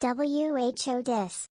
WHO dis.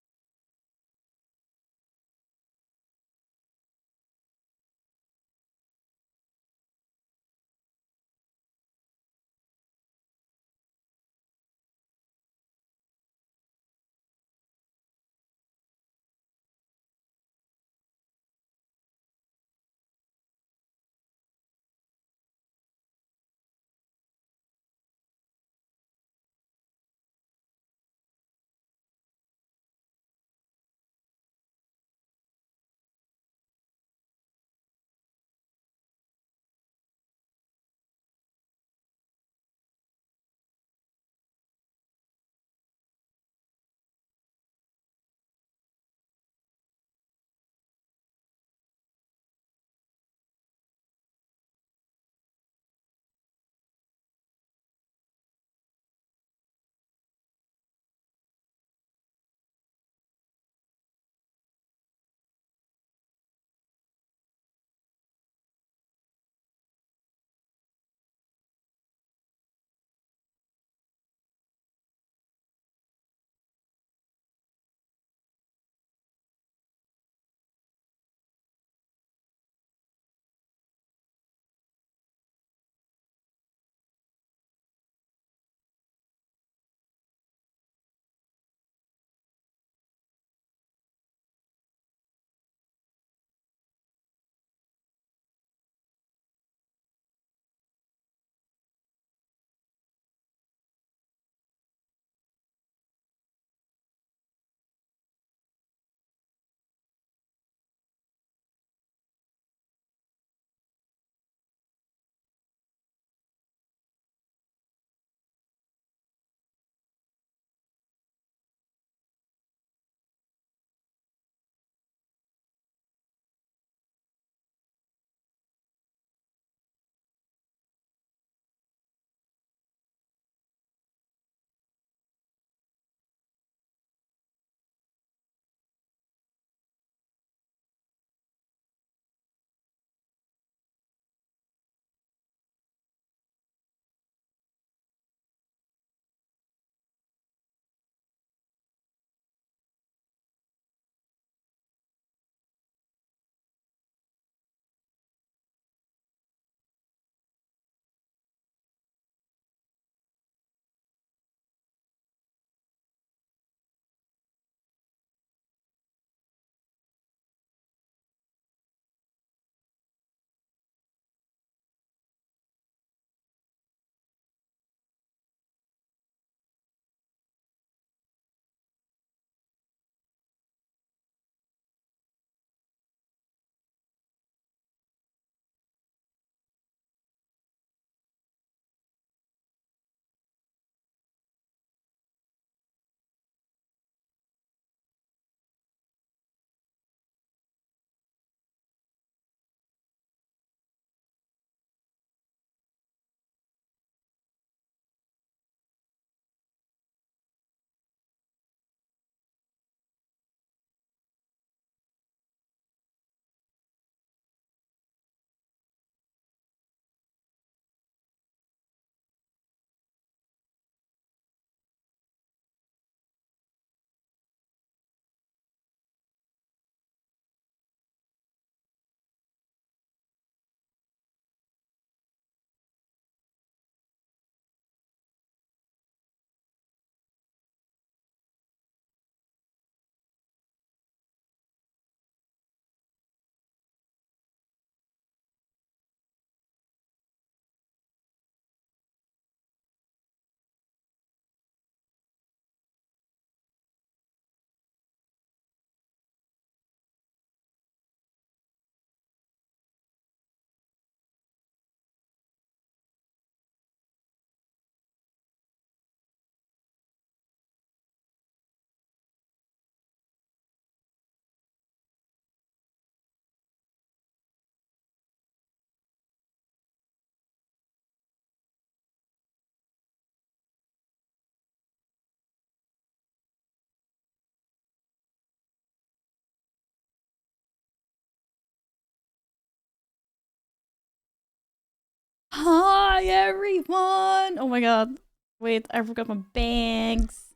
Hi everyone! Oh my god. Wait, I forgot my bags.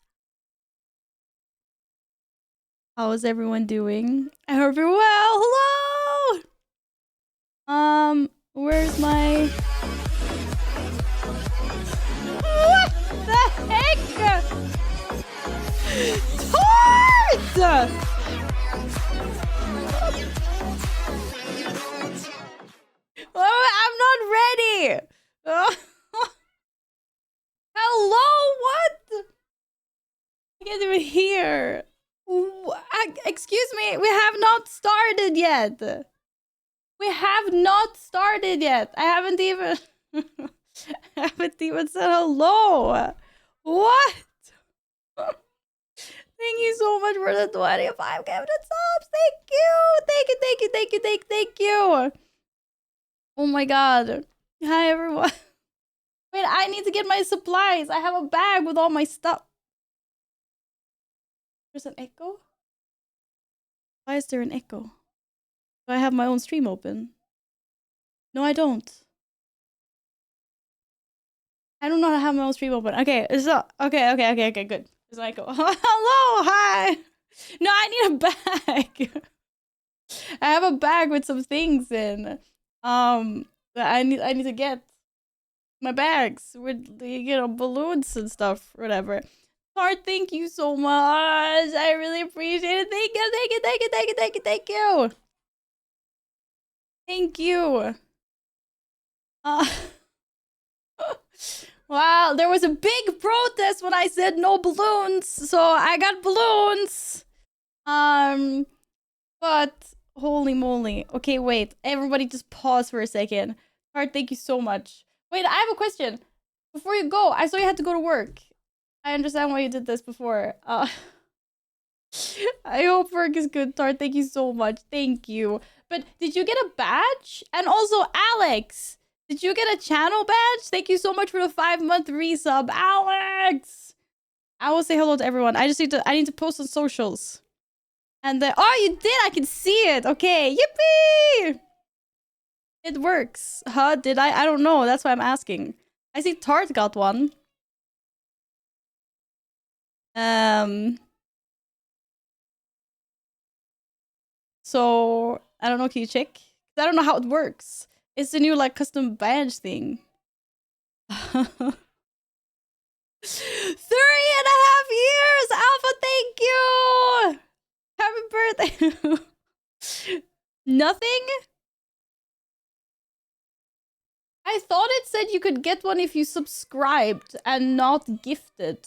How is everyone doing? I hope you're well. Hello. Where's my? What the heck? Tart! Oh, I'm not ready. Hello. What? I can't even hear. Excuse me. We have not started yet. We have not started yet. I haven't even said hello. What? Thank you so much for the 25 gifted subs. Thank you. Thank you. Oh my god. Hi everyone. Wait, I need to get my supplies. I have a bag with all my stuff. There's an echo? Why is there an echo? Do I have my own stream open? No, I don't. I don't know how to have my own stream open. Okay, so okay, good. There's an echo. Hello, hi. No, I need a bag. I have a bag with some things in. That I need to get my bags with the balloons and stuff, whatever. Tart, thank you so much. I really appreciate it. Thank you. Thank you. Wow, there was a big protest when I said no balloons, so I got balloons. But holy moly. Okay, wait. Everybody just pause for a second. Tart, thank you so much. Wait, I have a question. Before you go, I saw you had to go to work. I understand why you did this before. I hope work is good, Tart. Thank you so much. Thank you. But did you get a badge? And also, Alex, did you get a channel badge? Thank you so much for the 5-month resub, Alex. I will say hello to everyone. I need to post on socials. And oh, you did. I can see it. Okay, yippee! It works. Huh? Did I? I don't know. That's why I'm asking. I see Tart got one. So I don't know. Can you check? I don't know how it works. It's the new like custom badge thing. 3.5 years, Alpha. Thank you. Happy birthday. Nothing. I thought it said you could get one if you subscribed and not gifted.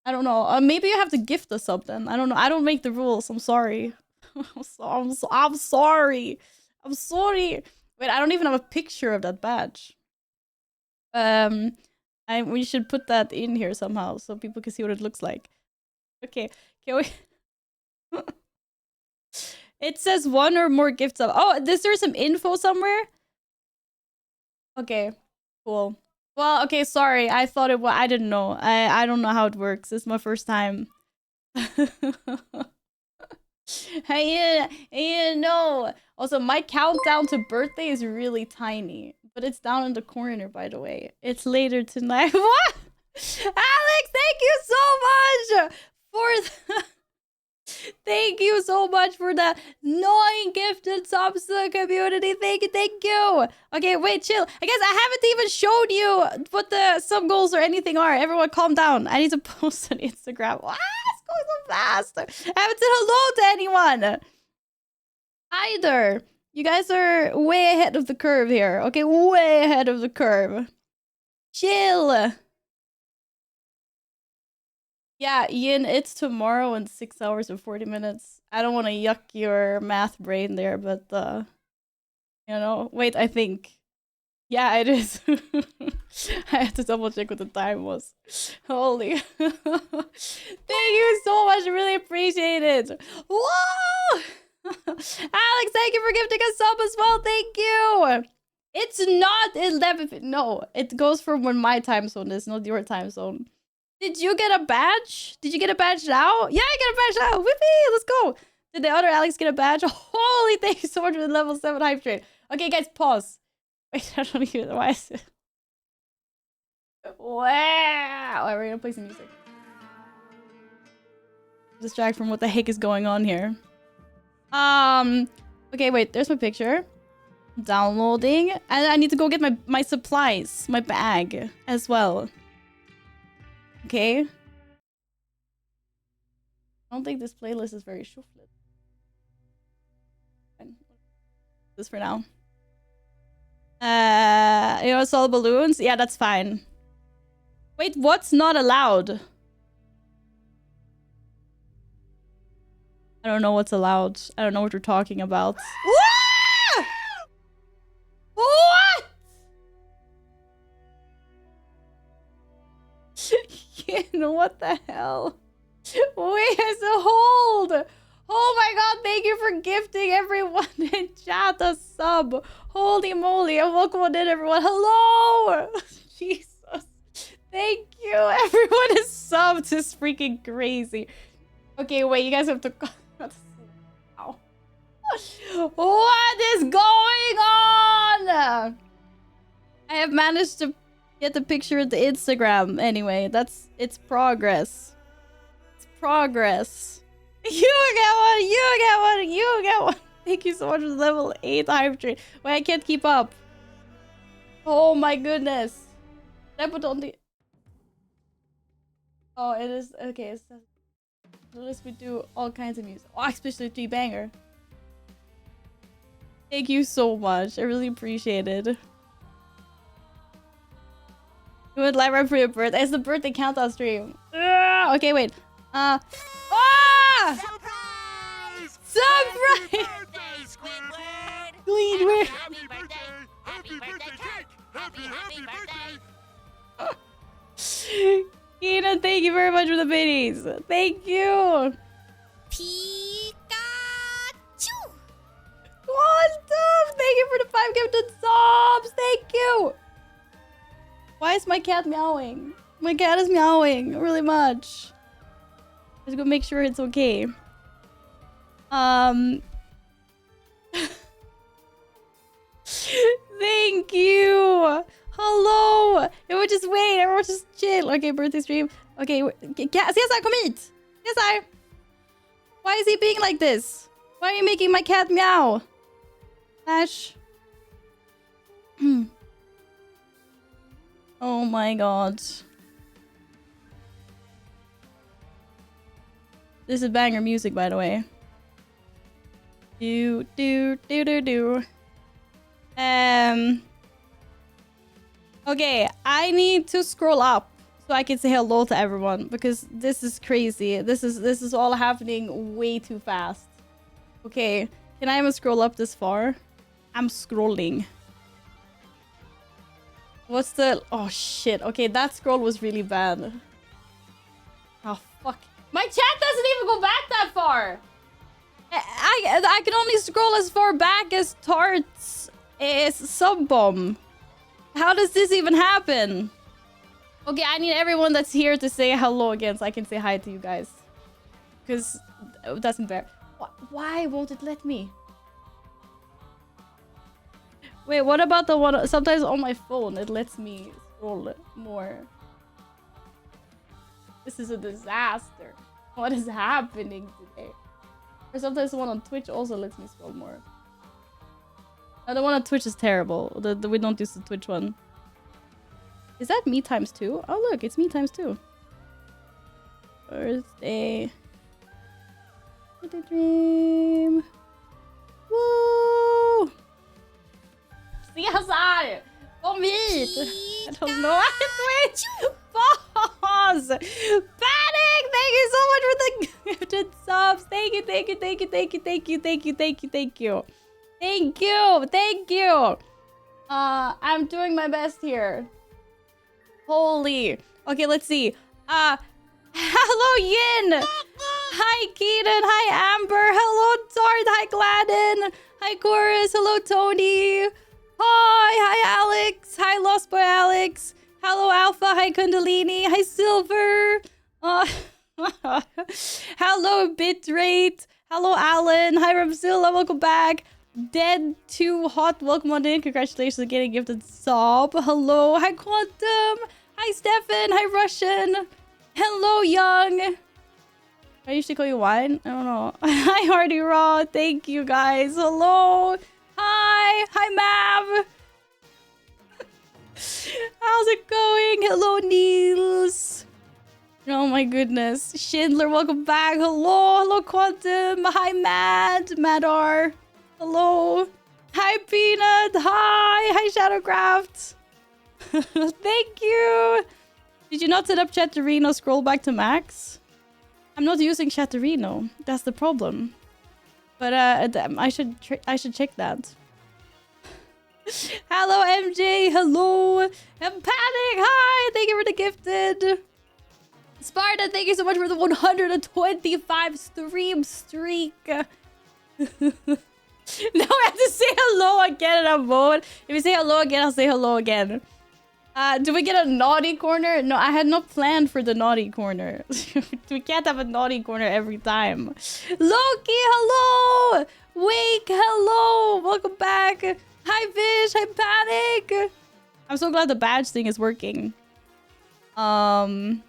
I don't know. Maybe you have to gift us something. I don't know. I don't make the rules. I'm sorry. I'm sorry. I'm sorry. Wait, I don't even have a picture of that badge. We should put that in here somehow so people can see what it looks like. Okay, can we? It says one or more gifts of. Oh, is there some info somewhere? Okay, cool. Well, okay, sorry. I thought it was. I didn't know. I don't know how it works. It's my first time. Hey, no. Also, my countdown to birthday is really tiny, but it's down in the corner, by the way. It's later tonight. What? Alex, thank you so much for thank you so much for the 9 gifted subs to the community. Thank you. Okay, wait, chill. I guess I haven't even showed you what the sub goals or anything are. Everyone calm down. I need to post on Instagram. Ah, it's going so fast. I haven't said hello to anyone. Either. You guys are way ahead of the curve here. Okay, way ahead of the curve. Chill. Yeah, Ian, it's tomorrow in 6 hours and 40 minutes. I don't want to yuck your math brain there, but, wait, I think. Yeah, it is. I had to double check what the time was. Holy. Thank you so much. Really appreciate it. Whoa! Alex, thank you for gifting a sub as well. Thank you. It's not 11. No, it goes from when my time zone is, not your time zone. Did you get a badge? Did you get a badge now? Yeah, I get a badge now. Whippy, let's go. Did the other Alex get a badge? Holy, thank you so much for the level 7 hype train. Okay, guys, pause. Wait, I don't hear the why is it? Wow. Alright, we're gonna play some music. Distract from what the heck is going on here. Okay, wait, there's my picture. Downloading. And I need to go get my supplies, my bag as well. Okay. I don't think this playlist is very shuffled. This for now. You know, solid balloons? Yeah, that's fine. Wait, what's not allowed? I don't know what's allowed. I don't know what you're talking about. What? You know what the hell? Wait, as a hold. Oh my god, thank you for gifting everyone in chat a sub. Holy moly, and welcome on in everyone. Hello! Jesus. Thank you. Everyone is subbed. It's freaking crazy. Okay, wait, you guys have to... Ow. What is going on? I have managed to get the picture of the Instagram. Anyway, it's progress. It's progress. You get one, you get one, you get one. Thank you so much for the level 8 hype train. Wait, I can't keep up. Oh my goodness. Did I put on the... Oh, it is... Okay, it's... At least we do all kinds of music. Oh, especially 3Banger. Thank you so much. I really appreciate it. You would live right for your birthday. It's the birthday countdown stream. Okay, wait. Ah! Surprise! Surprise! Birthday, Squidward! Squidward! Happy birthday! Happy birthday cake! Happy birthday! Keenan, thank you very much for the biddies. Thank you. Pikachu! Quantum, thank you for the 5 gifted subs. Thank you. Why is my cat meowing? My cat is meowing really much. Let's go make sure it's okay. Thank you. Hello. Everyone just wait. Everyone just chill. Okay, birthday stream. Okay, CSI, come eat. CSI. Why is he being like this? Why are you making my cat meow? Ash. Oh my god. This is banger music, by the way. Do. Okay, I need to scroll up so I can say hello to everyone because this is crazy. This is all happening way too fast. Okay, can I even scroll up this far? I'm scrolling. What's the... Oh shit. Okay, that scroll was really bad. Oh fuck. My chat doesn't even go back that far. I can only scroll as far back as Tart's sub bomb. How does this even happen? Okay, I need everyone that's here to say hello again so I can say hi to you guys. Because that's unfair. Why won't it let me? Wait, what about the one... Sometimes on my phone it lets me scroll more. This is a disaster. What is happening today? Or sometimes the one on Twitch also lets me scroll more. No, the one on Twitch is terrible. We don't use the Twitch one. Is that me times 2? Oh look, it's me times 2. Birthday. Birthday dream. Woo! CSI! Kom hit! I don't know. Wait! Pause! Panic! Thank you so much for the gifted subs. Thank you. I'm doing my best here. Holy. Okay, let's see. Hello, Yin! Hi, Keaton. Hi, Amber. Hello, Tart. Hi, Gladden. Hi, Chorus. Hello, Tony. Hi, Alex. Hi, Lost Boy Alex. Hello, Alpha. Hi, Kundalini. Hi, Silver. Hello, Bitrate. Hello, Alan. Hi, Ramzilla. Welcome back. Dead Too Hot. Welcome on in. Congratulations on getting gifted sub. Hello. Hi, Quantum. Hi, Stefan. Hi, Russian. Hello, Young. I usually call you wine. I don't know. Hi, Hardy Raw. Thank you, guys. Hello. Hi. Hi, Mav. How's it going? Hello, Niels. Oh my goodness. Schindler, welcome back. Hello. Hello, Quantum. Hi, Madar. Hello. Hi, Peanut. Hi. Hi, Shadowcraft. Thank you. Did you not set up Chatterino? Scroll back to max. I'm not using Chatterino. That's the problem. But I should check that. Hello, MJ. Hello. Panic. Hi. Thank you for the gifted. Sparta, thank you so much for the 125 stream streak. Now I have to say hello again in a mode. If you say hello again, I'll say hello again. Do we get a naughty corner? No, I had not planned for the naughty corner. We can't have a naughty corner every time. Loki, hello! Wake, hello! Welcome back. Hi, Fish. Hi, Panic. I'm so glad the badge thing is working. Happy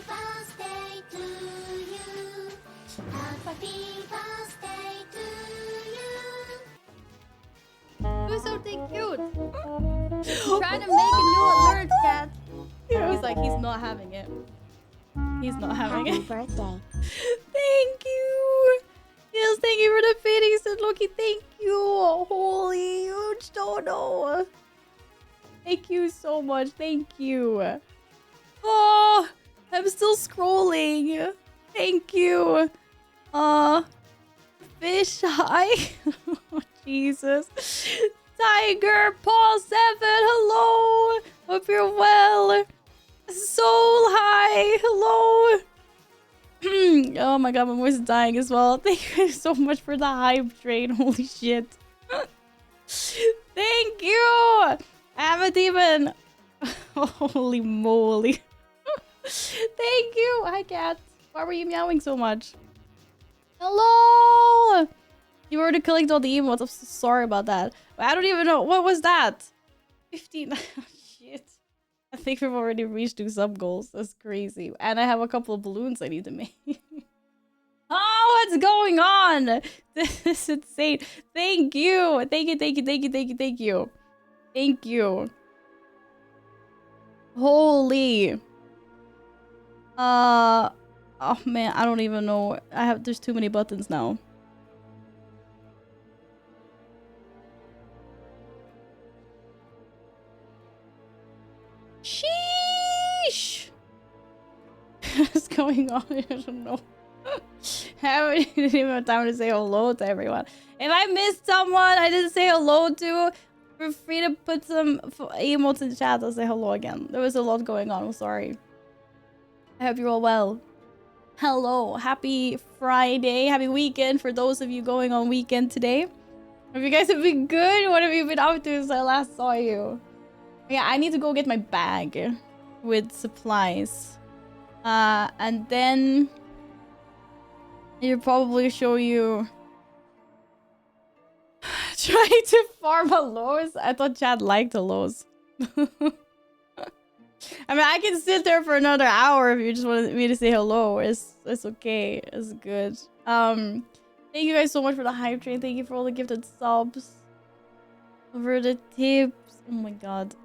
birthday to you. Happy birthday to you. Do something cute. Trying to make a new alert, cat. He's like, he's not having it. He's not having Happy it. birthday. Thank you. Yes, thank you for the fittings and Loki. Thank you. Holy huge dono. Thank you so much. Thank you. Oh, I'm still scrolling. Thank you. Fish, hi. Oh, Jesus. Tiger, Paul 7, hello. Hope you're well. Soul, hi. Hello. Oh my god, my voice is dying as well. Thank you so much for the hype train. Holy shit. Thank you. I have a demon. Holy moly. Thank you. Hi, cat. Why were you meowing so much? Hello. You already collected all the emotes. I'm so sorry about that. I don't even know. What was that? 15. Shit. I think we've already reached 2 sub goals. That's crazy. And I have a couple of balloons I need to make. Oh, what's going on? This is insane. Thank you. Thank you, thank you, thank you, thank you, thank you. Thank you. Holy. Oh man, I don't even know. There's too many buttons now. Sheesh. What's going on? I don't know. I haven't even had time to say hello to everyone. If I missed someone I didn't say hello to, feel free to put some emotes in chat. I'll say hello again. There was a lot going on. I'm sorry. I hope you're all well. Hello. Happy Friday. Happy weekend for those of you going on weekend today. Hope you guys have been good. What have you been up to since I last saw you? Yeah, I need to go get my bag with supplies. And then it'll probably show you trying to farm a Lowe's. I thought Chad liked a Lowe's. I mean, I can sit there for another hour if you just wanted me to say hello. It's okay. It's good. Thank you guys so much for the hype train. Thank you for all the gifted subs. For the tips. Oh my god.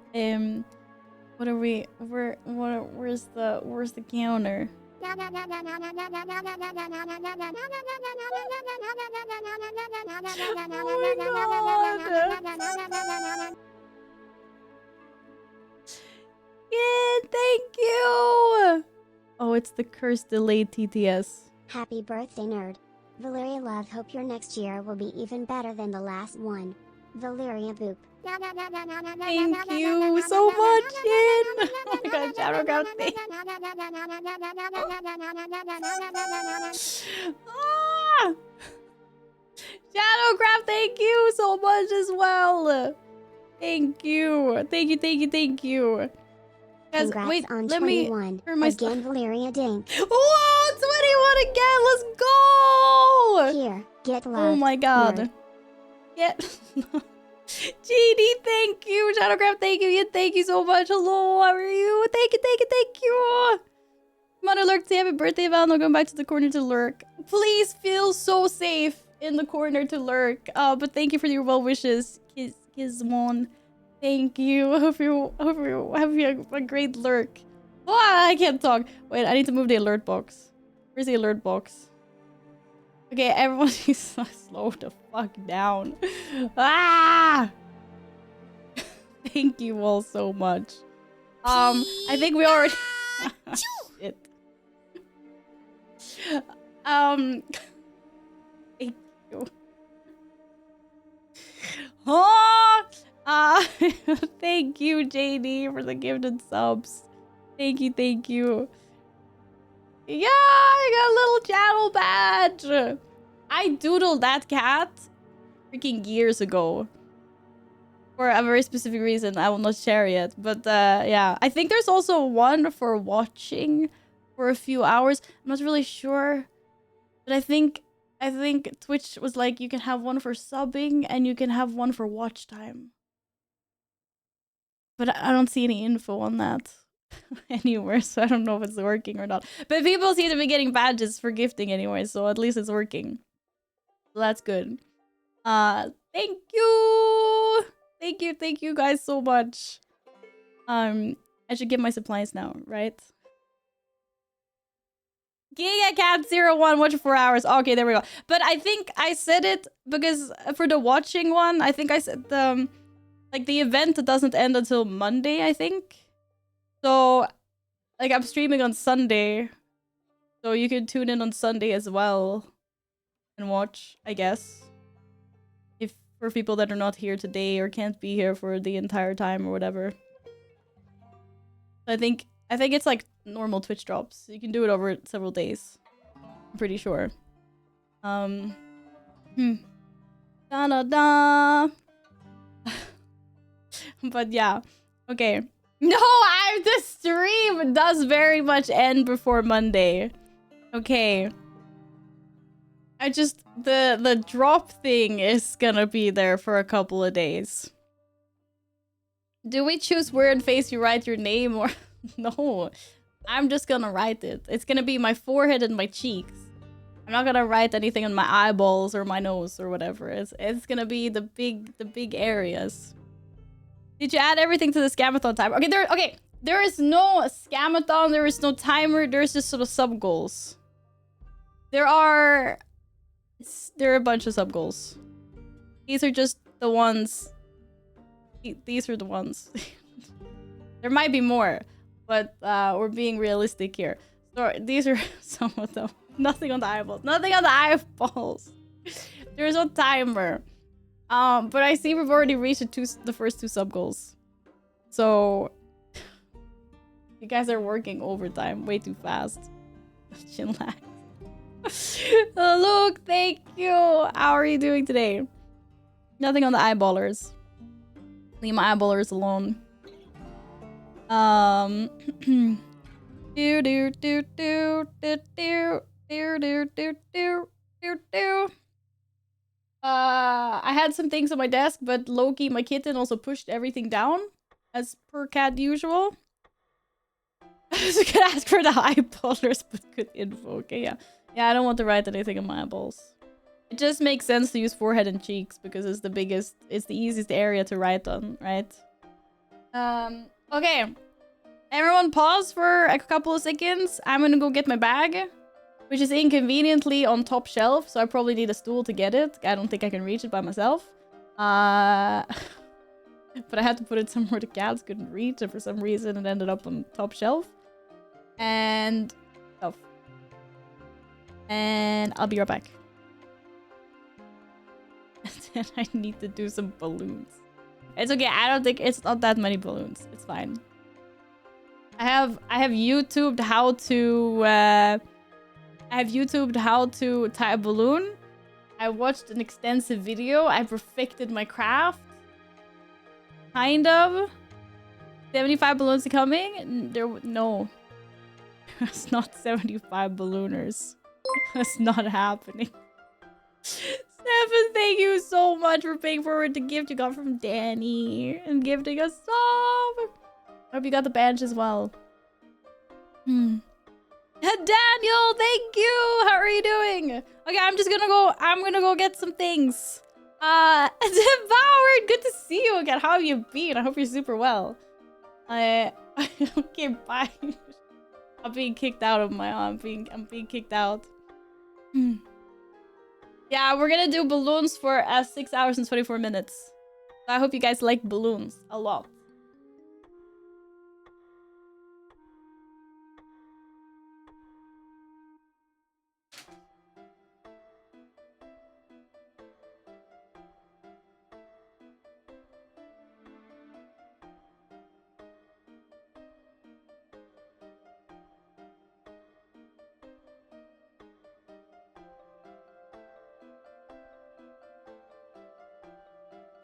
What are we? Where's the counter? Yeah, thank you. Oh, it's the cursed delayed TTS. Happy birthday, nerd. Valeria Love, hope your next year will be even better than the last one. Valeria Boop. Thank you so much, Jin. Oh my god, Shadowcraft, Shadowcraft, thank you so much as well. Thank you. Thank you, thank you, thank you. Guys, Congrats wait, on let 21. me turn my Again, Valeria Dink. Whoa, 21 again, let's go. Here, get loved. Oh my god. Nerd. Get GD, thank you. Shadowcraft, thank you. Yeah, thank you so much. Hello, how are you? Thank you, thank you, thank you. Mother Lurk, say happy birthday, Val. Now going back to the corner to lurk. Please feel so safe in the corner to lurk. But thank you for your well wishes, Gizmon. Thank you. I hope you have a great lurk. Ah, I can't talk. Wait, I need to move the alert box. Where's the alert box? Okay, everyone needs to slow the fuck down. Ah! Thank you all so much. I think we already... Shit. Thank you. Oh! Thank you, JD, for the gifted subs. Thank you, thank you. Yeah, I got a little channel badge. I doodled that cat freaking years ago. For a very specific reason I will not share yet. But yeah, I think there's also one for watching for a few hours. I'm not really sure. But I think Twitch was like, you can have one for subbing and you can have one for watch time. But I don't see any info on that anywhere, so I don't know if it's working or not. But people seem to be getting badges for gifting anyway, so at least it's working. So that's good. Thank you! Thank you guys so much. I should get my supplies now, right? GigaCat01, watch for 4 hours. Okay, there we go. But I think I said it because for the watching one, I think I said like the event doesn't end until Monday, I think. So like I'm streaming on Sunday. So you can tune in on Sunday as well and watch, I guess. If for people that are not here today or can't be here for the entire time or whatever. So I think it's like normal Twitch drops. You can do it over several days. I'm pretty sure. Da da da. But yeah. Okay. No, the stream does very much end before Monday. Okay. I just the drop thing is gonna be there for a couple of days. Do we choose where in face you write your name or no? I'm just gonna write it. It's gonna be my forehead and my cheeks. I'm not gonna write anything on my eyeballs or my nose or whatever. It's gonna be the big areas. Did you add everything to the scamathon timer? Okay, there is no scamathon, there is no timer, there's just sort of sub goals. There are a bunch of sub goals. These are just the ones. These are the ones. There might be more, but we're being realistic here. So these are some of them. Nothing on the eyeballs. Nothing on the eyeballs. There's no timer. But I see we've already reached the first two sub goals. So you guys are working overtime way too fast. Chillax. Look, thank you. How are you doing today? Nothing on the eyeballers. Leave my eyeballers alone. I had some things on my desk, but Loki, my kitten, also pushed everything down, as per cat usual. I was gonna ask for the eyeballers, but good info. Okay, yeah. Yeah, I don't want to write anything on my eyeballs. It just makes sense to use forehead and cheeks because it's the easiest area to write on, right? Okay. Everyone pause for a couple of seconds. I'm gonna go get my bag, which is inconveniently on top shelf, so I probably need a stool to get it. I don't think I can reach it by myself. But I had to put it somewhere the cats couldn't reach, and for some reason it ended up on top shelf. And I'll be right back. And then I need to do some balloons. It's okay. I don't think it's not that many balloons. It's fine. I have YouTubed how to tie a balloon. I watched an extensive video. I perfected my craft. Kind of. 75 balloons coming? No. It's not 75 ballooners. That's not happening. Stefan, thank you so much for paying forward the gift you got from Danny and gifting us sub. I hope you got the badge as well. Daniel, thank you. How are you doing? Okay, I'm gonna go get some things. Devoured, good to see you again. How have you been? I hope you're super well. Okay, bye. I'm being kicked out of my I'm being kicked out. Yeah, we're gonna do balloons for 6 hours and 24 minutes. I hope you guys like balloons a lot.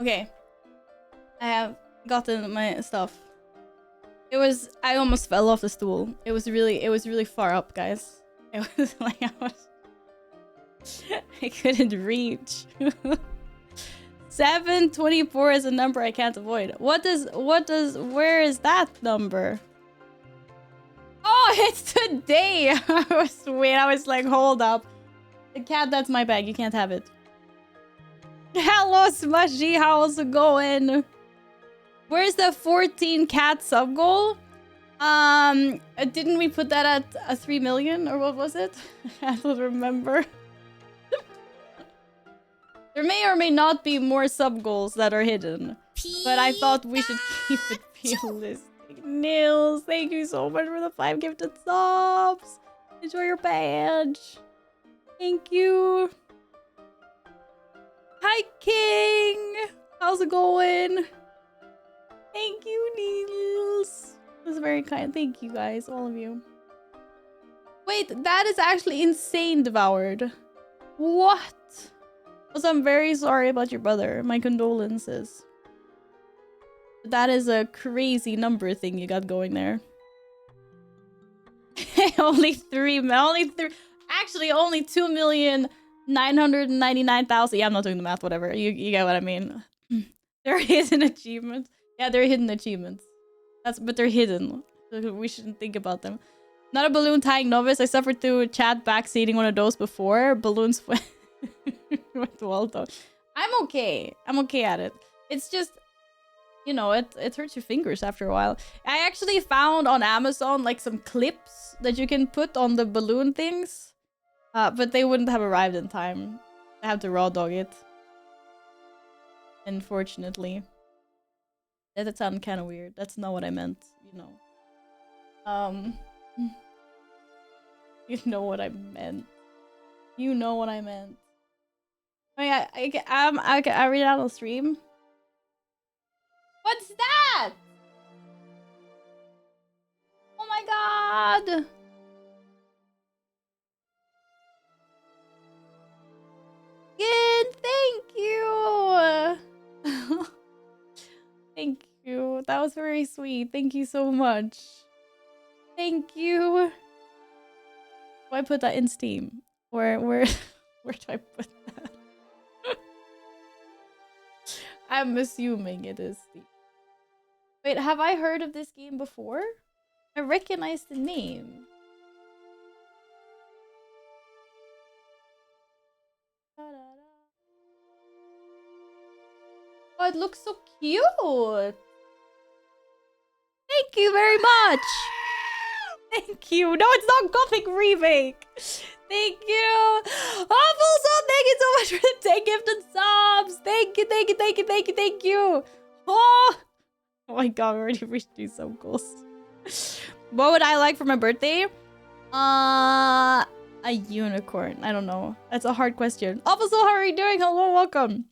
Okay. I have gotten my stuff. I almost fell off the stool. It was really far up, guys. It was like I couldn't reach. 724 is a number I can't avoid. Where is that number? Oh, it's today! I was like, hold up. The cat, that's my bag. You can't have it. Hello, Smushy. How's it going? Where's the 14 cat sub goal? Didn't we put that at a 3 million or what was it? I don't remember. There may or may not be more sub goals that are hidden, but I thought we should keep it realistic. Nils, thank you so much for the 5 gifted subs. Enjoy your badge. Thank you. Hi, King. How's it going? Thank you, Nils. That's very kind. Thank you, guys, all of you. Wait, that is actually insane, Devoured. What? Also, I'm very sorry about your brother. My condolences. That is a crazy number thing you got going there. Only 2,999,000. Yeah, I'm not doing the math, whatever. You get what I mean. There are hidden achievements. Yeah, there are hidden achievements. But they're hidden. So we shouldn't think about them. Not a balloon tying novice. I suffered through chat backseating one of those before. Balloons went well done. I'm okay. I'm okay at it. It's just, you know, it hurts your fingers after a while. I actually found on Amazon like some clips that you can put on the balloon things. But they wouldn't have arrived in time. I have to raw dog it. Unfortunately. That sounded kind of weird. That's not what I meant, you know. You know what I meant. You know what I meant. I mean, I read it out on stream. What's that? Oh my god! Good, thank you! Thank you. That was very sweet. Thank you so much. Thank you. Do I put that in Steam? Where do I put that? I'm assuming it is Steam. Wait, have I heard of this game before? I recognize the name. Oh, it looks so cute. Thank you very much. Thank you. No, it's not Gothic Remake. Thank you. Also, thank you so much for the 10 gifted subs. Thank you, thank you, thank you, thank you, thank you. Oh my god, we already reached 2 sub goals. What would I like for my birthday? A unicorn. I don't know. That's a hard question. Also, how are you doing? Hello, welcome.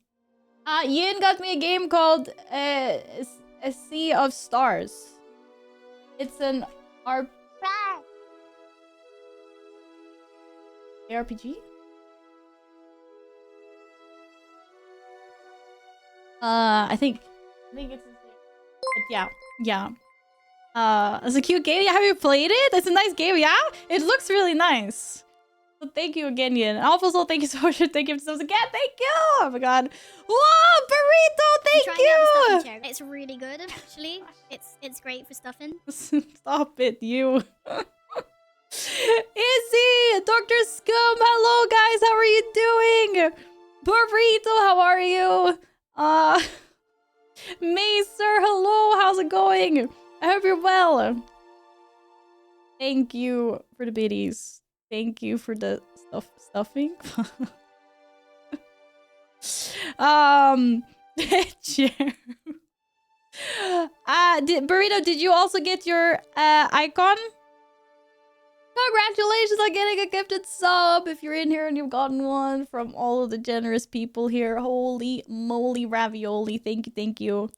Yin got me a game called A Sea of Stars. It's an ARPG? I think it's the same. But yeah. It's a cute game. Yeah, have you played it? It's a nice game, yeah? It looks really nice. So thank you again, Yin. Also, thank you so much for thanking us again. Thank you! Oh my god. Whoa, Burrito, thank you! It's really good, actually. It's great for stuffing. Stop it, you. Izzy! Dr. Scum! Hello, guys! How are you doing? Burrito, how are you? Macer, hello! How's it going? I hope you're well. Thank you for the biddies. Thank you for the stuffing. Chair. Burrito, did you also get your icon? Congratulations on getting a gifted sub. If you're in here and you've gotten one from all of the generous people here. Holy moly ravioli. Thank you, thank you.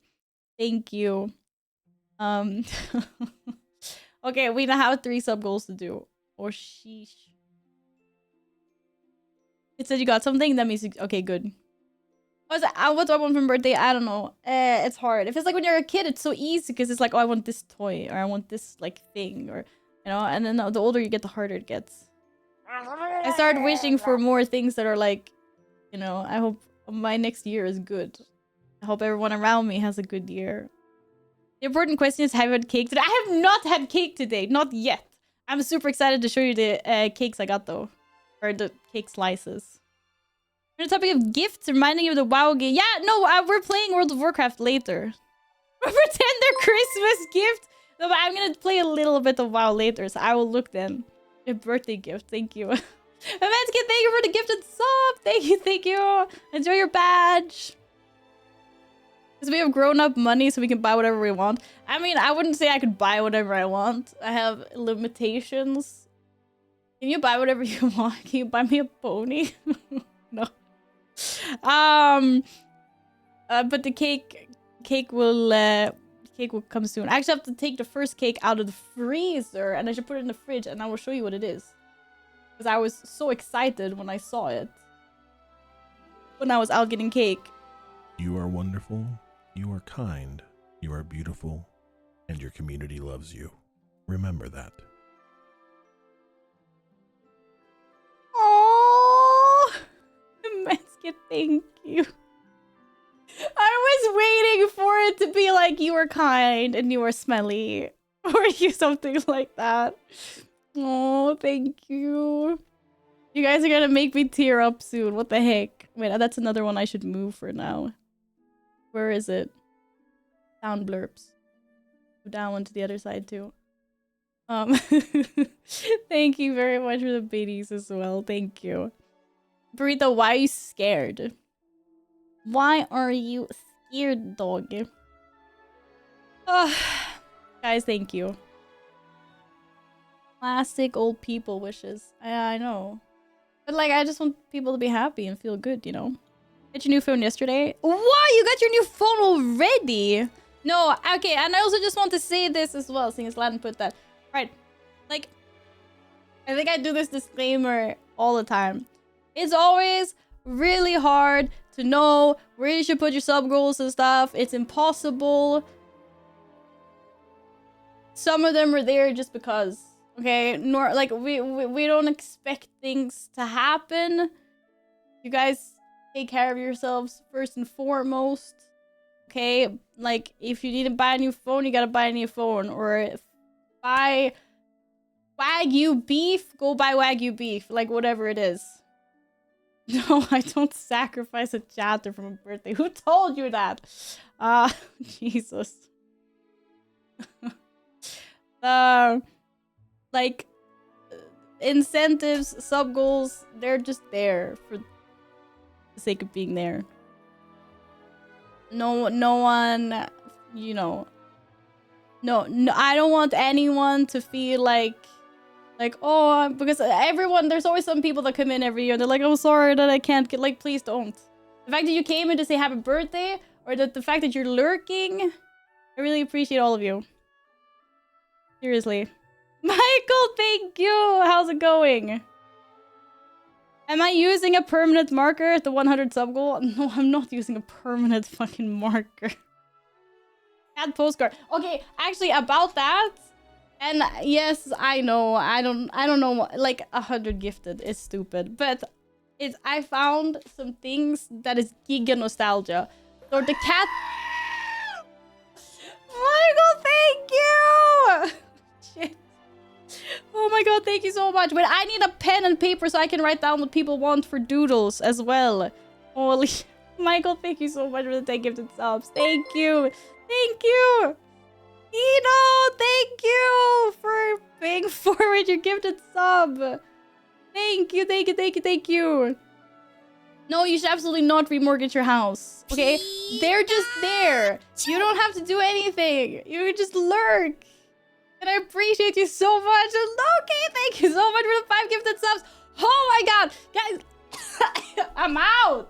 Thank you. Okay, we now have 3 sub goals to do. Or sheesh. It said you got something? That means okay, good. What do I want from birthday? I don't know. It's hard. If it's like when you're a kid, it's so easy because it's like, oh, I want this toy or I want this like thing or you know. And then the older you get, the harder it gets. I started wishing for more things that are like, you know. I hope my next year is good. I hope everyone around me has a good year. The important question is, have you had cake today? I have not had cake today, not yet. I'm super excited to show you the cakes I got though, or the cake slices. On the topic of gifts, reminding you of the WoW game. Yeah, no, we're playing World of Warcraft later. Pretend they're Christmas gift. No, but I'm gonna play a little bit of WoW later, so I will look then. A birthday gift, thank you. Manskin, thank you for the gifted sub. Thank you. Enjoy your badge. Because we have grown-up money, so we can buy whatever we want. I mean, I wouldn't say I could buy whatever I want. I have limitations. Can you buy whatever you want? Can you buy me a pony? No. But the cake will come soon. I actually have to take the first cake out of the freezer and I should put it in the fridge and I will show you what it is. Because I was so excited when I saw it. When I was out getting cake. You are wonderful, you are kind, you are beautiful, and your community loves you. Remember that. Aww. Metzger, thank you. I was waiting for it to be like you were kind and you were smelly. Or you something like that. Oh, thank you. You guys are gonna make me tear up soon. What the heck? Wait, that's another one I should move for now. Where is it? Down blurps. Go down one to the other side too. Thank you very much for the biddies as well. Thank you. Burrito, why are you scared? Why are you scared, dog? Guys, thank you. Classic old people wishes. I know. But like, I just want people to be happy and feel good, you know? Get your new phone yesterday? What? You got your new phone already? No, okay, and I also just want to say this as well, since Latin put that. Right. Like, I think I do this disclaimer all the time. It's always really hard to know where you should put your sub goals and stuff. It's impossible. Some of them are there just because, okay? Nor like we don't expect things to happen. You guys take care of yourselves first and foremost. Okay? Like if you need to buy a new phone, you gotta buy a new phone. Or buy Wagyu beef, go buy Wagyu beef. Like whatever it is. No, I don't sacrifice a chatter from a birthday. Who told you that? Jesus. Like, incentives, sub goals, they're just there for the sake of being there. No one, you know. No, I don't want anyone to feel like, oh, because everyone, there's always some people that come in every year. They're like, oh, sorry that I can't get, like, please don't. The fact that you came in to say happy birthday, or that the fact that you're lurking, I really appreciate all of you. Seriously. Michael, thank you! How's it going? Am I using a permanent marker at the 100 sub goal? No, I'm not using a permanent fucking marker. Add postcard. Okay, actually, about that... And yes, I know, I don't know, like 100 gifted is stupid, but I found some things that is giga nostalgia. So the cat... Michael, thank you! Shit. Oh my my god, thank you so much. But I need a pen and paper so I can write down what people want for doodles as well. Holy... Michael, thank you so much for the 10 gifted subs. Thank you. Thank you. Eno, thank you for paying forward your gifted sub. Thank you, thank you, thank you, thank you. No, you should absolutely not remortgage your house. Okay? They're just there. You don't have to do anything. You can just lurk. And I appreciate you so much. And Loki, thank you so much for the 5 gifted subs. Oh my god. Guys, I'm out.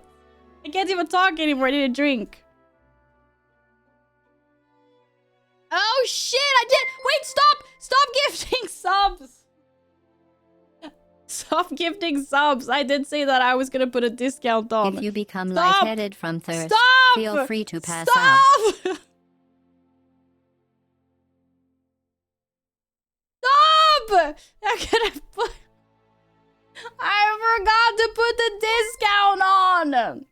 I can't even talk anymore. I need a drink. Oh shit, I did. Wait, stop. Stop gifting subs. Stop gifting subs. I did say that I was going to put a discount on. If you become Stop. lightheaded from thirst, Stop. feel free to pass Stop. out. Stop. I could have put... I forgot to put the discount on.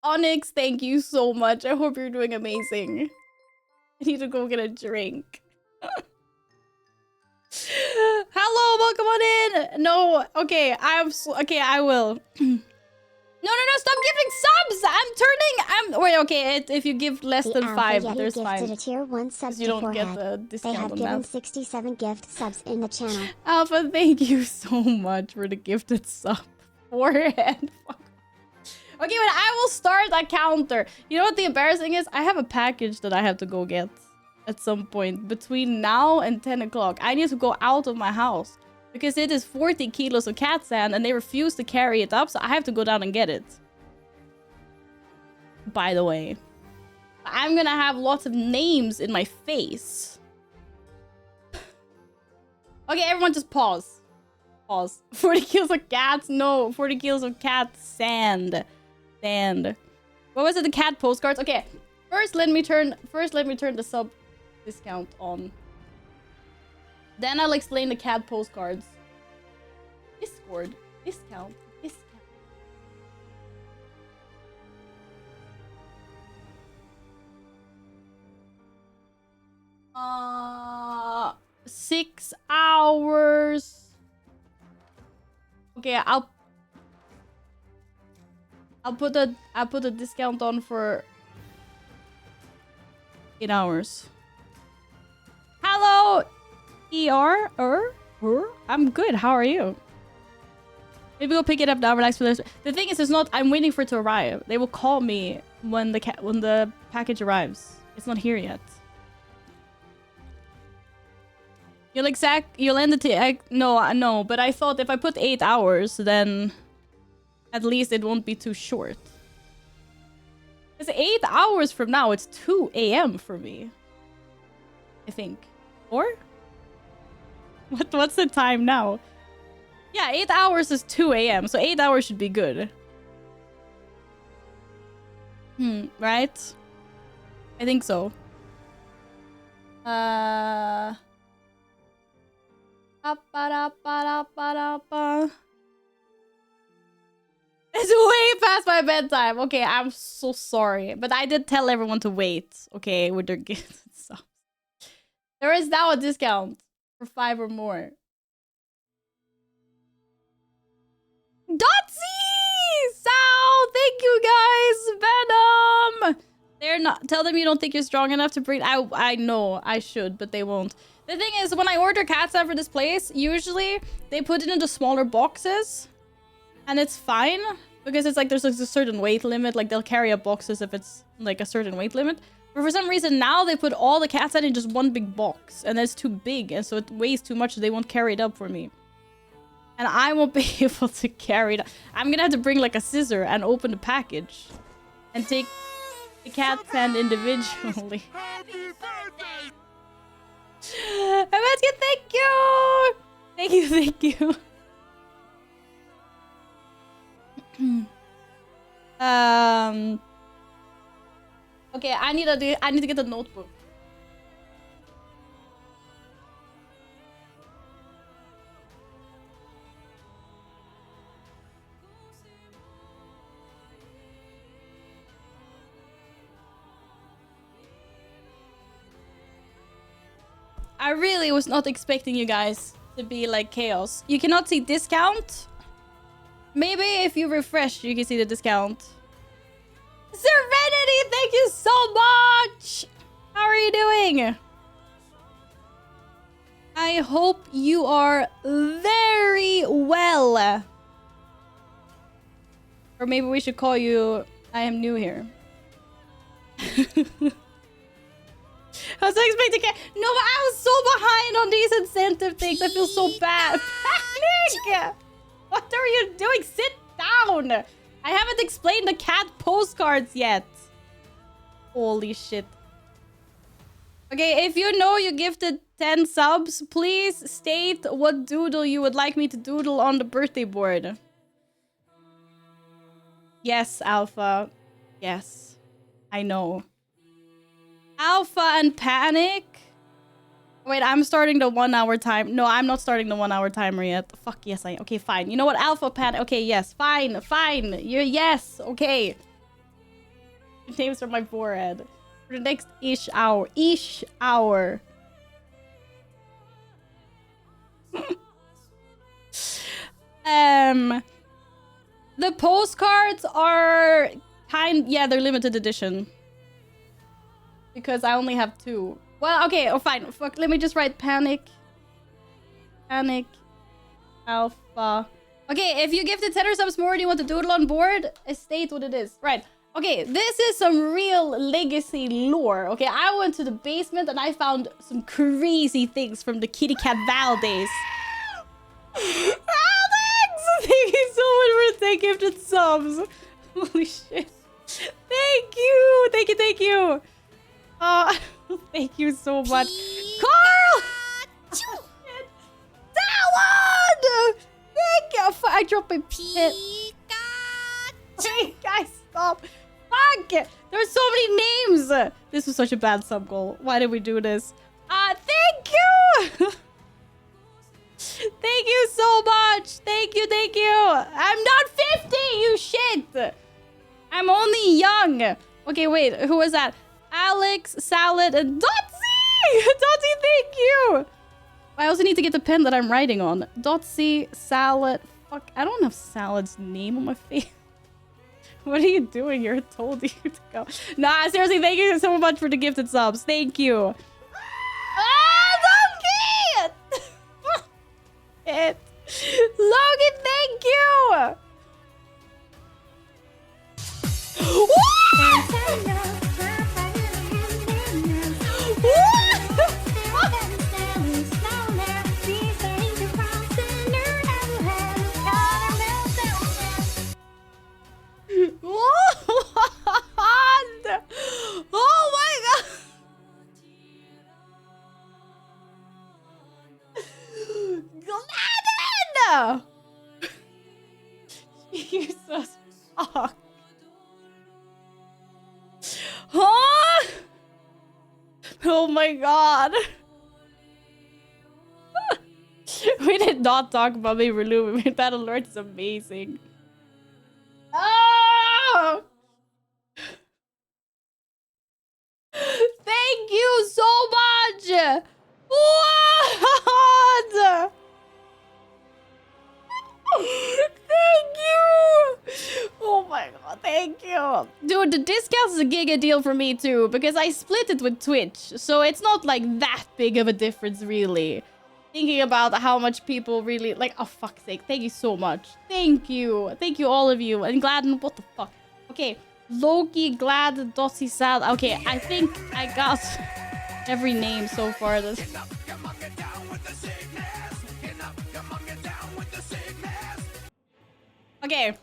Onyx, thank you so much. I hope you're doing amazing. I need to go get a drink. Hello, welcome on in. No, okay, okay, I will. No, stop giving subs. Wait, okay, if you give less than 5, there's gifted fine. a tier 1 sub You don't get beforehand. the They discount have on given that. 67 gift subs in the channel. Alpha, thank you so much for the gifted sub. Forehead. Okay, but I will start a counter. You know what the embarrassing is? I have a package that I have to go get at some point between now and 10 o'clock. I need to go out of my house because it is 40 kilos of cat sand and they refuse to carry it up, so I have to go down and get it. By the way, I'm gonna have lots of names in my face. Okay, everyone just pause. Pause. 40 kilos of cats? No, 40 kilos of cat sand. Sand. What was it? The cat postcards? Okay. First let me turn the sub discount on. Then I'll explain the cat postcards. Discord. Discount. 6 hours. Okay, I'll put a discount on for 8 hours. Hello, I'm good. How are you? Maybe go pick it up now. Relax for this. The thing is, it's not. I'm waiting for it to arrive. They will call me when the package arrives. It's not here yet. You'll end the no, but I thought if I put 8 hours, then at least it won't be too short. It's 8 hours from now. It's 2 a.m. for me. I think. Or? What's the time now? Yeah, 8 hours is 2 a.m. So 8 hours should be good. Right? I think so. It's way past my bedtime. Okay, I'm so sorry. But I did tell everyone to wait, okay, with their gifts and stuff. There is now a discount for 5 or more. Dotsy! Sal! Thank you guys! Venom! They're not. Tell them you don't think you're strong enough to breed. I know I should, but they won't. The thing is, when I order cat sand for this place, usually they put it into smaller boxes. And it's fine. Because it's like there's like a certain weight limit. Like they'll carry up boxes if it's like a certain weight limit. But for some reason now they put all the cat sand in just one big box. And it's too big. And so it weighs too much. So they won't carry it up for me. And I won't be able to carry it up. I'm gonna have to bring like a scissor and open the package. And take the cat sand individually. Happy birthday! Ameska, thank you! Thank you, thank you. Okay, I need to get the notebook. I really was not expecting you guys to be like chaos. You cannot see discount. Maybe if you refresh, you can see the discount. Serenity, thank you so much. How are you doing? I hope you are very well. Or maybe we should call you I am new here. I was expecting no, but I was so behind on these incentive things. I feel so bad. Panic! What are you doing? Sit down. I haven't explained the cat postcards yet. Holy shit. Okay, if you know you gifted 10 subs, please state what doodle you would like me to doodle on the birthday board. Yes, Alpha. Yes. I know. Alpha and Panic. Wait, I'm starting the 1 hour time. No, I'm not starting the 1 hour timer yet. Fuck, yes, I... Okay, fine. You know what? Alpha, Panic. Okay, yes. Fine, fine. You're... Yes, okay. Names from my forehead. For the next ish hour. Ish hour. The postcards are yeah, they're limited edition. Because I only have 2. Well, okay, oh fine. Fuck, let me just write Panic. Panic. Alpha. Okay, if you gifted 10 or subs more and you want to doodle on board, state what it is. Right. Okay, this is some real legacy lore. Okay, I went to the basement and I found some crazy things from the Kitty Cat Val days. Alex! Thank you so much for the 10 gifted subs. Holy shit. Thank you! Thank you, thank you! Thank you so much. Carl! Oh, shit. That one! Thank you! I dropped my pit. Hey, guys, stop. Fuck! There's so many names! This was such a bad sub goal. Why did we do this? Thank you! Thank you so much! Thank you, thank you! I'm not 50, you shit! I'm only young! Okay, wait, who was that? Alex, Salad, and Dotsy! Dotsy, thank you! I also need to get the pen that I'm writing on. Dotsy, Salad... Fuck, I don't have Salad's name on my face. What are you doing? You're told you to go. Nah, seriously, thank you so much for the gifted subs. Thank you. Ah, Logan! It. Logan, thank you! What? Oh my god! Glennon! Jesus fuck. Huh? Oh my god. We did not talk about me removing that alert is amazing. Oh! Thank you so much! What? Thank you! Oh my god, thank you! Dude, the discount is a giga deal for me too, because I split it with Twitch, so it's not like that big of a difference really. Thinking about how much people really like, oh fuck's sake, thank you so much. Thank you all of you. And Gladden, what the fuck? Okay, Loki, Glad, Dossi, Sad. Okay, I think I got every name so far. This. Okay.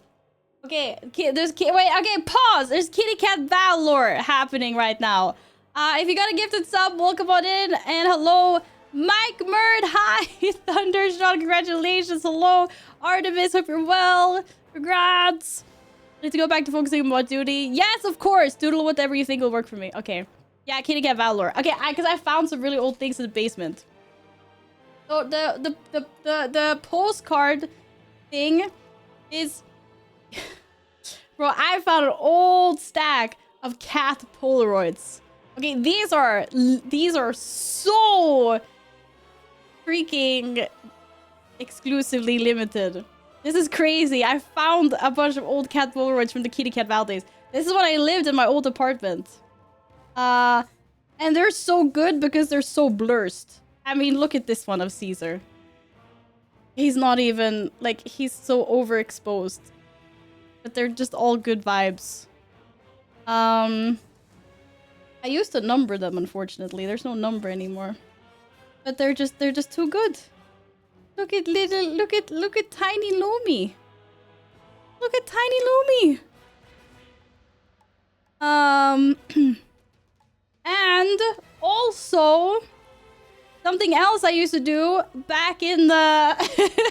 There's wait. Okay, pause. There's Kitty Cat Val lore happening right now. If you got a gifted sub, welcome on in. And hello, Mike Murd. Hi, Thundershot. Congratulations. Hello, Artemis. Hope you're well. Congrats. I need to go back to focusing on what duty. Yes, of course. Doodle whatever you think will work for me. Okay. Yeah, Kitty Cat Val lore. Okay, because I found some really old things in the basement. So the postcard thing is. Bro, I found an old stack of cat Polaroids. Okay, these are so freaking exclusively limited. This is crazy. I found a bunch of old cat Polaroids from the Kitty Cat Valdez. This is when I lived in my old apartment. And they're so good because they're so blurred. I mean, look at this one of Caesar. He's not even, like, he's so overexposed. But they're just all good vibes. I used to number them, unfortunately. There's no number anymore. But they're just too good. Look at tiny Lumi. Look at tiny Lumi. And also something else I used to do back in the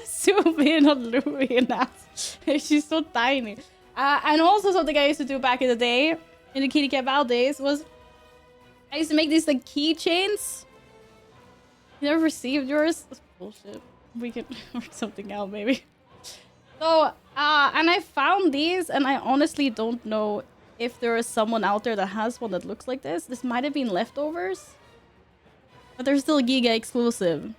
zoom in on Louie now. She's so tiny. And also something I used to do back in the day in the Kitty Cat Valdez was I used to make these like keychains. You never received yours? That's bullshit. We can work something out, maybe. So, and I found these, and I honestly don't know if there is someone out there that has one that looks like this. This might have been leftovers. But they're still Giga exclusive.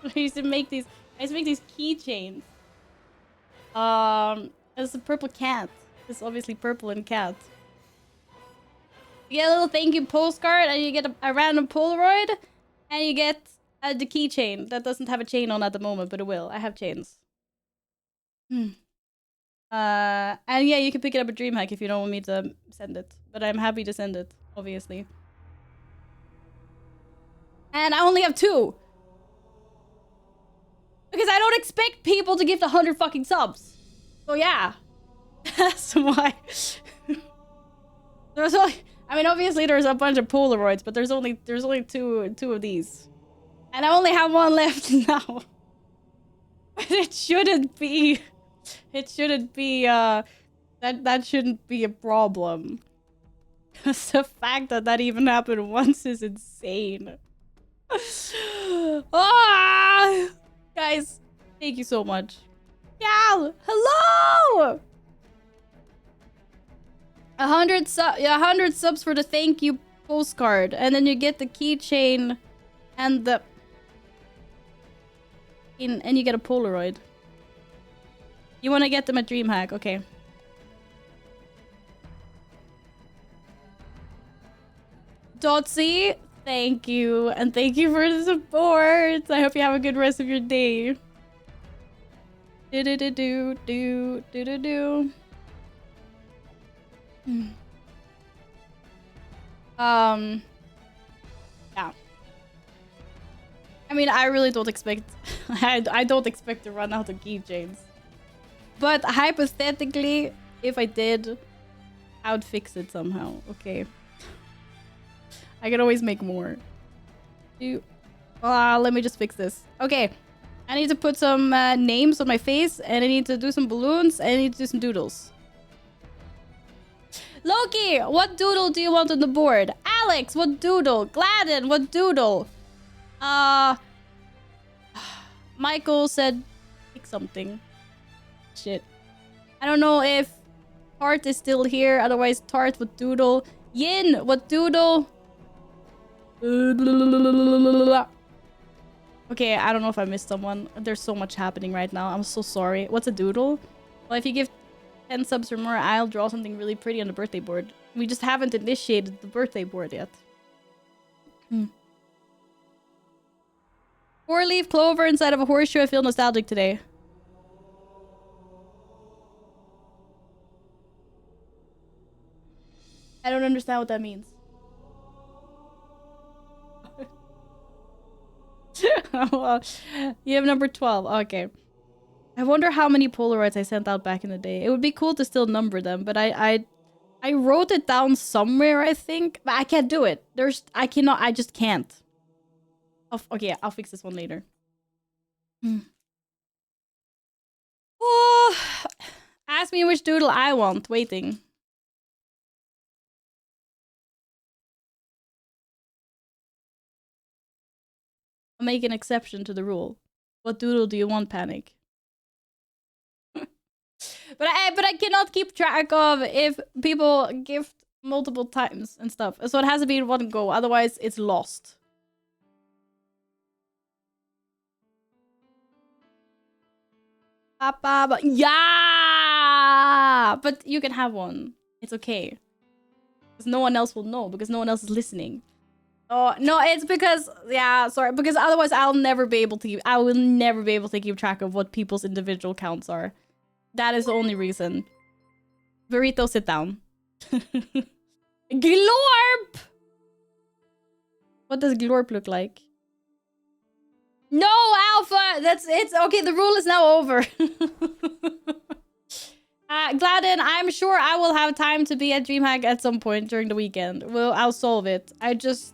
I used to make these keychains. It's a purple cat. It's obviously purple and cat. You get a little thank you postcard, and you get a random Polaroid, and you get the keychain that doesn't have a chain on at the moment, but it will. I have chains. And yeah, you can pick it up at DreamHack if you don't want me to send it, but I'm happy to send it, obviously. And I only have 2 because I don't expect people to give 100 fucking subs. So yeah, that's why. There's only, I mean, obviously there's a bunch of Polaroids, but there's only two of these. And I only have 1 left now. But it shouldn't be... It shouldn't be, that shouldn't be a problem. Because the fact that that even happened once is insane. Ah! Guys, thank you so much. Gal, hello! 100 subs for the thank you postcard. And then you get the keychain and the... and you get a Polaroid. You want to get them at DreamHack, okay. Dotsy, thank you. And thank you for the support. I hope you have a good rest of your day. Do-do-do-do-do-do-do-do. Yeah. I mean, I really don't expect... I don't expect to run out of keychains. But hypothetically, if I did, I would fix it somehow. Okay. I can always make more. Let me just fix this. Okay. I need to put some names on my face, and I need to do some balloons, and I need to do some doodles. Loki, what doodle do you want on the board? Alex, what doodle? Gladden, what doodle? Michael said pick something. Shit. I don't know if Tart is still here. Otherwise, Tart would doodle. Yin, what doodle? Okay, I don't know if I missed someone. There's so much happening right now. I'm so sorry. What's a doodle? Well, if you give 10 subs or more, I'll draw something really pretty on the birthday board. We just haven't initiated the birthday board yet. 4-leaf clover inside of a horseshoe. I feel nostalgic today. I don't understand what that means. Well, you have number 12. Okay. I wonder how many Polaroids I sent out back in the day. It would be cool to still number them, but I wrote it down somewhere, I think. But I can't do it. I just can't. Okay, I'll fix this one later. Oh, ask me which doodle I want. Waiting. I'll make an exception to the rule. What doodle do you want, Panic? But I cannot keep track of if people gift multiple times and stuff. So it has to be in one go. Otherwise, it's lost. Papa, yeah! But you can have one. It's okay. Because no one else will know. Because no one else is listening. Oh, no, it's because... Yeah, sorry. Because otherwise I will never be able to keep track of what people's individual counts are. That is the only reason. Burrito, sit down. Glorp! What does Glorp look like? No, Alpha! It's okay, the rule is now over. Gladden, I'm sure I will have time to be at DreamHack at some point during the weekend. I'll solve it. I just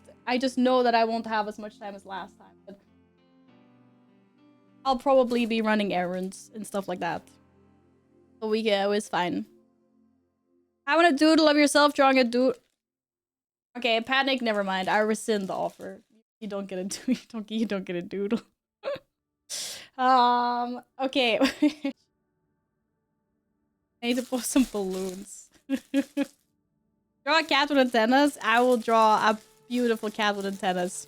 know that I won't have as much time as last time. But I'll probably be running errands and stuff like that. So it's fine. I want a doodle of yourself drawing a doodle. Okay, panic, never mind. I rescind the offer. You don't get a you don't get a doodle. Okay. I need to post some balloons. Draw a cat with antennas. I will draw a beautiful cat with antennas.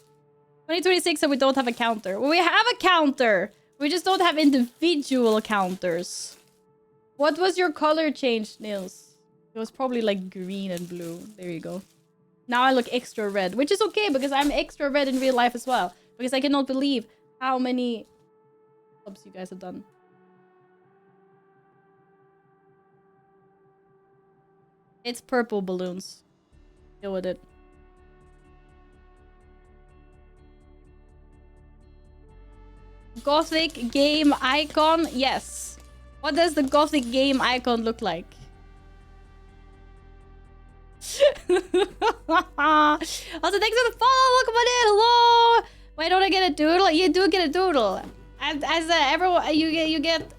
2026, so we don't have a counter. Well, we have a counter. We just don't have individual counters. What was your color change, Nils? It was probably like green and blue. There you go. Now I look extra red, which is okay because I'm extra red in real life as well. Because I cannot believe how many subs you guys have done. It's purple balloons. Deal with it. Gothic game icon? Yes. What does the Gothic game icon look like? Also, thanks for the follow. Welcome on in. Hello. Why don't I get a doodle? You do get a doodle. As everyone, you get.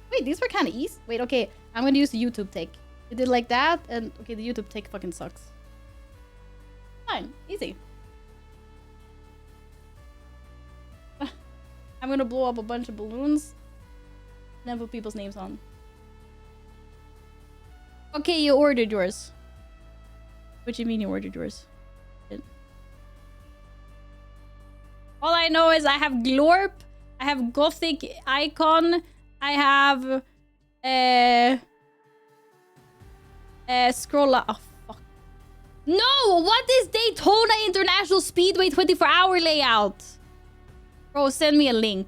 Wait, these were kind of easy. Wait, okay. I'm gonna use the YouTube take. You did like that, and okay, the YouTube take fucking sucks. Fine, easy. I'm gonna blow up a bunch of balloons, and then put people's names on. Okay, you ordered yours. What do you mean you ordered yours? All I know is I have Glorp, I have Gothic Icon, I have scroll up. Oh fuck. No! What is Daytona International Speedway 24-hour layout? Bro, send me a link.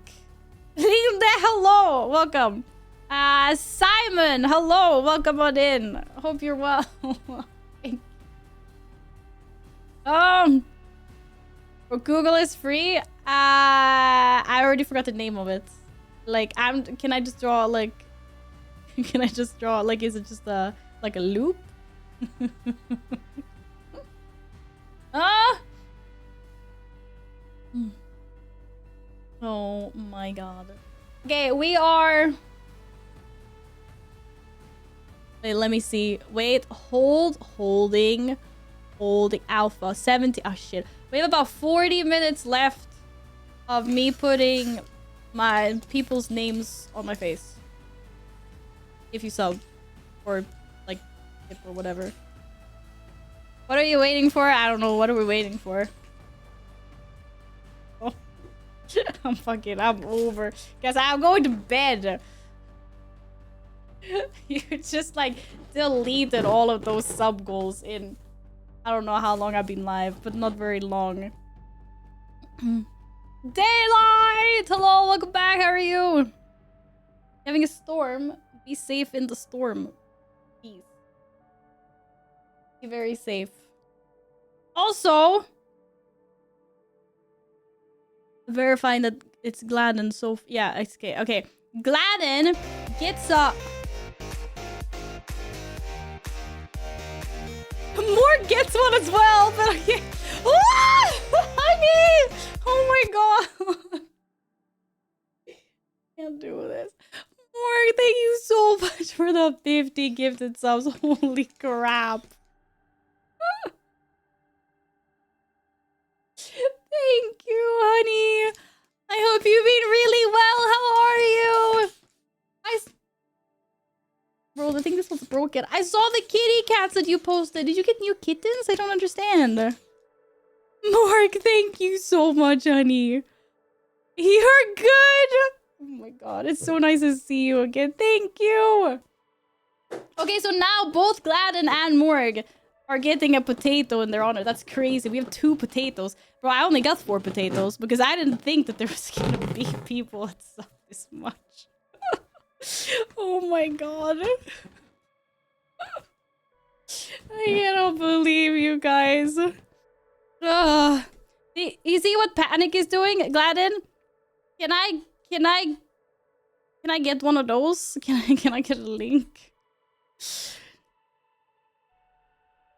Leave the hello! Welcome. Simon, hello, welcome on in. Hope you're well. Google is free. I already forgot the name of it. Like, can I just draw like? Can I just draw like? Is it just like a loop? Oh my god. Okay, we are. Wait, let me see. Wait, holding alpha 70. Oh shit. We have about 40 minutes left of me putting my people's names on my face. If you sub or like tip or whatever. What are you waiting for? I don't know. What are we waiting for? Oh. I'm over. Guys, I'm going to bed. You just like deleted all of those sub goals in I don't know how long I've been live, but not very long. Daylight! Hello, welcome back. How are you? Having a storm. Be safe in the storm. Please. Be very safe. Also, verifying that it's Gladden. So yeah, it's okay. Okay, Gladden gets a. More gets one as well, but okay. Honey! Oh my god. Can't do this. More, thank you so much for the 50 gifted subs. Holy crap. Thank you, honey. I hope you've been really well. How are you? Bro, I think this one's broken. I saw the kitty cats that you posted. Did you get new kittens? I don't understand. Mark, thank you so much, honey. You're good. Oh my god, it's so nice to see you again. Thank you. Okay, so now both Gladden and Morg are getting a potato in their honor. That's crazy. We have 2 potatoes. Bro, I only got 4 potatoes because I didn't think that there was gonna be people that suck this much. Oh my god. I cannot believe you guys. Ugh. You see what Panic is doing, Gladden? Can I get one of those? Can I get a link?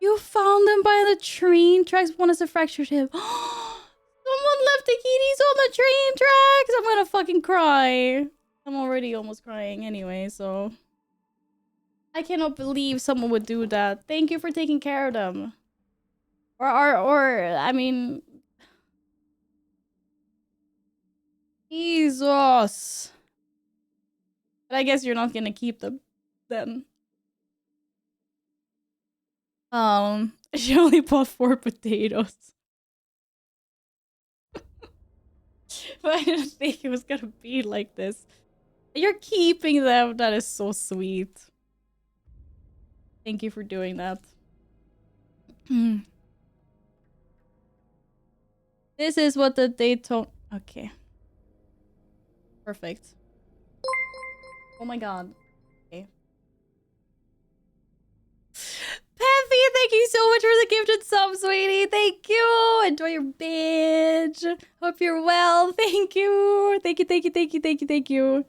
You found them by the train tracks. One is a fractured hip. Someone left the kitties on the train tracks. I'm gonna fucking cry. I'm already almost crying anyway, so I cannot believe someone would do that. Thank you for taking care of them. Or I mean, Jesus. But I guess you're not gonna keep them then. She only bought 4 potatoes. But I didn't think it was gonna be like this. You're keeping them. That is so sweet. Thank you for doing that. This is what the Daytona... Okay. Perfect. Oh my god. Okay. Peppy, thank you so much for the gifted sub, sweetie. Thank you. Enjoy your binge. Hope you're well. Thank you. Thank you, thank you, thank you, thank you, thank you.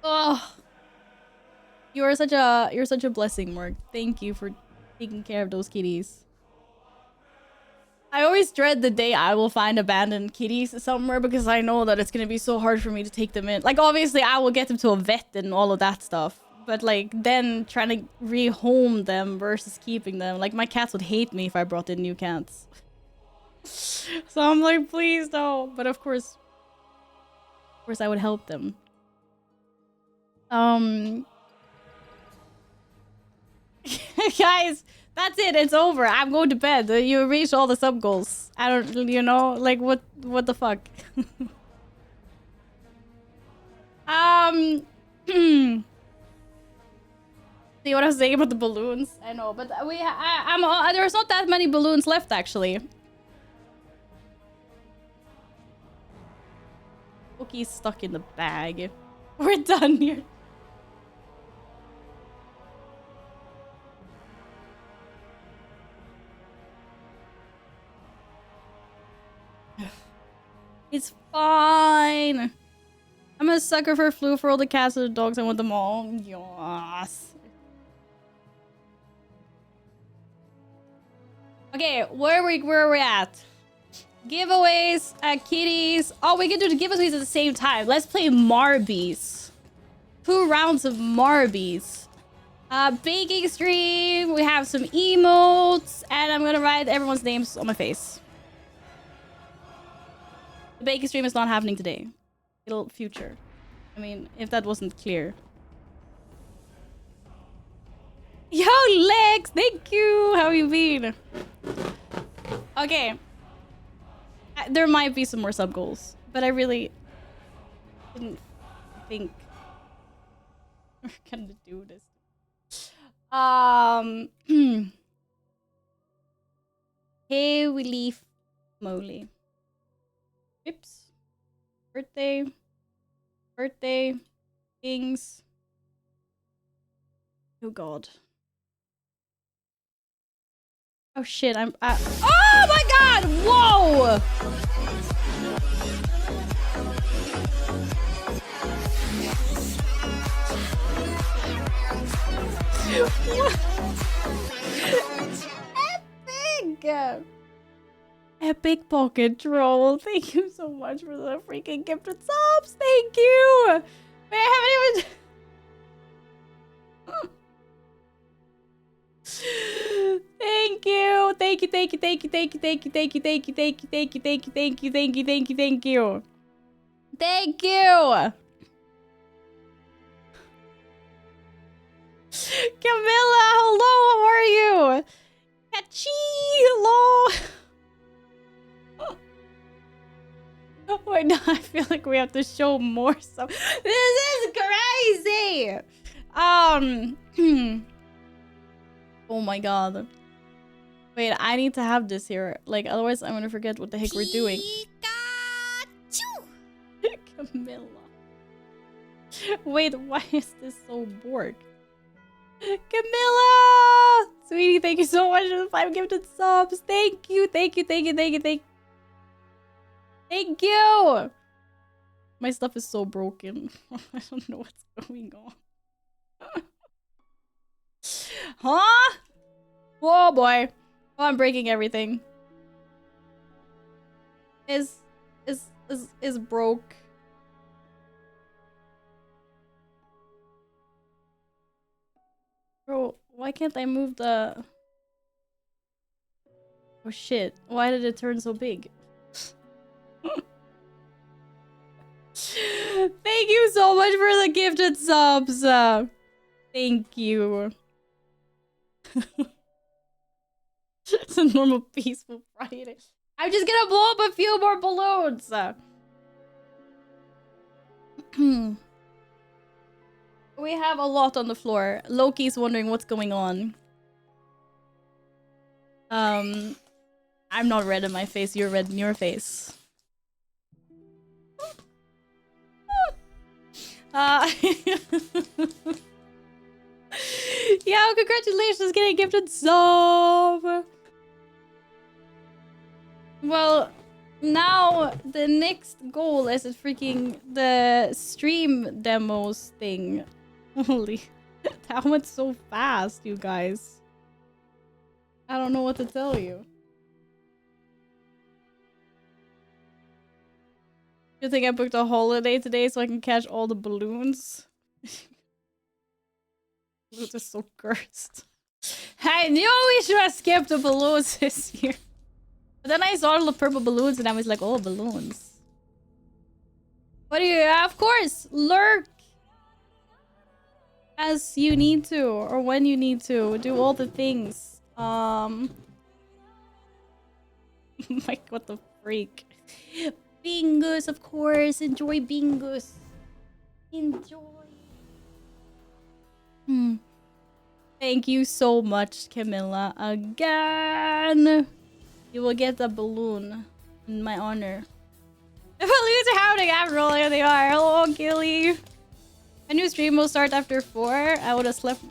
Oh. You're such a blessing, Morg. Thank you for taking care of those kitties. I always dread the day I will find abandoned kitties somewhere because I know that it's gonna be so hard for me to take them in. Like, obviously, I will get them to a vet and all of that stuff. But, like, then trying to rehome them versus keeping them. Like, my cats would hate me if I brought in new cats. So I'm like, please no. But of course I would help them. Guys, that's it. It's over. I'm going to bed. You reached all the sub goals. I don't, you know, like what the fuck? See what I was saying about the balloons? I know, but there's not that many balloons left actually. Cookie's stuck in the bag. We're done here. It's fine. I'm a sucker for flu for all the cats and the dogs. I want them all. Yes. Okay, where are we at? Giveaways, kitties. Oh, we can do the giveaways at the same time. Let's play Marbies. 2 rounds of Marbies. Baking stream. We have some emotes, and I'm gonna write everyone's names on my face. The baking stream is not happening today. It'll future. I mean, if that wasn't clear. Yo, Lex! Thank you! How you been? Okay. There might be some more sub goals, but I really didn't think we're gonna do this. Hey, we leave Molly. Oops. Birthday. Kings. Oh god. Oh shit, oh my god! Whoa! Epic! Epic Pocket Troll. Thank you so much for the freaking gifted subs. Thank you. Wait, I haven't even... Thank you. Thank you. Thank you. Thank you. Thank you. Thank you. Thank you. Thank you. Thank you. Thank you. Thank you. Thank you. Thank you. Thank you. Thank you. Thank you. Camilla, hello. How are you? Catchy, hello. Wait, no, I feel like like we have to show more stuff. This is crazy! Oh my god. Wait, I need to have this here. Like, otherwise I'm gonna forget what the heck we're doing. Camilla. Wait, why is this so bored? Camilla! Sweetie, thank you so much for the 5 gifted subs. Thank you, thank you, thank you, thank you, thank you! My stuff is so broken. I don't know what's going on. Huh? Oh boy. Oh, I'm breaking everything. Is broke. Bro, why can't I move the... Oh shit. Why did it turn so big? Thank you so much for the gifted subs. Thank you. It's a normal peaceful Friday. I'm just gonna blow up a few more balloons. We have a lot on the floor. Loki's wondering what's going on. I'm not red in my face. You're red in your face. Yeah, congratulations getting gifted sub. Well, now the next goal is freaking the stream demos thing. Holy, that went so fast, you guys. I don't know what to tell you. You think I booked a holiday today so I can catch all the balloons? Balloons are so cursed. I knew we should have skipped the balloons this year. But then I saw all the purple balloons and I was like, oh, balloons. What do you... Of course, lurk. As you need to, or when you need to. Do all the things. Like, what the freak? Bingus, of course. Enjoy Bingus. Enjoy. Thank you so much, Camilla. Again. You will get a balloon in my honor. The balloons are happening after all. Here they are. Hello, Gilly. A new stream will start after 4. I would have slept.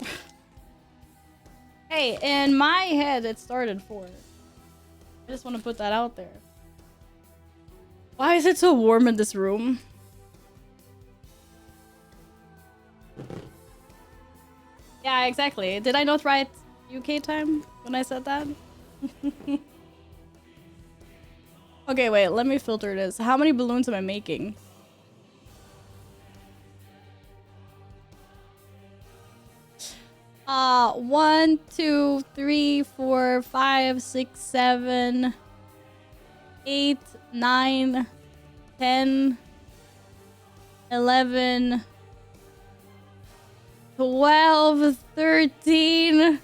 Hey, in my head, it started 4. I just want to put that out there. Why is it so warm in this room? Yeah, exactly. Did I not write UK time when I said that? Okay, wait. Let me filter this. How many balloons am I making? One, 2, 3, 4, 5, 6, 7, 8, 9, 10, 11, 12, 13,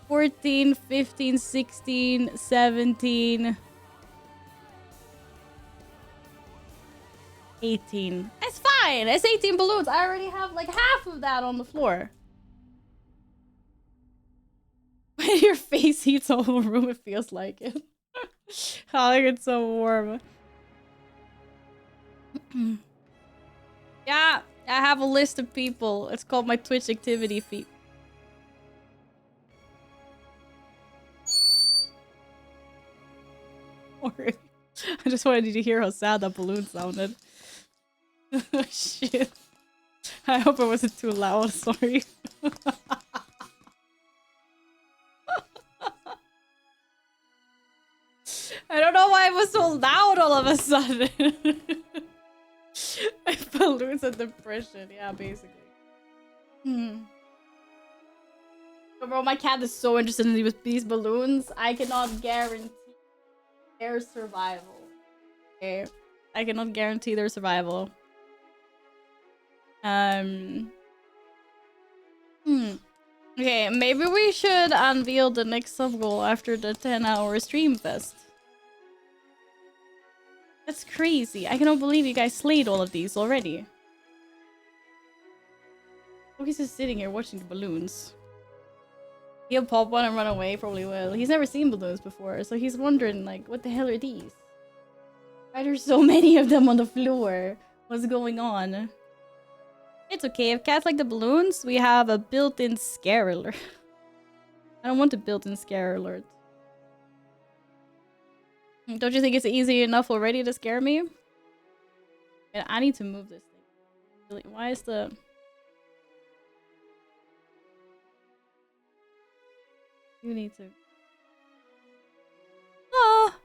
14, 15, 16, 17, 18. It's fine. It's 18 balloons. I already have like half of that on the floor. When your face heats the whole room, it feels like it. Oh, like it's so warm. Yeah, I have a list of people. It's called my Twitch activity feed. Sorry. I just wanted you to hear how sad that balloon sounded. Oh, shit. I hope it wasn't too loud. Sorry. I don't know why it was so loud all of a sudden. Balloons and depression. Yeah, basically. So, bro, my cat is so interested in these balloons. I cannot guarantee their survival. Okay? I cannot guarantee their survival. Okay, maybe we should unveil the next sub goal after the 10-hour stream fest. That's crazy. I cannot believe you guys slayed all of these already. Loki's just sitting here watching the balloons. He'll pop one and run away, probably will. He's never seen balloons before, so he's wondering, like, what the hell are these? Why are there so many of them on the floor? What's going on? It's okay. If cats like the balloons, we have a built-in scare alert. I don't want a built-in scare alert. Don't you think it's easy enough already to scare me? And I need to move this thing. Really, why is the... You need to... Ah!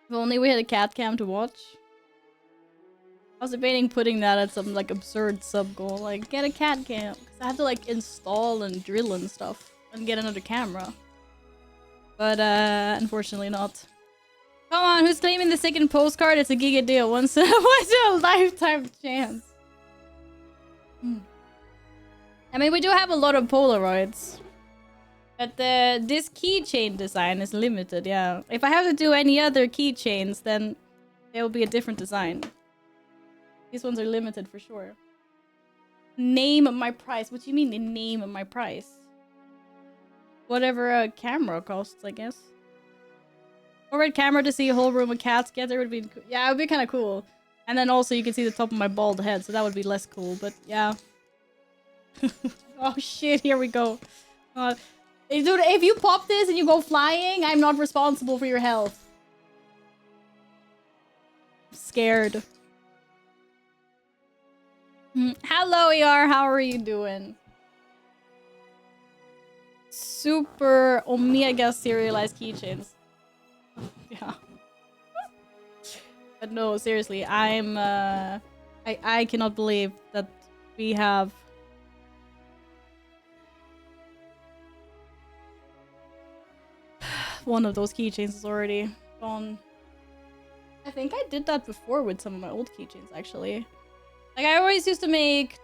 If only we had a cat cam to watch. I was debating putting that at some like absurd sub goal, like get a cat cam. Cause I have to like install and drill and stuff and get another camera. But unfortunately not. Come on, who's claiming the second postcard? It's a giga deal. Once in a lifetime chance. I mean, we do have a lot of Polaroids. But this keychain design is limited, yeah. If I have to do any other keychains, then there will be a different design. These ones are limited for sure. Name my price. What do you mean the name of my price? Whatever a camera costs, I guess. Overhead camera to see a whole room of cats together would be... Yeah, it would be kind of cool. And then also you can see the top of my bald head, so that would be less cool, but yeah. Oh shit, here we go. Dude, if you pop this and you go flying, I'm not responsible for your health. I'm scared. Hello, ER. How are you doing? Super Omega serialized keychains. Yeah. But no, seriously, I'm I cannot believe that we have one of those keychains is already gone. I think I did that before with some of my old keychains, actually. Like, I always used to make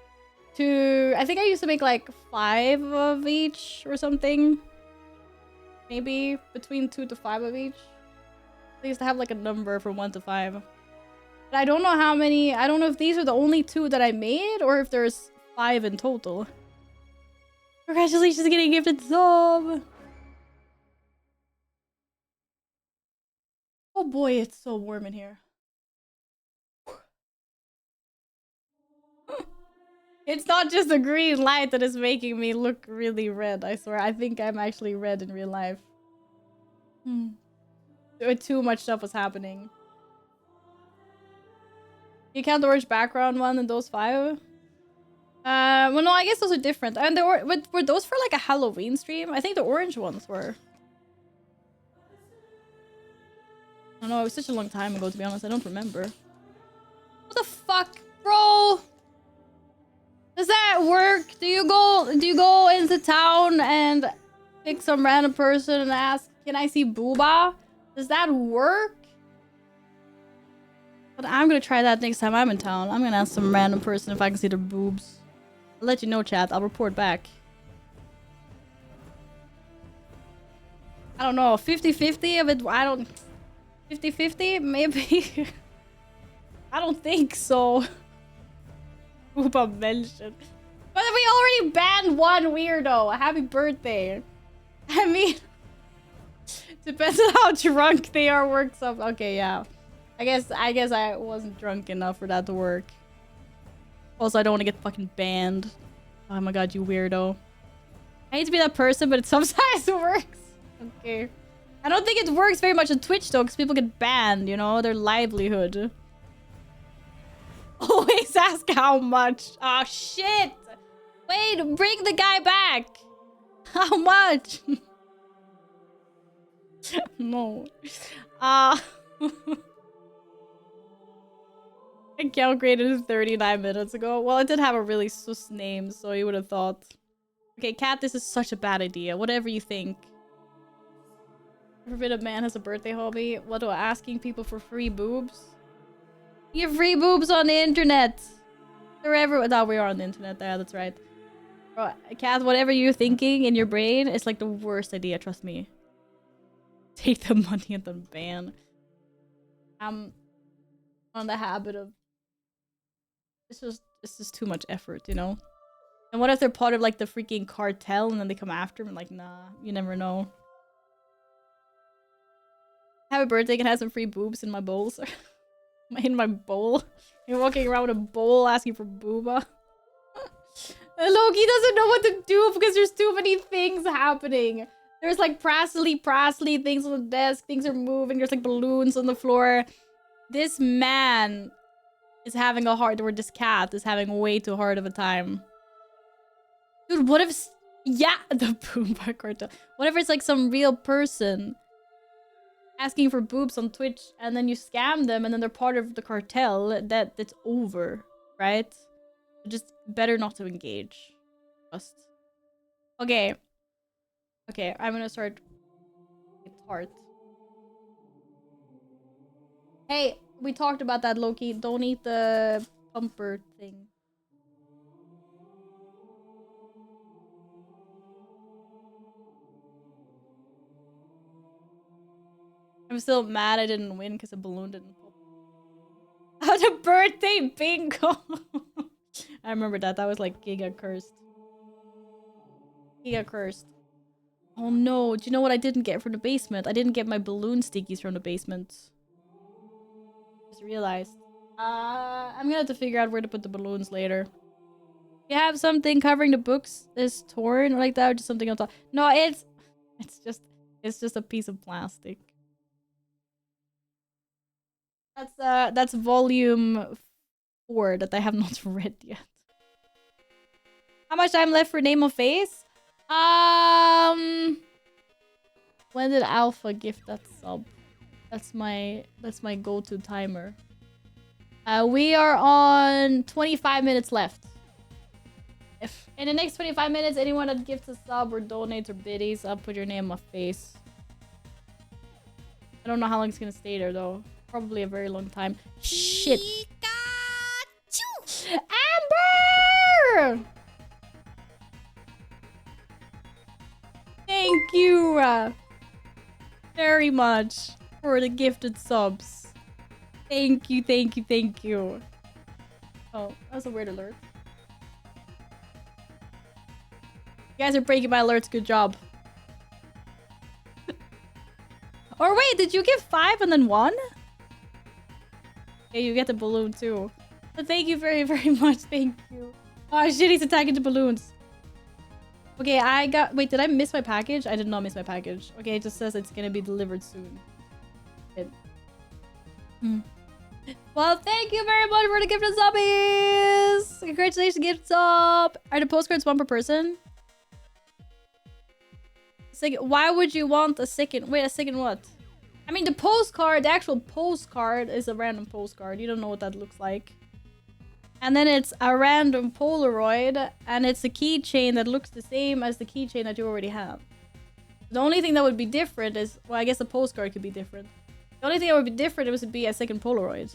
I think I used to make like 5 of each or something. Maybe between 2 to 5 of each. I used to have like a number from 1 to 5. But I don't know how many, I don't know if these are the only 2 that I made or if there's 5 in total. Congratulations getting gifted sub! Oh boy, it's so warm in here. It's not just the green light that is making me look really red, I swear. I think I'm actually red in real life. Too much stuff was happening. You count the orange background one and those 5? Well, no, I guess those are different. And were those for like a Halloween stream? I think the orange ones were. I don't know, it was such a long time ago, to be honest. I don't remember. What the fuck, bro? Does that work? Do you go into town and pick some random person and ask, can I see Booba? Does that work? But I'm gonna try that next time I'm in town. I'm gonna ask some random person if I can see their boobs. I'll let you know, chat. I'll report back. I don't know, 50-50 of it, I don't... 50-50? Maybe? I don't think so. Booba mentioned. But we already banned one weirdo. Happy birthday. I mean... Depends on how drunk they are works up. Okay, yeah. I guess I wasn't drunk enough for that to work. Also, I don't want to get fucking banned. Oh my god, you weirdo. I hate to be that person, but it sometimes works. Okay. I don't think it works very much on Twitch though, because people get banned, you know, their livelihood. Always ask how much. Oh shit! Wait, bring the guy back! How much? No. I calculated 39 minutes ago. Well, it did have a really sus name, so you would have thought. Okay, Cat, this is such a bad idea. Whatever you think. Forbidden man has a birthday hobby. What do asking people for free boobs? You have free boobs on the internet. They're everywhere. No, we are on the internet. Yeah, that's right. Bro, Cat, whatever you're thinking in your brain, it's like the worst idea. Trust me. Take the money and then ban. I'm on the habit of it's just too much effort, you know? And what if they're part of like the freaking cartel and then they come after him? Like, nah, you never know. Have a birthday, can have some free boobs in my bowls. In my bowl. You're walking around with a bowl asking for booba. Loki doesn't know what to do because there's too many things happening. There's like prassly things on the desk. Things are moving. There's like balloons on the floor. This man is having a hard... Or this cat is having way too hard of a time. Dude, what if... Yeah, the Boomba cartel. What if it's like some real person asking for boobs on Twitch and then you scam them and then they're part of the cartel? That's over, right? Just better not to engage. Just. Okay. Okay, I'm gonna start with heart. Hey, we talked about that, Loki. Don't eat the pumper thing. I'm still mad I didn't win because the balloon didn't pop. Oh, the birthday bingo! I remember that. That was like giga cursed. Giga cursed. Oh no, do you know what I didn't get from the basement? I didn't get my balloon stickies from the basement. Just realized. I'm gonna have to figure out where to put the balloons later. You have something covering the books is torn like that, or just something on top? No, it's just a piece of plastic. That's volume 4 that I have not read yet. How much time left for Name of Face? When did Alpha gift that sub? That's my go-to timer. We are on 25 minutes left. If in the next 25 minutes anyone that gifts a sub or donates or biddies, I'll put your name on face. I don't know how long it's gonna stay there though. Probably a very long time. Shit. Pikachu! Amber! Thank you very much for the gifted subs. Thank you, thank you, thank you. Oh, that's a weird alert. You guys are breaking my alerts. Good job. Or wait, did you get 5 and then 1? Okay, you get the balloon too. But thank you very, very much. Thank you. Oh shit, he's attacking the balloons. Okay, I got... Wait, did I miss my package? I did not miss my package. Okay, it just says it's gonna be delivered soon. Well, thank you very much for the gift of subbies! Congratulations, gift sub! Are the postcards 1 per person? Why would you want a second... Wait, a second what? I mean, the postcard, the actual postcard is a random postcard. You don't know what that looks like. And then it's a random Polaroid, and it's a keychain that looks the same as the keychain that you already have. The only thing that would be different is... Well, I guess the postcard could be different. The only thing that would be different would be a second Polaroid.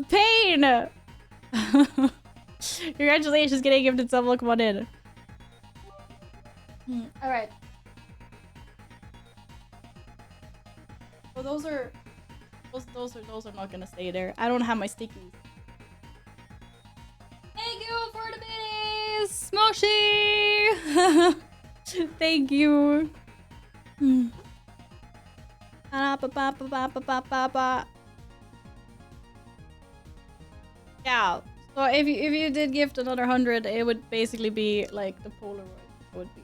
Pain! Congratulations, getting gifted sub. Look one in. Alright. Well, those are not gonna stay there. I don't have my stickies. Thank you for the minis! Smoshi! Thank you. Yeah. So if you did gift another 100, it would basically be like the Polaroid. It would be.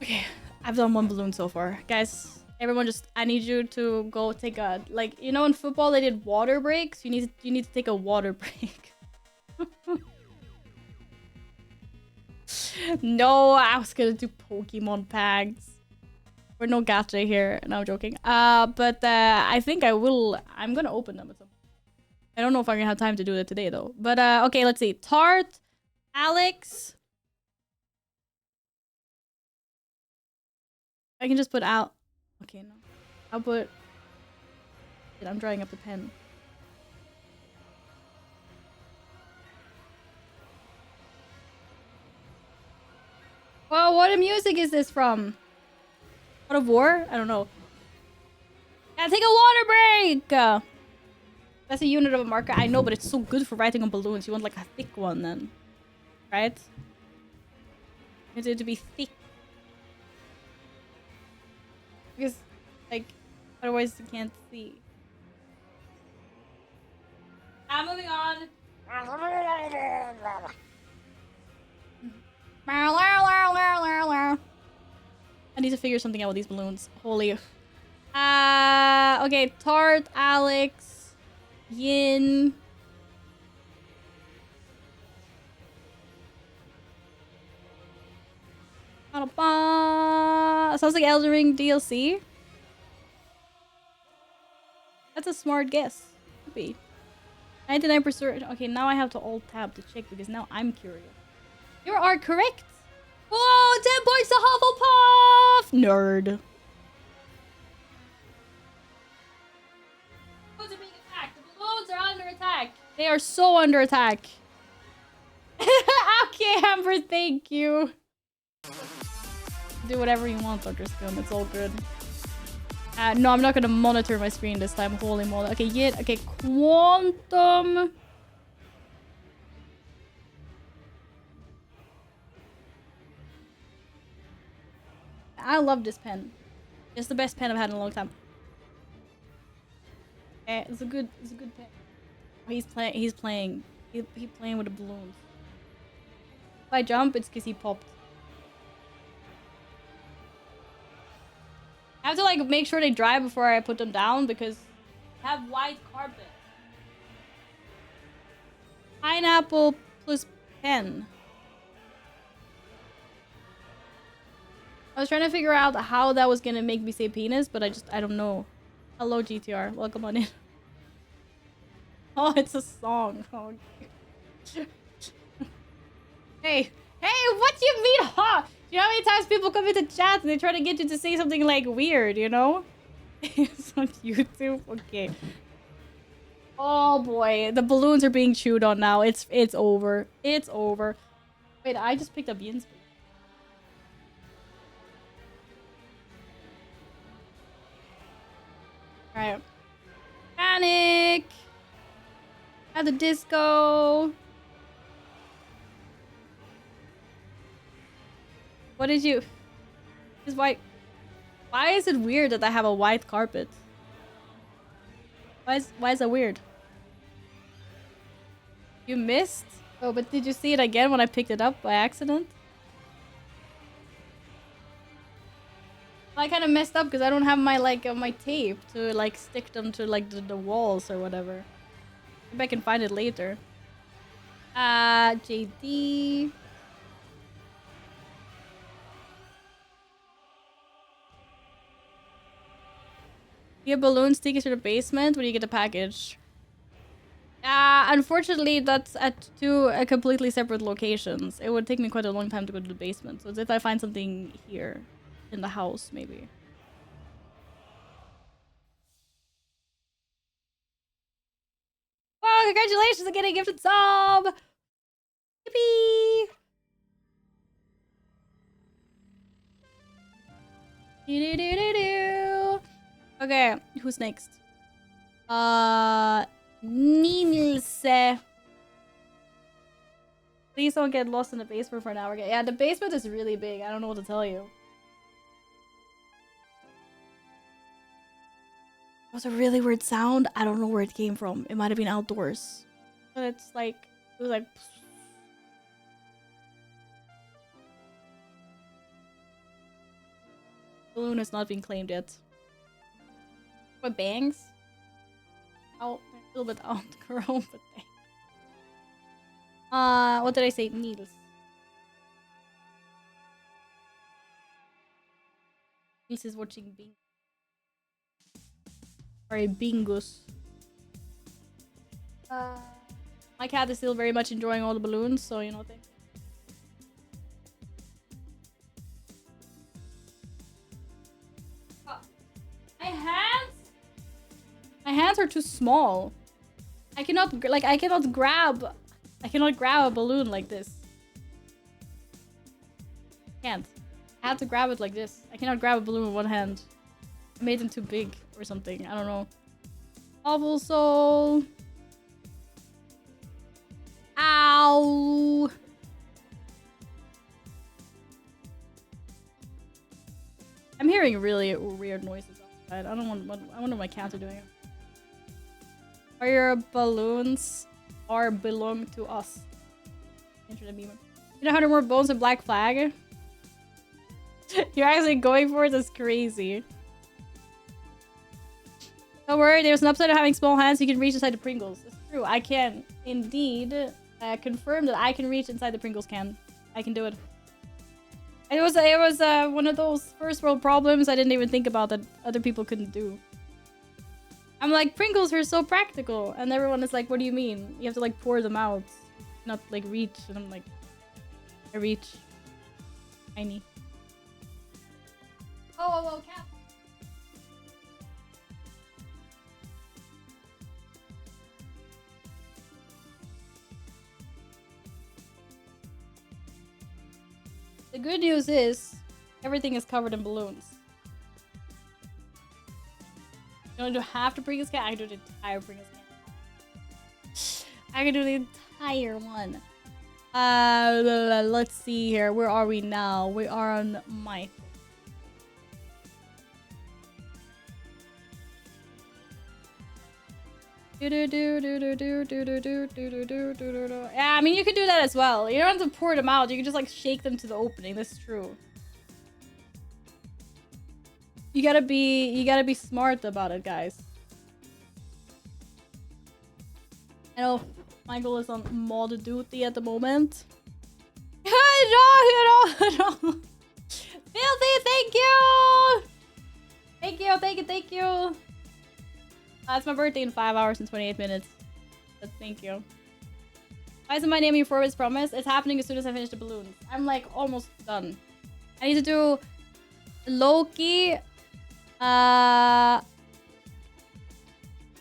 Okay, I've done 1 balloon so far, guys. Everyone, just I need you to go take a you know in football they did water breaks. You need to take a water break. No, I was gonna do Pokemon packs. We're no gacha here. No, I'm joking. But I think I will. I'm gonna open them at some point. I don't know if I'm gonna have time to do that today though. But okay, let's see. Tart, Alex. I can just put out. Okay, no. I'll put. Shit, I'm drying up the pen. what music is this from? God of War? I don't know. Gotta take a water break! That's a unit of a marker. I know, but it's so good for writing on balloons. You want like a thick one then. Right? You want it to be thick. Because, like, otherwise you can't see. I'm moving on. I need to figure something out with these balloons. Holy. Okay, Tart, Alex, Yin. Sounds like Elden Ring DLC. That's a smart guess. Could be. 99%. Okay, now I have to alt tab to check because now I'm curious. You are correct. Oh, 10 points to Hufflepuff! Nerd. Balloons are being attacked. The balloons are under attack. They are so under attack. Okay, Amber, thank you. Do whatever you want, Dr. Scum. It's all good. No, I'm not gonna monitor my screen this time. Holy moly. Okay, yeah. Okay, Quantum. I love this pen. It's the best pen I've had in a long time. It's a good pen. Oh, he's playing. He's playing with the balloons. If I jump, it's because he popped. I have to like make sure they dry before I put them down because I have white carpet. Pineapple plus pen. I was trying to figure out how that was gonna make me say penis, but I don't know. Hello GTR, welcome on in. Oh, it's a song. Oh. Hey, what do you mean, huh? You know how many times people come into chat and they try to get you to say something like weird, you know? It's on YouTube? Okay. Oh boy, the balloons are being chewed on now. It's over. It's over. Wait, I just picked up Yin's. Alright. Panic! At the disco! What did you... Is white... Why is it weird that I have a white carpet? Why is that weird? You missed? Oh, but did you see it again when I picked it up by accident? I kind of messed up because I don't have my like my tape to like stick them to like the walls or whatever. Maybe I can find it later. JD. You get balloon stickers to the basement when you get the package. Unfortunately, that's at two completely separate locations. It would take me quite a long time to go to the basement. So it's if I find something here in the house, maybe. Wow, congratulations on getting a gifted sub! Yippee! Do-do-do-do-do. Okay, who's next? Nils. Please don't get lost in the basement for an hour. Yeah, the basement is really big. I don't know what to tell you. It was a really weird sound. I don't know where it came from. It might have been outdoors. But it's like... It was like... Balloon has not been claimed yet. What, bangs? Oh, a little bit outgrown, but thanks. What did I say? Needles. Niels is watching Bing. Sorry, Bingus. My cat is still very much enjoying all the balloons, so you know things. My hands are too small. I cannot grab a balloon like this. Can't. I had to grab it like this. I cannot grab a balloon with one hand. I made them too big or something. I don't know. Awful soul. Ow. I'm hearing really weird noises outside. I wonder what my cats are doing. Are your balloons or belong to us? Internet meme. You know 100 more bones and Black Flag? You're actually going for it? That's crazy. Don't worry, there's an upside of having small hands. You can reach inside the Pringles. It's true. I can indeed confirm that I can reach inside the Pringles can. I can do it. It was one of those first world problems I didn't even think about that other people couldn't do. I'm like, Pringles are so practical. And everyone is like, what do you mean? You have to like pour them out. Not like reach. And I'm like, I reach. Tiny. Oh, cat. The good news is, everything is covered in balloons. You don't do half the Pringles can. I can do the entire Pringles can. I can do the entire one. Let's see here. Where are we now? We are on my. Yeah, I mean you can do that as well. You don't have to pour them out. You can just like shake them to the opening. That's true. You gotta be smart about it, guys. I know Michael is on mod duty at the moment. Filthy, thank you! Thank you! It's my birthday in 5 hours and 28 minutes. But thank you. Why isn't my name your Forbes promise? It's happening as soon as I finish the balloons. I'm like almost done. I need to do Loki,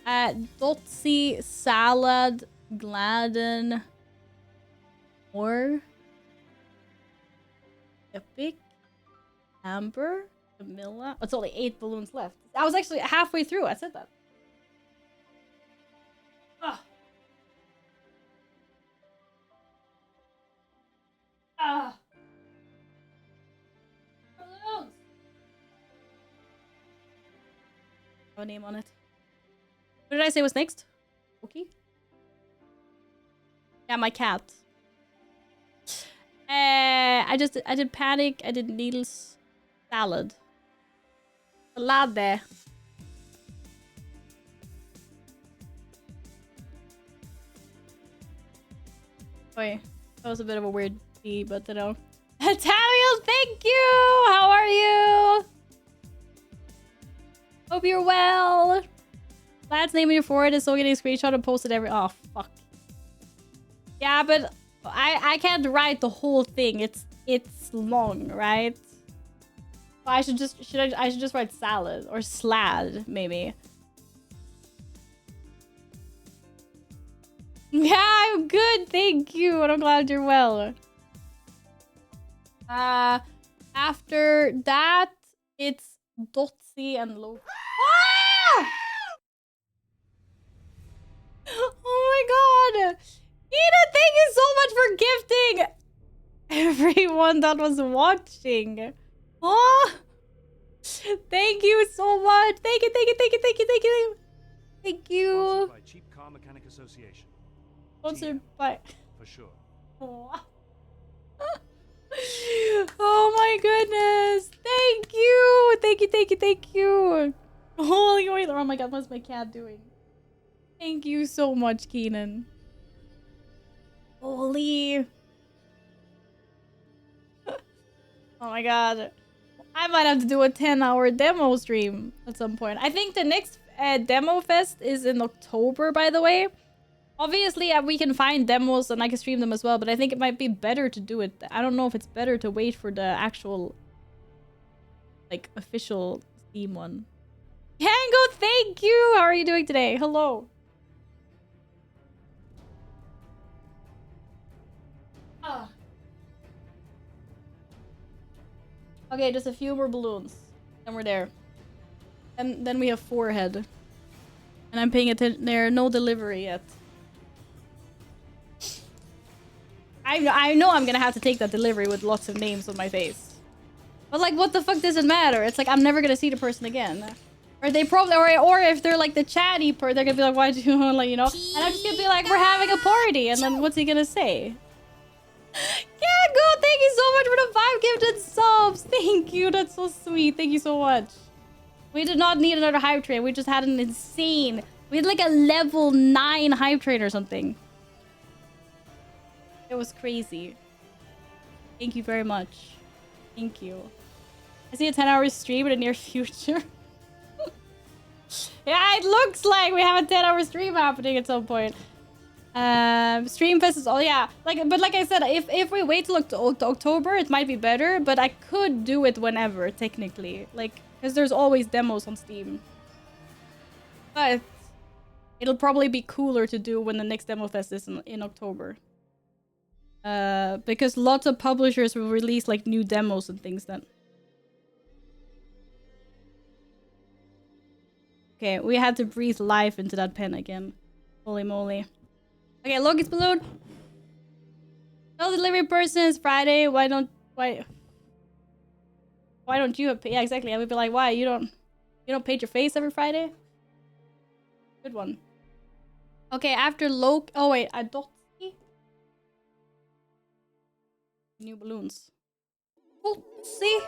Dotsie, Salad, Gladden, or Epic, Amber, Camilla. Oh, it's only 8 balloons left. I was actually halfway through. I said that. Ah. Ah. Balloons. No name on it. What did I say was next? Okay. Yeah, my cat. I did Panic. I did Needles. Salad. Salade. Wait, that was a bit of a weird D, but you know. Tamiel, thank you! How are you? Hope you're well. Lad's name on your forehead is so getting a screenshot and posted every. Oh fuck. Yeah, but I can't write the whole thing. It's long, right? I should just write salad or slad maybe. Yeah, I'm good, thank you. And I'm glad you're well. After that, it's Dotsie and Loki. Ah! Oh my god! Ina, thank you so much for gifting everyone that was watching. Oh! Thank you so much. Thank you. Thank you. Sponsored by Cheap Car Mechanic Association. Sponsored by. For sure. Oh. Oh my goodness. Thank you. Thank you. Holy wait, oh my god, what's my cat doing? Thank you so much, Keenan. Holy. Oh my god. I might have to do a 10-hour demo stream at some point. I think the next demo fest is in October, by the way. Obviously, we can find demos and I can stream them as well, but I think it might be better to do it. I don't know if it's better to wait for the actual, like, official Steam one. Kango, thank you! How are you doing today? Hello. Okay, just a few more balloons. Then we're there. And then we have forehead. And I'm paying attention. There, no delivery yet. I know I'm gonna have to take that delivery with lots of names on my face. But like, what the fuck does it matter? It's like, I'm never gonna see the person again. Or they probably, or if they're like the chatty part, they're gonna be like, why do you want, like, you know? And I'm just gonna be like, we're having a party. And then what's he gonna say? Kango, thank you so much for the 5 gifted subs. Thank you, that's so sweet. Thank you so much. We did not need another hype train. We just had an insane... We had like a level 9 hype train or something. It was crazy. Thank you very much. Thank you. I see a 10-hour stream in the near future. Yeah, it looks like we have a 10-hour stream happening at some point. Stream fest is all, yeah. But like I said, if we wait till October, it might be better. But I could do it whenever, technically. Like, because there's always demos on Steam. But it'll probably be cooler to do when the next demo fest is in October. Because lots of publishers will release like new demos and things then. Okay, we had to breathe life into that pen again. Holy moly. Okay, Loki's balloon. Tell the delivery person it's Friday. Why don't you have yeah, exactly. I would be like, why? You don't paint your face every Friday? Good one. Okay, after Loki. Oh wait, I don't see new balloons. Oh, see?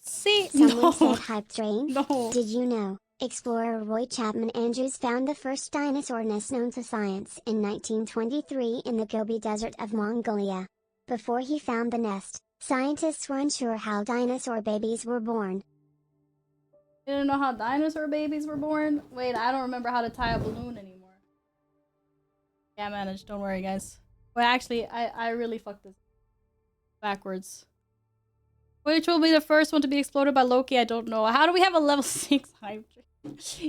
See? Someone No. said hype train. No. Did you know? Explorer Roy Chapman Andrews found the first dinosaur nest known to science in 1923 in the Gobi Desert of Mongolia. Before he found the nest, scientists were unsure how dinosaur babies were born. You didn't know how dinosaur babies were born? Wait, I don't remember how to tie a balloon anymore. Yeah, I managed. Don't worry, guys. Well, actually, I really fucked this backwards. Which will be the first one to be exploded by Loki? I don't know. How do we have a level 6 hype train?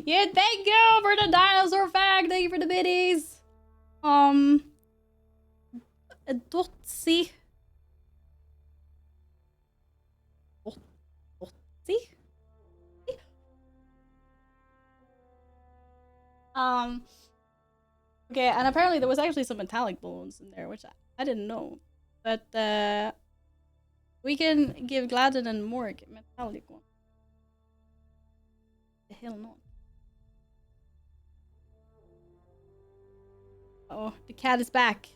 Yeah, thank you for the dinosaur fact. Thank you for the biddies. Dotsie. Dotsie? Okay, and apparently there was actually some metallic balloons in there, which I didn't know. But, we can give Gladden and Morg metallic one. The hell not. Oh, the cat is back.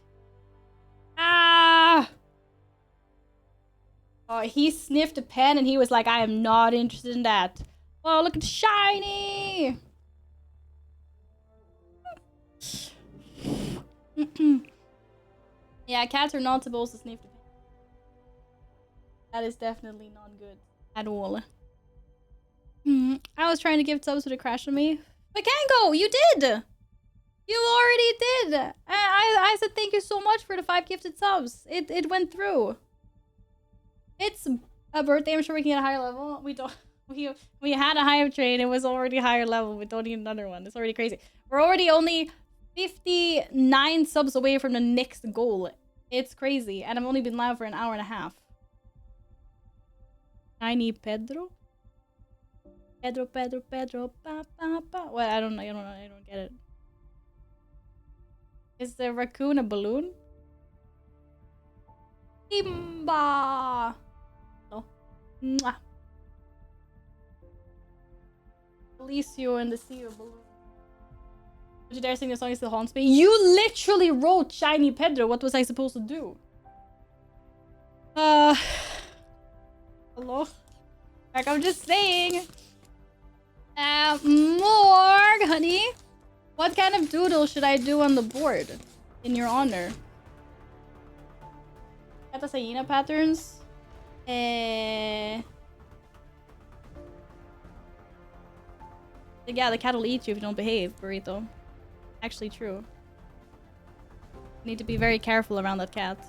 Ah! Oh, he sniffed a pen and he was like, I am not interested in that. Oh, look at the shiny! Yeah, cats are not supposed to sniff the pen. That is definitely not good at all. I was trying to give subs to the crash on me. But Kango, you did! You already did! I said thank you so much for the 5 gifted subs. It went through. It's a birthday, I'm sure we can get a higher level. We don't... We had a hype train, it was already higher level. We don't need another one. It's already crazy. We're already only 59 subs away from the next goal. It's crazy. And I've only been live for an hour and a half. Shiny Pedro? Pedro, ba, ba, ba. What? I don't get it. Is the raccoon a balloon? Simba! No. Mwah. Alicio and the Sea of Balloon. Would you dare sing the song Still Haunts Me? You literally wrote Shiny Pedro. What was I supposed to do? Hello? Like, I'm just saying. Morg, honey. What kind of doodle should I do on the board? In your honor. Katasayina patterns? Yeah, the cat will eat you if you don't behave, Burrito. Actually true. Need to be very careful around that cat.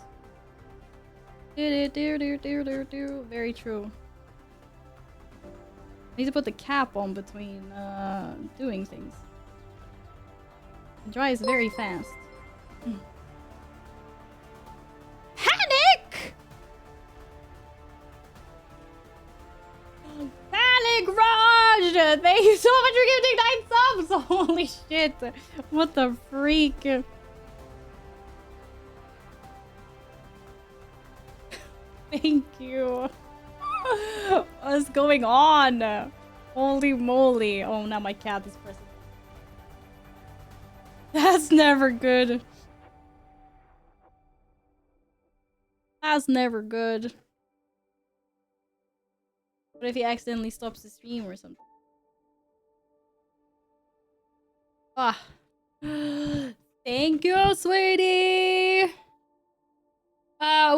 Very true. Need to put the cap on between doing things. It dries very fast. Panic! Thank you so much for giving 9 subs! Holy shit! What the freak? Thank you. What's going on? Holy moly. Oh, now my cat is pressing. That's never good. That's never good. What if he accidentally stops the stream or something? Ah. Thank you, sweetie.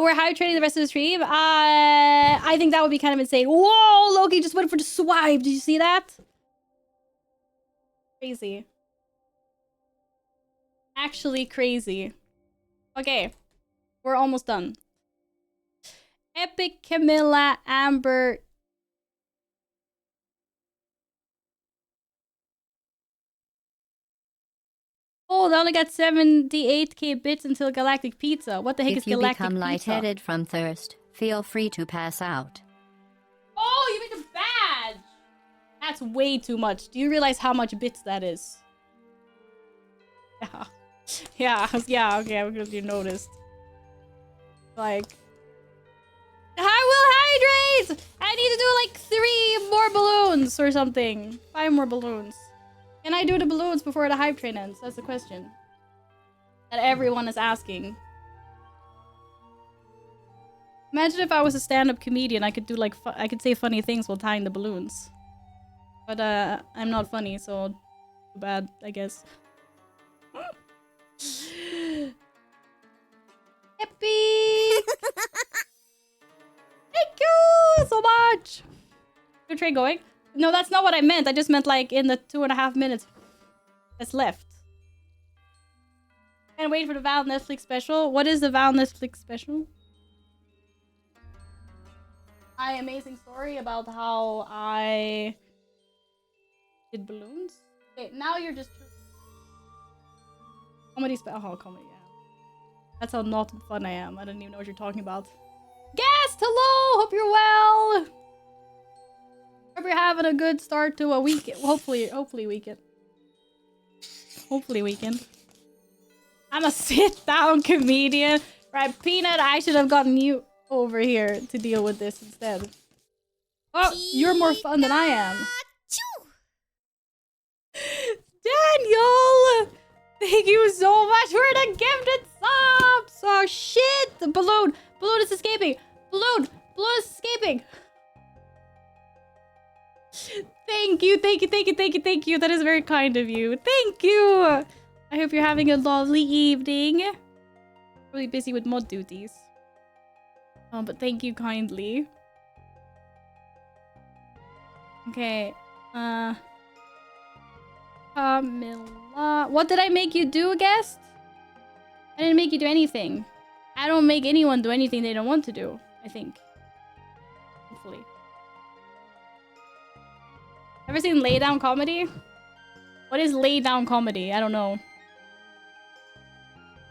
We're hype training the rest of the stream. I think that would be kind of insane. Whoa, Loki just went for the swipe. Did you see that? Crazy. Actually crazy. Okay. We're almost done. Epic, Camilla, Amber. Oh, they only got 78k bits until Galactic Pizza. What the heck is Galactic Pizza? If you become lightheaded from thirst, feel free to pass out. Oh, you mean the badge? That's way too much. Do you realize how much bits that is? Yeah. Yeah, okay, because you noticed. Like... I will hydrate! I need to do like 3 more balloons or something. 5 more balloons. Can I do the balloons before the hype train ends? That's the question that everyone is asking. Imagine if I was a stand-up comedian, I could do like I could say funny things while tying the balloons. But I'm not funny, so too bad, I guess. Epic! Thank you so much. Good train going. No, that's not what I meant. I just meant like in the 2.5 minutes that's left. Can't wait for the Val Netflix special. What is the Val Netflix special? My amazing story about how I did balloons. Okay, now you're just comedy. Oh, comedy. Yeah, that's how not fun I am. I don't even know what you're talking about. Guest, hello. Hope you're well. Hope you're having a good start to a weekend. Hopefully weekend. Hopefully weekend. I'm a sit-down comedian. Right, Peanut, I should have gotten you over here to deal with this instead. Oh, you're more fun than I am. Daniel! Thank you so much for the gifted subs! Oh shit! The balloon! Balloon is escaping! Balloon! Balloon is escaping! Thank you, thank you, thank you, thank you, thank you. That is very kind of you. Thank you! I hope you're having a lovely evening. Really busy with mod duties. But thank you kindly. Okay. Camilla. What did I make you do, guest? I didn't make you do anything. I don't make anyone do anything they don't want to do, I think. Hopefully. Ever seen lay down comedy? What is lay down comedy? I don't know.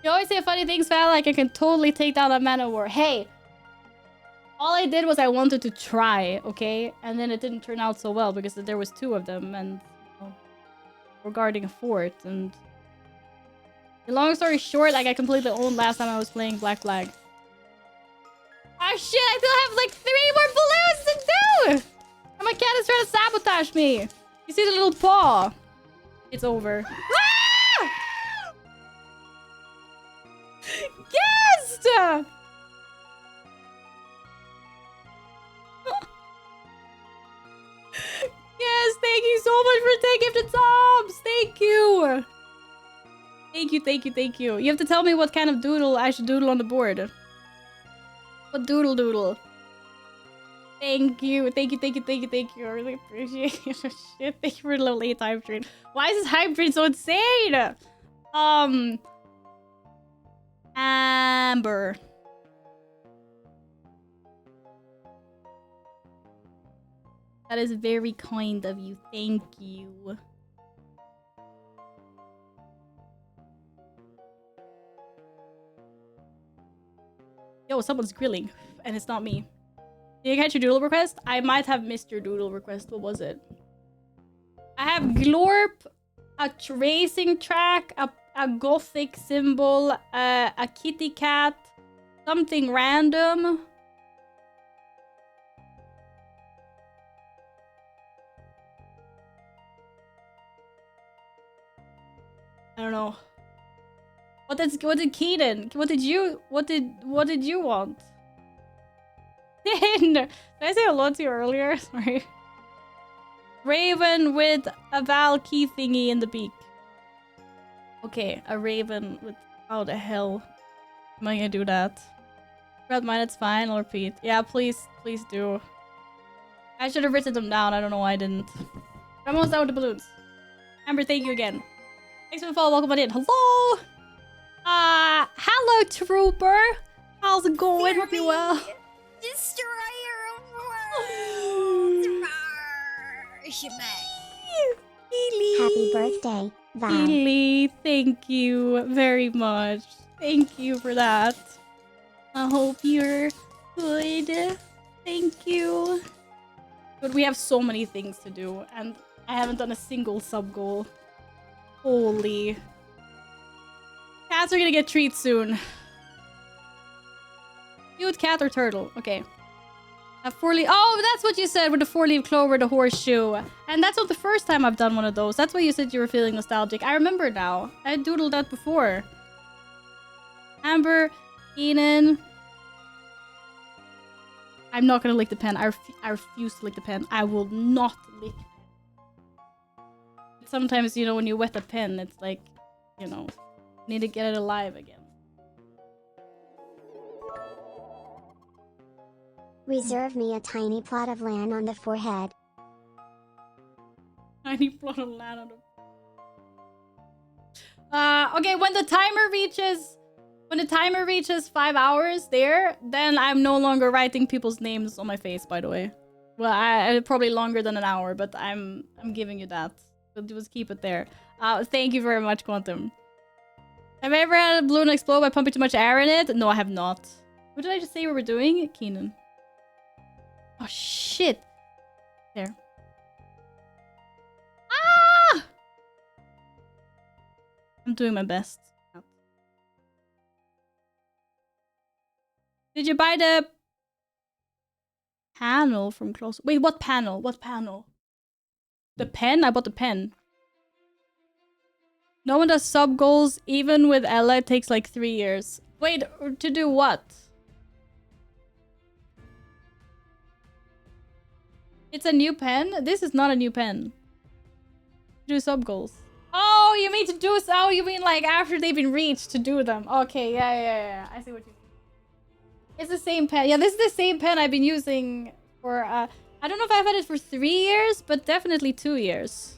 You always say funny things, Val, like I can totally take down that man of war. Hey! All I did was I wanted to try, okay? And then it didn't turn out so well because there was 2 of them and... You know, we're guarding a fort and... The long story short, like I completely owned last time I was playing Black Flag. Ah shit, I still have like 3 more balloons to do! And my cat is trying to sabotage me. You see the little paw? It's over. Ah! Yes! Yes, thank you so much for taking the subs. Thank you. Thank you, thank you, thank you. You have to tell me what kind of doodle I should doodle on the board. What doodle? Thank you, thank you, thank you, thank you, thank you. I really appreciate it. Shit, thank you for the late hype train. Why is this hype train so insane? Amber. That is very kind of you. Thank you. Yo, someone's grilling, and it's not me. Did you catch your doodle request? I might have missed your doodle request. What was it? I have Glorp, a racing track, a gothic symbol, a kitty cat, something random. I don't know. What did Keaton? What did you want? Did I say hello to you earlier? Sorry. Raven with a Val key thingy in the beak. Okay, a raven with... How the hell am I gonna do that? Grab mine, it's fine. I'll repeat. Yeah, please do. I should have written them down. I don't know why I didn't. I'm almost done with the balloons. Amber, thank you again. Thanks for the follow. Welcome on in. Hello! Hello, Trooper! How's it going? Hope you well. Destroyer of worlds! Happy birthday, Val. Healy, thank you very much. Thank you for that. I hope you're good. Thank you. But we have so many things to do, and I haven't done a single sub goal. Holy. Cats are gonna get treats soon. Cute cat or turtle? Okay. A four-leaf... Oh, that's what you said with the four-leaf clover, the horseshoe. And that's not the first time I've done one of those. That's why you said you were feeling nostalgic. I remember now. I doodled that before. Amber, Keenan. I'm not gonna lick the pen. I refuse to lick the pen. I will not lick. Sometimes, you know, when you wet a pen, it's like, you know, you need to get it alive again. Reserve me a tiny plot of land on the forehead. Tiny plot of land on the... Okay, when the timer reaches 5 hours there, then I'm no longer writing people's names on my face, by the way. Well, I probably longer than an hour, but I'm giving you that. But just keep it there. Thank you very much, Quantum. Have I ever had a balloon explode by pumping too much air in it? No, I have not. What did I just say we were doing? Keenan. Oh, shit. There. Ah! I'm doing my best. Did you buy the panel from Close? Wait, what panel? What panel? The pen? I bought the pen. No one does sub goals. Even with Ella, it takes like 3 years. Wait, to do what? It's a new pen? This is not a new pen. Do sub goals. Oh, you mean to do... Oh, you mean like after they've been reached to do them. Okay, yeah. I see what you mean. It's the same pen. Yeah, this is the same pen I've been using for... I don't know if I've had it for 3 years, but definitely 2 years.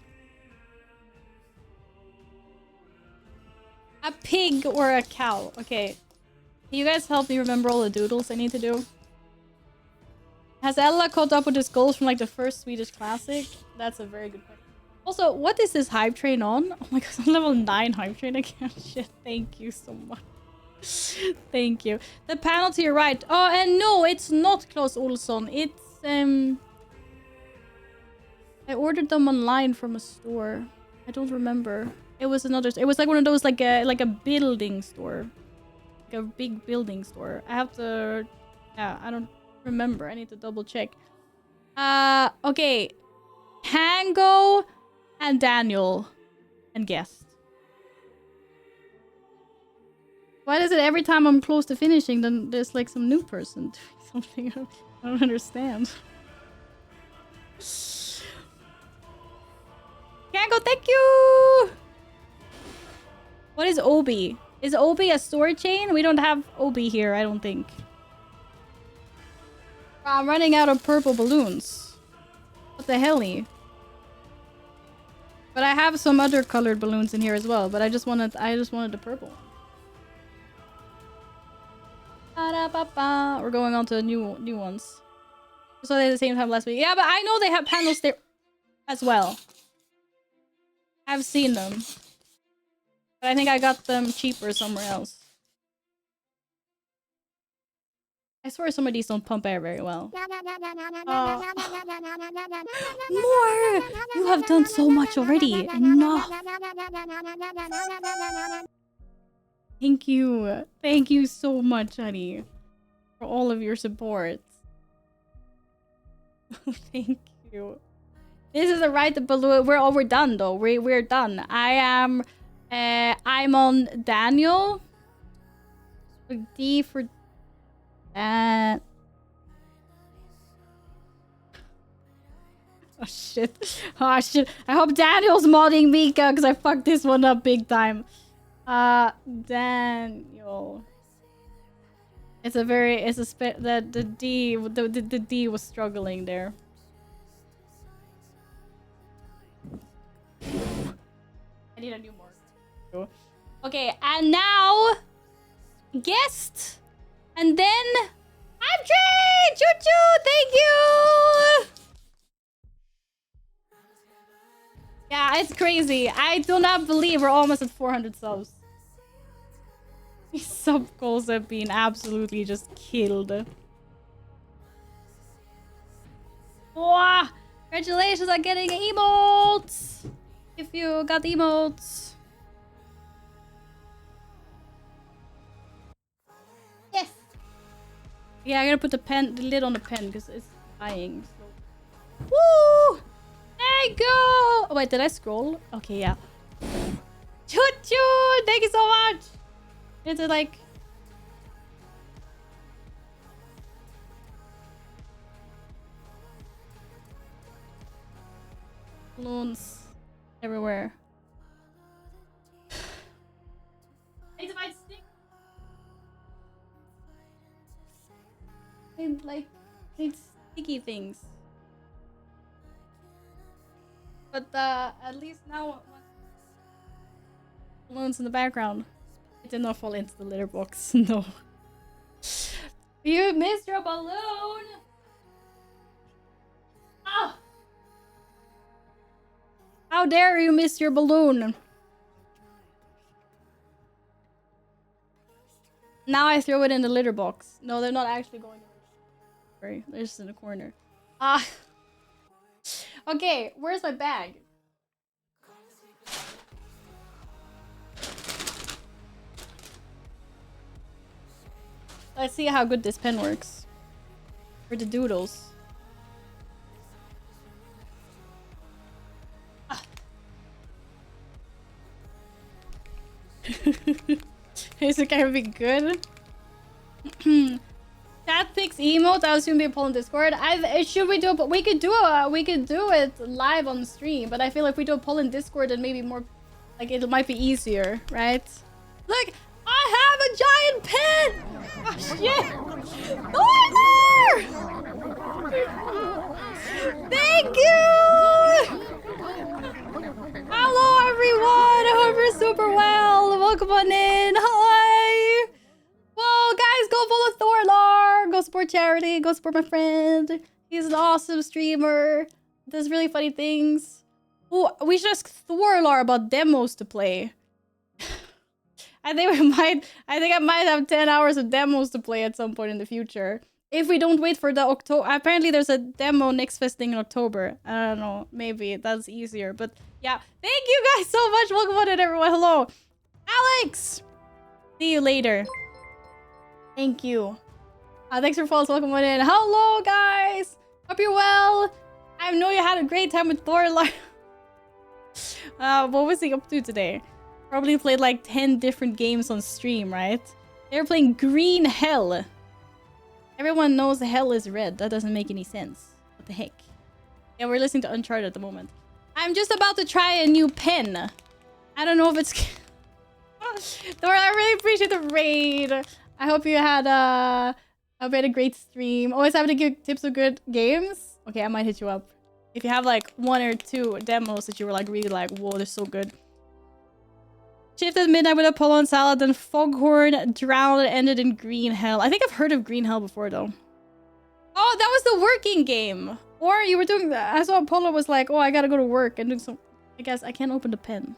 A pig or a cow. Okay. Can you guys help me remember all the doodles I need to do? Has Ella caught up with his goals from like the first Swedish classic? That's a very good question. Also, what is this hype train on? Oh my god, I'm level 9 hype train again. Shit, thank you so much. Thank you. The panel to your right. Oh, and no, it's not Claes Olsson. It's I ordered them online from a store. I don't remember. It was another. It was like one of those like a building store, like a big building store. I have to. Yeah, I don't remember. I need to double check. Okay. Tango and Daniel and Guest. Why is it every time I'm close to finishing, then there's like some new person doing something? I don't understand. Tango, thank you! What is Obi? Is Obi a store chain? We don't have Obi here, I don't think. I'm running out of purple balloons. What the helly? But I have some other colored balloons in here as well, but I just wanted the purple. We're going on to new ones. So they at the same time last week. Yeah, but I know they have panels there as well. I've seen them. But I think I got them cheaper somewhere else. I swear some of these don't pump air very well. More! You have done so much already. Enough. Thank you. Thank you so much, honey. For all of your support. Thank you. This is the right balloon. We're done though. We're done. I'm on Daniel. D for that. Oh shit. Oh shit. I hope Daniel's modding Mika because I fucked this one up big time. Daniel. It's a the D was struggling there. I need a new more. Okay, and now guest, and then I'm Trey. Choo choo. Thank you. Yeah, it's crazy. I do not believe we're almost at 400 subs. These sub goals have been absolutely just killed. Wow! Congratulations on getting emotes! If you got emotes. Yes! Yeah, I'm gonna put the lid on the pen because it's dying. So. Woo! There you go! Oh wait, did I scroll? Okay, yeah. Choo choo! Thank you so much! It's like... balloons everywhere. I need to find stick. I need sticky things. But at least now balloons in the background. I did not fall into the litter box. No. You missed your balloon. Ah! How dare you miss your balloon? Now I throw it in the litter box. No, they're not actually going. Sorry, they're just in the corner. Ah. Okay, where's my bag? Let's see how good this pen works. For the doodles. Ah. Is it gonna be good? Chat picks emotes. I'll soon be a poll in Discord. Should we do it? But we could do it live on stream. But I feel like if we do a poll in Discord, then maybe more, like it might be easier, right? Look, I have a giant pen. Oh shit! Thank you. Hello everyone. I hope you're super well. Welcome on in. Hi. Whoa, guys, go follow Thorlar. Go support charity. Go support my friend. He's an awesome streamer. Does really funny things. Oh, we should ask Thorlar about demos to play. I think I might have 10 hours of demos to play at some point in the future. If we don't wait for the October... Apparently there's a demo next fest thing in October. I don't know. Maybe that's easier. But yeah. Thank you guys so much. Welcome on in, everyone. Hello. Alex! See you later. Thank you. Thanks for following. Welcome on in. Hello, guys. Hope you're well. I know you had a great time with Thorlar. What was he up to today? Probably played like 10 different games on stream, right? They're playing Green Hell. Everyone knows hell is red. That doesn't make any sense. What the heck? Yeah, we're listening to Uncharted at the moment. I'm just about to try a new pen. I don't know if it's... Thor, I really appreciate the raid. I hope you had a great stream. Always having to give tips of good games. Okay, I might hit you up. If you have like 1 or 2 demos that you were like really like, whoa, they're so good. Shift at midnight with Apollo and Salad, then Foghorn drowned and ended in Green Hell. I think I've heard of Green Hell before though. Oh, that was the working game. Or you were doing that. I saw Apollo was like, oh, I gotta go to work and do some... I guess I can't open the pen.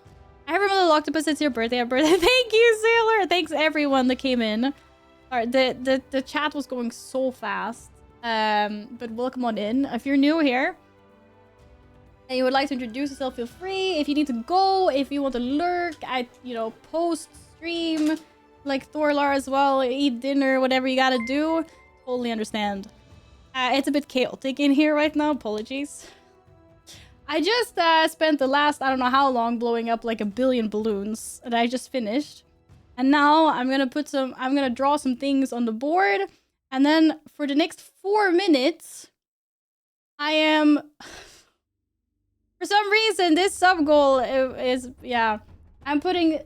I remember the Octopus, it's your birthday. Happy birthday. Thank you, Sailor. Thanks everyone that came in. Alright, the chat was going so fast. But welcome on in. If you're new here and you would like to introduce yourself, feel free. If you need to go, if you want to lurk, post stream like Thorlar as well, eat dinner, whatever you gotta do, totally understand. It's a bit chaotic in here right now. Apologies. I just spent the last, I don't know how long, blowing up like 1 billion balloons, and I just finished. And now I'm gonna draw some things on the board, and then for the next 4 minutes, I am, for some reason, this sub goal is, yeah, I'm putting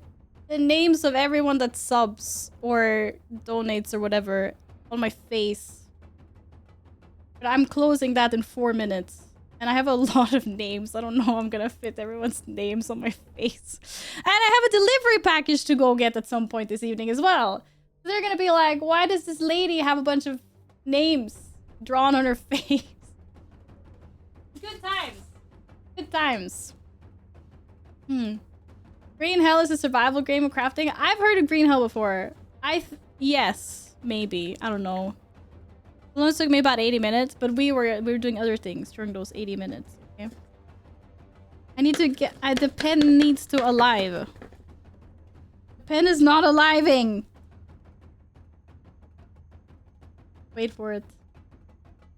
the names of everyone that subs or donates or whatever on my face. But I'm closing that in 4 minutes. And I have a lot of names. I don't know how I'm gonna fit everyone's names on my face. And I have a delivery package to go get at some point this evening as well. So they're gonna be like, why does this lady have a bunch of names drawn on her face? Good times. Good times. Green Hell is a survival game of crafting. I've heard of Green Hell before. Yes, maybe. I don't know. It only took me about 80 minutes, but we were doing other things during those 80 minutes. Okay. I need to get the pen needs to alive. The pen is not aliving. Wait for it.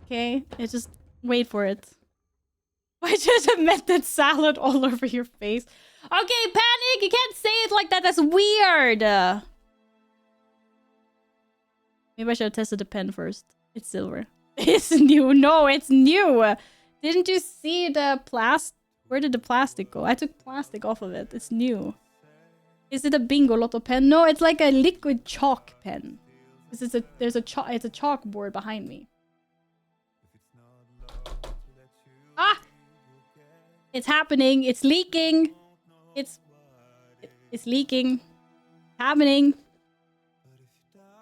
Okay, it's just wait for it. I just invented salad all over your face. Okay, Panic, you can't say it like that. That's weird. Maybe I should have tested the pen first. It's silver. It's new. No, it's new. Didn't you see the plastic? Where did the plastic go? I took plastic off of it. It's new. Is it a Bingo Lotto pen? No, it's like a liquid chalk pen. It's a chalkboard behind me. Ah! It's happening. It's leaking. It's leaking. Happening.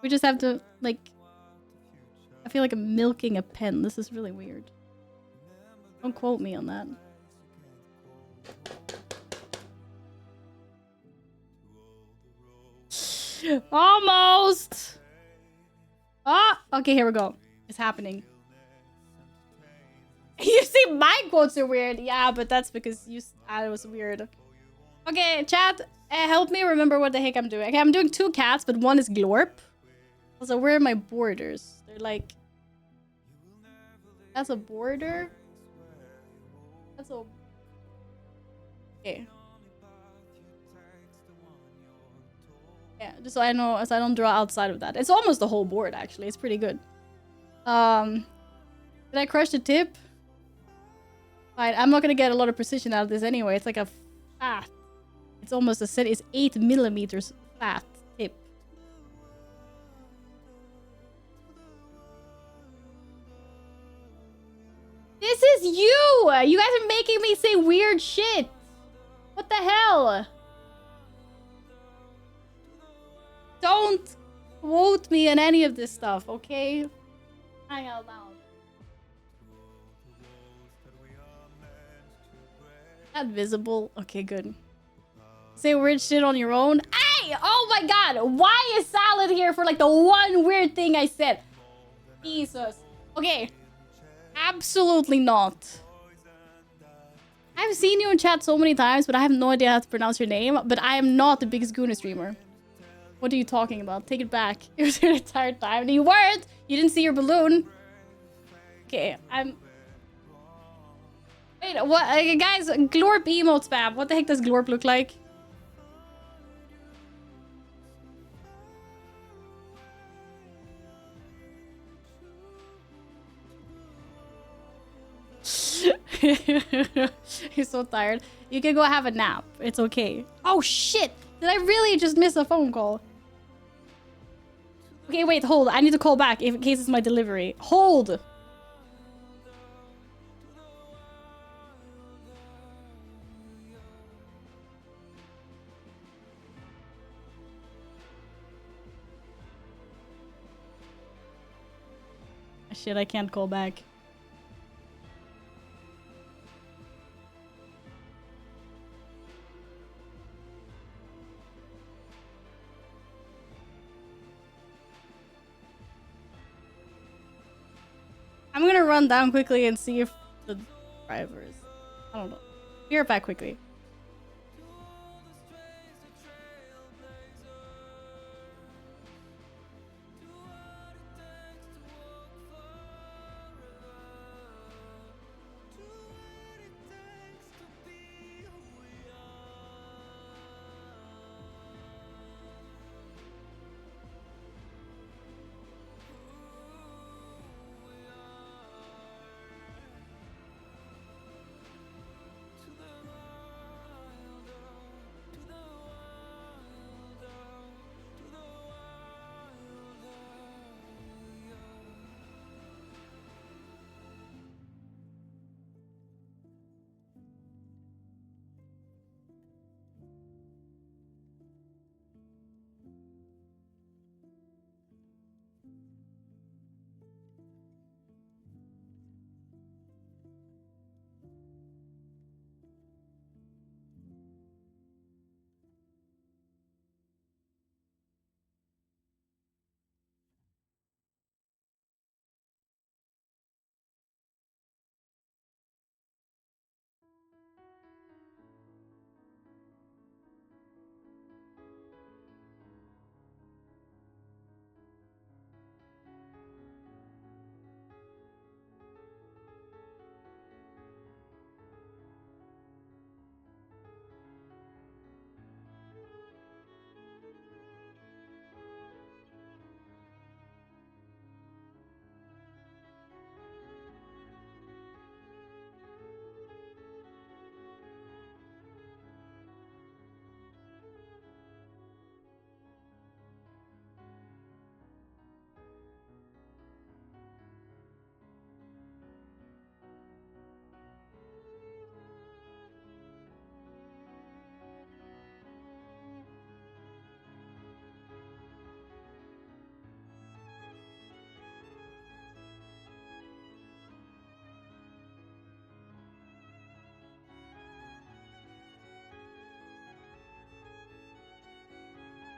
We just have to, like... I feel like I'm milking a pen. This is really weird. Don't quote me on that. Almost! Ah! Okay, here we go. It's happening. You see, my quotes are weird. Yeah, but that's because it was weird. Okay, chat, help me remember what the heck I'm doing. Okay, I'm doing 2 cats, but one is Glorp. Also, where are my borders? They're like... That's a border? That's a... Okay. Yeah, just so I know, so I don't draw outside of that. It's almost the whole board, actually. It's pretty good. Did I crush the tip? Fine, I'm not gonna get a lot of precision out of this anyway. It's like a fat. It's almost a set. It's 8 millimeters fat tip. This is you! You guys are making me say weird shit! What the hell? Don't quote me on any of this stuff, okay? Hang out loud. Not visible. Okay, good. Say weird shit on your own. Hey! Oh my god! Why is Salad here for like the one weird thing I said? Jesus. Okay. Absolutely not. I've seen you in chat so many times, but I have no idea how to pronounce your name. But I am not the biggest Guna streamer. What are you talking about? Take it back. It was your entire time. And you weren't! You didn't see your balloon. Okay, I'm... Wait, what? Guys, Glorp emote spam. What the heck does Glorp look like? He's so tired. You can go have a nap. It's okay. Oh shit! Did I really just miss a phone call? Okay, wait, hold. I need to call back in case it's my delivery. Hold! Shit, I can't call back. I'm gonna run down quickly and see if the drivers. I don't know. Be right back quickly.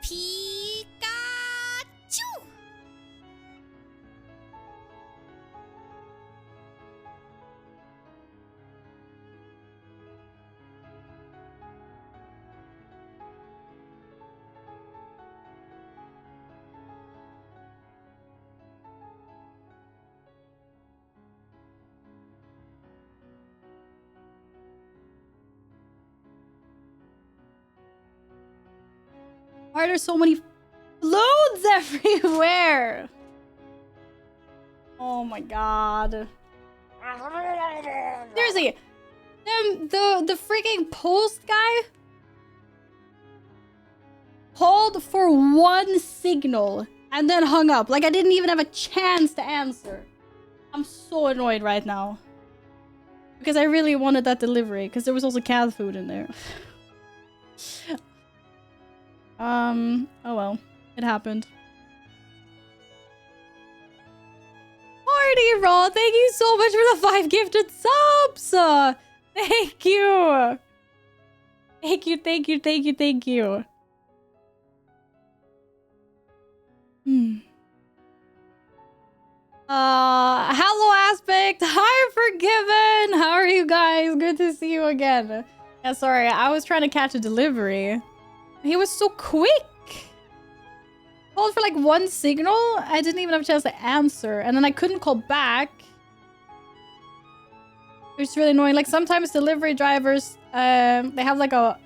Pikachu! Why are there so many loads everywhere? Oh my god. Seriously, the freaking post guy called for one signal and then hung up. Like I didn't even have a chance to answer. I'm so annoyed right now. Because I really wanted that delivery, because there was also cat food in there. Oh well. It happened. Party Raw, thank you so much for the 5 gifted subs! Thank you! Thank you, thank you, thank you, thank you. Hello Aspect, hi Forgiven! How are you guys? Good to see you again. Yeah, sorry, I was trying to catch a delivery. He was so quick! Called for like one signal, I didn't even have a chance to answer, and then I couldn't call back. It's really annoying. Like sometimes delivery drivers, they have like a...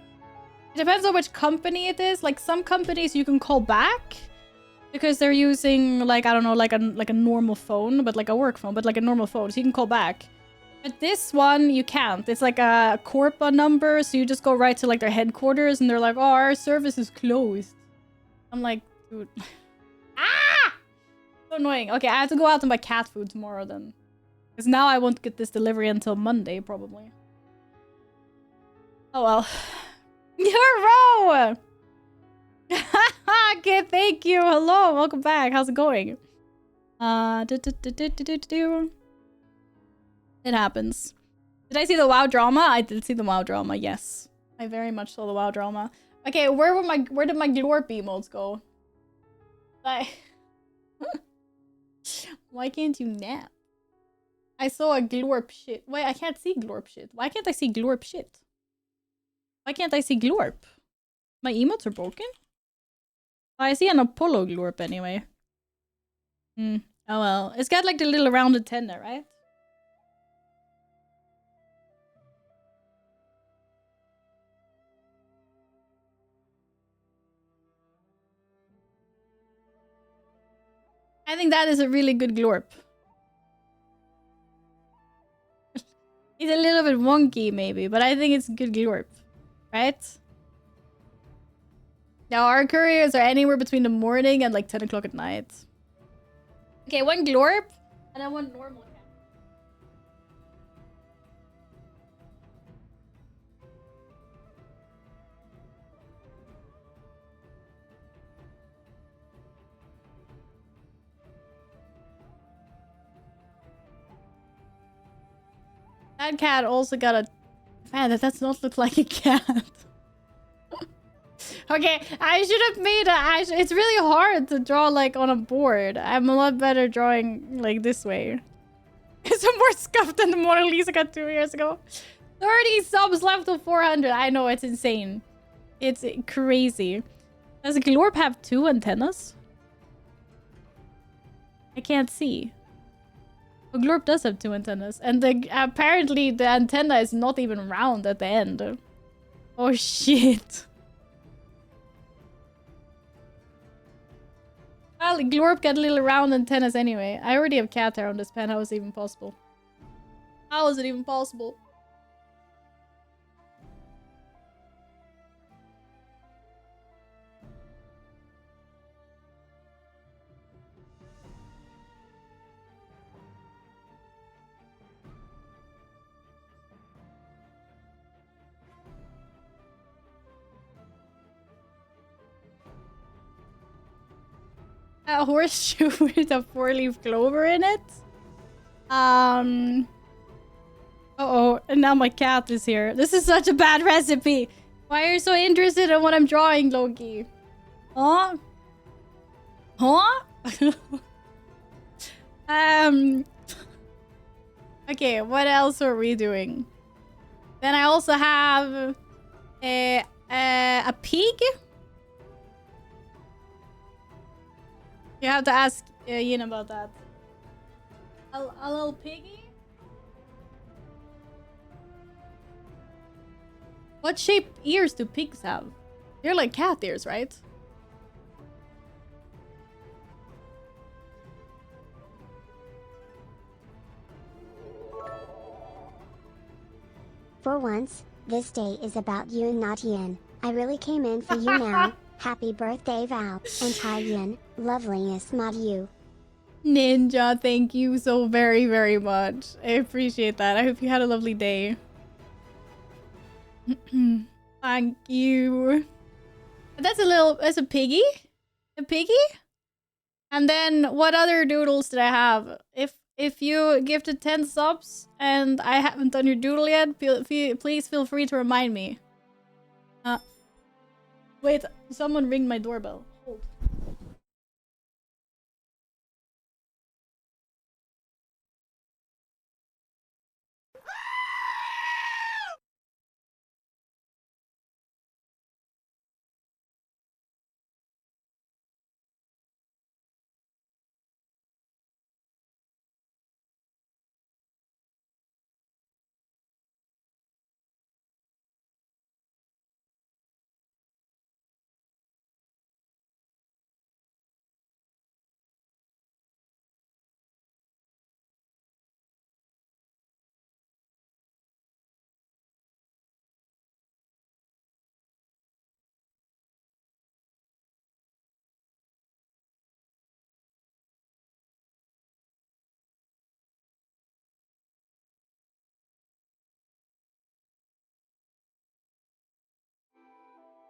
It depends on which company it is. Like some companies you can call back because they're using like, I don't know, like a normal phone, but like a work phone, but like a normal phone, so you can call back. But this one, you can't. It's like a Corpa number, so you just go right to like their headquarters and they're like, oh, our service is closed. I'm like, dude. Ah! So annoying. Okay, I have to go out and buy cat food tomorrow then. Because now I won't get this delivery until Monday, probably. Oh well. Hero! Okay, thank you. Hello, welcome back. How's it going? It happens. Did I see the WoW drama? I did see the WoW drama, yes. I very much saw the WoW drama. Okay, where did my Glorp emotes go? Why can't you nap? I saw a glorp shit. Wait, I can't see glorp shit. Why can't I see glorp shit? Why can't I see glorp? My emotes are broken? I see an Apollo glorp anyway. Oh well. It's got like the little round antenna, right? I think that is a really good glorp. It's a little bit wonky maybe, but I think it's a good glorp. Right? Now our couriers are anywhere between the morning and like 10 o'clock at night. Okay, one glorp and then one normal cat. That cat also got a... Man, that does not look like a cat. Okay, I should have made a... It's really hard to draw like on a board. I'm a lot better drawing like this way. It's more scuffed than the Mona Lisa got 2 years ago. 30 subs left of 400. I know, it's insane. It's crazy. Does Glorp have 2 antennas? I can't see. Oh, Glorp does have 2 antennas. And apparently the antenna is not even round at the end. Oh shit. Well, Glorp got little round antennas anyway. I already have cat hair on this pen. How is it even possible? How is it even possible? A horseshoe with a 4-leaf clover in it. Uh-oh, and now my cat is here. This is such a bad recipe. Why are you so interested in what I'm drawing, Loki? Huh? Huh? Okay, what else are we doing? Then I also have a pig. You have to ask Yin about that. A little piggy? What shape ears do pigs have? They're like cat ears, right? For once, this day is about you and not Yin. I really came in for you now. Happy birthday, Val. And hi, Yin. Loveliest mod you. Ninja, thank you so very, very much. I appreciate that. I hope you had a lovely day. Thank you. That's a piggy? A piggy? And then what other doodles did I have? If you gifted 10 subs and I haven't done your doodle yet, please feel free to remind me. Wait, someone ringed my doorbell. Hold.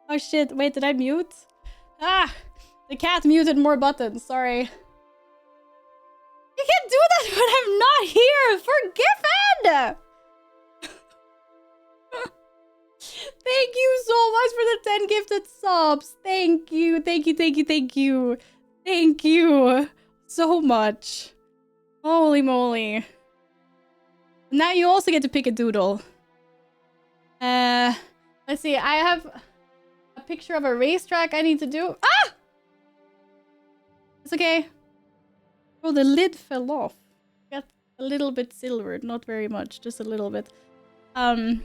Oh shit, wait, did I mute? Ah! The cat muted more buttons, sorry. You can't do that when I'm not here! Forgiven! Thank you so much for the 10 gifted subs. Thank you, thank you, thank you, thank you. Thank you so much. Holy moly. Now you also get to pick a doodle. Let's see. I have a picture of a racetrack I need to do. Ah! It's okay. Oh, the lid fell off. Got a little bit silvered. Not very much. Just a little bit. Is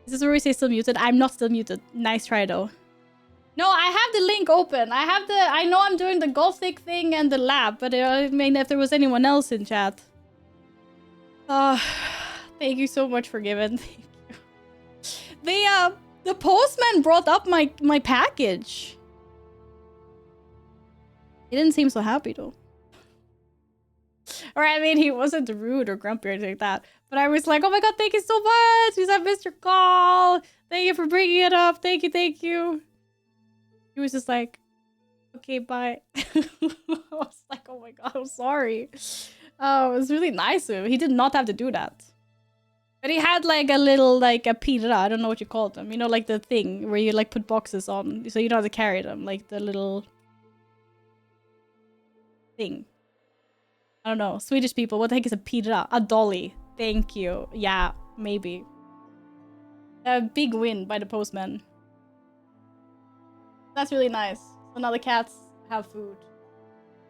this where we say still muted? I'm not still muted. Nice try, though. No, I have the link open. I know I'm doing the Gothic thing and the lab, but I mean, if there was anyone else in chat. Thank you so much for giving. Thank you. The postman brought up my package. He didn't seem so happy though. Or I mean, he wasn't rude or grumpy or anything like that. But I was like, oh my god, thank you so much. He's at Mr. Call. Thank you for bringing it up. Thank you, thank you. He was just like, okay, bye. I was like, oh my god, I'm sorry. Oh, it was really nice of him. He did not have to do that. But he had like a little, like a pira. I don't know what you call them. You know, like the thing where you like put boxes on. So you don't have to carry them. Like the little thing. I don't know. Swedish people, what the heck is a pira? A dolly. Thank you. Yeah, maybe. A big win by the postman. That's really nice. So now the cats have food.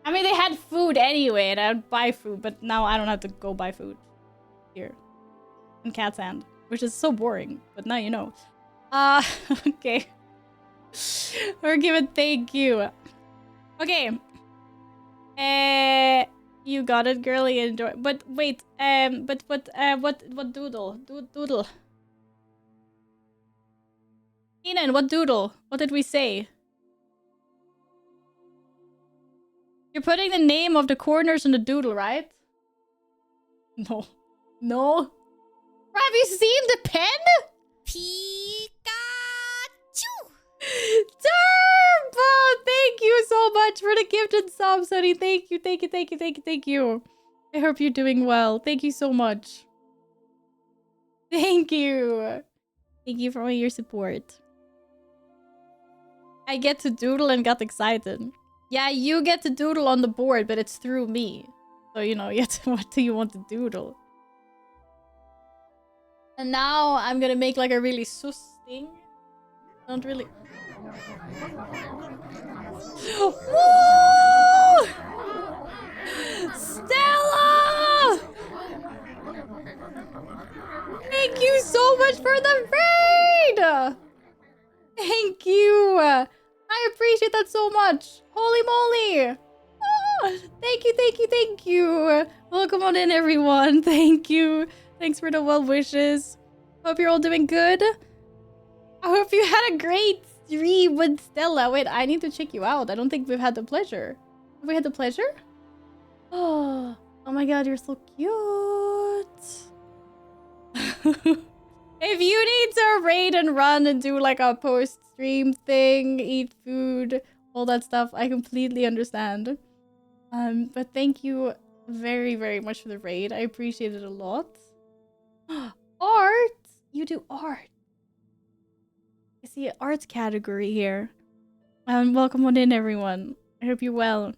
I mean, they had food anyway, and I'd buy food, but now I don't have to go buy food. Here. In Cat's Hand. Which is so boring, but now you know. Okay. We're giving thank you. Okay. You got it, girly. Enjoy. But wait, what doodle? Doodle. Kenan, what doodle? What did we say? You're putting the name of the corners in the doodle, right? No. No. Have you seen the pen? Pikachu! Turbo! Thank you so much for the gifted subs, honey. Thank you, thank you, thank you, thank you, thank you. I hope you're doing well. Thank you so much. Thank you. Thank you for all your support. I get to doodle and got excited. Yeah, you get to doodle on the board, but it's through me. So, you know, what do you want to doodle? And now I'm gonna make like a really sus thing. Don't really... Woo! Stella! Thank you so much for the raid! Thank you! I appreciate that so much! Holy moly! Oh, thank you, thank you, thank you! Welcome on in, everyone. Thank you. Thanks for the well wishes. Hope you're all doing good. I hope you had a great stream with Stella. Wait, I need to check you out. I don't think we've had the pleasure. Have we had the pleasure? Oh my god, you're so cute. If you need to raid and run and do like a post-stream thing, eat food, all that stuff, I completely understand. But thank you very, very much for the raid. I appreciate it a lot. Art! You do art. I see an arts category here. Welcome on in, everyone. I hope you're well.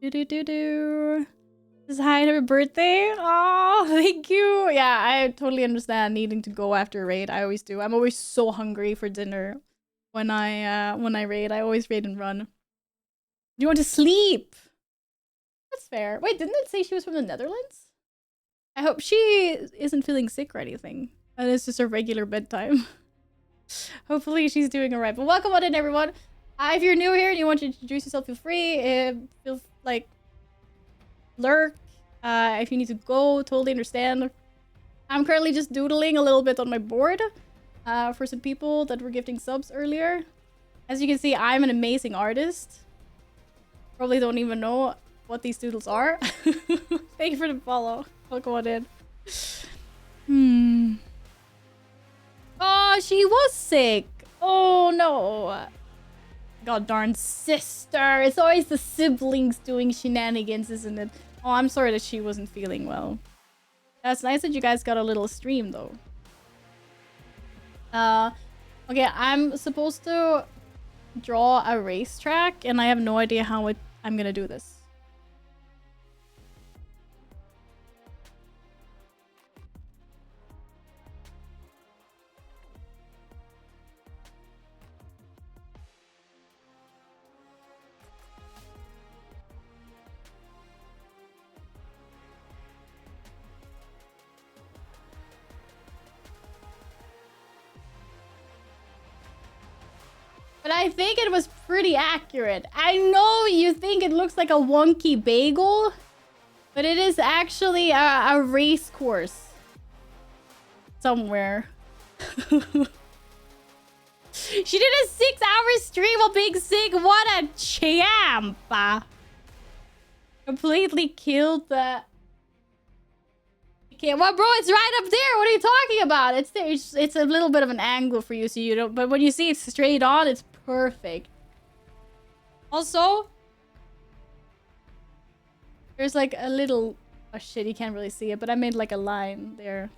Do-do-do-do. Just hi, happy birthday. Oh, thank you. Yeah, I totally understand needing to go after a raid. I always do. I'm always so hungry for dinner when I raid. I always raid and run. You want to sleep? That's fair. Wait, didn't it say she was from the Netherlands? I hope she isn't feeling sick or anything. And it's just a regular bedtime. Hopefully she's doing alright. But welcome on in, everyone. If you're new here and you want to introduce yourself, feel free. Feel like lurk. If you need to go, totally understand. I'm currently just doodling a little bit on my board for some people that were gifting subs earlier. As you can see, I'm an amazing artist. Probably don't even know what these doodles are. Thank you for the follow. Welcome on in. Oh, she was sick. Oh no. God darn sister. It's always the siblings doing shenanigans, isn't it? Oh, I'm sorry that she wasn't feeling well. That's nice that you guys got a little stream though. Okay, I'm supposed to draw a racetrack and I have no idea how I'm gonna do this. But I think it was pretty accurate. I know you think it looks like a wonky bagel, but it is actually a race course. Somewhere. She did a 6-hour stream of being sick. What a champ! Completely killed the... Okay, well, bro, it's right up there. What are you talking about? It's there. It's a little bit of an angle for you, so you don't... But when you see it straight on, it's perfect. Also, there's like a little... Oh, shit, you can't really see it, but I made like a line there.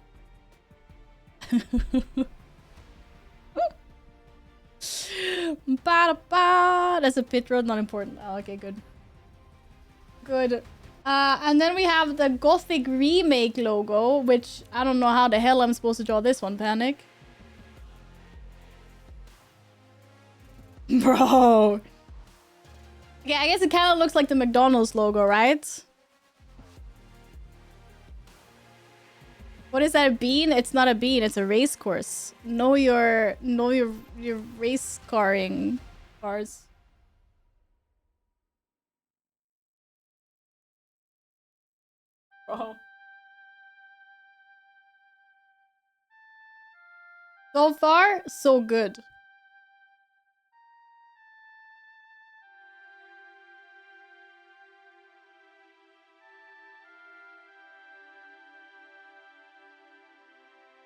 That's a pit road, not important. Oh, okay, good. Good. And then we have the Gothic Remake logo, which I don't know how the hell I'm supposed to draw this one, Panic. Bro. Okay, I guess it kind of looks like the McDonald's logo, right? What is that, a bean? It's not a bean, it's a race course. Know your race cars. Bro. So far, so good.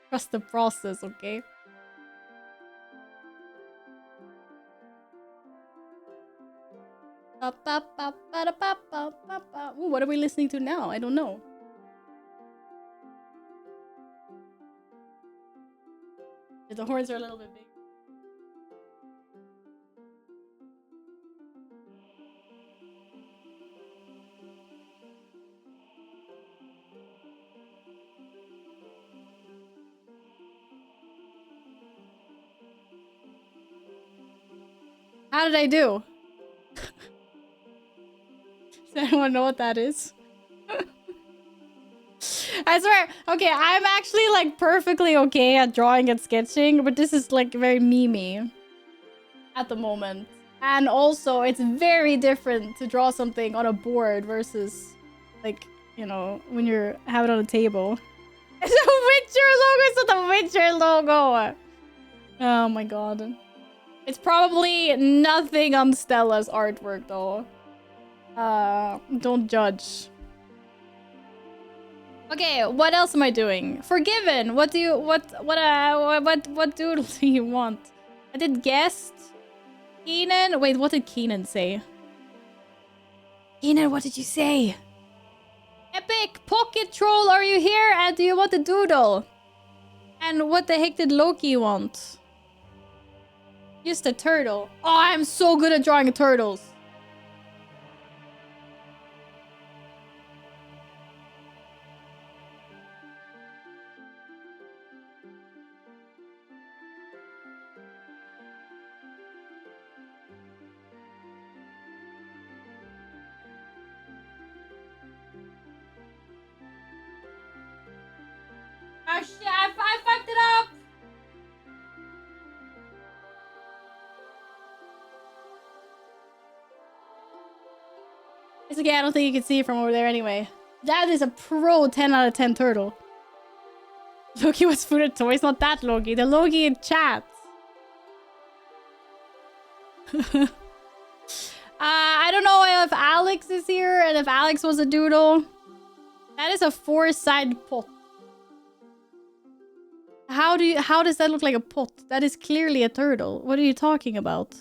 Trust the process, okay? Ooh, what are we listening to now? I don't know. The horns are a little bit big. How did I do? Does anyone know what that is? I swear. Okay, I'm actually like perfectly okay at drawing and sketching, but this is like very memey at the moment. And also, it's very different to draw something on a board versus like, you know, when you're having it on a table. It's a Witcher logo. It's not the Witcher logo. Oh my god. It's probably nothing on Stella's artwork though. Don't judge. Okay, what else am I doing? Forgiven. What doodle do you want? I did guest. Keenan. Wait, what did Keenan say? Keenan, what did you say? Epic Pocket Troll, are you here? And do you want a doodle? And what the heck did Loki want? Just a turtle. Oh, I'm so good at drawing turtles. Oh shit, I fucked it up! It's okay, I don't think you can see it from over there anyway. That is a pro 10 out of 10 turtle. Loki was food and toys, not that Loki. The Loki in chat. I don't know if Alex is here and if Alex was a doodle. That is a 4-sided pot. How does that look like a pot? That is clearly a turtle. What are you talking about?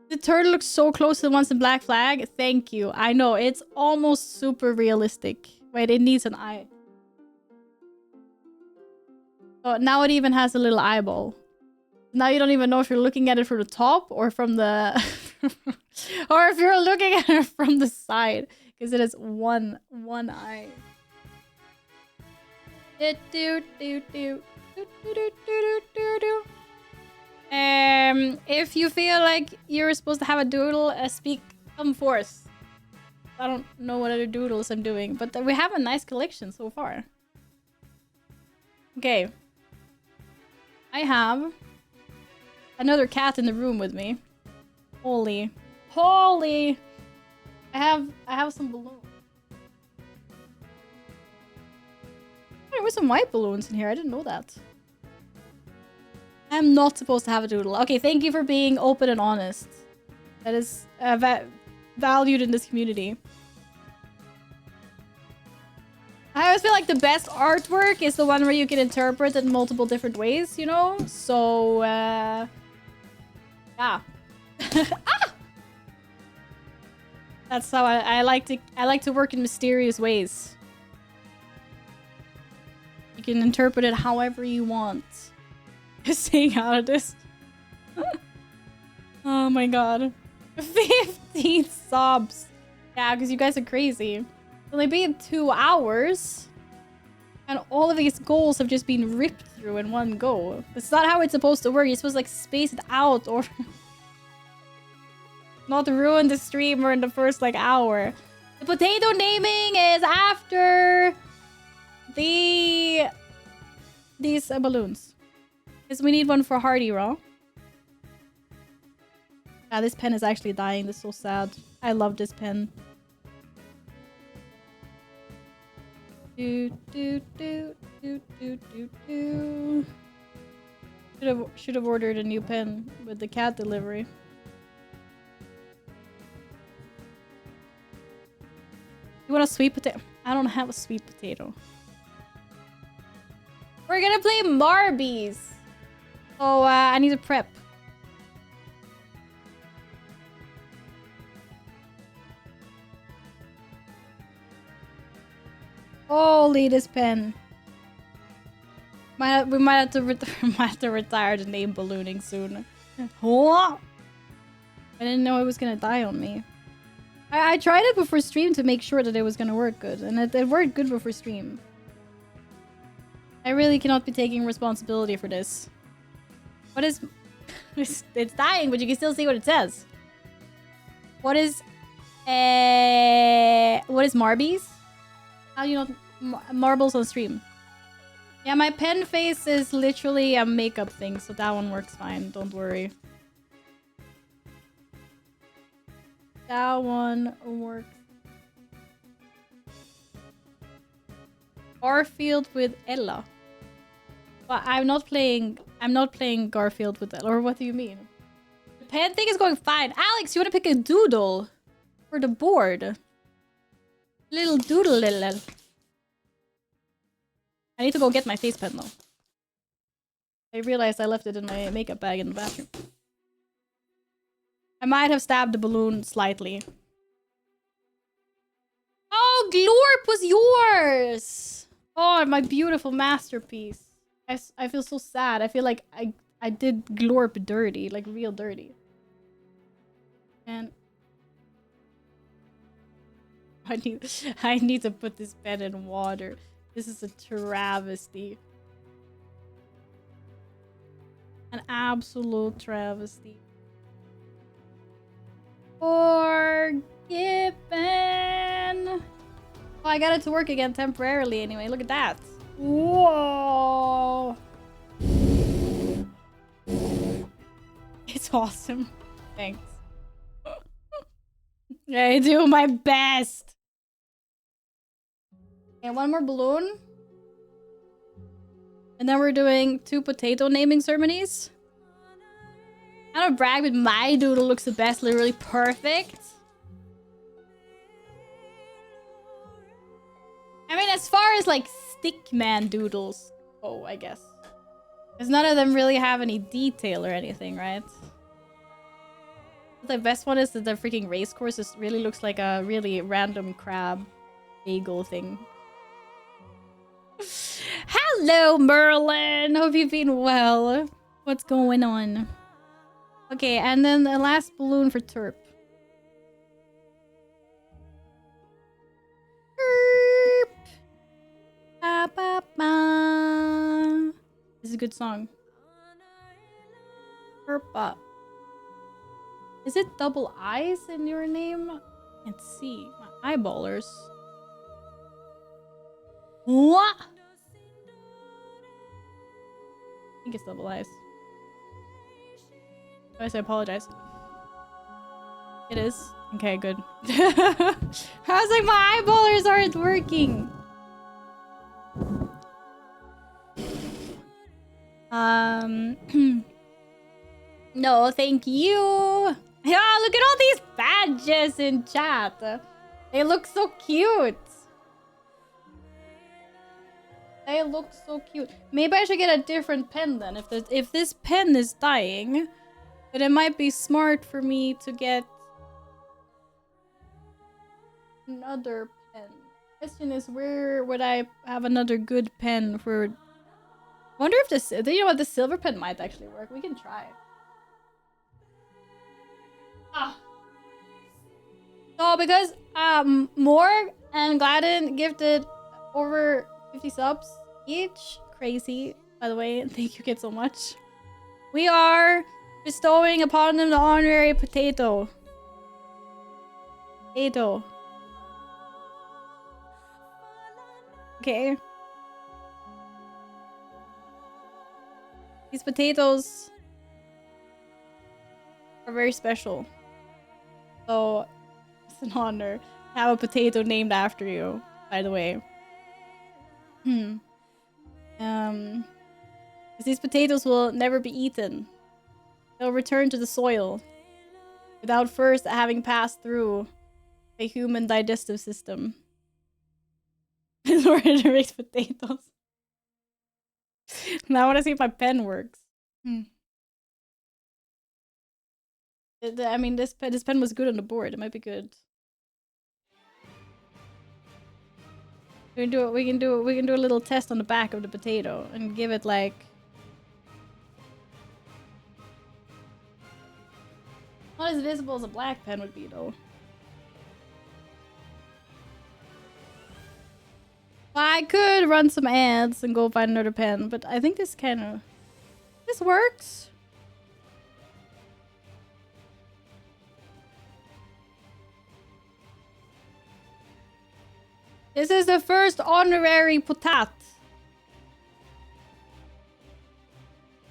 The turtle looks so close to the ones in Black Flag. Thank you. I know, it's almost super realistic. Wait, it needs an eye. Oh, now it even has a little eyeball. Now you don't even know if you're looking at it from the top or from the... or if you're looking at it from the side. Because it has one eye. If you feel like you're supposed to have a doodle, come forth. I don't know what other doodles I'm doing, but we have a nice collection so far. Okay. I have another cat in the room with me. Holy. Holy! I have some balloons. There were some white balloons in here. I didn't know that. I'm not supposed to have a doodle. Okay, thank you for being open and honest. That is valued in this community. I always feel like the best artwork is the one where you can interpret it in multiple different ways, you know? So, yeah. Ah! That's how I like to work in mysterious ways. You can interpret it however you want. Staying out of this. Oh my god. 15 subs. Yeah, because you guys are crazy. It's only been 2 hours. And all of these goals have just been ripped through in one go. That's not how it's supposed to work. You're supposed to like space it out or not ruin the streamer in the first like hour. The potato naming is after these balloons. Because we need one for Hardy Raw. Yeah, this pen is actually dying. This is so sad. I love this pen. Should have ordered a new pen with the cat delivery. You want a sweet potato? I don't have a sweet potato. We're gonna play Marbies. Oh, I need to prep. Holy, this pen. We might have to retire the name ballooning soon. I didn't know it was gonna die on me. I tried it before stream to make sure that it was gonna work good, and it worked good before stream. I really cannot be taking responsibility for this. What is... it's dying, but you can still see what it says. What is Marbies? How do you not... marbles on stream? Yeah, my pen face is literally a makeup thing, so that one works fine. Don't worry. That one works. Garfield with Ella. Well, I'm not playing Garfield with Ella. Or what do you mean? The pen thing is going fine. Alex, you want to pick a doodle for the board? Little doodle, little. I need to go get my face pen though. I realized I left it in my makeup bag in the bathroom. I might have stabbed the balloon slightly. Oh, Glorp was yours! Oh, my beautiful masterpiece. I feel so sad. I feel like I did Glorp dirty, like real dirty. And I need to put this pen in water. This is a travesty. An absolute travesty. Forgiven. Oh, I got it to work again temporarily anyway. Look at that. Whoa. It's awesome. Thanks. I do my best. And one more balloon. And then we're doing 2 potato naming ceremonies. I don't brag, but my doodle looks the best. Literally perfect. I mean, as far as like stickman doodles go, I guess. Because none of them really have any detail or anything, right? The best one is that the freaking race course just really looks like a really random crab bagel thing. Hello, Merlin! Hope you've been well. What's going on? Okay, and then the last balloon for Terp. Terp! Ba, ba, ba. This is a good song. Terpa. Is it double I's in your name? I can't see. My eyeballers. What? I think it's double I's. I say apologize. It is? Okay, good. I was like, my eyeballers aren't working. No, thank you. Yeah, look at all these badges in chat. They look so cute. They look so cute. Maybe I should get a different pen then. If this pen is dying, then it might be smart for me to get another pen. Question is, where would I have another good pen for? Wonder if this. You know what? The silver pen might actually work. We can try. Ah. So because Morg and Gladden gifted over 50 subs each. Crazy, by the way. Thank you kids so much. We are bestowing upon them the honorary potato. Potato. Okay. These potatoes are very special. So it's an honor to have a potato named after you, by the way. Because these potatoes will never be eaten. They'll return to the soil without first having passed through a human digestive system in order to raise potatoes. Now I want to see if my pen works. I mean, this pen was good on the board. It might be good. We can do a little test on the back of the potato and give it like not as visible as a black pen would be though. I could run some ads and go find another pen, but I think this works. This is the first honorary potat.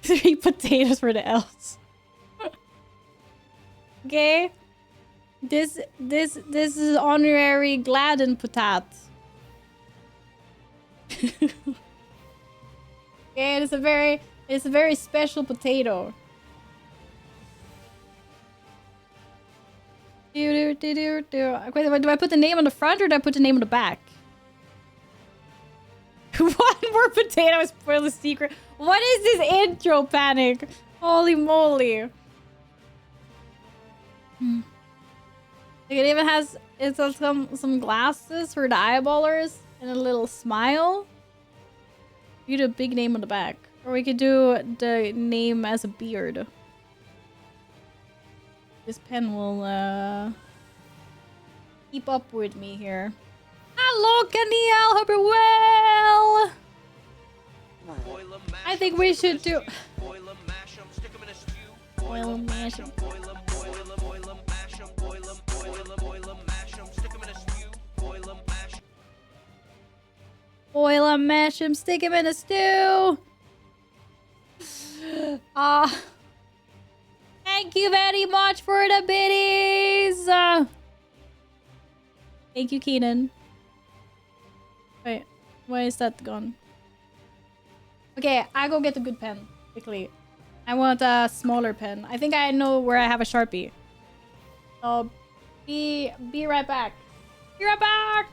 3 potatoes for the elves. Okay. This is honorary Gladden potat. Okay, it's a very special potato. Do. Do I put the name on the front or do I put the name on the back? One more potato is for the secret. What is this intro panic? Holy moly. Like it even has some glasses for the eyeballers and a little smile. You do a big name on the back. Or we could do the name as a beard. This pen will keep up with me here. Hello, Kaniel. Hope you're well. I think we should do oil mash 'em. Boil 'em, mash 'em, stick 'em in a stew. Thank you very much for the biddies. Thank you, Keenan. Wait, why is that gone? Okay, I go get a good pen quickly. I want a smaller pen. I think I know where I have a Sharpie. So be right back. Be right back.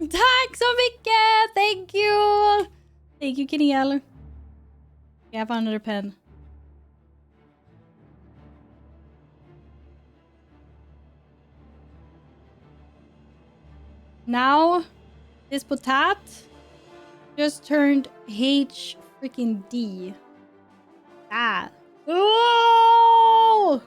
Tack så mycket! Thank you! Thank you, Keniel. Yeah, I found another pen. Now, this potat just turned H freaking D. Ah. Oh!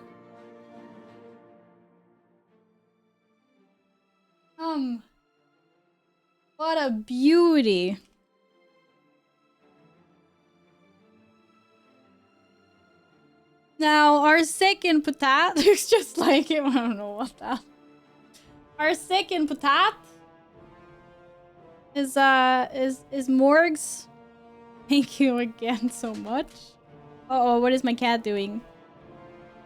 What a beauty. Now, our second potat looks just like him. I don't know what that. Our second potat is Morgs. Thank you again so much. Uh-oh, what is my cat doing?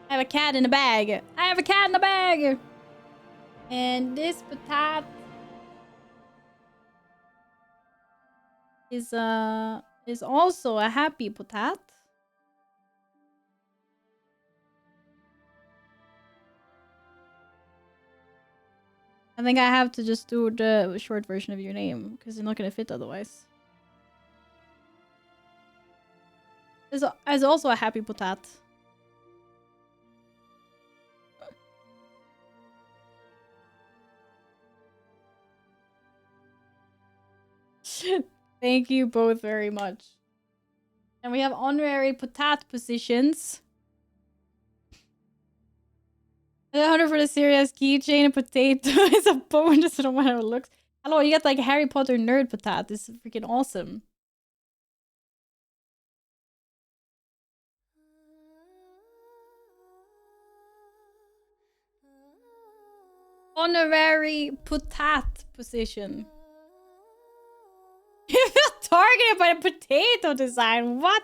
I have a cat in a bag. I have a cat in a bag. And this potat is also a happy potat. I think I have to just do the short version of your name because you're not gonna fit otherwise. Is also a happy potat. Thank you both very much. And we have honorary potat positions. 100 for the serious keychain, a potato is a bonus no matter how it looks. Hello, you get like Harry Potter nerd potat. This is freaking awesome. Honorary potat position. You feel targeted by the potato design. What?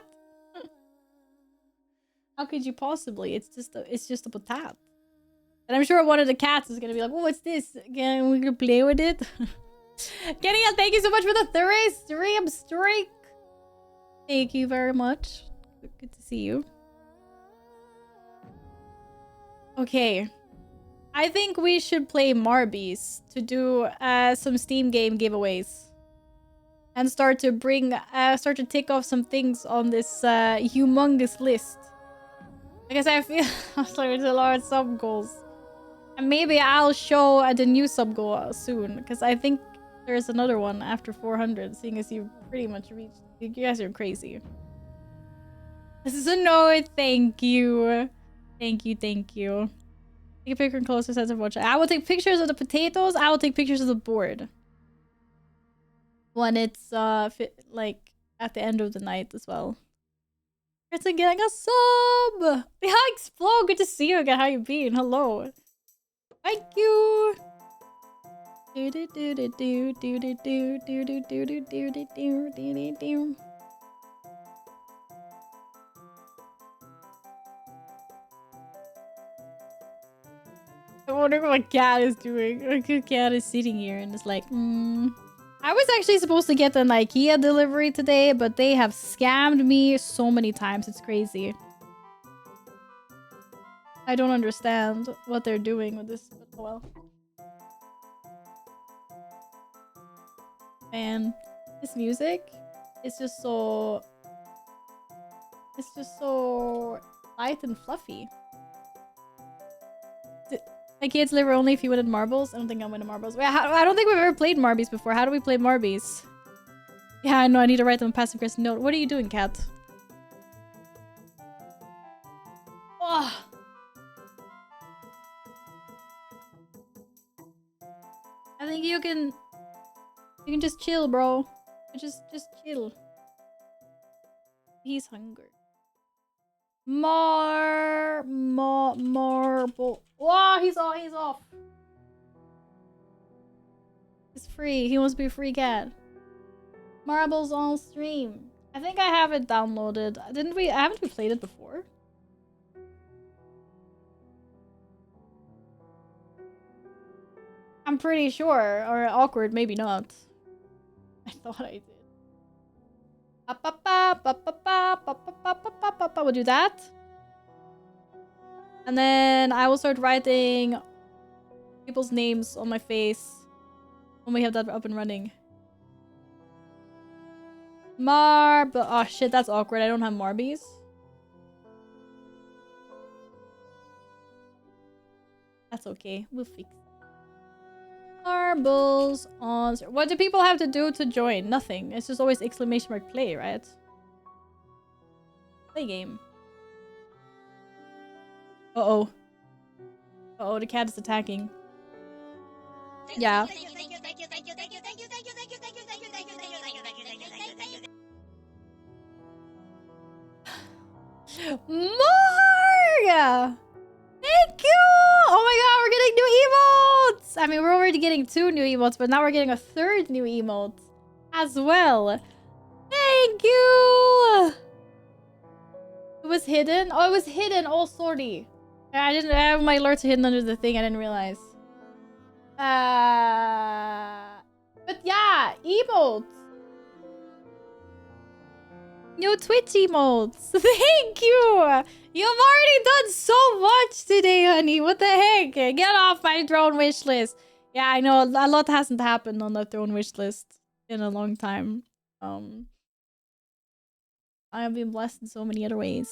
How could you possibly? It's just a potat. And I'm sure one of the cats is gonna be like, "Oh, what's this? Can we gonna play with it?" Kenny, thank you so much for the 3 stream streak. Thank you very much. Good to see you. Okay. I think we should play Marbies to do some Steam game giveaways. And start to tick off some things on this humongous list. Because I feel like there's a lot of sub goals. And maybe I'll show the new sub goal soon. Because I think there's another one after 400. Seeing as you pretty much reached. You guys are crazy. This is a no. Thank you. Thank you. Thank you. Take a picture and closer sense of watching. I will take pictures of the potatoes. I will take pictures of the board. When it's like at the end of the night as well. It's like getting a sub. Yeah, Explode. Good to see you again. How you been? Hello. Thank you. Do do do do do do do do do do do do do do do do. I wonder what my cat is doing. My good cat is sitting here and it's like, I was actually supposed to get an IKEA delivery today, but they have scammed me so many times. It's crazy. I don't understand what they're doing with this, but oh well. Man, this music is just so... It's just so light and fluffy. IKEA deliver only if you wanted marbles? I don't think I'm winning marbles. Wait, I don't think we've ever played Marbies before. How do we play Marbies? Yeah, I know. I need to write them a passive aggressive note. What are you doing, cat? Oh. I think you can just chill, bro. Just chill. He's hungry. Marble. Wow, he's off. He's free. He wants to be a free cat. Marbles on stream. I think I have it downloaded. Haven't we played it before? I'm pretty sure. Or awkward, maybe not. I thought I did. We'll do that. And then I will start writing people's names on my face. When we have that up and running. Marble. Oh shit, that's awkward. I don't have Marbies. That's okay. We'll fix it. Marbles on. What do people have to do to join? Nothing. It's just always exclamation mark play, right? Play game. Uh-oh. Uh-oh, the cat is attacking. Yeah. Morg! Thank you! Oh my god, we're getting new emotes! I mean, we're already getting 2 new emotes, but now we're getting a 3rd new emote as well. Thank you! It was hidden? Oh, it was hidden. Oh, sorry. I didn't have my alerts hidden under the thing. I didn't realize. But yeah, emotes. New Twitch emotes. Thank you. You've already done so much today, honey. What the heck? Get off my drone wish list. Yeah, I know a lot hasn't happened on the drone wish list in a long time. I have been blessed in so many other ways.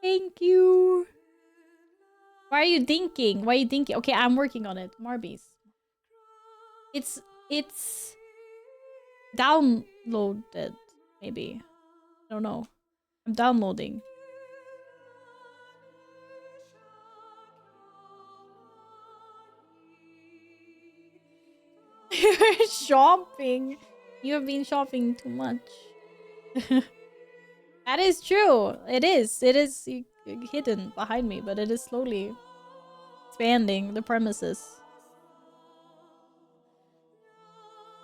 Thank you. Why are you thinking? Why are you thinking? Okay, I'm working on it. Marbies. It's downloaded, maybe. I don't know. I'm downloading. You're shopping. You have been shopping too much. That is true. It is. It is hidden behind me, but it is slowly expanding the premises.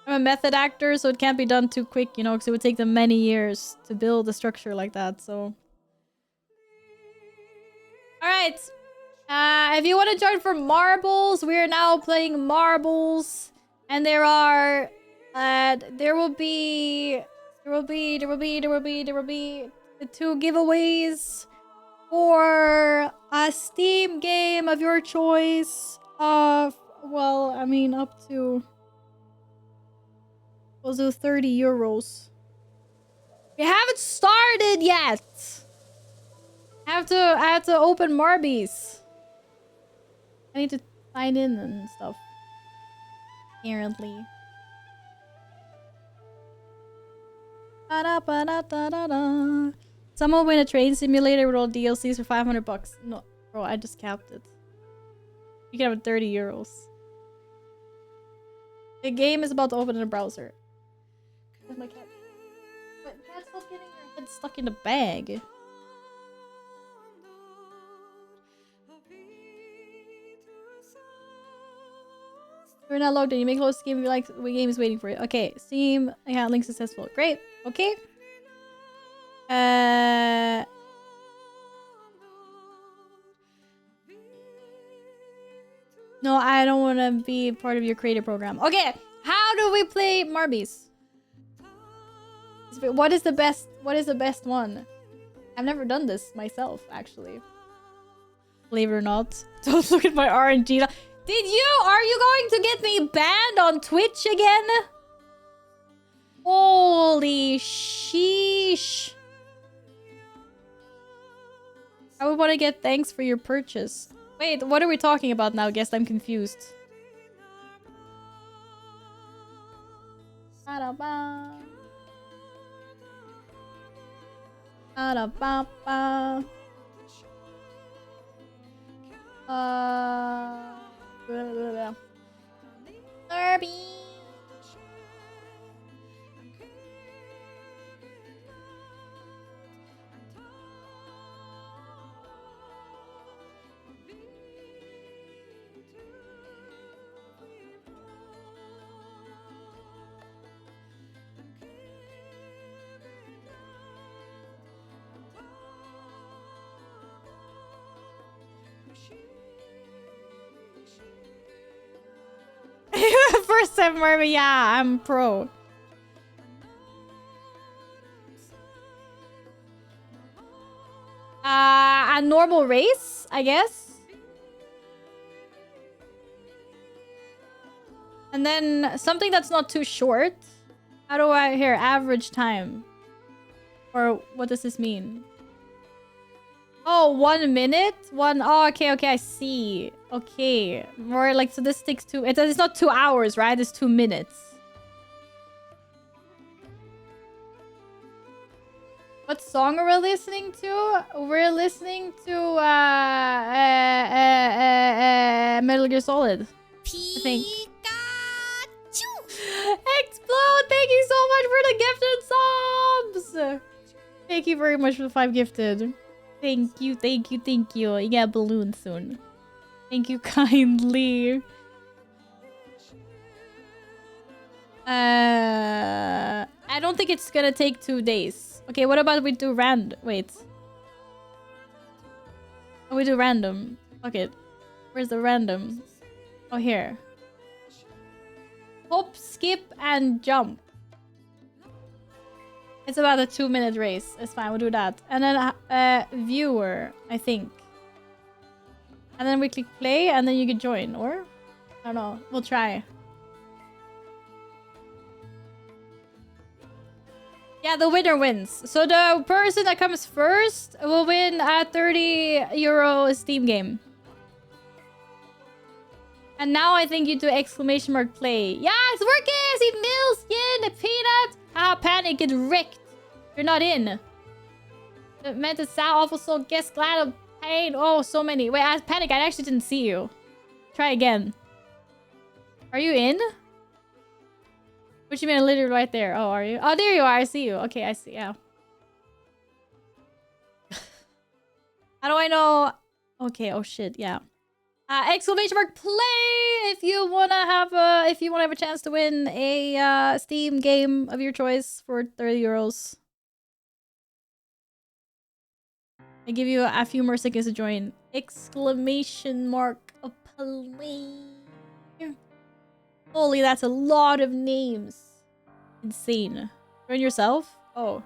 I'm a method actor, so it can't be done too quick, you know, because it would take them many years to build a structure like that, so... Alright. If you want to join for marbles, we are now playing marbles. And there are... there will be 2 giveaways for a Steam game of your choice. Well, I mean, up to... We'll do 30 euros. We haven't started yet. I have to open Marbies. I need to sign in and stuff. Apparently. Ba-da-ba-da-da-da-da. Someone win a train simulator with all DLCs for 500 bucks. No, bro, I just capped it. You can have 30 euros. The game is about to open in a browser. Where's my cat? But cat, stop getting your head stuck in the bag. We're not logged in. You make close game if you like the game is waiting for you. Okay, Steam. Yeah, link successful. Great. Okay. No, I don't want to be part of your creator program. Okay, how do we play Marbies? What is the best one? I've never done this myself, actually. Believe it or not. Don't look at my RNG. Are you going to get me banned on Twitch again? Holy sheesh. I would want to get thanks for your purchase. Wait, what are we talking about now? Guess I'm confused. Ba-da-ba. Ba-da-ba-ba. Derby. First time Marby, yeah, I'm pro. A normal race, I guess. And then something that's not too short. How do I hear average time? Or what does this mean? Oh, 1 minute? Oh, okay, I see. Okay. More like, so this takes it's not 2 hours, right? It's 2 minutes. What song are we listening to? We're listening to Metal Gear Solid. I think. Pikachu! Explode! Thank you so much for the gifted subs! Thank you very much for the 5 gifted. Thank you. You get a balloon soon. Thank you kindly. I don't think it's gonna take 2 days. Okay, what about we do wait. Oh, we do random. Fuck it. Where's the random? Oh, here. Hop, skip, and jump. It's about a 2-minute race. It's fine, we'll do that. And then viewer, I think. And then we click play, and then you can join, or? I don't know. We'll try. Yeah, the winner wins. So the person that comes first will win a €30 Steam game. And now I think you do exclamation mark play. Yeah, it's working! See, Mills, Yin, Peanut. Ah, Panic, get wrecked. You're not in. It meant to sound awful, so guess glad of pain. Oh, so many. Wait, as Panic, I actually didn't see you. Try again. Are you in? What you mean, literally right there? Oh, are you? Oh, there you are. I see you. Okay, I see. Yeah. How do I know? Okay. Oh shit. Yeah. Exclamation mark play if you wanna have a chance to win a Steam game of your choice for €30. I give you a few more seconds to join. Exclamation mark play. Holy, that's a lot of names. Insane. Join yourself? Oh.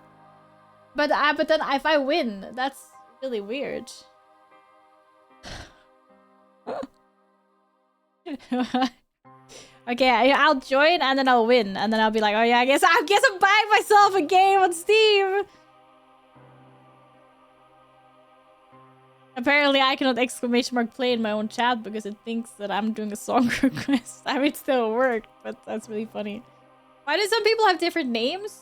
But then if I win, that's really weird. Okay, I'll join and then I'll win. And then I'll be like, oh yeah, I guess I'm buying myself a game on Steam. Apparently, I cannot exclamation mark play in my own chat because it thinks that I'm doing a song request. I mean, it still worked, but that's really funny. Why do some people have different names?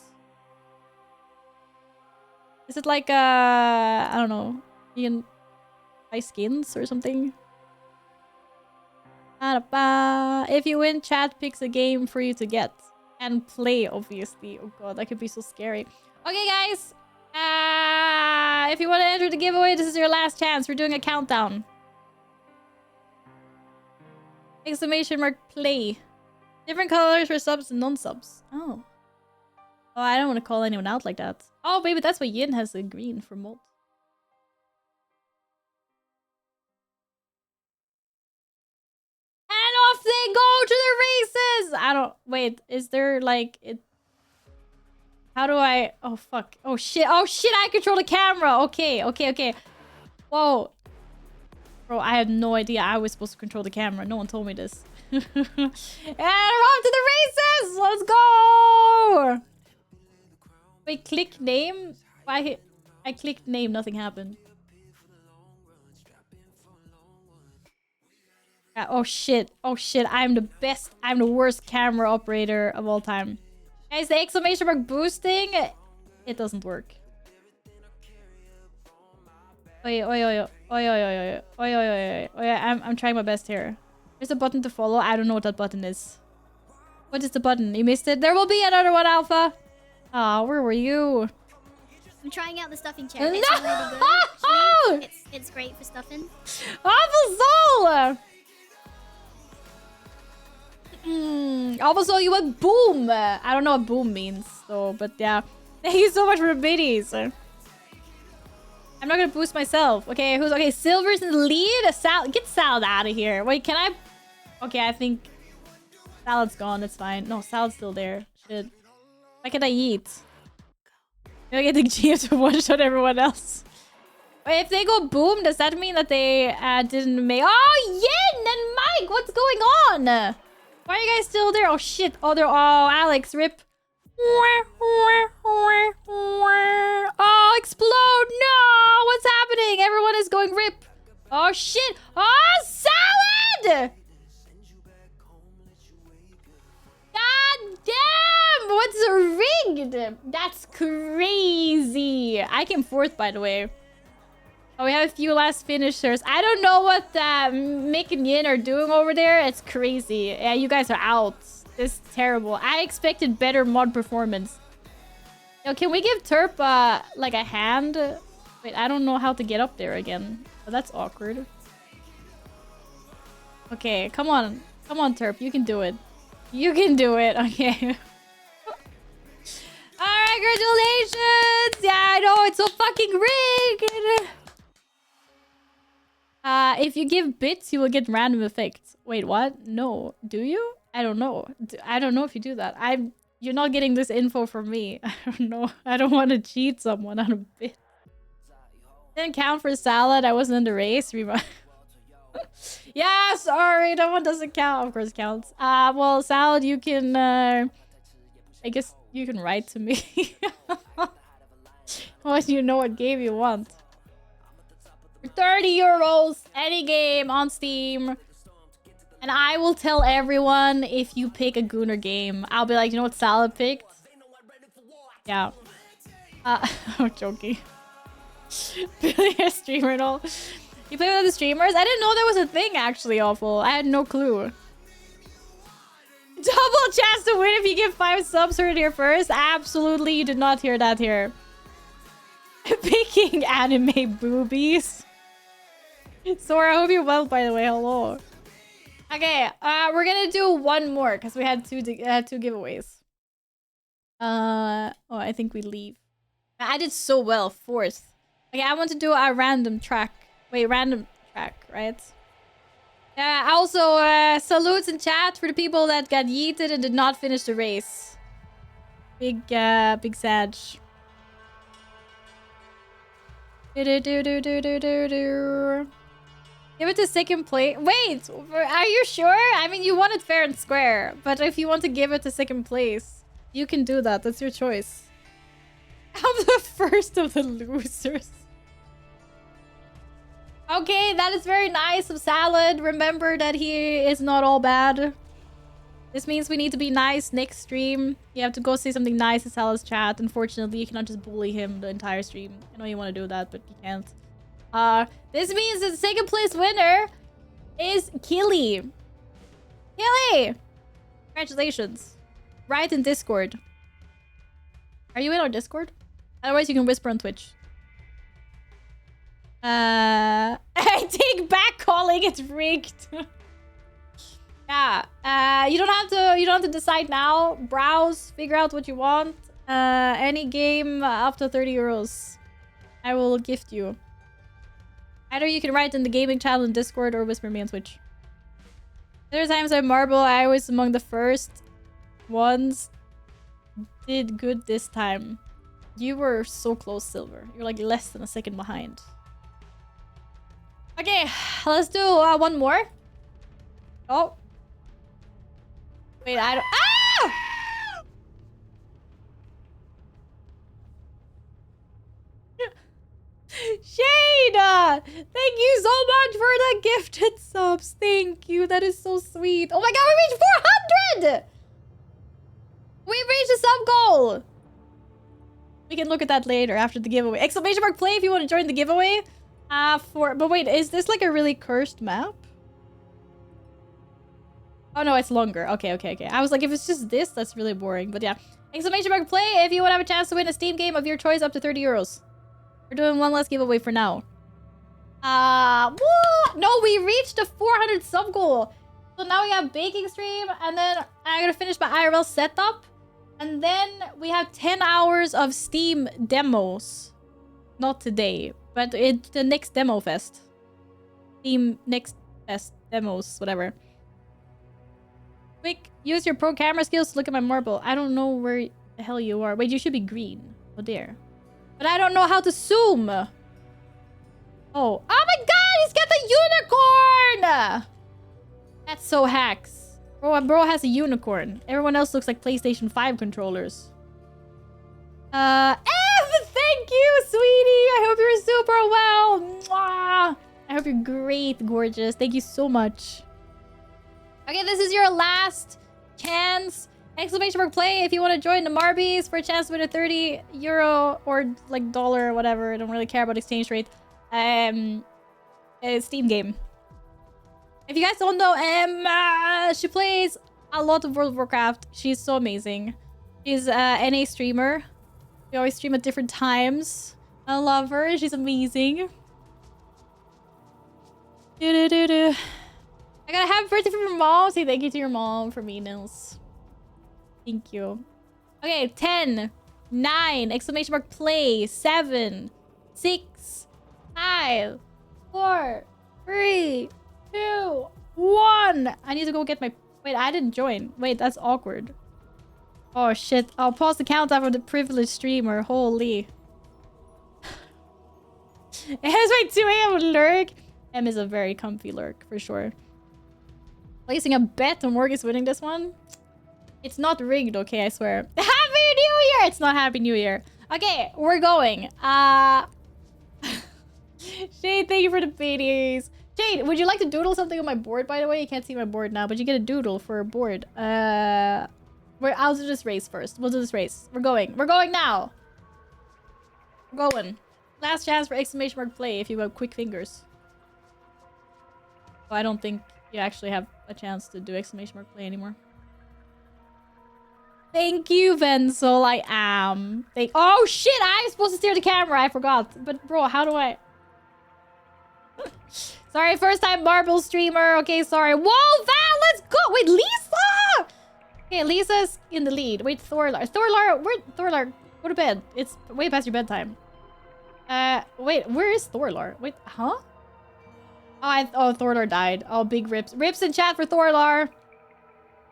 Is it like, I don't know, Ian High Skins or something? If you win, chat picks a game for you to get and play, obviously. Oh god, that could be so scary. Okay, guys. If you want to enter the giveaway, this is your last chance. We're doing a countdown. Exclamation mark play. Different colors for subs and non-subs. Oh. Oh, I don't want to call anyone out like that. Oh, baby, that's why Yin has the green for Molt. And off they go to the races! I don't... Wait, is there like... How do I... Oh, fuck. Oh, shit. Oh, shit. I control the camera. Okay. Whoa. Bro, I had no idea I was supposed to control the camera. No one told me this. And we're off to the races! Let's go! Wait, click name? I clicked name. Nothing happened. Oh, shit. I'm the best. I'm the worst camera operator of all time. Guys, the exclamation mark boosting, it doesn't work. I'm trying my best here. There's a button to follow. I don't know what that button is. What is the button? You missed it. There will be another one, Alpha. Ah, where were you? I'm trying out the stuffing chair. It's No! really good. Actually. It's great for stuffing. Awful Soul! Also, you went boom. I don't know what boom means, though, but yeah. Thank you so much for the biddies. I'm not gonna boost myself. Okay, Silver's in the lead. Get Salad out of here. Wait, can I? Okay, I think Salad's gone. That's fine. No, Salad's still there. Shit. Why can't I eat? Maybe I get the GM to one-shot everyone else. Wait, if they go boom, does that mean that they didn't make... Oh, Yin and Mike! What's going on? Why are you guys still there? Oh shit. Oh, they're Alex, rip. Oh, explode! No! What's happening? Everyone is going rip. Oh shit! Oh, salad! God damn! What's rigged? That's crazy. I came fourth, by the way. Oh, we have a few last finishers. I don't know what Mick and Yin are doing over there. It's crazy. Yeah, you guys are out. This is terrible. I expected better mod performance. Yo, can we give Terp like a hand? Wait, I don't know how to get up there again. Oh, that's awkward. Okay, come on. Come on, Terp. You can do it. You can do it. Okay. Alright, congratulations! Yeah, I know. It's so fucking rigged. If you give bits, you will get random effects. Wait, what? No. Do you? I don't know. I don't know if you do that. You're not getting this info from me. I don't know. I don't want to cheat someone on a bit. Didn't count for salad. I wasn't in the race. Yeah, sorry. That one doesn't count. Of course it counts. Well, salad, you can, I guess you can write to me. Once you know what game you want. For 30 euros, any game on Steam. And I will tell everyone if you pick a Gunnar game. I'll be like, you know what Salad picked? Yeah. I'm joking. Really a streamer and all. You play with other streamers? I didn't know that was a thing, actually, Awful. I had no clue. Double chance to win if you give 5 subs. Heard it here first. Absolutely, you did not hear that here. Picking anime boobies. Sora, I hope you're well, by the way. Hello. Okay, we're gonna do one more because we had two giveaways. Oh, I think we leave. I did so well, fourth. Okay, I want to do a random track. Wait, random track, right? Yeah. Also, salutes in chat for the people that got yeeted and did not finish the race. Big Sag. Give it to second place. Wait, are you sure? I mean, you won it fair and square. But if you want to give it to second place, you can do that. That's your choice. I'm the first of the losers. Okay, that is very nice of Salad. Remember that he is not all bad. This means we need to be nice next stream. You have to go say something nice in Salad's chat. Unfortunately, you cannot just bully him the entire stream. I know you want to do that, but you can't. This means that the second place winner is Killy. Killy! Congratulations. Write in Discord. Are you in our Discord? Otherwise, you can whisper on Twitch. I take back calling it rigged. Yeah. You don't have to decide now. Browse, figure out what you want. Any game up to 30 euros. I will gift you. Either you can write in the gaming channel in Discord or whisper me on Twitch. There are times I marble. I was among the first ones. Did good this time. You were so close, Silver. You're like less than a second behind. Okay, let's do one more. Oh. Wait, I don't... Ah! Shade! Thank you so much for the gifted subs. Thank you. That is so sweet. Oh my god, we reached 400! We reached a sub goal! We can look at that later after the giveaway. Exclamation mark play if you want to join the giveaway. But wait, is this like a really cursed map? Oh no, it's longer. Okay. I was like, if it's just this, that's really boring. But yeah. Exclamation mark play if you want to have a chance to win a Steam game of your choice up to 30 euros. We're doing one last giveaway for now. What? No, we reached the 400 sub goal. So now we have baking stream, and then I'm gonna finish my IRL setup. And then we have 10 hours of Steam demos. Not today, but it's the next demo fest. Steam next fest demos, whatever. Quick, use your pro camera skills to look at my marble. I don't know where the hell you are. Wait, you should be green. Oh, there. But I don't know how to zoom. Oh. Oh my god, he's got the unicorn! That's so hacks. Bro has a unicorn. Everyone else looks like PlayStation 5 controllers. Ev, thank you, sweetie. I hope you're super well. Mwah. I hope you're great, gorgeous. Thank you so much. Okay, this is your last chance. Exclamation mark play if you want to join the Marbies for a chance to win a €30 or like dollar or whatever. I don't really care about exchange rate. Steam game. If you guys don't know, she plays a lot of World of Warcraft. She's so amazing. She's an NA streamer. We always stream at different times. I love her. She's amazing. I got a happy birthday from your mom. Say thank you to your mom for me, Nils. Thank you. Okay, 10, 9, exclamation mark play, 7, 6, 5, 4, 3, 2, 1. I need to go get my... Wait, I didn't join. Wait, that's awkward. Oh, shit. I'll pause the countdown for the privileged streamer. Holy. It has my 2 a.m. lurk. M is a very comfy lurk, for sure. Placing a bet on Morgan's winning this one. It's not rigged, okay, I swear. Happy New Year! It's not Happy New Year. Okay, we're going. Shade, thank you for the biddies. Jade, would you like to doodle something on my board, by the way? You can't see my board now, but you get a doodle for a board. I'll do this race first. We'll do this race. We're going. We're going now. We're going. Last chance for exclamation mark play if you have quick fingers. Oh, I don't think you actually have a chance to do exclamation mark play anymore. Thank you, Vensel. I am. Oh, shit! I'm supposed to steer the camera. I forgot. But, bro, how do I... Sorry, first time Marble streamer. Okay, sorry. Whoa, Val, let's go! Wait, Lisa! Okay, Lisa's in the lead. Wait, Thorlar. Thorlar, go to bed. It's way past your bedtime. Wait, where is Thorlar? Wait, huh? Oh, Thorlar died. Oh, big rips. Rips in chat for Thorlar.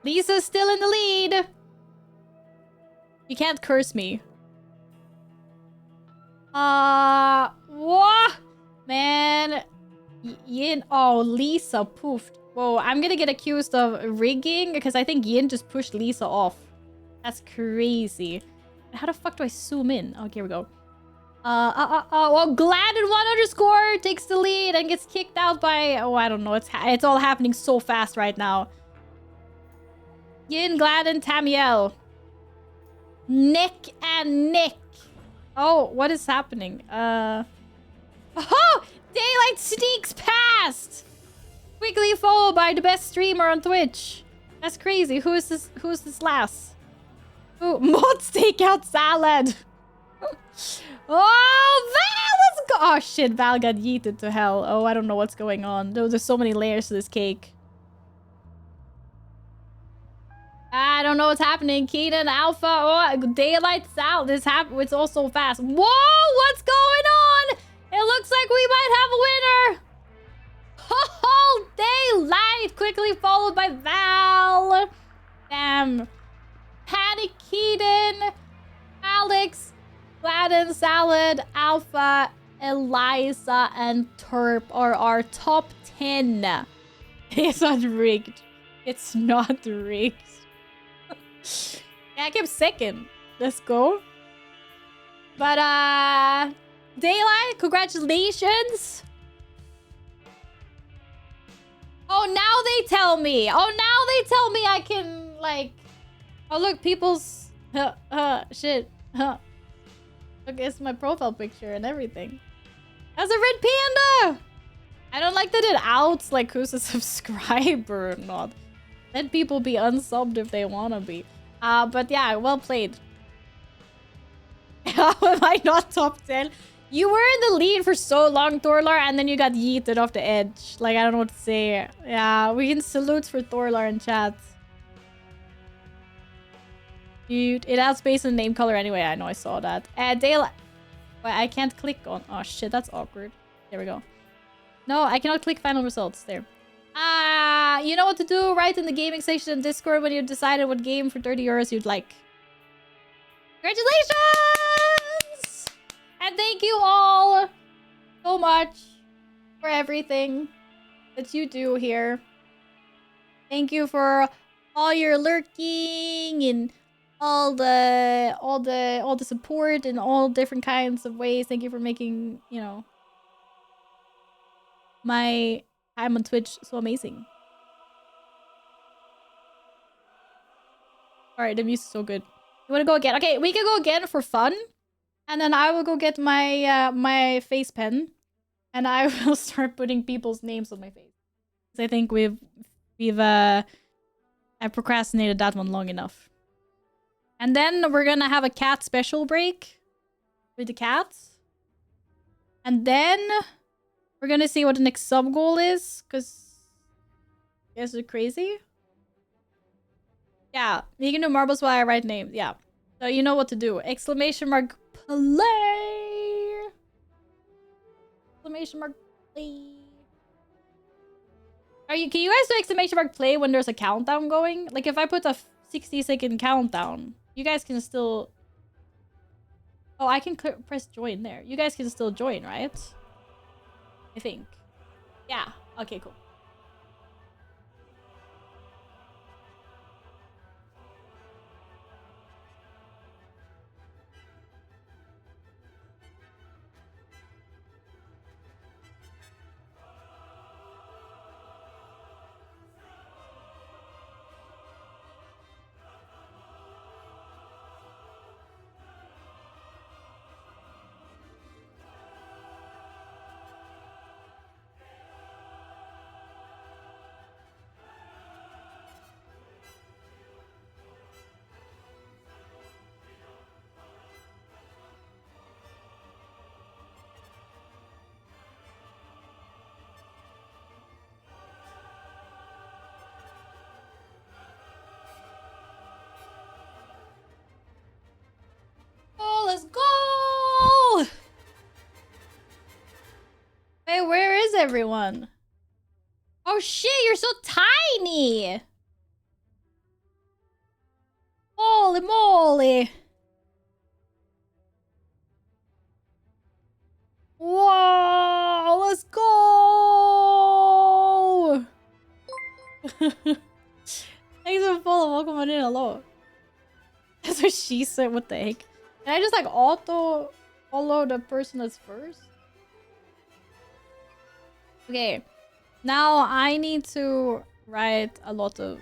Lisa's still in the lead. You can't curse me. What? Man. Yin. Oh, Lisa poofed. Whoa, I'm gonna get accused of rigging because I think Yin just pushed Lisa off. That's crazy. How the fuck do I zoom in? Okay, here we go. Well, Gladden1_ takes the lead and gets kicked out by... Oh, I don't know. It's all happening so fast right now. Yin, Gladden, Tamiel. Nick and Nick. Oh, what is happening? Oh! Daylight sneaks past! Quickly followed by the best streamer on Twitch. That's crazy. Who is this lass? Who? Mod Steakout Salad. Oh, Val, let's go. Oh, shit. Val got yeeted to hell. Oh, I don't know what's going on. There's so many layers to this cake. I don't know what's happening. Keaton, Alpha, oh, Daylight Salad. It's all so fast. Whoa, what's going on? It looks like we might have a winner. Oh, Daylight quickly followed by Val. Damn. Panic Keaton, Alex, Gladden, Salad, Alpha, Eliza, and Terp are our top 10. It's not rigged. It's not rigged. Yeah, I kept second. Let's go. But, Daylight, congratulations. Oh, now they tell me. I can, like... Oh, look, people's... shit. Look, it's my profile picture and everything. That's a red panda! I don't like that it outs, like, who's a subscriber or not. Let people be unsubbed if they wanna be. But yeah, well played. How am I not top 10? You were in the lead for so long, Thorlar, and then you got yeeted off the edge. Like, I don't know what to say. Yeah, we can salute for Thorlar in chat. Dude, it has space in name color anyway. I know, I saw that. Daylight. Wait, I can't click on... Oh, shit, that's awkward. There we go. No, I cannot click final results. There. You know what to do. Write in the gaming section in Discord when you decided what game for €30 you'd like. Congratulations! And thank you all so much for everything that you do here. Thank you for all your lurking and all the support in all different kinds of ways. Thank you for making, you know, my time on Twitch so amazing. Alright, the music's so good. You wanna go again? Okay, we can go again for fun. And then I will go get my my face pen. And I will start putting people's names on my face. Because I think I procrastinated that one long enough. And then we're gonna have a cat special break with the cats. And then we're gonna see what the next sub goal is, because you guys are crazy. Yeah, you can do marbles while I write names. Yeah, so you know what to do. Exclamation mark play. Exclamation mark play. Can you guys do exclamation mark play when there's a countdown going? Like if I put a 60-second countdown, you guys can still... Oh, I can press join there. You guys can still join, right? I think. Yeah. Okay, cool. Let's go! Hey, where is everyone? Oh shit, you're so tiny! Holy moly! Whoa, let's go! Thanks for following. Welcome on in. Hello. That's what she said. What the heck? Can I just like auto follow the person that's first? Okay. Now I need to write a lot of...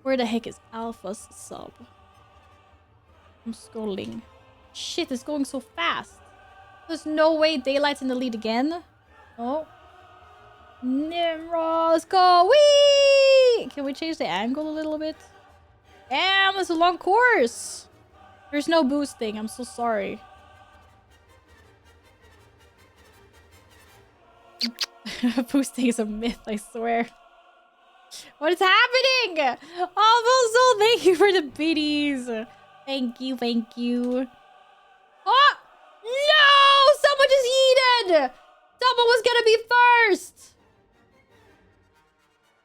Where the heck is Alpha's sub? I'm scrolling. Shit, it's going so fast. There's no way Daylight's in the lead again. Oh. Nimrod, let's go. Whee! Can we change the angle a little bit? Damn, it's a long course. There's no boosting. I'm so sorry. Boosting is a myth, I swear. What is happening? Oh, thank you for the biddies. Thank you, thank you. Oh! No! Someone just yeeted! Someone was gonna be first!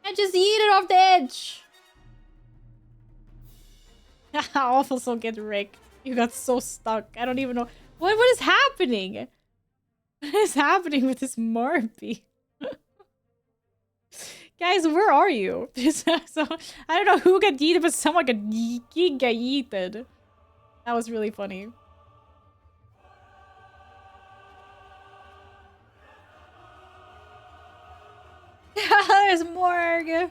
I just yeeted off the edge. Also get wrecked. You got so stuck. I don't even know. What is happening? What is happening with this Marby? Guys, where are you? So, I don't know who got yeeted, but someone got yeeted. That was really funny. There's Morg.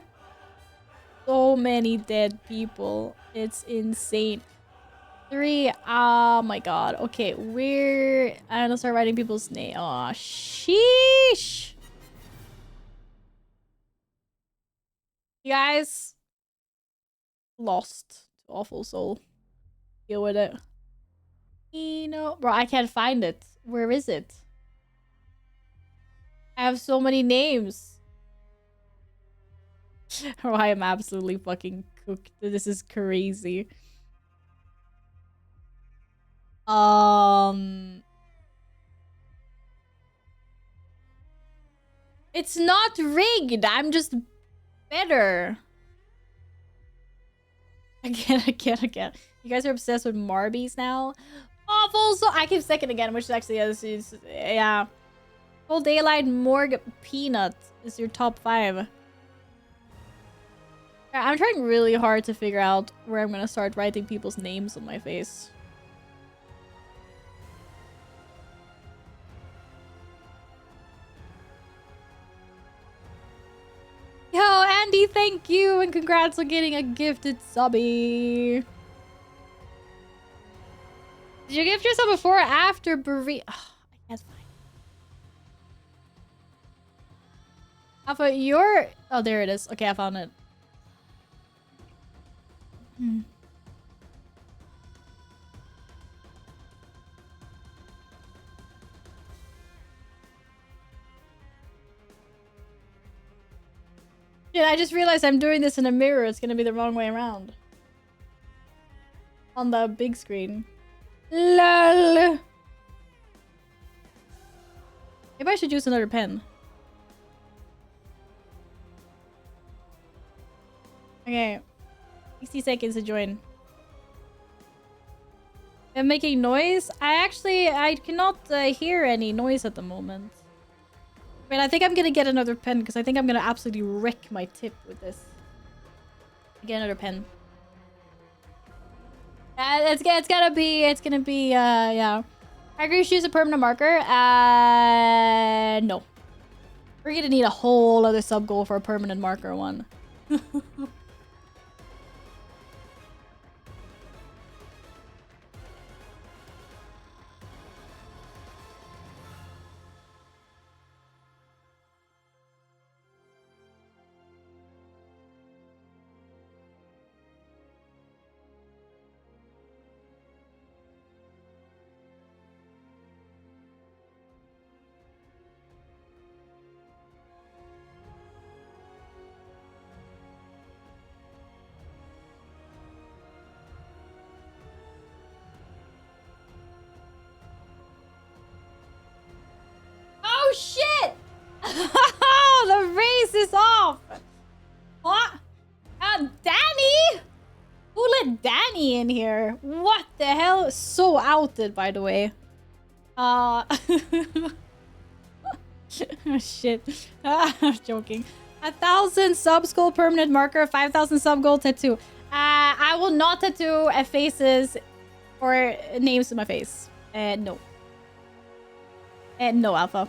So many dead people. It's insane. 3. Oh my god. Okay, I'm gonna start writing people's name. Oh, sheesh. You guys lost to Awful Soul. Deal with it. Bro, I can't find it. Where is it? I have so many names. Oh, I am absolutely fucking cooked. This is crazy. It's not rigged. I'm just better. Again. You guys are obsessed with Marbies now? Awful. So I keep second again, which is actually yeah. Full Daylight, Morg, Peanut is your top 5. I'm trying really hard to figure out where I'm gonna start writing people's names on my face. Yo, Andy, thank you, and congrats on getting a gifted subby. Did you gift yourself before or after burrito? Oh, I can't find. Alpha, you're... Oh, there it is. Okay, I found it. Yeah, I just realized I'm doing this in a mirror. It's gonna be the wrong way around. On the big screen. LOL. Maybe I should use another pen. Okay. 60 seconds to join. I'm making noise? I cannot hear any noise at the moment. Wait, I think I'm gonna get another pen because I think I'm gonna absolutely wreck my tip with this. Get another pen. It's gonna be, yeah. I agree, use a permanent marker. No. We're gonna need a whole other sub goal for a permanent marker one. Oh shit! The race is off! What? Danny? Who let Danny in here? What the hell? So outed, by the way. Oh shit. I'm joking. 1,000 subs goal permanent marker, 5,000 sub goal tattoo. I will not tattoo faces or names in my face. No. No, Alpha.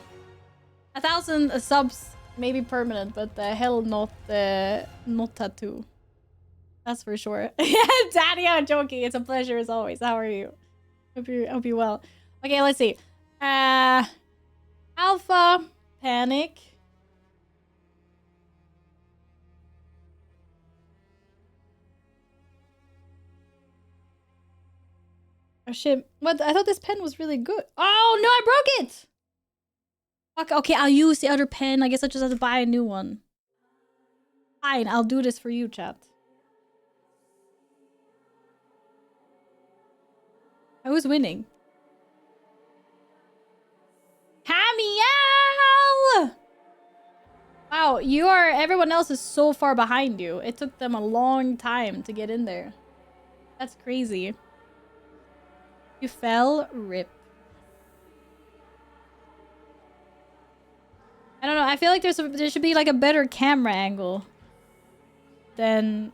1,000 subs, maybe permanent, but the hell not tattoo. That's for sure. Yeah, Daddy, I'm joking. It's a pleasure as always. How are you? Hope you're well. Okay, let's see. Alpha, panic. Oh shit! What? I thought this pen was really good. Oh no! I broke it. Fuck. Okay, I'll use the other pen. I guess I just have to buy a new one. Fine, I'll do this for you, chat. Who's winning? Hamiel! Wow, everyone else is so far behind you. It took them a long time to get in there. That's crazy. You fell? Rip. I don't know. I feel like there should be like a better camera angle than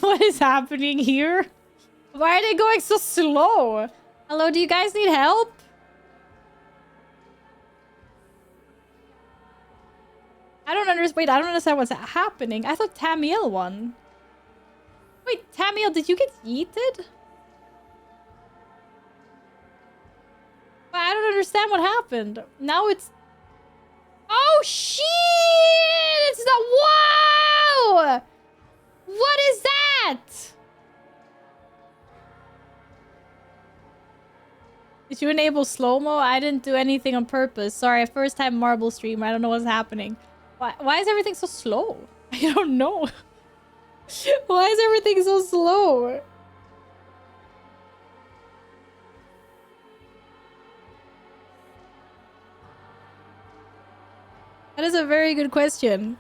what is happening here? Why are they going so slow? Hello, do you guys need help? I don't understand. Wait, I don't understand what's happening. I thought Tamiel won. Wait, Tamiel, did you get yeeted? I don't understand what happened. Now it's... Oh, shit! It's the... Wow! What is that? Did you enable slow-mo? I didn't do anything on purpose. Sorry, first time marble stream. I don't know what's happening. Why is everything so slow? I don't know. Why is everything so slow? That is a very good question.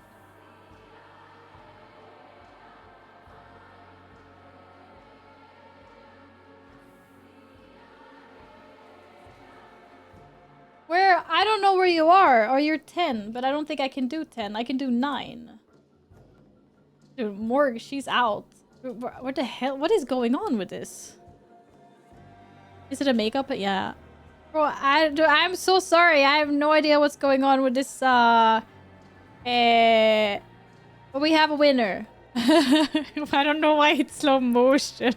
I don't know where you are. Or you're 10, but I don't think I can do 10. I can do 9. Dude, Morg, she's out. What the hell? What is going on with this? Is it a makeup? Yeah. Bro, I'm so sorry. I have no idea what's going on with this, but we have a winner. I don't know why it's slow motion.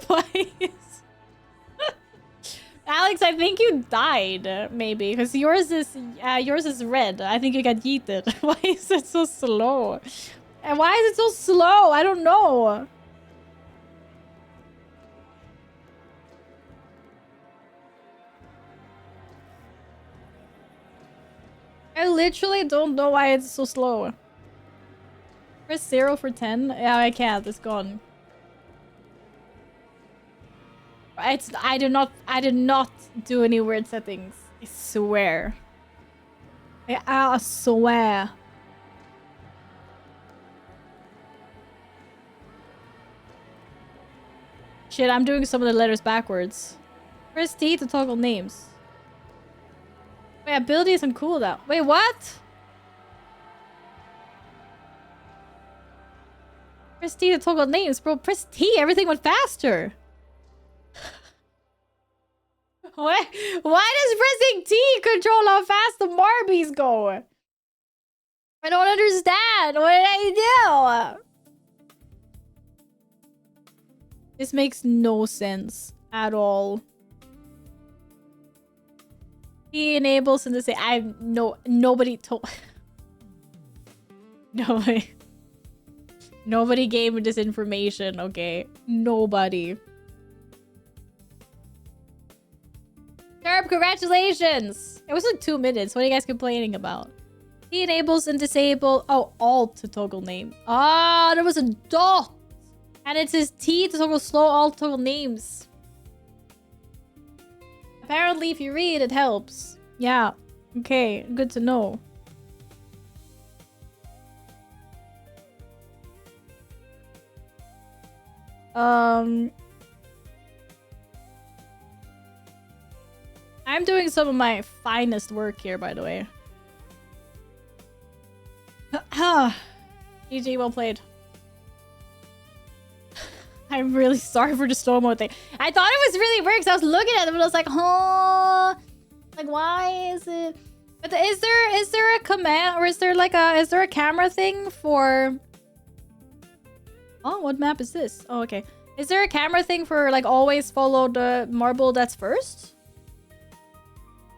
Why is... Alex, I think you died, maybe, because yours is red. I think you got yeeted. Why is it so slow? And why is it so slow? I don't know. I literally don't know why it's so slow. Press 0 for 10? Yeah, I can't. It's gone. I did not do any weird settings. I swear. I swear. Shit, I'm doing some of the letters backwards. Press T to toggle names. Wait, ability isn't cooldown. Wait, what? Press T to toggle names, bro. Press T. Everything went faster. Why does pressing T control how fast the Marbies go? I don't understand. What did I do? This makes no sense at all. He enables and to say nobody told nobody gave me this information, okay? Nobody. Derp, congratulations! It was like 2 minutes. What are you guys complaining about? He enables and disable alt to toggle name. Ah, there was a dot! And it says T to toggle slow alt to toggle names. Apparently, if you read, it helps. Yeah. Okay, good to know. I'm doing some of my finest work here, by the way. GG, well played. I'm really sorry for the slow mo thing. I thought it was really weird because I was looking at it, but I was like, huh? Like, why is it? But is there a command, or is there a camera thing for? Oh, what map is this? Oh, okay. Is there a camera thing for like always follow the marble that's first?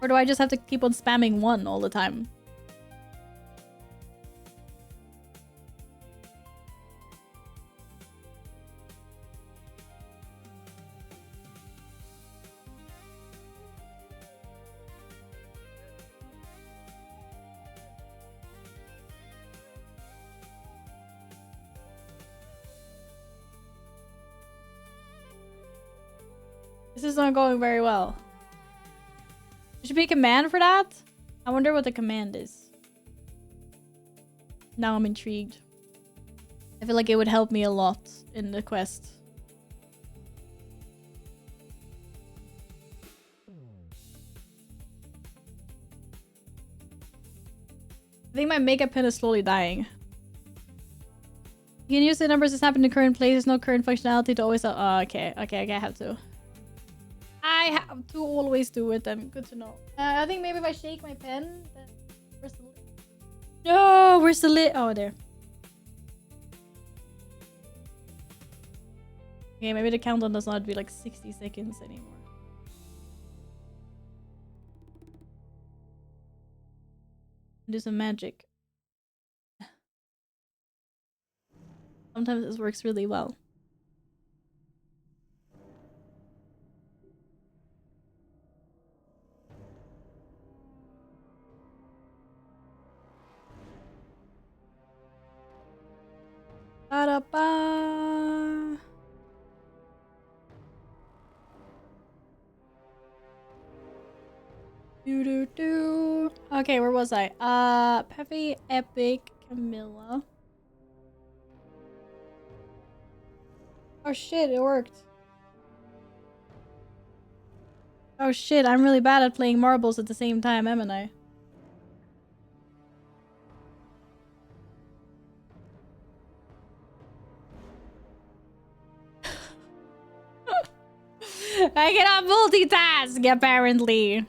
Or do I just have to keep on spamming 1 all the time? This is not going very well. There should be a command for that? I wonder what the command is. Now I'm intrigued. I feel like it would help me a lot in the quest. I think my makeup pen is slowly dying. You can use the numbers that snap in the current place. There's no current functionality to always... Oh, okay, I have to. I have to always do it then. Good to know. I think maybe if I shake my pen... Then... Where's the lid? No, where's the lid? Oh, there. Okay, maybe the countdown does not be like 60 seconds anymore. Do some magic. Sometimes this works really well. Ba-da-ba. Do-do-do. Okay, where was I? Peppy, Epic, Camilla. Oh shit, it worked. Oh shit, I'm really bad at playing marbles at the same time, haven't I? I cannot multitask, apparently.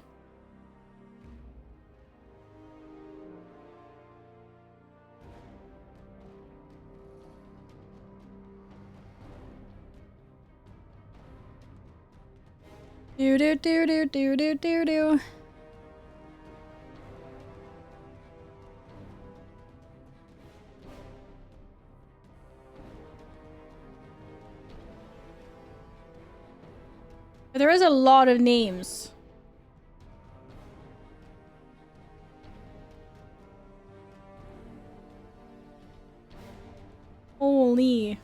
Do do do do do do do do. There is a lot of names. Holy.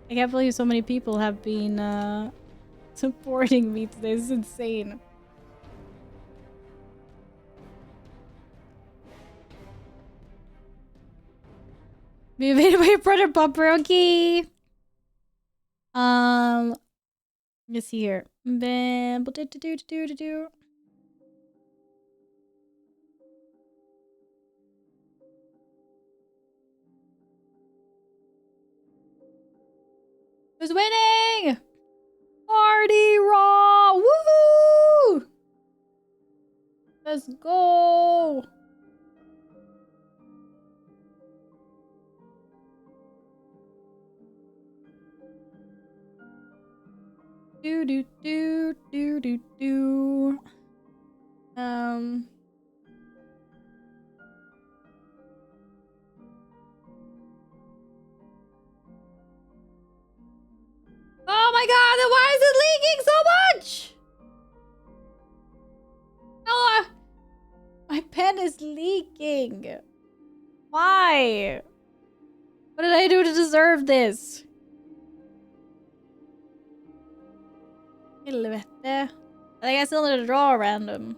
I can't believe so many people have been supporting me today. This is insane. Be invaded by your brother Pepperoki. Let's see here. Who's winning? Party Raw! Woohoo! Let's go! Do do do do do do. Oh my god, then why is it leaking so much? Oh, my pen is leaking. Why? What did I do to deserve this? Helvete. I think I still need to draw a random.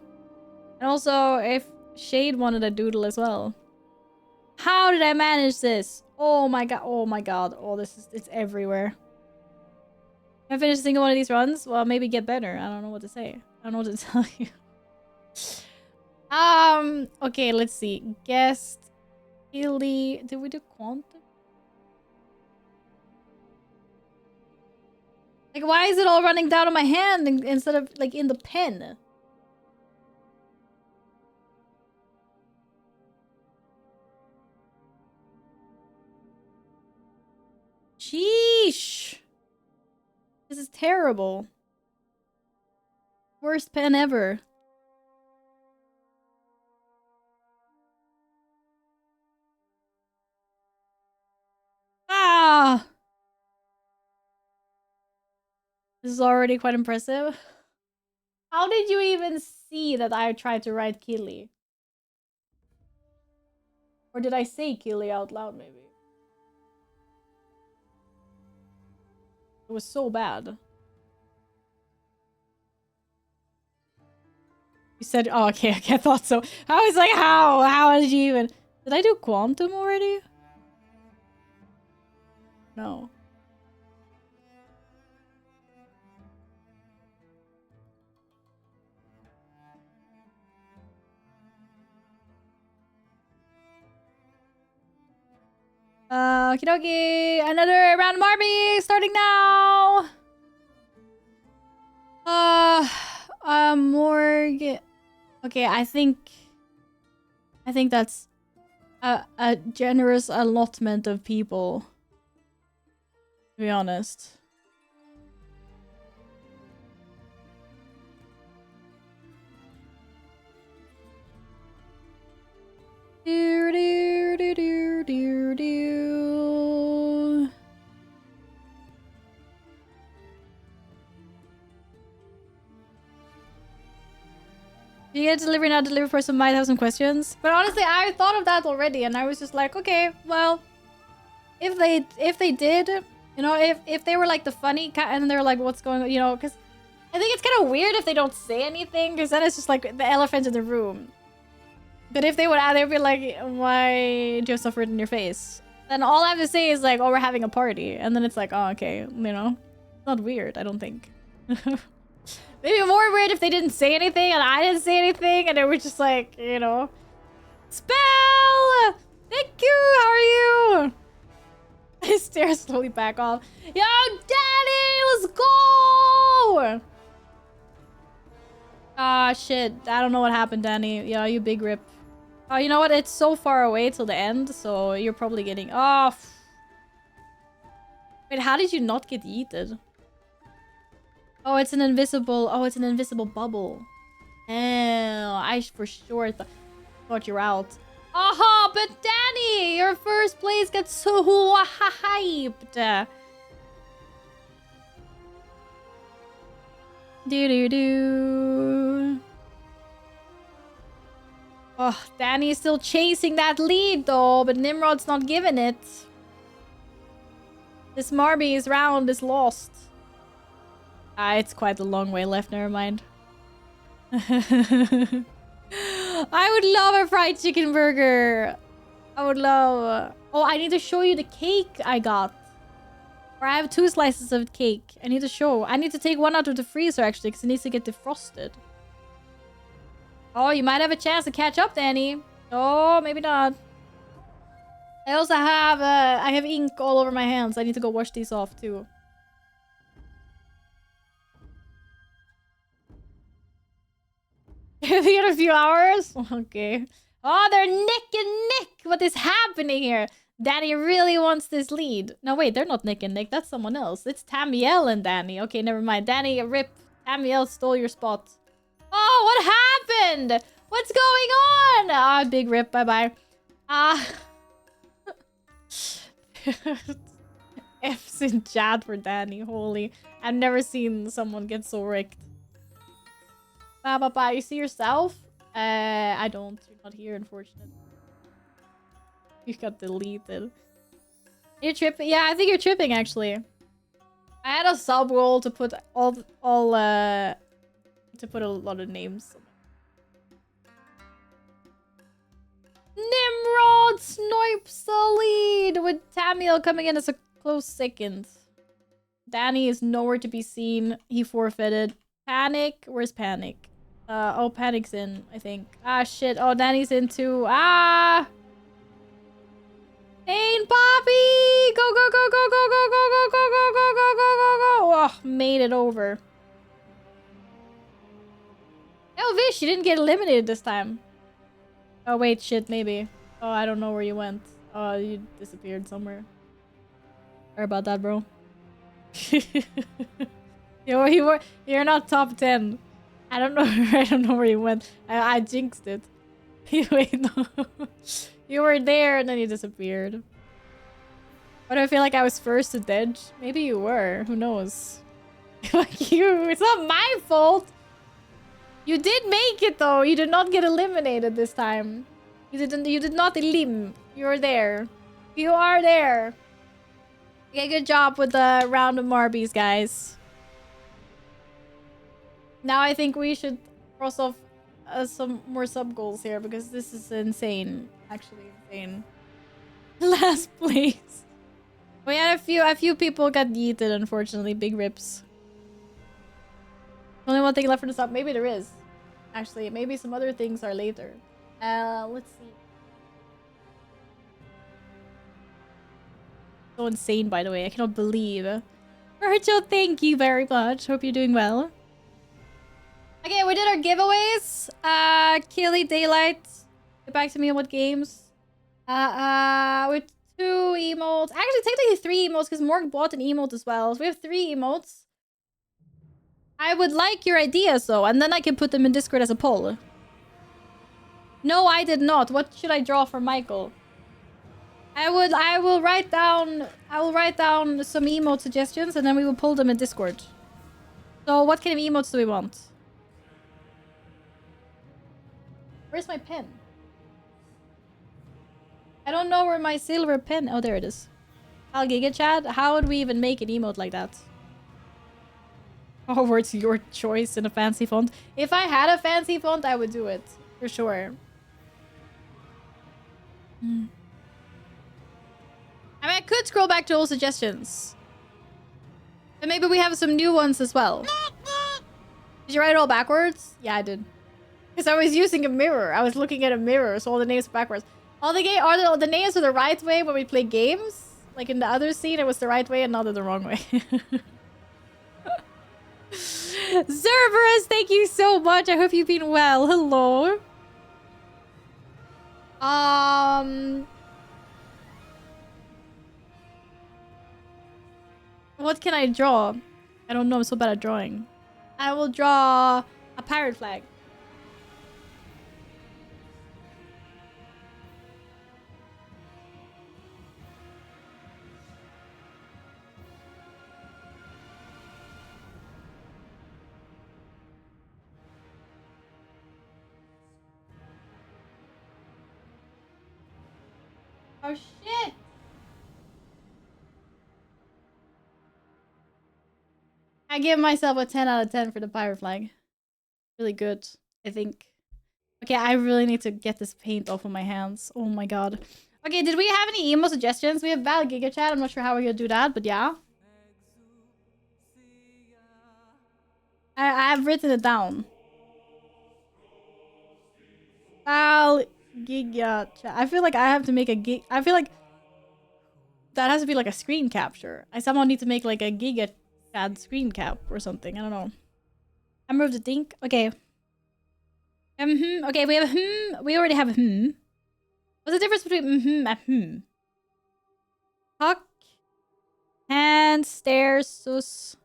And also, if Shade wanted a doodle as well. How did I manage this? Oh my god. Oh my god. Oh, it's everywhere. Can I finish a single one of these runs? Well, maybe get better. I don't know what to say. I don't know what to tell you. Okay, let's see. Guest. Illy. Did we do quantum? Like, why is it all running down on my hand instead of, like, in the pen? Sheesh. This is terrible. Worst pen ever. Ah! This is already quite impressive. How did you even see that I tried to write Killy? Or did I say Killy out loud, maybe? It was so bad. You said, oh, okay, I thought so. I was like, how did you even... Did I do quantum already? No. Okie dokie. Another round of Arby starting now. Morg. Okay, I think that's a generous allotment of people. To be honest. Do do do do do do. You get delivery, not delivery person might have some questions. But honestly, I thought of that already, and I was just like, okay, well, if they did, you know, if they were like the funny cat, and they're like, what's going on, you know, because I think it's kind of weird if they don't say anything, because then it's just like the elephant in the room. But if they would add, they'd be like, why do you have stuff written in your face? Then all I have to say is like, oh, we're having a party. And then it's like, oh, okay, you know? It's not weird, I don't think. Maybe more weird if they didn't say anything and I didn't say anything and it was just like, you know. Spell! Thank you! How are you? I stare slowly back off. Yo, Daddy! Let's go! Ah, shit. I don't know what happened, Danny. Yeah, you big rip. Oh, you know what? It's so far away till the end, so you're probably getting... Oh, wait, how did you not get yeeted? Oh, it's an invisible... Oh, it's an invisible bubble. Oh, I for sure thought you were out. Aha, but Danny, your first place gets so hyped. Do-do-do. Oh, Danny's still chasing that lead though, but Nimrod's not giving it. This Marby's round is lost. Ah, it's quite a long way left, never mind. I would love a fried chicken burger. I would love... Oh, I need to show you the cake I got. Or I have 2 slices of cake. I need to show. I need to take one out of the freezer actually, because it needs to get defrosted. Oh, you might have a chance to catch up, Danny. Oh, maybe not. I also have I have ink all over my hands. I need to go wash these off too. In a few hours? Okay. Oh, they're neck and neck. What is happening here? Danny really wants this lead. No, wait, they're not neck and neck. That's someone else. It's Tamiel and Danny. Okay, never mind. Danny, rip. Tamiel stole your spot. Oh, what happened? What's going on? Ah, big rip. Bye-bye. Ah. F's in chat for Danny. Holy. I've never seen someone get so wrecked. Bye. You see yourself? I don't. You're not here, unfortunately. You got deleted. You're tripping? Yeah, I think you're tripping, actually. I had a sub goal to put to put a lot of names. Nimrod snipes the lead with Tamiel coming in as a close second. Danny is nowhere to be seen. He forfeited. Panic? Where's Panic? Oh, Panic's in, I think. Ah, shit. Oh, Danny's in too. Ah! Pain Poppy! Go, go, go, go, go, go, go, go, go, go, go, go, go, go, go! Oh, made it over. Oh, Vish, you didn't get eliminated this time. Oh, wait, shit, maybe. Oh, I don't know where you went. Oh, you disappeared somewhere. Sorry about that, bro. Yo, you're not top 10. I don't know. I don't know where you went. I jinxed it. Wait, no. You were there and then you disappeared. Why do I feel like I was first to Dedge? Maybe you were. Who knows? Like you. It's not my fault. You did make it though. You did not get eliminated this time. You did not elim. You're there. You are there. Okay, good job with the round of Marbies, guys. Now I think we should cross off some more sub goals here because this is insane. Actually insane. Last place. We had a few people got yeeted, unfortunately. Big rips. Only one thing left for the sub. Maybe there is. Actually, maybe some other things are later. Let's see. So insane, by the way. I cannot believe. Virgil, thank you very much. Hope you're doing well. Okay, we did our giveaways. Killy, Daylight. Get back to me on what games. With 2 emotes. Actually, technically 3 emotes because Morg bought an emote as well. So we have 3 emotes. I would like your ideas though, and then I can put them in Discord as a poll. No, I did not. What should I draw for Michael? I will write down some emote suggestions and then we will pull them in Discord. So what kind of emotes do we want? Where's my pen? I don't know where my silver pen... Oh, there it is. Giga Chad, how would we even make an emote like that? Hogwarts, your choice in a fancy font. If I had a fancy font, I would do it. For sure. I mean, I could scroll back to old suggestions. But maybe we have some new ones as well. Did you write it all backwards? Yeah, I did. Because I was using a mirror. I was looking at a mirror, so all the names are backwards. All the names are the right way when we play games. Like in the other scene, it was the right way and not the wrong way. Cerberus, thank you so much. I hope you've been well. Hello. What can I draw? I don't know. I'm so bad at drawing. I will draw a pirate flag. Oh shit! I give myself a 10 out of 10 for the pirate flag. Really good, I think. Okay, I really need to get this paint off of my hands. Oh my god. Okay, did we have any emo suggestions? We have Val Giga Chat. I'm not sure how we're gonna do that, but yeah. I've written it down. Val Giga Chat. I feel like I have to make a gig. I feel like that has to be like a screen capture. I somehow need to make like a Giga Chat screen cap or something. I don't know. I moved the dink. Okay. Okay, we have we already have What's the difference between and Tuck. Hand, stairs, sus.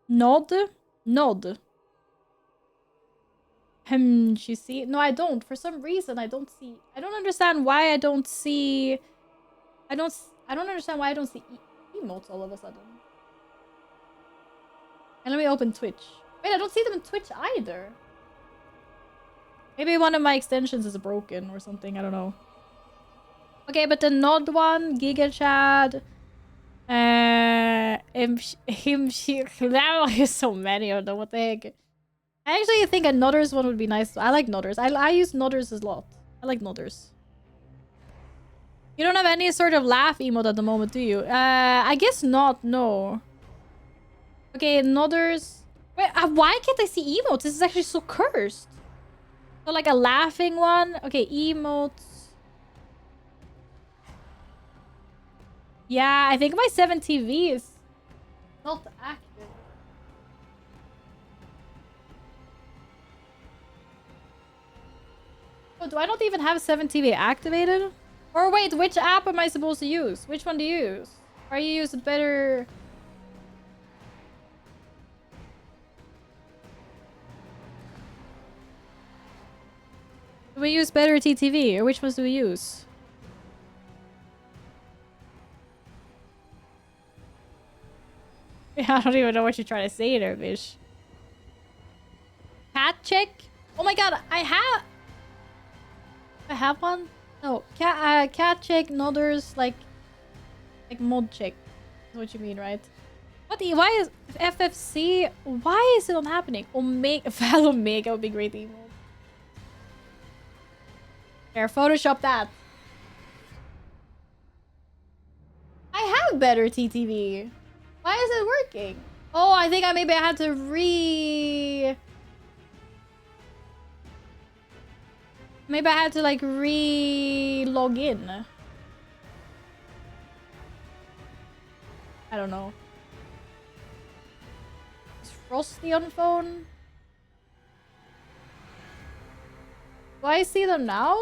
Nod. Nod. You see? No, I don't. For some reason, I don't see. I don't understand why I don't see. I don't understand why I don't see emotes all of a sudden. And let me open Twitch. Wait, I don't see them in Twitch either. Maybe one of my extensions is broken or something. I don't know. Okay, but the Nod one, Giga Chad, there's so many of them. What the heck? I actually think a Nodders one would be nice. I like Nodders. I use Nodders a lot. I like Nodders. You don't have any sort of laugh emote at the moment, do you? I guess not. No. Okay, Nodders. Wait, why can't I see emotes? This is actually so cursed. So like a laughing one. Okay, emotes. Yeah, I think my 7TV is not active. Oh, do I not even have 7TV activated? Or wait, which app am I supposed to use? Which one do you use? Or you use a better... Do we use better TTV? Or which ones do we use? I don't even know what you're trying to say there, bitch. Cat check? Oh my god, I have one? No, cat check, Nodders, like mod check. Is what you mean, right? What the, why is FFC? Why is it not happening? Omega, Val Omega would be great emo. Here, Photoshop that. I have better TTV. Why is it working? Oh, I think maybe I had to Maybe I had to like log in. I don't know. Is Frosty on phone? Do I see them now?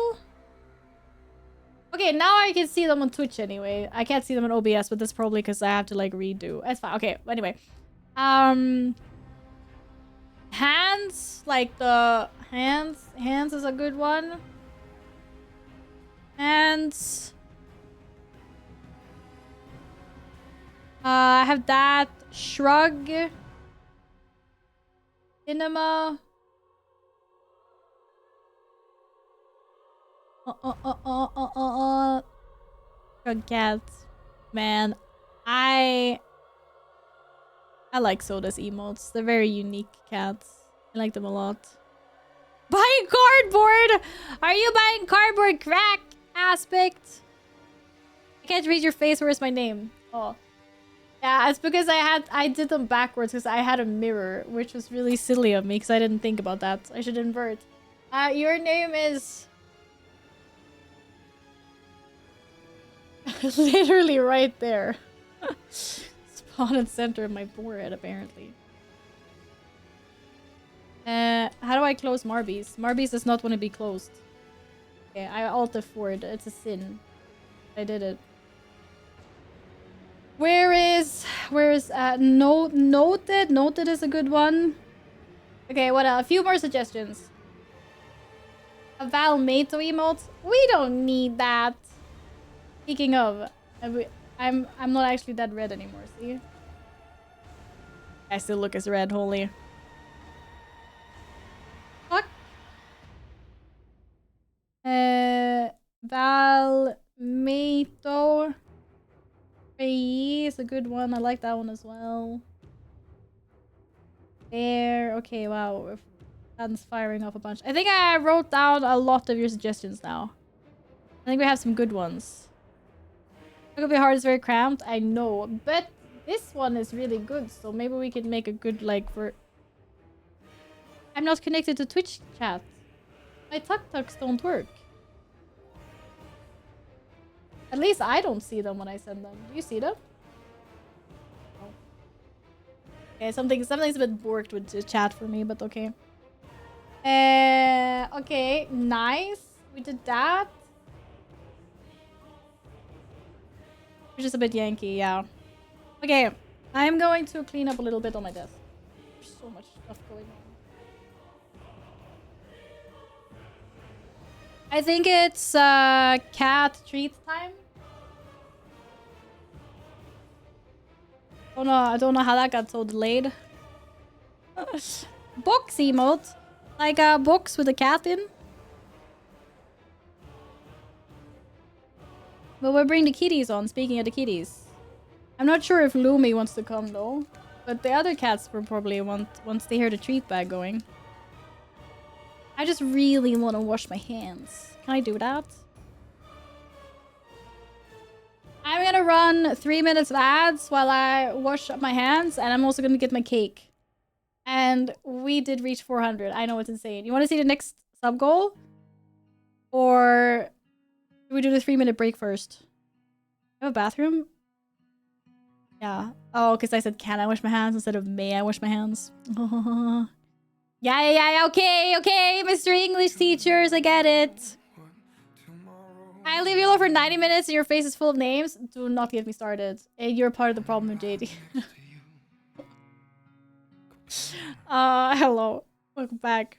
Okay, now I can see them on Twitch anyway. I can't see them on OBS, but that's probably because I have to like redo. It's fine. Okay, anyway. Hands, like the hands. Hands is a good one. Hands. I have that. Shrug. Cinema. Shrug cat. Man, I I like Soda's emotes. They're very unique cats. I like them a lot. Buying cardboard! Are you buying cardboard, crack aspect? I can't read your face. Where's my name? Oh. Yeah, it's because I did them backwards because I had a mirror, which was really silly of me because I didn't think about that. I should invert. Your name is... literally right there. Spotted center of my forehead, apparently. How do I close Marby's? Marby's does not want to be closed. Okay, I alt F4'd. It's a sin. I did it. Where is Noted? Noted is a good one. Okay, what else? A few more suggestions. A Valmato emote? We don't need that. Speaking of, I'm not actually that red anymore, see? I still look as red, holy. Fuck. Valmato. Is a good one. I like that one as well. There. Okay, wow. That's firing off a bunch. I think I wrote down a lot of your suggestions now. I think we have some good ones. It could be hard, it's very cramped. I know. But this one is really good. So maybe we could make a good, like, for... I'm not connected to Twitch chat. My tuk-tuks don't work. At least I don't see them when I send them. Do you see them? Oh. Okay, something's a bit borked with the chat for me, but okay. Okay, nice. We did that. Which is a bit Yankee, yeah. Okay, I'm going to clean up a little bit on my desk. There's so much stuff going on. I think it's cat treat time. Oh no, I don't know how that got so delayed. Box emote. Like a box with a cat in. But we'll bring the kitties on, speaking of the kitties. I'm not sure if Lumi wants to come though. But the other cats will probably want once they hear the treat bag going. I just really want to wash my hands. Can I do that? I'm gonna run 3 minutes of ads while I wash up my hands, and I'm also gonna get my cake. And we did reach 400. I know, it's insane. You want to see the next sub goal? Or do we do the 3-minute break first? You have a bathroom? Yeah. Oh, because I said can I wash my hands instead of may I wash my hands. Yeah, okay, Mr. English teachers, I get it. I leave you alone for 90 minutes and your face is full of names. Do not get me started. You're part of the problem, JD. Hello. Welcome back.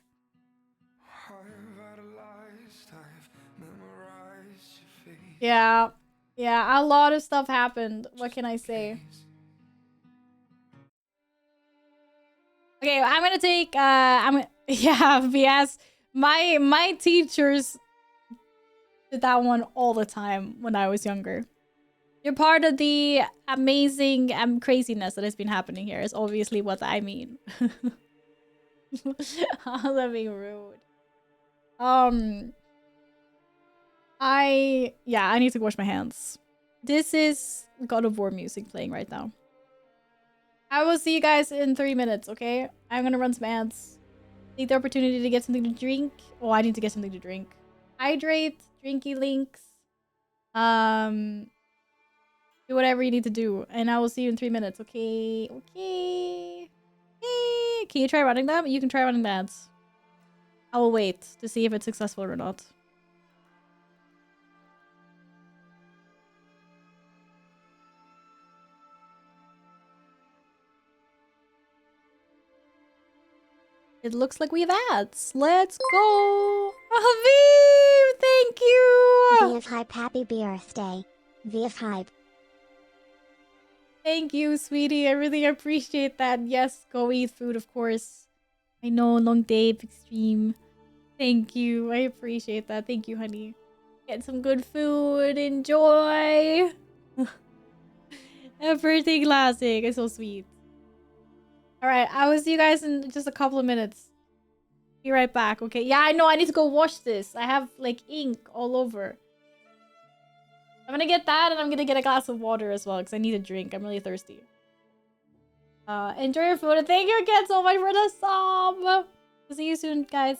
Yeah. Yeah, a lot of stuff happened. What can I say? Okay, I'm gonna take, yeah, BS. My teachers did that one all the time when I was younger. You're part of the amazing craziness that has been happening here is obviously what I mean. I'm being rude. I need to wash my hands. This is God of War music playing right now. I will see you guys in 3 minutes, okay? I'm gonna run some ads. Take the opportunity to get something to drink. Oh, I need to get something to drink. Hydrate, drinky links. Do whatever you need to do. And I will see you in 3 minutes, okay? Okay. Hey, can you try running them? You can try running the ads. I will wait to see if it's successful or not. It looks like we have ads. Let's go! Aviv! Thank you! VF Hype, happy birthday. VF Hype. Thank you, sweetie. I really appreciate that. Yes, go eat food, of course. I know, long day, big stream. Thank you. I appreciate that. Thank you, honey. Get some good food. Enjoy! A birthday classic. It's so sweet. Alright, I will see you guys in just a couple of minutes. Be right back, okay? Yeah, I know, I need to go wash this. I have, like, ink all over. I'm gonna get that, and I'm gonna get a glass of water as well, because I need a drink. I'm really thirsty. Enjoy your food, and thank you again so much for the sub! See you soon, guys.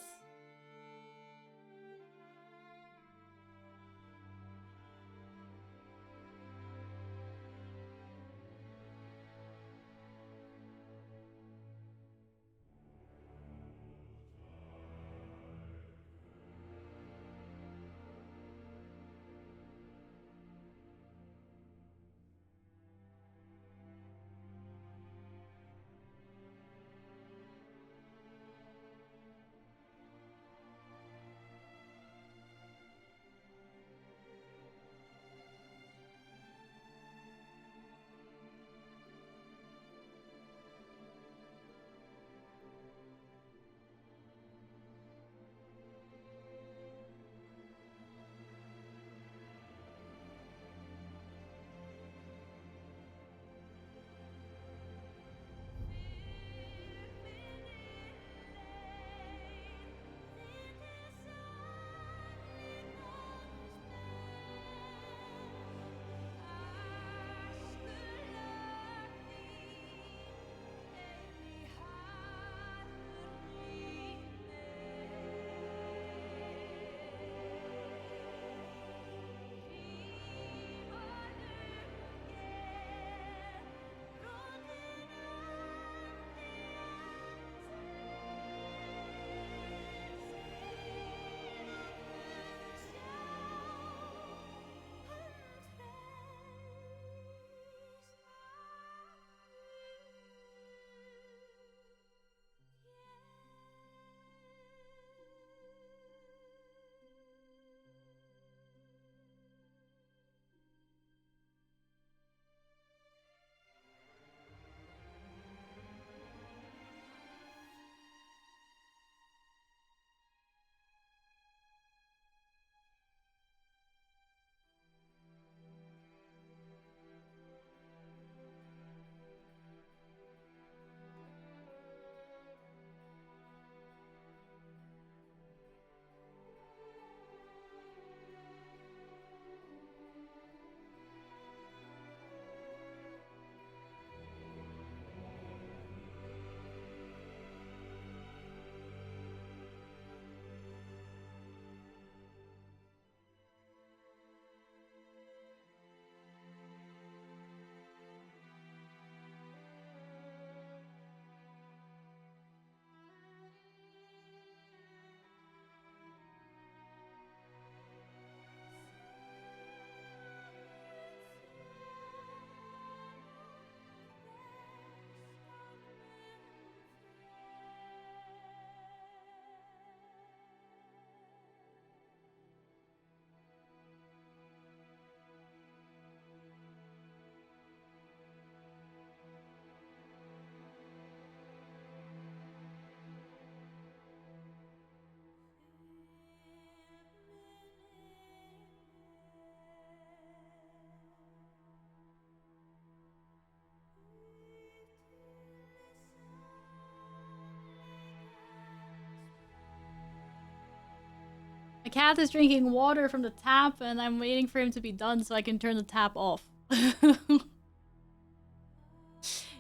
My cat is drinking water from the tap, and I'm waiting for him to be done so I can turn the tap off.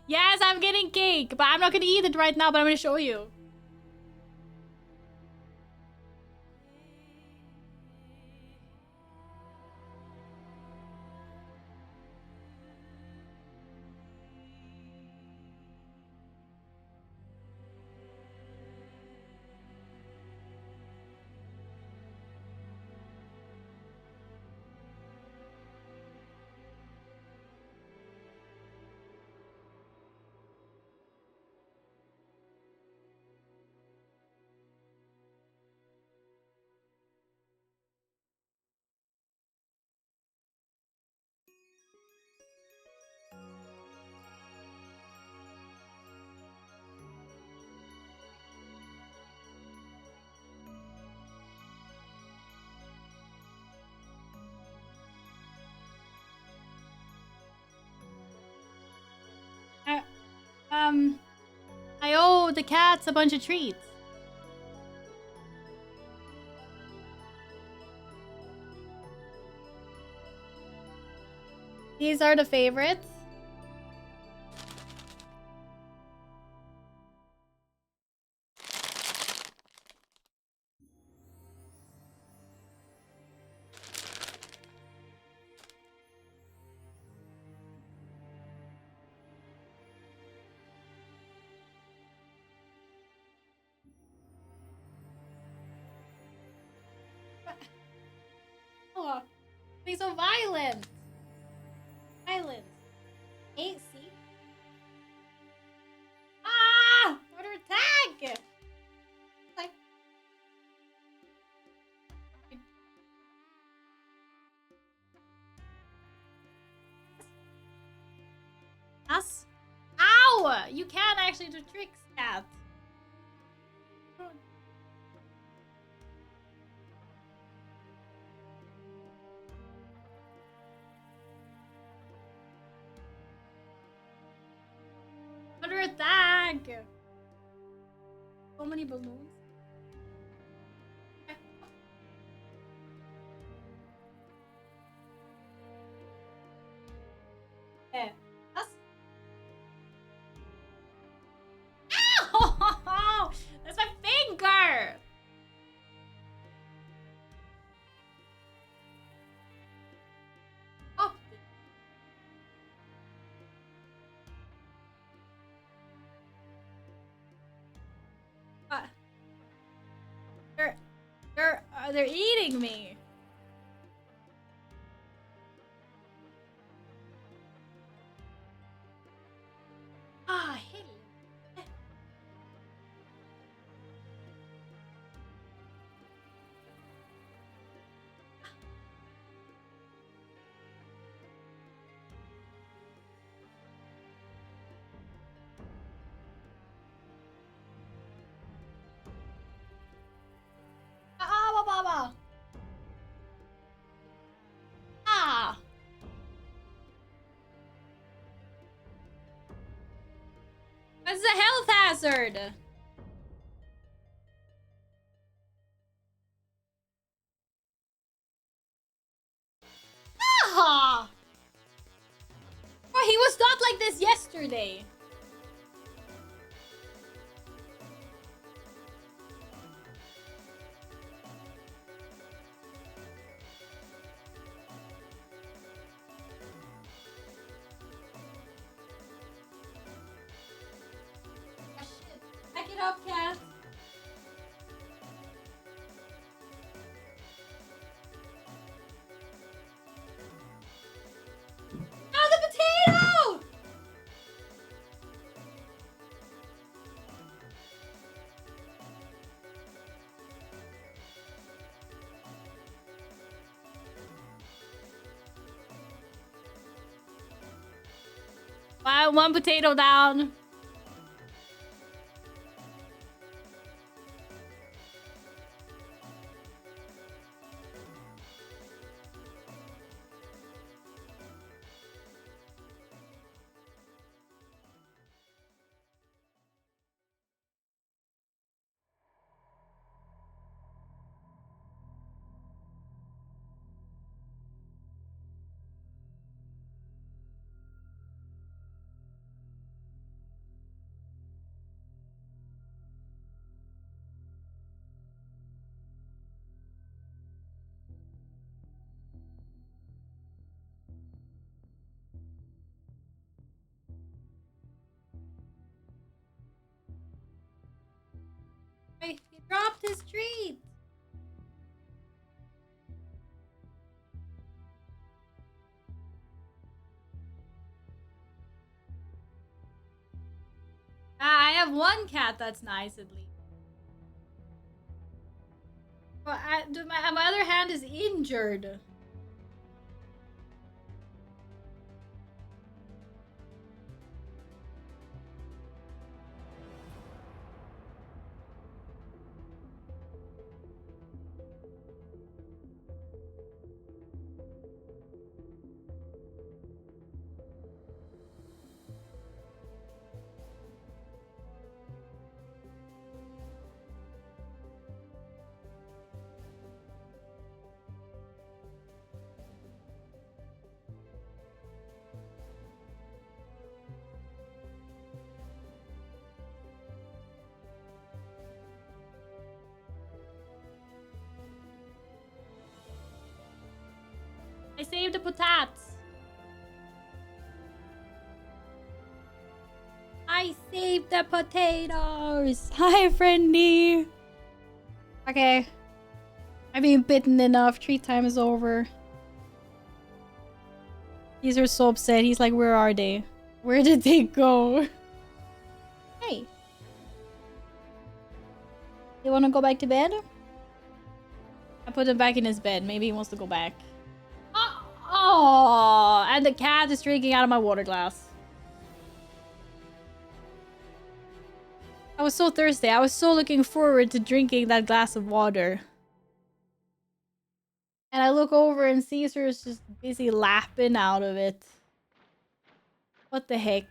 Yes, I'm getting cake, but I'm not gonna eat it right now, but I'm gonna show you. Um, the cats a bunch of treats. These are the favorites. Oh, being so violent. Violent. Hey, see? Ah! Order attack! Like... Us? Ow! You can't actually do tricks, cat. Under attack! So many balloons. Eh. Us? Ow! That's my finger! Oh. They're eating me. Ah, hell. Ah, baba. Ah. That's a health hazard. Ah. Oh, he was not like this yesterday. Oh, shit. Back it up, cat. Oh, the potato! Wow, one potato down. He dropped his treat. I have one cat that's nice at least. But my other hand is injured. I saved the potatoes. I saved the potatoes. Hi, friendly. Okay. I've been bitten enough. Treat time is over. These are so upset. He's like, where are they? Where did they go? Hey. You want to go back to bed? I put him back in his bed. Maybe he wants to go back. Oh, and the cat is drinking out of my water glass. I was so thirsty. I was so looking forward to drinking that glass of water. And I look over and Caesar's just busy lapping out of it. What the heck?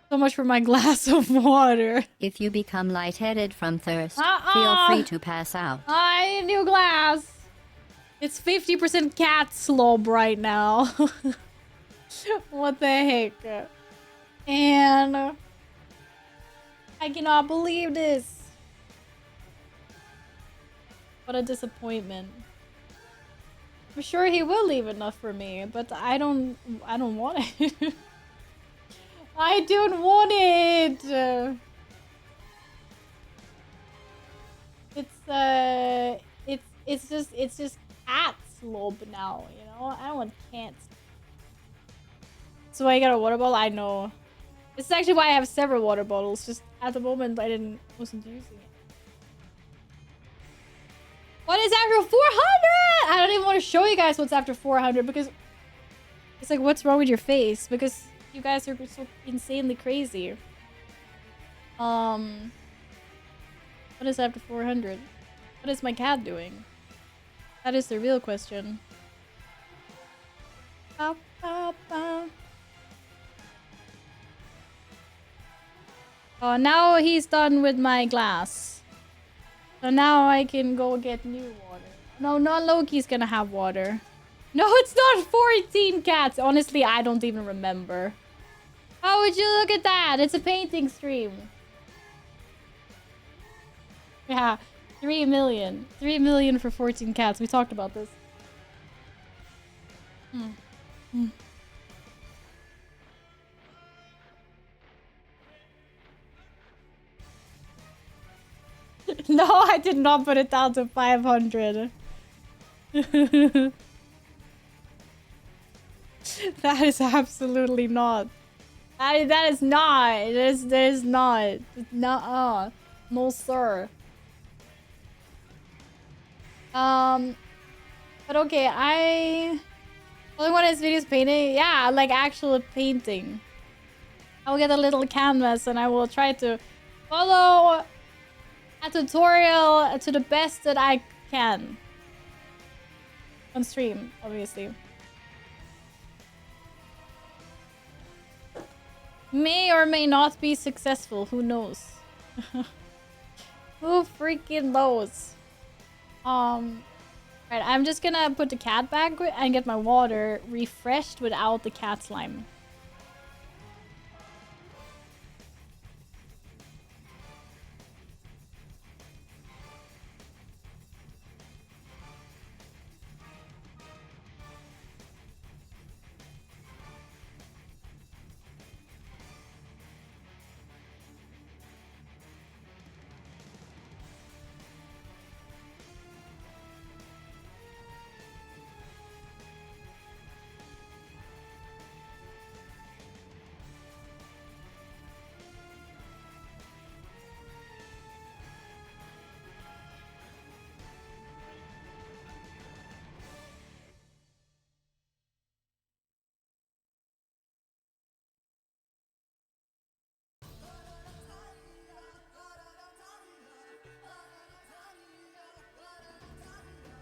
So much for my glass of water. If you become lightheaded from thirst, Uh-uh. feel free to pass out. I need a new glass. It's 50% cat slob right now. What the heck? And I cannot believe this. What a disappointment. I'm sure he will leave enough for me, but I don't want it. I don't want it. It's just cat slob now, you know? I don't want cats. So I got a water bottle? I know. This is actually why I have several water bottles. Just at the moment I wasn't using it. What is after 400? I don't even want to show you guys what's after 400 because it's like, what's wrong with your face? Because you guys are so insanely crazy. What is after 400? What is my cat doing? That is the real question. Ba, ba, ba. Oh, now he's done with my glass. So now I can go get new water. No, not Loki's gonna have water. No, it's not 14 cats. Honestly, I don't even remember. How would you look at that? It's a painting stream. Yeah, 3 million. 3 million for 14 cats. We talked about this. No, I did not put it down to 500. That is absolutely not. That is not. That is not. Nuh-uh. No, sir. But okay, only one of his videos painting. Yeah, like actual painting. I will get a little canvas and I will try to follow a tutorial to the best that I can. On stream, obviously. May or may not be successful, who knows? Who freaking knows? Right, I'm just gonna put the cat back and get my water refreshed without the cat slime.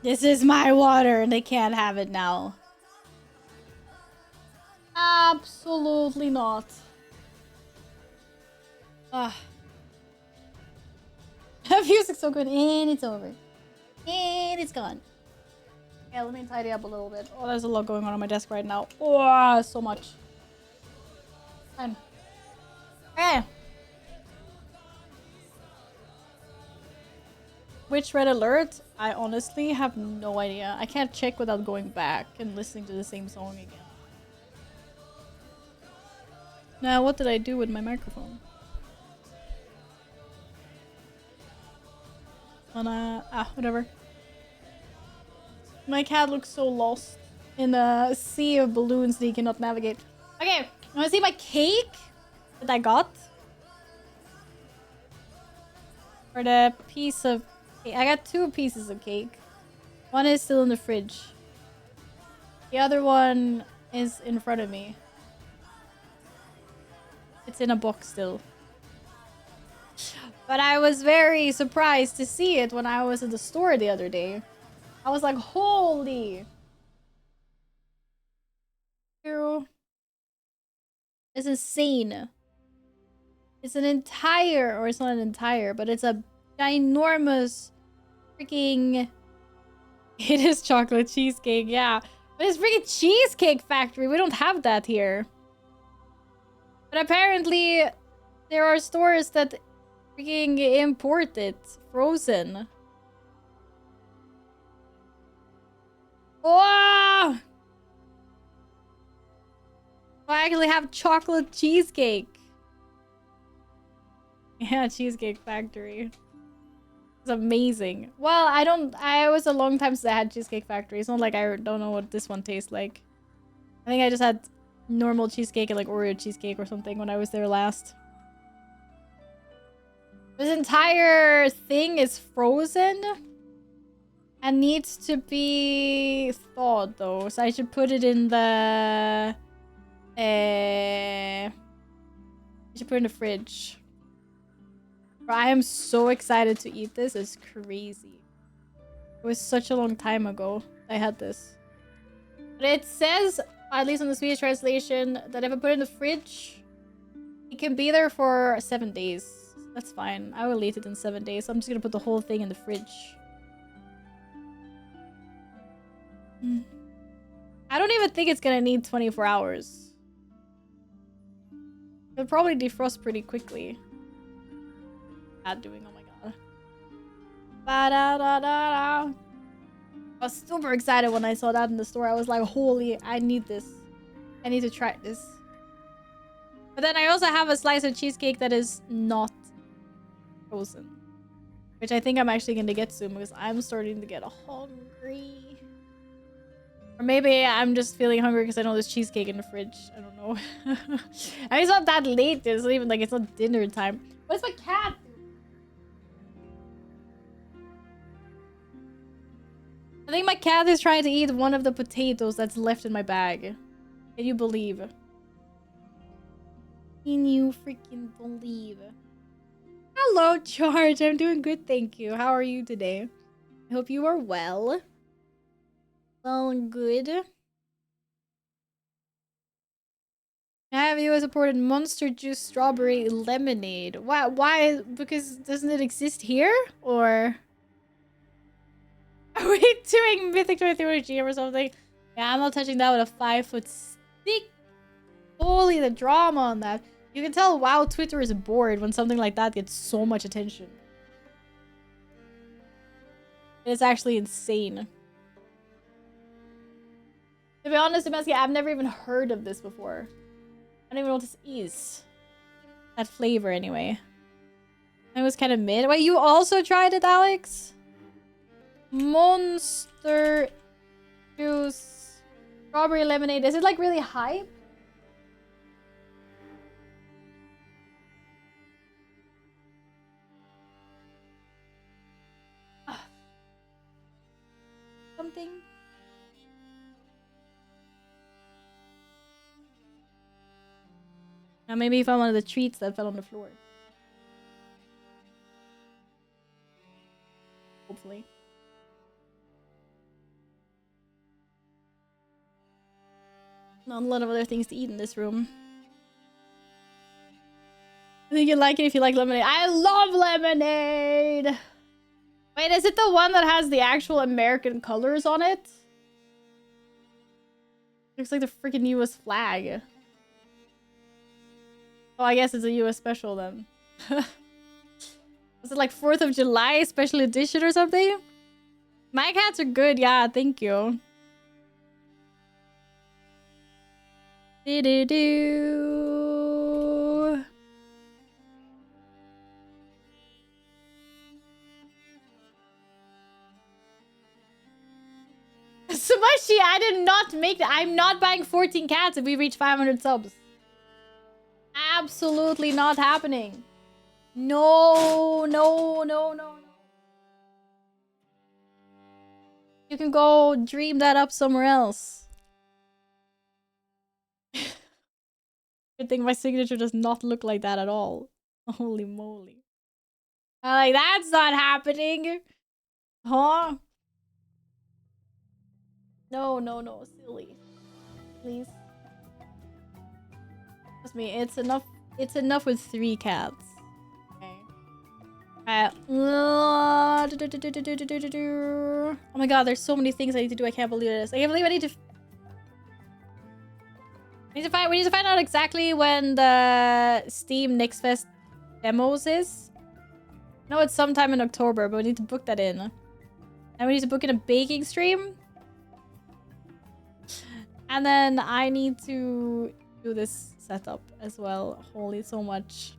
This is my water and they can't have it now. Absolutely not. The music's so good and it's over. And it's gone. Yeah, let me tidy up a little bit. Oh, there's a lot going on my desk right now. Oh, so much. Fine. Okay. Which red alert? I honestly have no idea. I can't check without going back and listening to the same song again. Now, what did I do with my microphone? Whatever. My cat looks so lost in a sea of balloons that he cannot navigate. Okay, you wanna see my cake that I got? Or the piece of cake. I got 2 pieces of cake. One is still in the fridge. The other one is in front of me. It's in a box still. But I was very surprised to see it when I was at the store the other day. I was like, holy! It's insane. It's an entire, or it's not an entire, but it's a ginormous freaking... It is chocolate cheesecake, yeah. But it's freaking Cheesecake Factory. We don't have that here. But apparently, there are stores that freaking import it frozen. Oh! I actually have chocolate cheesecake. Yeah, Cheesecake Factory. It's amazing. Well, I was a long time since I had Cheesecake Factory. It's not like I don't know what this one tastes like. I think I just had normal cheesecake and like Oreo cheesecake or something when I was there last. This entire thing is frozen and needs to be thawed though. So I should put it in the I should put it in the fridge. But I am so excited to eat this. It's crazy. It was such a long time ago I had this. But it says, at least on the Swedish translation, that if I put it in the fridge, it can be there for 7 days. That's fine. I will eat it in 7 days. So I'm just gonna put the whole thing in the fridge. I don't even think it's gonna need 24 hours. It'll probably defrost pretty quickly. Bad doing, oh my god. Ba-da-da-da-da. I was super excited when I saw that in the store. I was like, holy, I need this. I need to try this. But then I also have a slice of cheesecake that is not frozen. Which I think I'm actually going to get soon because I'm starting to get hungry. Or maybe I'm just feeling hungry because I know there's cheesecake in the fridge. I don't know. I mean, it's not that late. It's not even like it's not dinner time. What's my cat doing? I think my cat is trying to eat one of the potatoes that's left in my bag. Can you believe? Can you freaking believe? Hello, Charge. I'm doing good, thank you. How are you today? I hope you are well. Well and good. Have you supported Monster Juice Strawberry Lemonade? Why? Because doesn't it exist here? Or... Are we doing Mythic 23 GM or something? Yeah, I'm not touching that with a 5-foot stick. Holy, the drama on that. You can tell, wow, Twitter is bored when something like that gets so much attention. It's actually insane. To be honest, Zemeski, I've never even heard of this before. I don't even know what this is. That flavor, anyway. It was kind of mid. Wait, you also tried it, Alex? Monster Juice Strawberry Lemonade. Is it like really hype? Something? Now maybe you found one of the treats that fell on the floor. Hopefully. Not a lot of other things to eat in this room. I think you'd like it if you like lemonade. I love lemonade! Wait, is it the one that has the actual American colors on it? Looks like the freaking US flag. Oh, I guess it's a US special then. I was Is it like 4th of July special edition or something? My cats are good, yeah, thank you. Do-do-do. Subashi, I did not make that. I'm not buying 14 cats if we reach 500 subs. Absolutely not happening. No, no, no, no, no. You can go dream that up somewhere else. Good thing my signature does not look like that at all. Holy moly. I'm like, that's not happening. Huh? No, no, no. Silly. Please. Trust me, it's enough. It's enough with 3 cats. Okay. Oh my god, there's so many things I need to do. I can't believe this. I can't believe I need to... We need to find out exactly when the Steam Next Fest demos is. I know it's sometime in October, but we need to book that in. And we need to book in a baking stream. And then I need to do this setup as well. Holy, so much.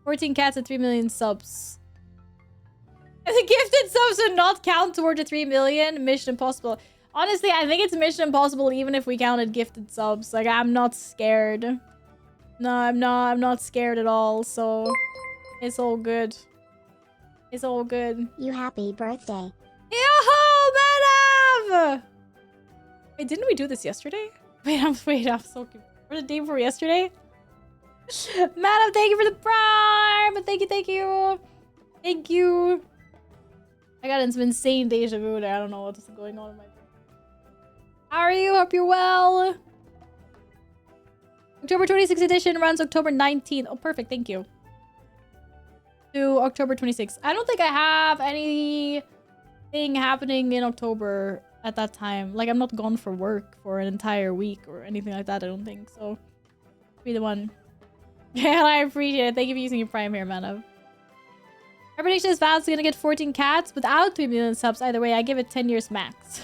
14 cats and 3 million subs. And the gifted subs would not count toward the 3 million. Mission Impossible. Honestly, I think it's Mission Impossible even if we counted gifted subs. Like, I'm not scared. No, I'm not scared at all, so it's all good. It's all good. You happy birthday. Yo-ho, Madam! Wait, didn't we do this yesterday? Wait, I'm so confused. For the day before yesterday? Madam, thank you for the prime! Thank you, thank you! Thank you! I got some insane deja vu there. I don't know what's going on in my brain. How are you? Hope you're well. October 26th edition runs October 19th. Oh, perfect. Thank you. To October 26th. I don't think I have anything happening in October at that time. Like, I'm not gone for work for an entire week or anything like that, I don't think. So, be the one. Yeah, I appreciate it. Thank you for using your Prime here, man. My prediction is Val's gonna get 14 cats without 3 million subs. Either way, I give it 10 years max.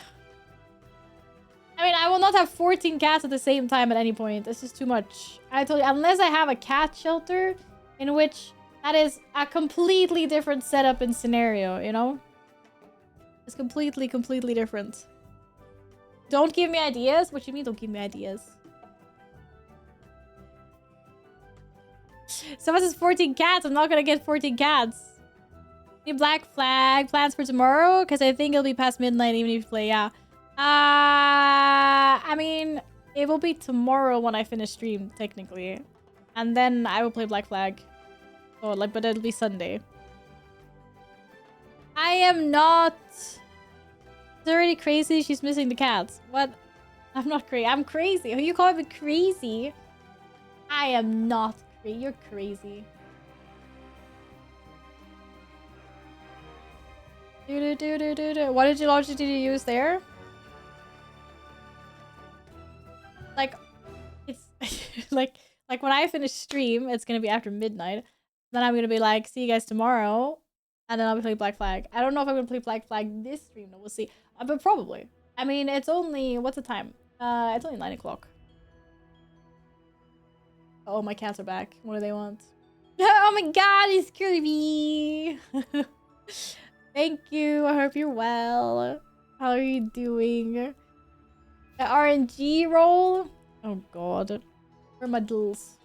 I mean, I will not have 14 cats at the same time at any point. This is too much. I told you, unless I have a cat shelter in which that is a completely different setup and scenario, you know? It's completely different. Don't give me ideas? What you mean don't give me ideas? Someone says 14 cats. I'm not gonna get 14 cats. Any Black Flag plans for tomorrow? Because I think it'll be past midnight even if you play, yeah. I mean, it will be tomorrow when I finish stream, technically. And then I will play Black Flag. So, like, but it'll be Sunday. I am not... It's already crazy. She's missing the cats. What? I'm not crazy. I'm crazy. Who you calling me crazy? I am not crazy. You're crazy. What did you logic did you use there? Like, it's like when I finish stream, it's gonna be after midnight. Then I'm gonna be like, see you guys tomorrow, and then I'll be playing Black Flag. I don't know if I'm gonna play Black Flag this stream. Though. We'll see, but probably. I mean, it's only what's the time? It's only 9 o'clock. Oh, my cats are back. What do they want? Oh my god, it's Kirby. Thank you. I hope you're well. How are you doing? The RNG roll? Oh god. Where are my diddles?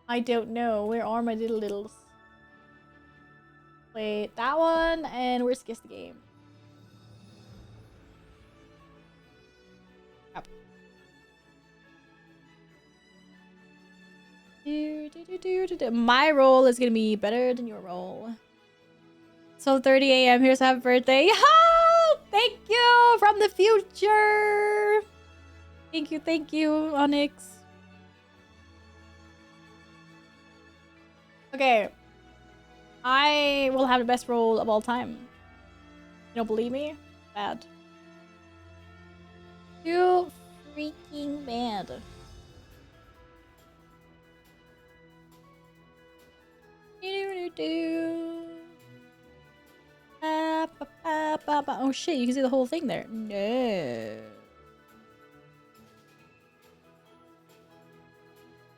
I don't know. Where are my diddles? Wait, that one. And where's Kiss the Game? Up. My roll is gonna be better than your roll. So 30 a.m. Here's a happy birthday. Oh, thank you from the future. Thank you, Onyx. Okay. I will have the best roll of all time. You don't believe me? Bad. Too freaking bad. Oh shit, you can see the whole thing there. No.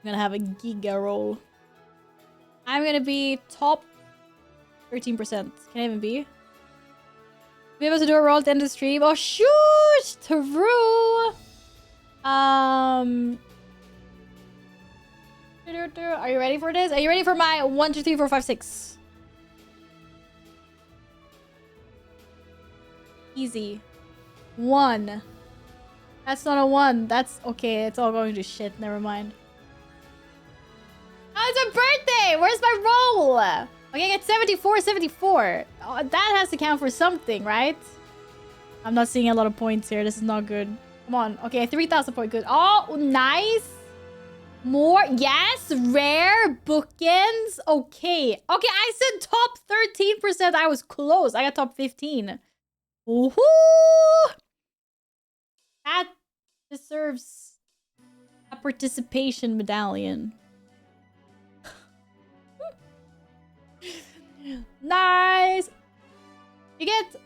I'm gonna have a giga roll. I'm gonna be top 13%. Can I even be? Be able to do a roll at the end of the stream. Oh shoot! True! Are you ready for this? Are you ready for my 1, 2, 3, 4, 5, 6? Easy. 1. That's not a 1. That's okay. It's all going to shit. Never mind. Oh, it's a birthday! Where's my roll? Okay, I get 74, 74. Oh, that has to count for something, right? I'm not seeing a lot of points here. This is not good. Come on. Okay, 3,000 point good. Oh, nice. More. Yes. Rare. Bookends. Okay. Okay, I said top 13%. I was close. I got top 15. Woohoo! That deserves a participation medallion. Nice! You get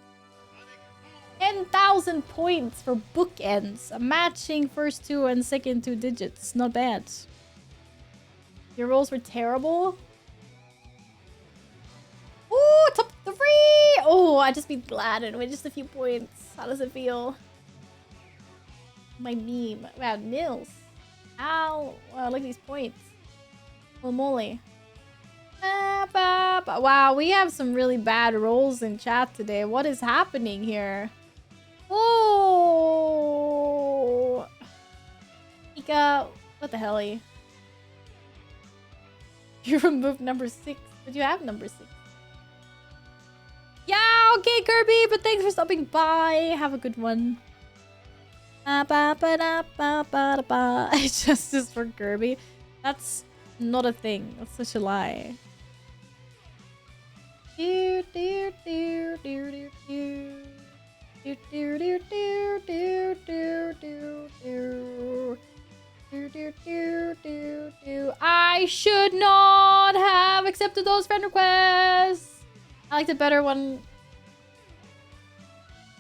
10,000 points for bookends, matching first 2 and second 2 digits. Not bad. Your rolls were terrible. Ooh, top 3! Oh, I just beat Bladden with just a few points. How does it feel? My meme. Wow, nils. Ow. Wow, look at these points. Holy moly. Wow, we have some really bad rolls in chat today. What is happening here? Oh, Ika, what the hell? You removed number 6, but you have number 6. Yeah, okay, Kirby, but thanks for stopping by. Have a good one. Justice for Kirby. That's not a thing. That's such a lie. Do do do do do do. Do do do do do do do do do do do. I should not have accepted those friend requests. I liked it better when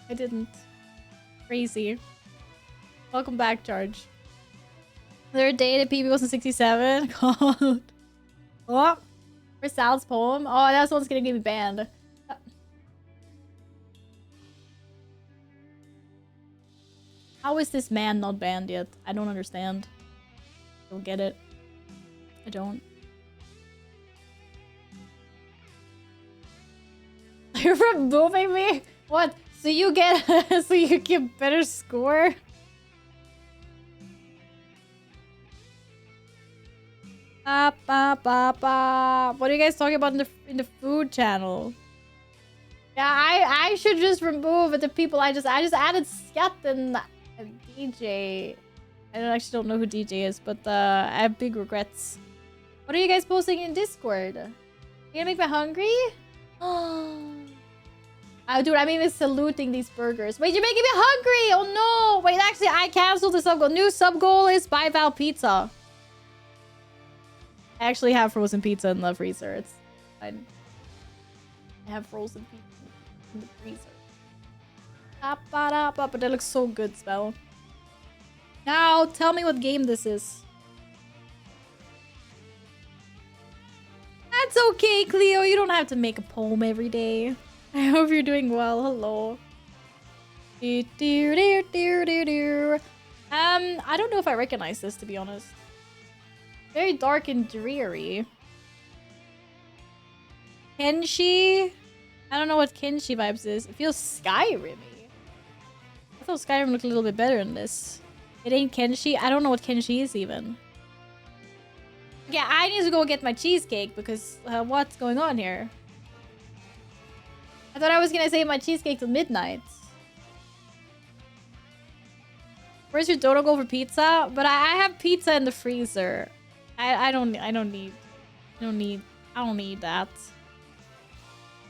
I didn't. Crazy. Welcome back, Charge. Their day that PB wasn't 67 called. Oh, for Sal's poem. Oh, that's one's gonna get me banned. How is this man not banned yet? I don't understand. I don't get it. I don't. You're removing me? What? So you get so you get better score? What are you guys talking about in the food channel? Yeah, I should just remove the people. I just added Scat and DJ. I don't know who DJ is, but I have big regrets. What are you guys posting in Discord? You gonna make me hungry? Oh, dude, I'm even saluting these burgers. Wait, you're making me hungry! Oh no! Wait, actually, I canceled the sub goal. New sub goal is buy Val pizza. I actually have frozen pizza in the freezer. It's fine. I have frozen pizza in the freezer. But that looks so good, Spell. Now, tell me what game this is. That's okay, Cleo. You don't have to make a poem every day. I hope you're doing well. Hello. I don't know if I recognize this, to be honest. Very dark and dreary. Kenshi? I don't know what Kenshi vibes is. It feels Skyrim-y. I thought Skyrim looked a little bit better in this. It ain't Kenshi. I don't know what Kenshi is even. Yeah, I need to go get my cheesecake because what's going on here? I thought I was gonna save my cheesecake till midnight. Where's your dodo go for pizza? But I have pizza in the freezer. I don't need that.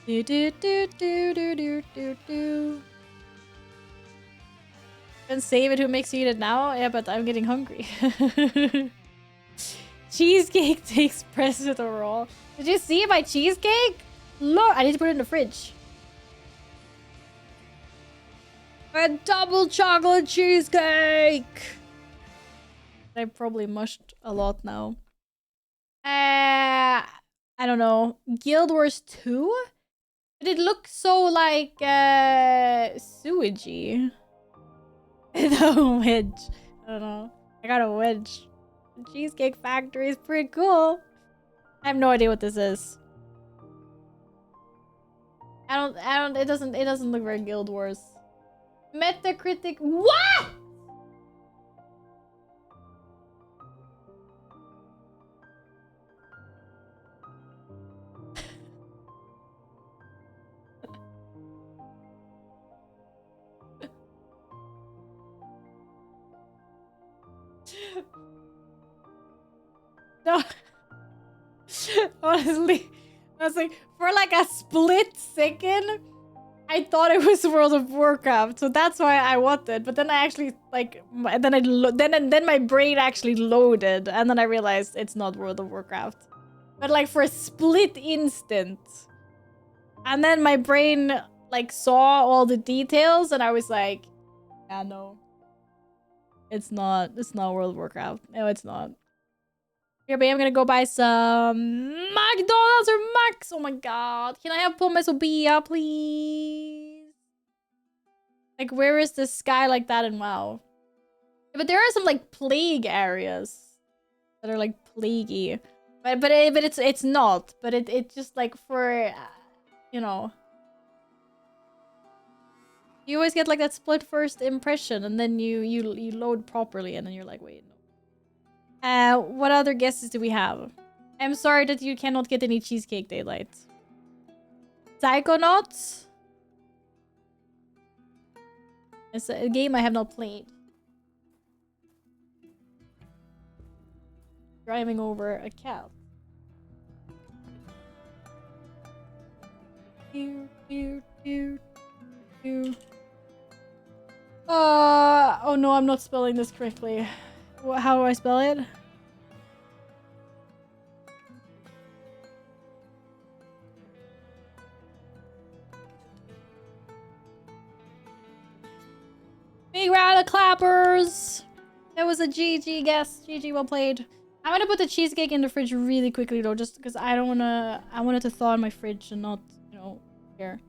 Do do do do do do do do. And save it. Who makes you eat it now? Yeah, but I'm getting hungry. Cheesecake takes precedent overall. Did you see my cheesecake? Look, I need to put it in the fridge. A double chocolate cheesecake! I probably mushed a lot now. I don't know. Guild Wars 2? But it looks so like sewagey. No wedge. I don't know. I got a wedge. The Cheesecake Factory is pretty cool. I have no idea what this is. It doesn't look very Guild Wars. Metacritic. What? No. Honestly, I was like, for like a split second, I thought it was World of Warcraft, so that's why I wanted. But then I actually like, then my brain actually loaded, and then I realized it's not World of Warcraft. But like for a split instant, and then my brain like saw all the details, and I was like, yeah, no, it's not. It's not World of Warcraft. No, it's not. Here, babe, I'm gonna go buy some McDonald's or Max. Oh my god. Can I have pommes or beer, please? Like, where is this sky like that in WoW? But there are some, like, plague areas that are, like, plaguey. But it's not. But it just, like, for, you know. You always get, like, that split first impression, and then you load properly, and then you're like, wait, no. What other guesses do we have? I'm sorry that you cannot get any Cheesecake Daylight. Psychonauts? It's a game I have not played. Driving over a cat. Oh no, I'm not spelling this correctly. How do I spell it? Big round of clappers! That was a GG guess. GG, well played. I'm gonna put the cheesecake in the fridge really quickly though, just because I don't wanna... I want it to thaw in my fridge and not, you know, here.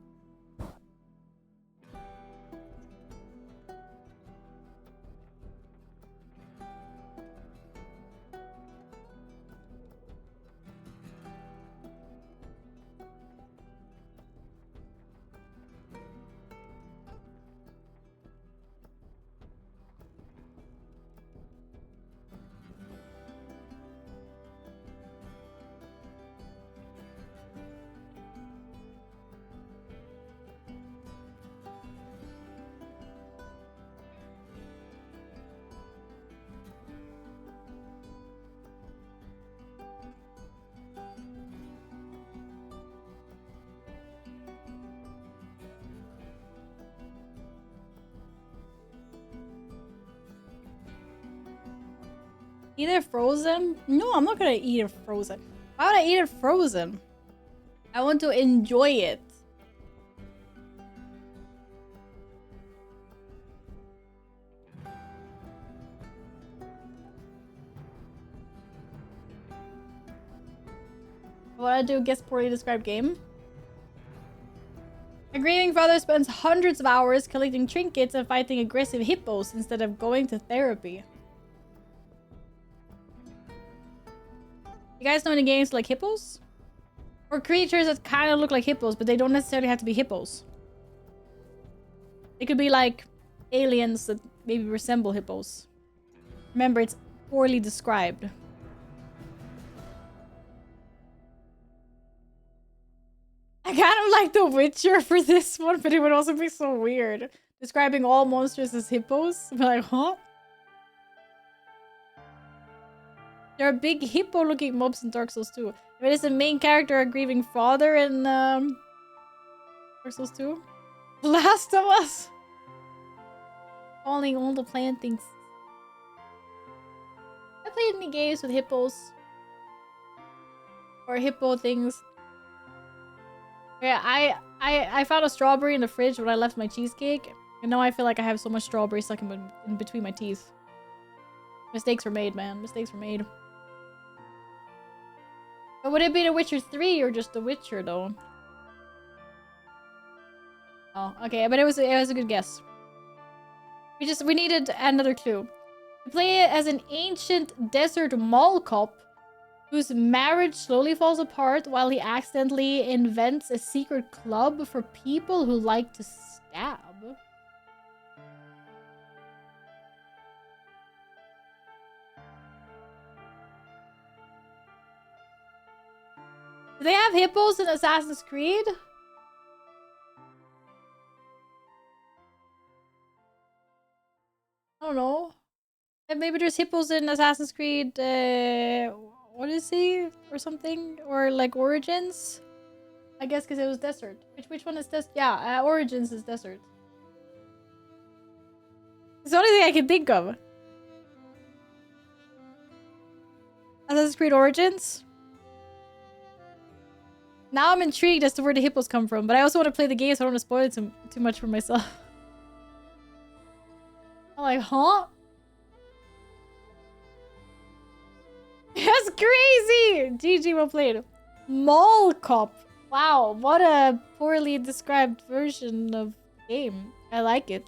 Eat it frozen? No, I'm not gonna eat it frozen. Why would I eat it frozen? I want to enjoy it. What I do, guess poorly described game. A grieving father spends hundreds of hours collecting trinkets and fighting aggressive hippos instead of going to therapy. You guys know any games like hippos? Or creatures that kind of look like hippos, but they don't necessarily have to be hippos. They could be like aliens that maybe resemble hippos. Remember, it's poorly described. I kind of like The Witcher for this one, but it would also be so weird. Describing all monsters as hippos. I'm like, huh? There are big hippo-looking mobs in Dark Souls 2. If it is the main character a grieving father in Dark Souls 2? Last of Us! Calling all the plantings. I played any games with hippos. Or hippo things. Yeah, I found a strawberry in the fridge when I left my cheesecake. And now I feel like I have so much strawberry stuck in between my teeth. Mistakes were made, man. Mistakes were made. But would it be The Witcher 3 or just The Witcher, though? Oh, okay. But it was a good guess. We needed another clue. You play it as an ancient desert mall cop whose marriage slowly falls apart while he accidentally invents a secret club for people who like to stab. Do they have hippos in Assassin's Creed? I don't know. And maybe there's hippos in Assassin's Creed, what is he? Or something? Or like Origins? I guess because it was desert. Which one is this? Yeah, Origins is desert. It's the only thing I can think of. Assassin's Creed Origins? Now I'm intrigued as to where the hippos come from, but I also want to play the game so I don't want to spoil it too much for myself. I'm like, huh? That's crazy! GG, well played. Mall Cop. Wow, what a poorly described version of the game. I like it.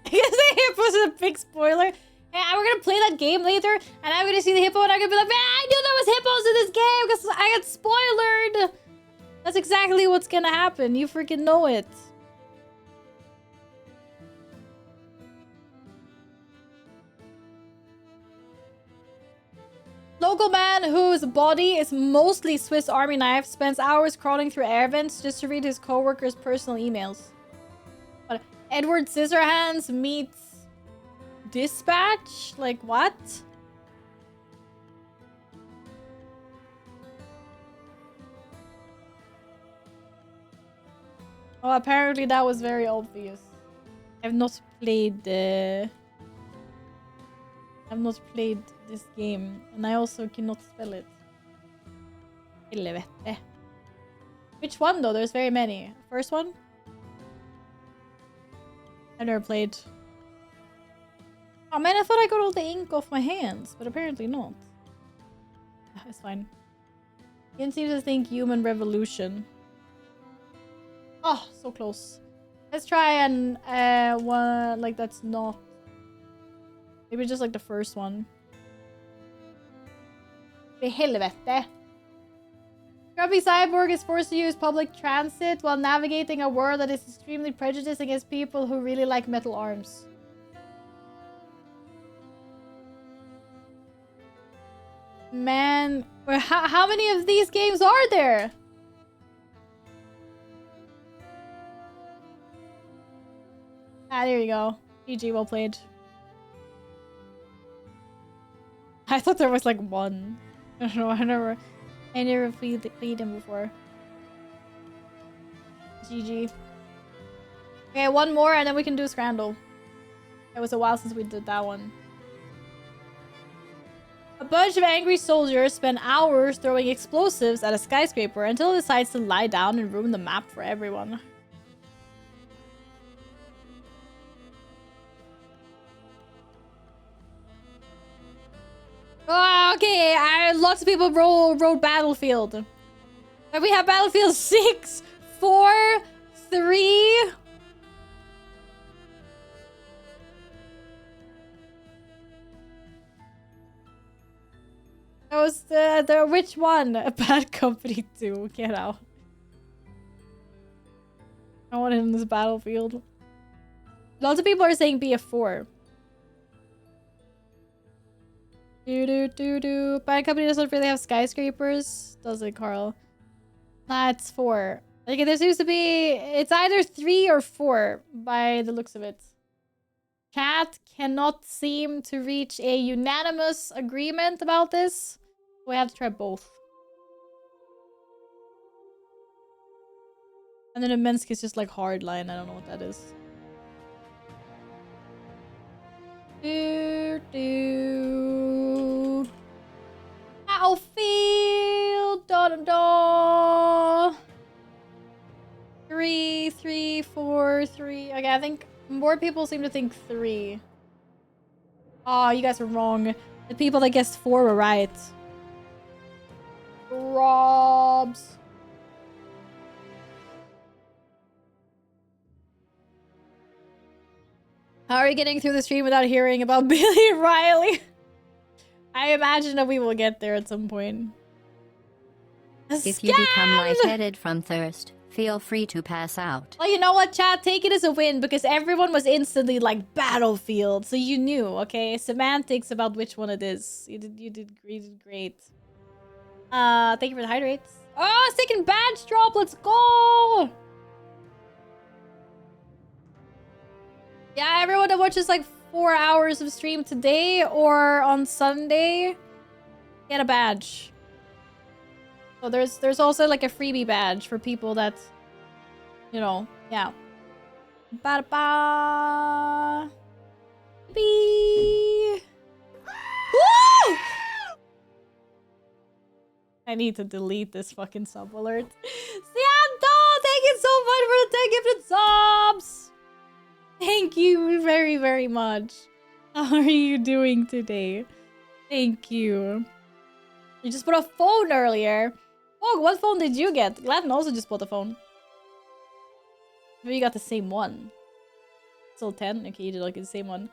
I guess the hippo's a big spoiler. Hey, we're gonna play that game later, and I'm gonna see the hippo, and I'm gonna be like, man, I knew there was hippos in this game because I got spoilered. That's exactly what's gonna happen. You freaking know it. Local man whose body is mostly Swiss Army knife spends hours crawling through air vents just to read his co-workers' personal emails. What? Edward Scissorhands meets Dispatch? Like what? Oh, apparently that was very obvious. I've not played this game, and I also cannot spell it. Helvete. Which one though? There's very many. First one? I've never played. Oh man, I thought I got all the ink off my hands, but apparently not. It's fine. Ian seems to think Human Revolution. Oh, so close. Let's try and one like that's not. Maybe just like the first one. The helvete. Grumpy Cyborg is forced to use public transit while navigating a world that is extremely prejudiced against people who really like metal arms. Man, how many of these games are there? Ah, there you go. GG, well played. I thought there was like one. I don't know, I never played him before. GG. Okay, one more and then we can do Scrandle. It was a while since we did that one. A bunch of angry soldiers spend hours throwing explosives at a skyscraper until it decides to lie down and ruin the map for everyone. Oh, okay, lots of people wrote Battlefield. But we have Battlefield 6, 4, 3... That was the which one? A Bad Company 2. Get out. I want it in this Battlefield. Lots of people are saying BF4. Bad Company doesn't really have skyscrapers, does it, Carl? Nah, it's 4. Like, there seems to be... It's either 3 or 4, by the looks of it. Chat cannot seem to reach a unanimous agreement about this. We have to try both. And then Imensk is just like hardline. I don't know what that is. Battlefield. Da da da. 3, 3, 4, 3. Okay, I think more people seem to think 3. Oh, you guys are wrong. The people that guessed 4 were right. Robs. How are you getting through the stream without hearing about Billy Riley? I imagine that we will get there at some point. If you become lightheaded from thirst, feel free to pass out. Well, you know what, chat? Take it as a win because everyone was instantly like Battlefield, so you knew, okay? Semantics about which one it is. You did great. Thank you for the hydrates. Oh, second badge drop. Let's go. Yeah, everyone that watches like 4 hours of stream today or on Sunday, get a badge. So there's also like a freebie badge for people that, you know, yeah. Ba ba. Beep. Woo! I need to delete this fucking sub alert. Sianto, thank you so much for the 10 gifted subs. Thank you very, very much. How are you doing today? Thank you. You just bought a phone earlier. Oh, what phone did you get? Gladden also just bought a phone. Maybe you got the same one. Still 10? Okay, you did like the same one.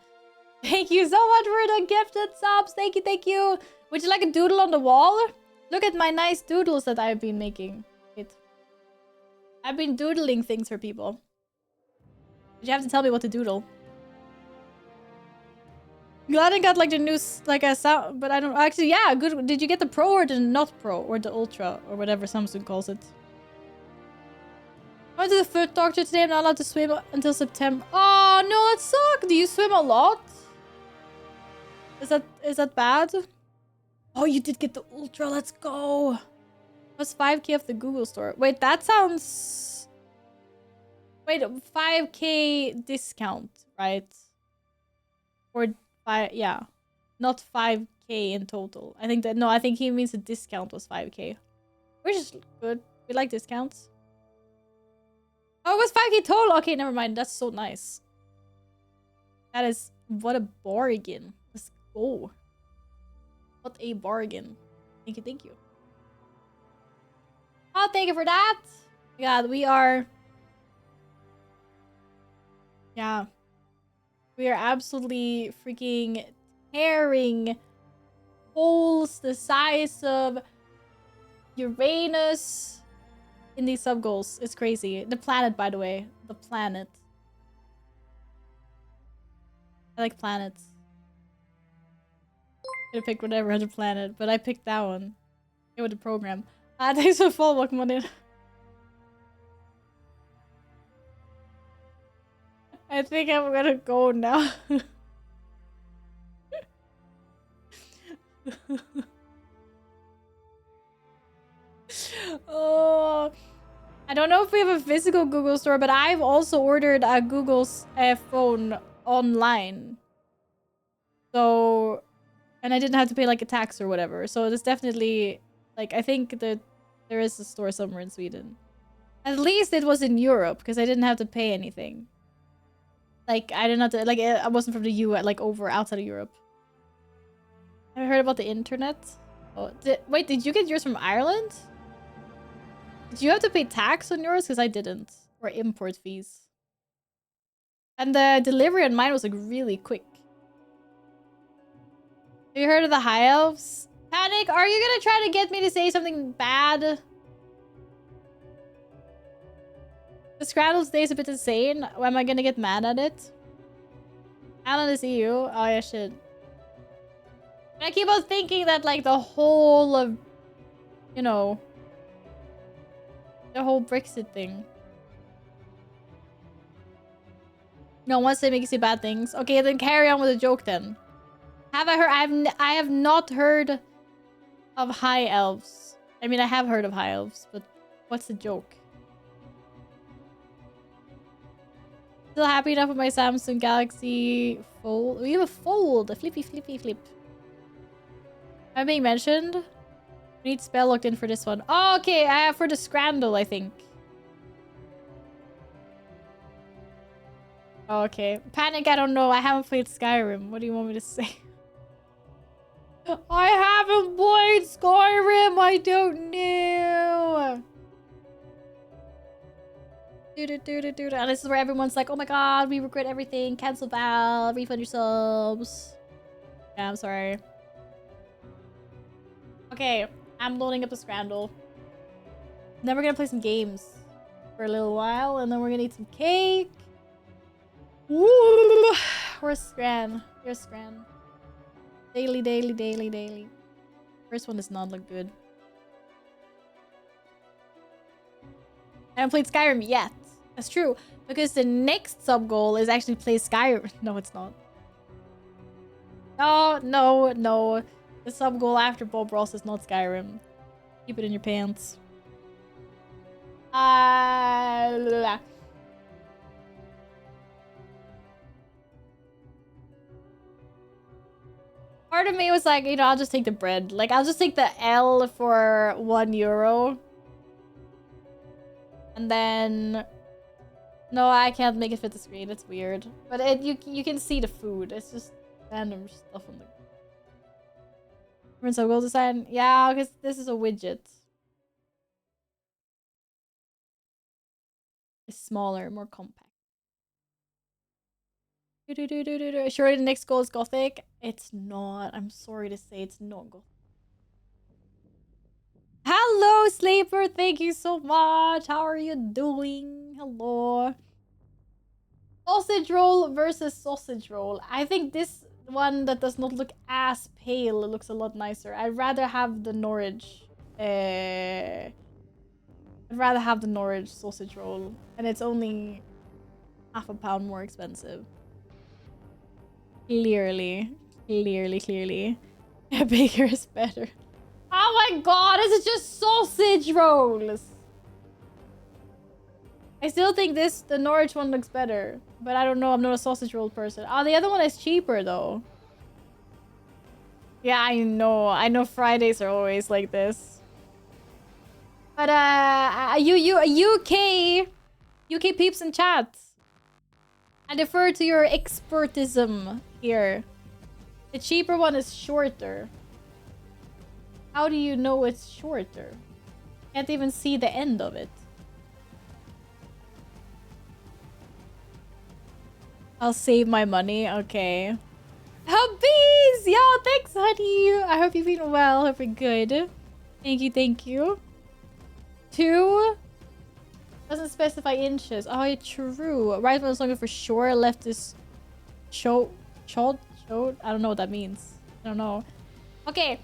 Thank you so much for the gifted subs. Thank you, thank you. Would you like a doodle on the wall? Look at my nice doodles that I've been making. Wait. I've been doodling things for people. But you have to tell me what to doodle. Gladden got like the new, like a sound, but I don't actually. Yeah, good. Did you get the Pro or the not Pro or the Ultra or whatever Samsung calls it? I went to the foot doctor today. I'm not allowed to swim until September. Oh no, that sucks. Do you swim a lot? Is that bad? Oh, you did get the Ultra. Let's go. What's 5K off the Google store? Wait, that sounds. Wait, 5K discount, right? Or yeah, not 5K in total. I think that, no, I think he means the discount was 5K, which is good. We like discounts. Oh, it was 5K total. Okay, never mind. That's so nice. That is, what a bargain. Let's go. What a bargain. Thank you, thank you. Oh, thank you for that. God, we are. Yeah. We are absolutely freaking tearing holes the size of Uranus in these sub goals. It's crazy. The planet, by the way. The planet. I like planets. I could have picked whatever other planet, but I picked that one. It was the program. Thanks for follow, Pokemon in. I think I'm gonna go now. Oh, I don't know if we have a physical Google store, but I've also ordered a Google's phone online. So, and I didn't have to pay like a tax or whatever. So it's definitely like, I think that there is a store somewhere in Sweden. At least it was in Europe because I didn't have to pay anything. Like, I didn't have to, like, I wasn't from the US, like, over outside of Europe. Have you heard about the internet? Oh, wait, did you get yours from Ireland? Did you have to pay tax on yours? Because I didn't. Or import fees. And the delivery on mine was, like, really quick. Have you heard of the High Elves? Panic, are you gonna try to get me to say something bad? The Scraddles day is a bit insane. Am I gonna get mad at it? Alan is EU. Oh yeah, shit. I keep on thinking that like the whole of, you know, the whole Brexit thing. No, once they make you say bad things. Okay, then carry on with the joke then. Have I heard? I have not heard of High Elves. I mean, I have heard of High Elves, but what's the joke? Still happy enough with my Samsung Galaxy Fold. We have a Fold. A flippy flip. Am I being mentioned? We need spell locked in for this one. Oh, okay, for the Scrandle, I think. Oh, okay. Panic, I don't know. I haven't played Skyrim. What do you want me to say? I haven't played Skyrim. I don't know. And this is where everyone's like, oh my god, we regret everything. Cancel Val. Refund your subs. Yeah, I'm sorry. Okay, I'm loading up the Scrandle. Then we're gonna play some games for a little while, and then we're gonna eat some cake. Woo! Where's Scran? Here's Scran. Daily, daily, daily, daily. First one does not look good. I haven't played Skyrim yet. That's true. Because the next sub goal is actually play Skyrim. No, it's not. No, no, no. The sub goal after Bob Ross is not Skyrim. Keep it in your pants. Part of me was like, you know, I'll just take the bread. Like, I'll just take the L for €1. And then... No, I can't make it fit the screen. It's weird. But you can see the food. It's just random stuff on the... We're in some goal design. Yeah, because this is a widget. It's smaller, more compact. Surely the next goal is Gothic. It's not. I'm sorry to say it's not Gothic. Hello, Sleeper. Thank you so much. How are you doing? Hello. Sausage roll versus sausage roll. I think this one that does not look as pale looks a lot nicer. I'd rather have the Norwich. I'd rather have the Norwich sausage roll. And it's only £0.5 more expensive. Clearly. Clearly. Bigger is better. Oh my god, this is just sausage rolls! I still think the Norwich one looks better. But I don't know, I'm not a sausage roll person. Oh, the other one is cheaper though. Yeah, I know Fridays are always like this. But UK peeps in chat. I defer to your expertism here. The cheaper one is shorter. How do you know it's shorter? Can't even see the end of it. I'll save my money. Okay. Hubbies! Yo, thanks, honey. I hope you've been well. Hope you're good. Thank you. 2 doesn't specify inches. Oh, yeah, true. Right one is looking for sure. Left is chode. I don't know what that means. I don't know. Okay.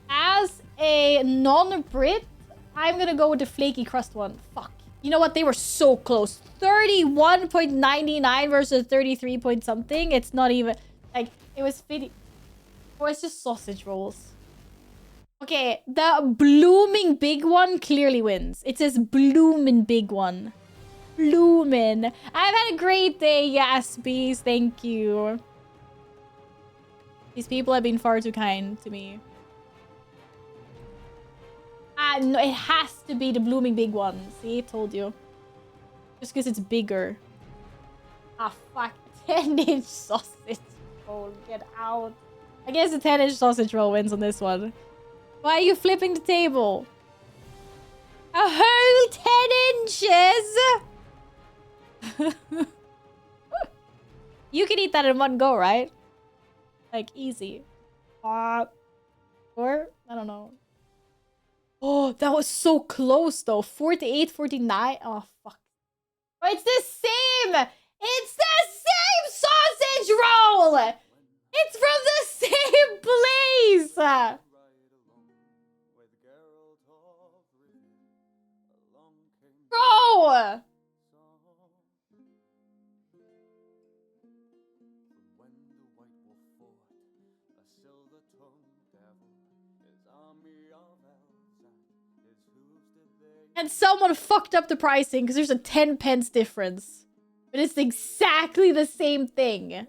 As a non-Brit, I'm gonna go with the flaky crust one. Fuck. You know what? They were so close. 31.99 versus 33 point something. It's not even... Like, it was 50... Oh, it's just sausage rolls. Okay, the blooming big one clearly wins. It says bloomin' big one. Bloomin'. I've had a great day, yes, bees. Thank you. These people have been far too kind to me. No, it has to be the blooming big one. See, told you. Just because it's bigger. Ah, fuck. 10-inch sausage roll. Get out. I guess the 10-inch sausage roll wins on this one. Why are you flipping the table? A whole 10 inches? You can eat that in one go, right? Like, easy. Or? I don't know. Oh, that was so close, though. 48, 49. Oh, fuck. Oh, it's the same! It's the same sausage roll! It's from the same place! Bro! And someone fucked up the pricing because there's a 10 pence difference. But it's exactly the same thing.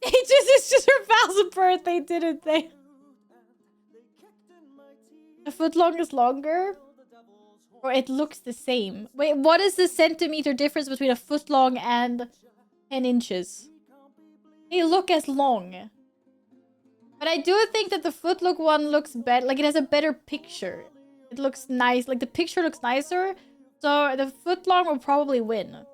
It's just her Val's birthday, didn't they? A foot long is longer? Or it looks the same? Wait, what is the centimeter difference between a foot long and 10 inches? They look as long. But I do think that the foot-long one looks better. Like, it has a better picture. It looks nice. Like, the picture looks nicer. So, the foot-long will probably win.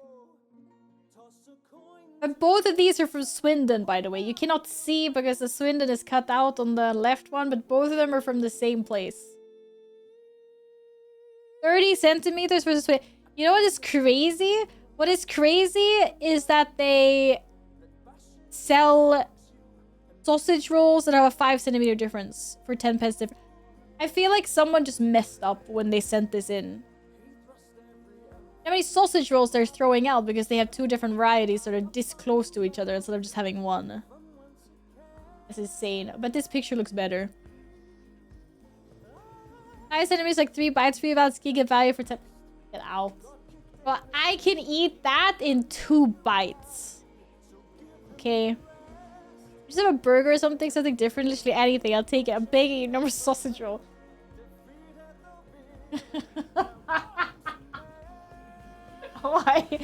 But both of these are from Swindon, by the way. You cannot see because the Swindon is cut out on the left one. But both of them are from the same place. 30 centimeters versus... You know what is crazy? What is crazy is that they sell... sausage rolls that have a 5 centimeter difference for 10 pence difference. I feel like someone just messed up when they sent this in. How many sausage rolls they're throwing out because they have 2 different varieties that are this close to each other instead of just having one. That's insane. But this picture looks better. 5 centimeters, like 3 bites for you, about giga value for 10. Get out. Well, I can eat that in 2 bites. Okay. Just have a burger or something different, literally anything. I'll take it. I'm begging you, no more sausage roll. Why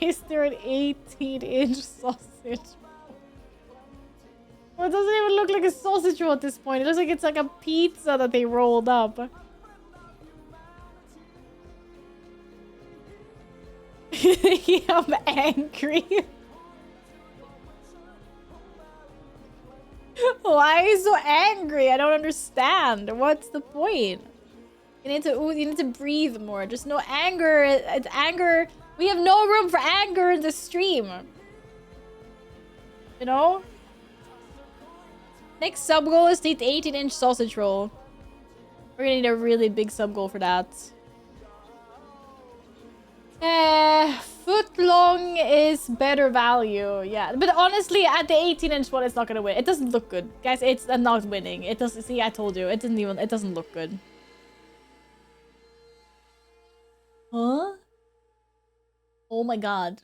is there an 18-inch sausage? Well, it doesn't even look like a sausage roll at this point. It looks like it's like a pizza that they rolled up. Yeah, I'm angry. Why are you so angry? I don't understand. What's the point? You need to breathe more. There's no anger. It's anger. We have no room for anger in the stream. You know? Next sub goal is to eat 18-inch sausage roll. We're gonna need a really big sub goal for that. Foot long is better value. Yeah, but honestly, at the 18-inch one, it's not gonna win. It doesn't look good, guys. It's not winning. It doesn't. See, I told you. It doesn't look good. Huh? Oh my god.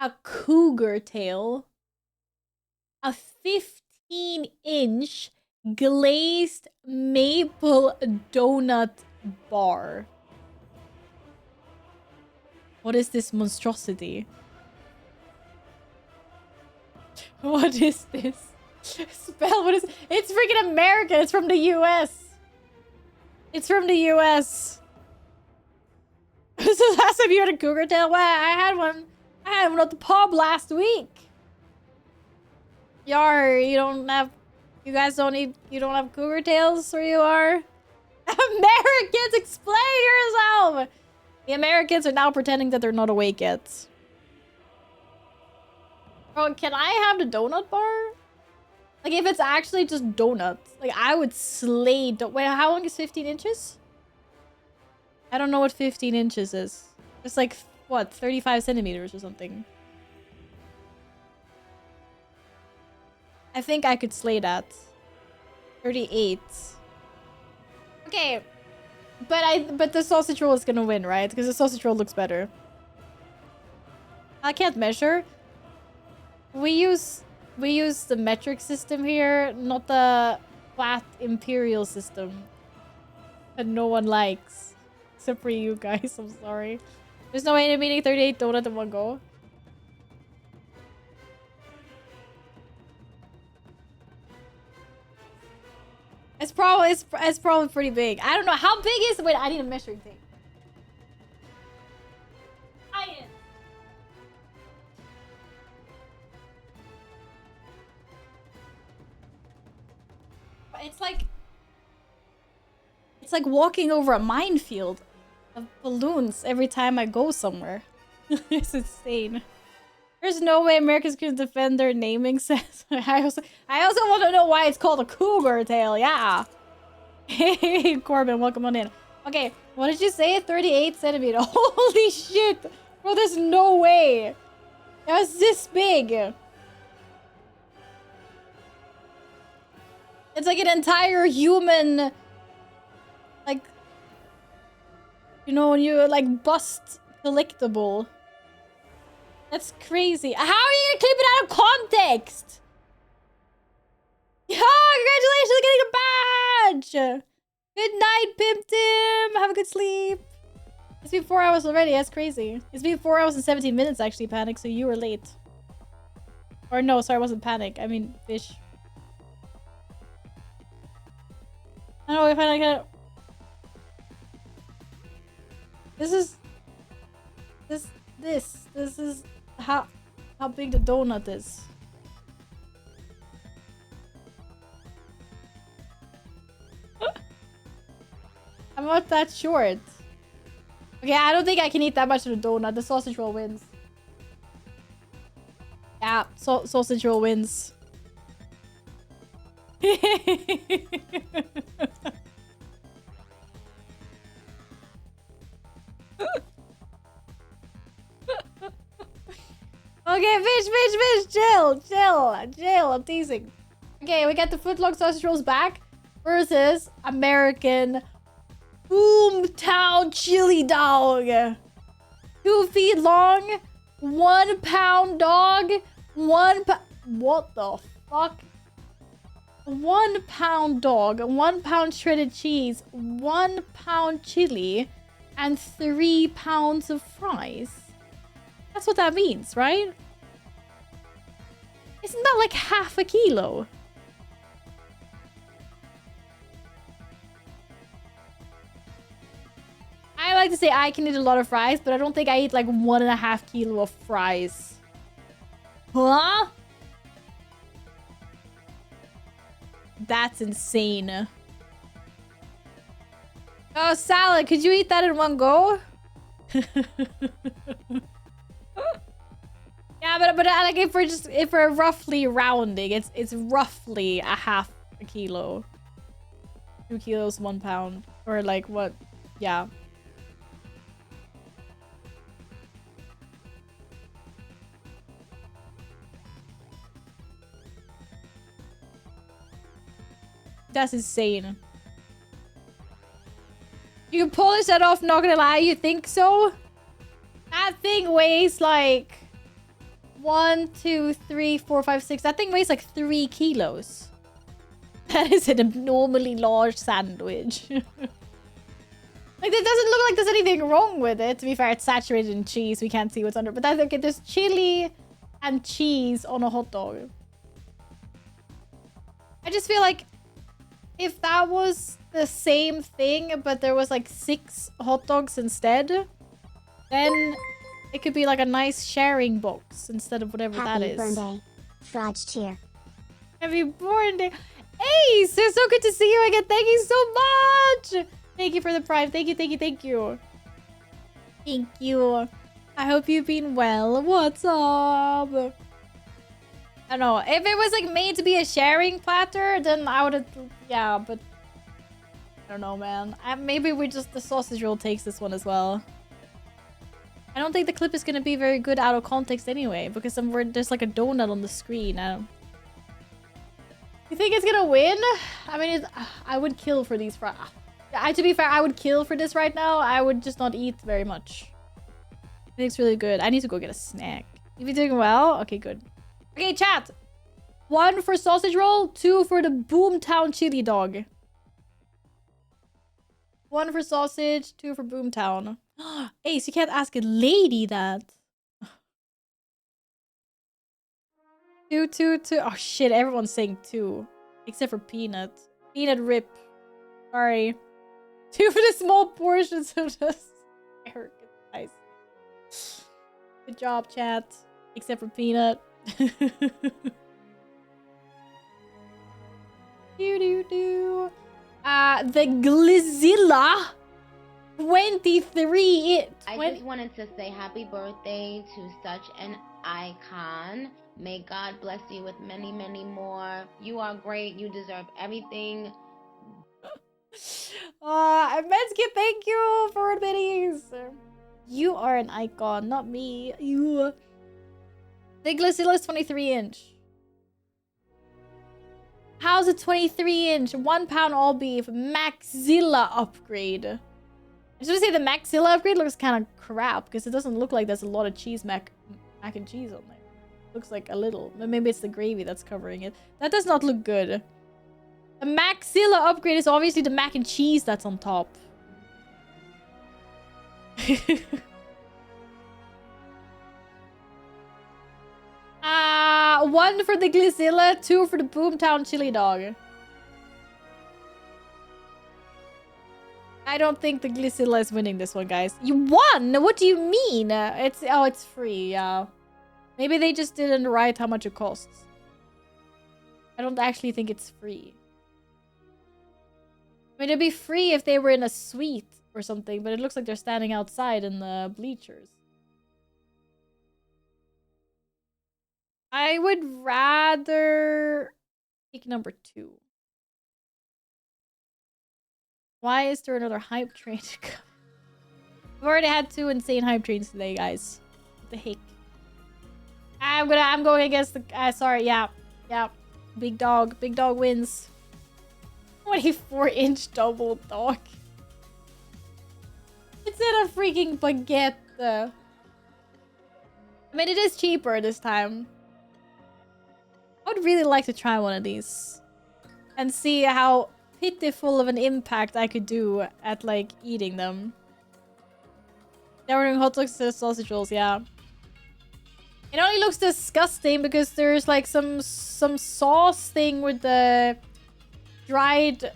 A cougar tail. A 15-inch glazed maple donut bar. What is this monstrosity? What is this? Spell, what is... It's freaking American. It's from the US. It's from the US. This is the last time you had a cougar tail? Well, I had one at the pub last week. Yar, you don't have cougar tails where you are? Americans, explain yourself! The Americans are now pretending that they're not awake yet. Bro, can I have the donut bar? Like, if it's actually just donuts. Like, I would slay... Wait, how long is 15 inches? I don't know what 15 inches is. It's like, what, 35 centimeters or something. I think I could slay that. 38. Okay. But the sausage roll is gonna win, right? Because the sausage roll looks better. I can't measure. We use the metric system here, not the flat imperial system. That no one likes. Except for you guys, I'm sorry. There's no way in meeting 38 donut in one go. It's probably pretty big. I don't know. How big is... Wait, I need a measuring tape. It's like walking over a minefield of balloons every time I go somewhere. It's insane. There's no way Americans can defend their naming sense. I also want to know why it's called a cougar tail. Yeah. Hey, Corbin, welcome on in. Okay, what did you say? 38 centimeter. Holy shit. Bro, there's no way. It was this big. It's like an entire human... Like... You know, when you, like, bust collectible. That's crazy. How are you gonna clip it out of context? congratulations on getting a badge! Good night, Pimp Tim! Have a good sleep. It's been 4 hours already, that's crazy. It's been 4 hours and 17 minutes actually, Panic, so you were late. Or no, sorry, it wasn't Panic. I mean, Fish. I don't know if I can. This is how big the donut is. I'm not that short. Okay, I don't think I can eat that much of the donut. The sausage roll wins. Yeah, sausage roll wins. Okay, fish, chill, I'm teasing. Okay, we got the footlong sausage rolls back versus American Boomtown chili dog. 2 feet long, 1 pound dog, what the fuck? 1 pound dog, 1 pound shredded cheese, 1 pound chili, and 3 pounds of fries. That's what that means, right? Isn't that like half a kilo? I like to say I can eat a lot of fries, but I don't think I eat like 1.5 kilo of fries. Huh? That's insane. Oh, salad, could you eat that in one go? Yeah, but like if we're roughly rounding, it's roughly 1/2 a kilo. 2 kilos, 1 pound. Or like what? Yeah. That's insane. You can polish that off, not gonna lie, you think so? That thing weighs like 1, 2, 3, 4, 5, 6. That thing weighs like 3 kilos. That is an abnormally large sandwich. Like, it doesn't look like there's anything wrong with it. To be fair, it's saturated in cheese. We can't see what's under. But that's okay. There's chili and cheese on a hot dog. I just feel like if that was the same thing, but there was like 6 hot dogs instead, then it could be like a nice sharing box instead of whatever that is. Happy birthday, Frog cheer. Happy born day. Ace, it's so good to see you again. Thank you so much. Thank you for the prime. Thank you, thank you, thank you. Thank you. I hope you've been well. What's up? I don't know. If it was like made to be a sharing platter, then I would have... Yeah, but... I don't know, man. Maybe the sausage roll takes this one as well. I don't think the clip is going to be very good out of context anyway, because there's like a donut on the screen. You think it's going to win? I mean, I would kill for these fries. To be fair, I would kill for this right now. I would just not eat very much. I think it's really good. I need to go get a snack. You been doing well? Okay, good. Okay, chat. 1 for sausage roll, 2 for the Boomtown chili dog. 1 for sausage, 2 for Boomtown. Ace, you can't ask a lady that. 2, 2, 2. Oh shit, everyone's saying 2. Except for Peanut. Peanut rip. Sorry. 2 for the small portions of this. Nice. Good job, chat. Except for Peanut. Do. The Glizilla 23. I just wanted to say happy birthday to such an icon. May God bless you with many, many more. You are great. You deserve everything. Metzke, thank you for the minis. You are an icon, not me. You. The Glizilla is 23-inch. How's a 23-inch? 1 pound all beef. Maxilla upgrade. I was gonna say the Maxilla upgrade looks kind of crap because it doesn't look like there's a lot of cheese mac and cheese on there. Looks like a little. But maybe it's the gravy that's covering it. That does not look good. A Maxilla upgrade is obviously the mac and cheese that's on top. One for the Glizilla, 2 for the Boomtown chili dog. I don't think the Glizilla is winning this one, guys. You won? What do you mean? It's free, yeah. Maybe they just didn't write how much it costs. I don't actually think it's free. I mean, it'd be free if they were in a suite or something, but it looks like they're standing outside in the bleachers. I would rather pick number 2. Why is there another hype train to come? I've already had 2 insane hype trains today, guys. What the heck? I'm going against the sorry, yeah. Big dog wins. 24-inch double dog. It's in a freaking baguette. I mean, it is cheaper this time. I would really like to try one of these and see how pitiful of an impact I could do at, like, eating them. They're doing hot dogs to sausage rolls, yeah. It only looks disgusting because there's, like, some sauce thing with the dried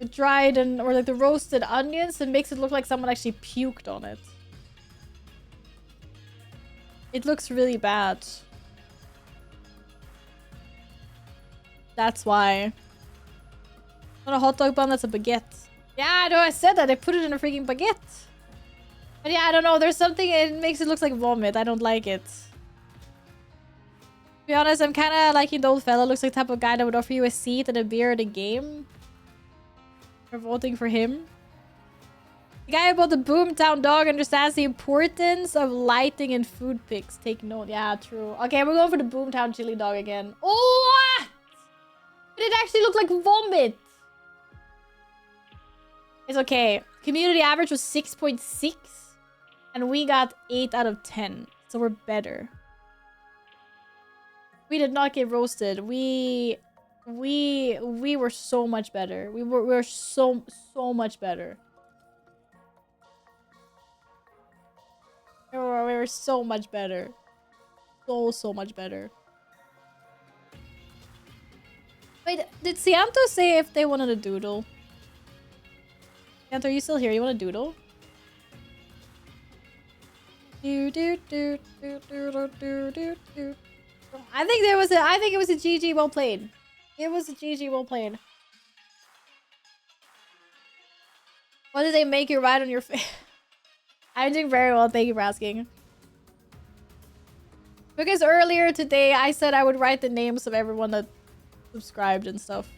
and or like the roasted onions and makes it look like someone actually puked on it. It looks really bad. That's why. Not a hot dog bun, that's a baguette. Yeah, I know, I said that. I put it in a freaking baguette. But yeah, I don't know. There's something, it makes it look like vomit. I don't like it. To be honest, I'm kind of liking the old fella. Looks like the type of guy that would offer you a seat and a beer at a game. We're voting for him. The guy about the Boomtown dog understands the importance of lighting and food pics. Take note. Yeah, true. Okay, we're going for the Boomtown chili dog again. Oh, what? But it actually looked like vomit. It's okay. Community average was 6.6. And we got 8 out of 10. So we're better. We did not get roasted. We were so much better. We were so much better. We were so much better. So much better. Wait, did Cianto say if they wanted a doodle? Cianto, are you still here? You want a doodle? I think it was a GG well played. It was a GG well played. What did they make you write on your face? I'm doing very well, thank you for asking. Because earlier today I said I would write the names of everyone that subscribed and stuff.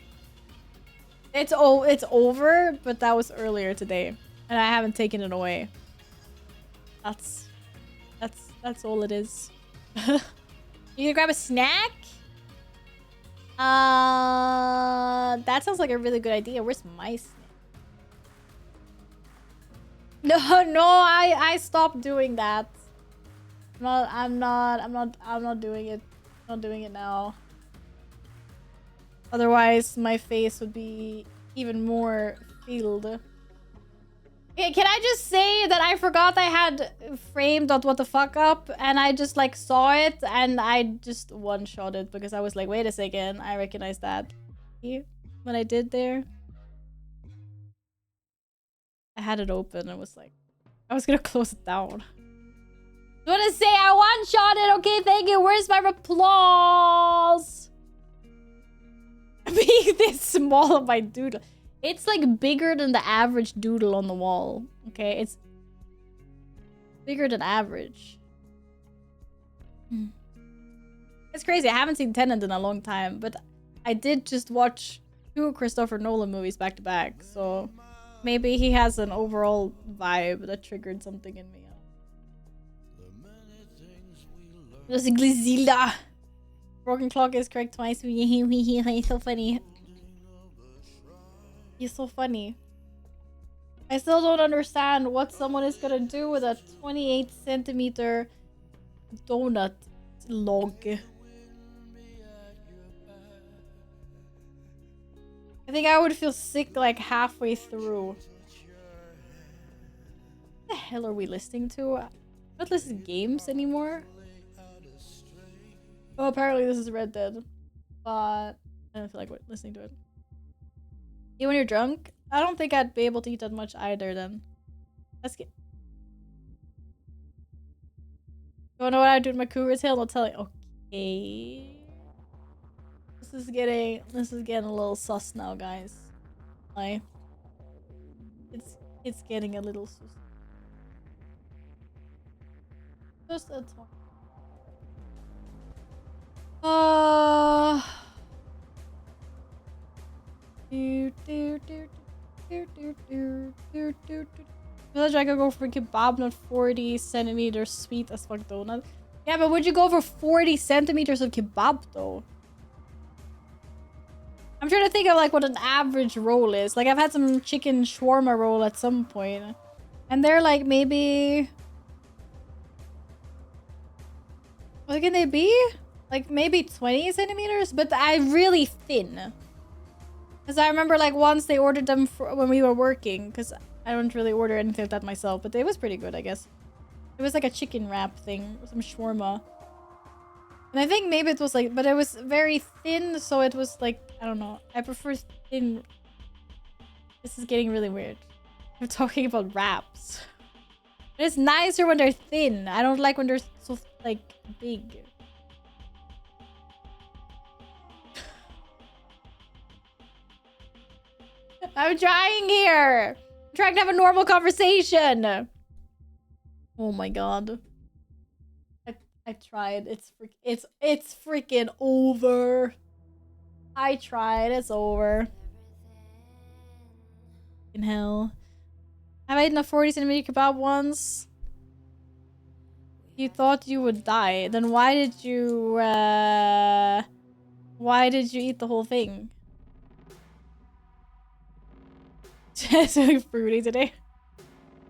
It's over, but that was earlier today. And I haven't taken it away. That's all it is. You gonna grab a snack? That sounds like a really good idea. Where's my snack? No, I stopped doing that. I'm not doing it. I'm not doing it now. Otherwise, my face would be even more filled. Okay, can I just say that I forgot I had framed what the fuck up and I just like saw it and I just one-shot it because I was like, wait a second, I recognize that. See what I did there? I had it open. I was like, I was gonna close it down. I want to say I one-shot it. Okay, thank you. Where's my applause? Being this small of my doodle. It's like bigger than the average doodle on the wall. Okay, it's bigger than average. It's crazy. I haven't seen Tenet in a long time, but I did just watch 2 Christopher Nolan movies back to back. So maybe he has an overall vibe that triggered something in me. There's a Glizilla. Broken clock is correct twice. He's so funny. He's so funny. I still don't understand what someone is gonna do with a 28 centimeter donut log. I think I would feel sick like halfway through. What the hell are we listening to? I'm not listening to games anymore. Oh, apparently this is Red Dead. But I don't feel like listening to it. Even when you're drunk? I don't think I'd be able to eat that much either then. Let's get... Don't know what I do with my cougar tail? I'll tell you. Okay. This is getting a little sus now, guys. Like, it's getting a little sus. Just a talk. Village, I could go for kebab, not 40 centimeters sweet as fuck donut. Yeah, but would you go for 40 centimeters of kebab though? I'm trying to think of like what an average roll is. Like I've had some chicken shawarma roll at some point, and they're like maybe. What can they be? Like maybe 20 centimeters, but I really thin. Because I remember like once they ordered them when we were working, because I don't really order anything like that myself, but it was pretty good, I guess. It was like a chicken wrap thing, some shawarma. And I think maybe it was like, but it was very thin, so it was like, I don't know. I prefer thin. This is getting really weird. We're talking about wraps. But it's nicer when they're thin. I don't like when they're so like big. I'm trying here. I'm trying to have a normal conversation. Oh my god. I tried. It's freaking over. I tried. It's over. In hell. Have I eaten a 40 centimeter kebab once? You thought you would die. Then why did you eat the whole thing? It's really fruity today.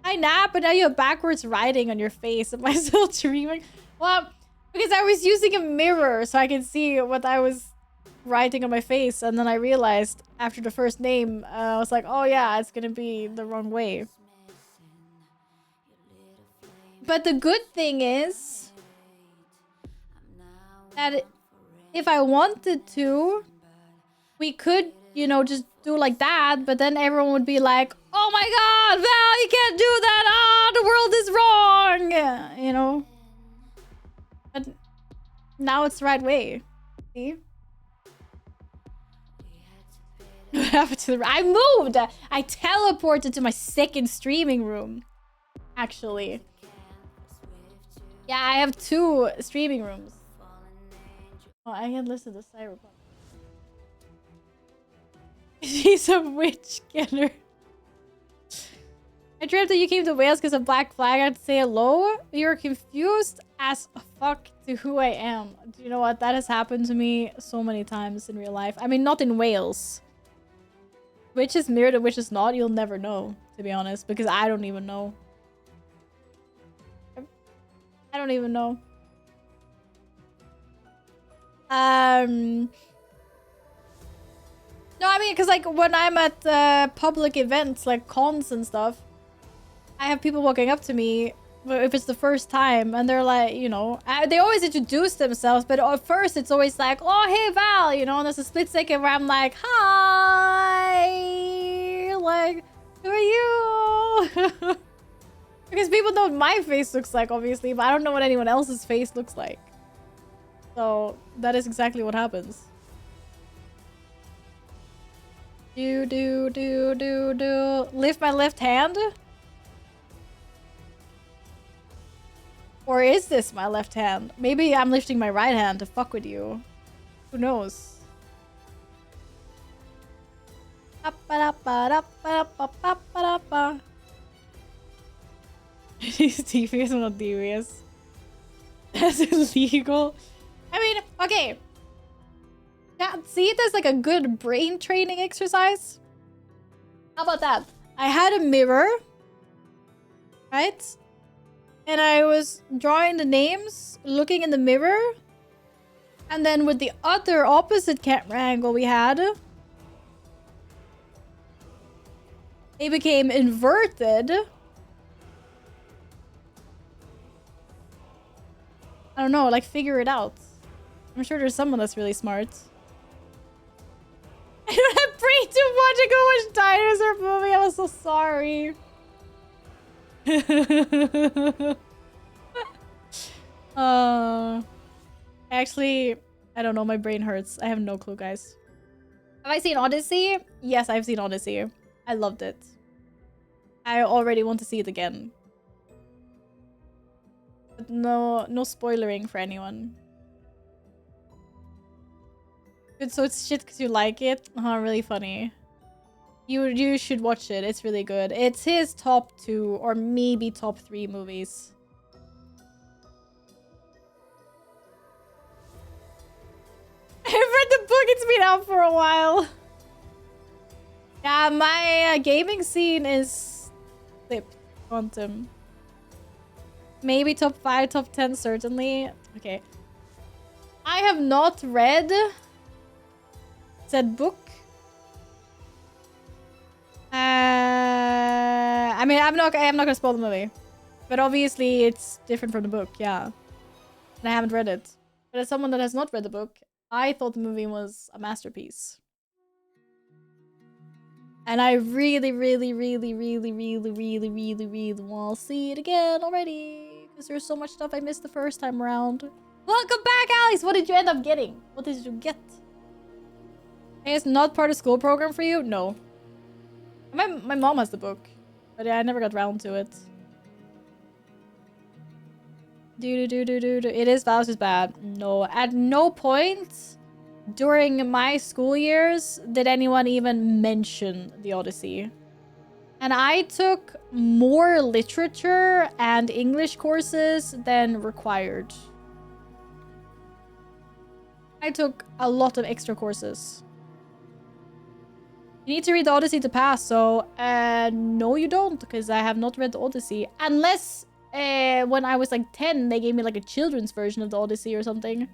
I nap, but now you have backwards writing on your face. Am I still dreaming? Well, because I was using a mirror so I could see what I was writing on my face, and then I realized after the first name, I was like, oh yeah, it's gonna be the wrong way. But the good thing is that if I wanted to, we could, you know, just do like that, but then everyone would be like, oh my god, Val, you can't do that! Ah, the world is wrong! You know? But now it's the right way. See? What happened to the... I moved! I teleported to my second streaming room. Actually. Yeah, I have 2 streaming rooms. Oh, I can listen to Cyberpunk. She's a witch getter. I dreamt that you came to Wales because of Black Flag. I'd say hello. You're confused as fuck to who I am. Do you know what? That has happened to me so many times in real life. I mean, not in Wales. Which is mirrored and which is not, you'll never know, to be honest. Because I don't even know. I don't even know. No, I mean, because like when I'm at public events like cons and stuff, I have people walking up to me if it's the first time, and they're like, you know, they always introduce themselves, but at first it's always like, oh, hey, Val, you know, and there's a split second where I'm like, hi, like, who are you? Because people know what my face looks like, obviously, but I don't know what anyone else's face looks like. So that is exactly what happens. Do. Lift my left hand? Or is this my left hand? Maybe I'm lifting my right hand to fuck with you. Who knows? He's devious, I'm not devious. That's illegal. I mean, okay. Yeah, see it as like a good brain training exercise. How about that? I had a mirror, right? And I was drawing the names, looking in the mirror. And then with the other opposite camera angle we had, They became inverted. I don't know, like figure it out. I'm sure there's someone that's really smart. I don't have brain to watch a go watch dinosaur movie. I was so sorry. Actually, I don't know. My brain hurts. I have no clue, guys. Have I seen Odyssey? Yes, I've seen Odyssey. I loved it. I already want to see it again. But no spoilering for anyone. Good, so it's shit because you like it? Huh, really funny. You should watch it. It's really good. It's his top 2 or maybe top 3 movies. I've read the book. It's been out for a while. Yeah, my gaming scene is flipped. Quantum. Maybe top 5, top 10, certainly. Okay. I have not read said book. I mean, I'm not gonna spoil the movie, but obviously it's different from the book. Yeah, and I haven't read it. But as someone that has not read the book, I thought the movie was a masterpiece. And I really want to see it again already. Because there's so much stuff I missed the first time around. Welcome back, Alex! What did you end up getting? What did you get? It's not part of school program for you? No. My mom has the book. But yeah, I never got around to it. It is Valos is bad. No, at no point during my school years did anyone even mention the Odyssey. And I took more literature and English courses than required. I took a lot of extra courses. You need to read the Odyssey to pass, so no you don't, because I have not read the Odyssey. Unless when I was like 10, they gave me like a children's version of the Odyssey or something.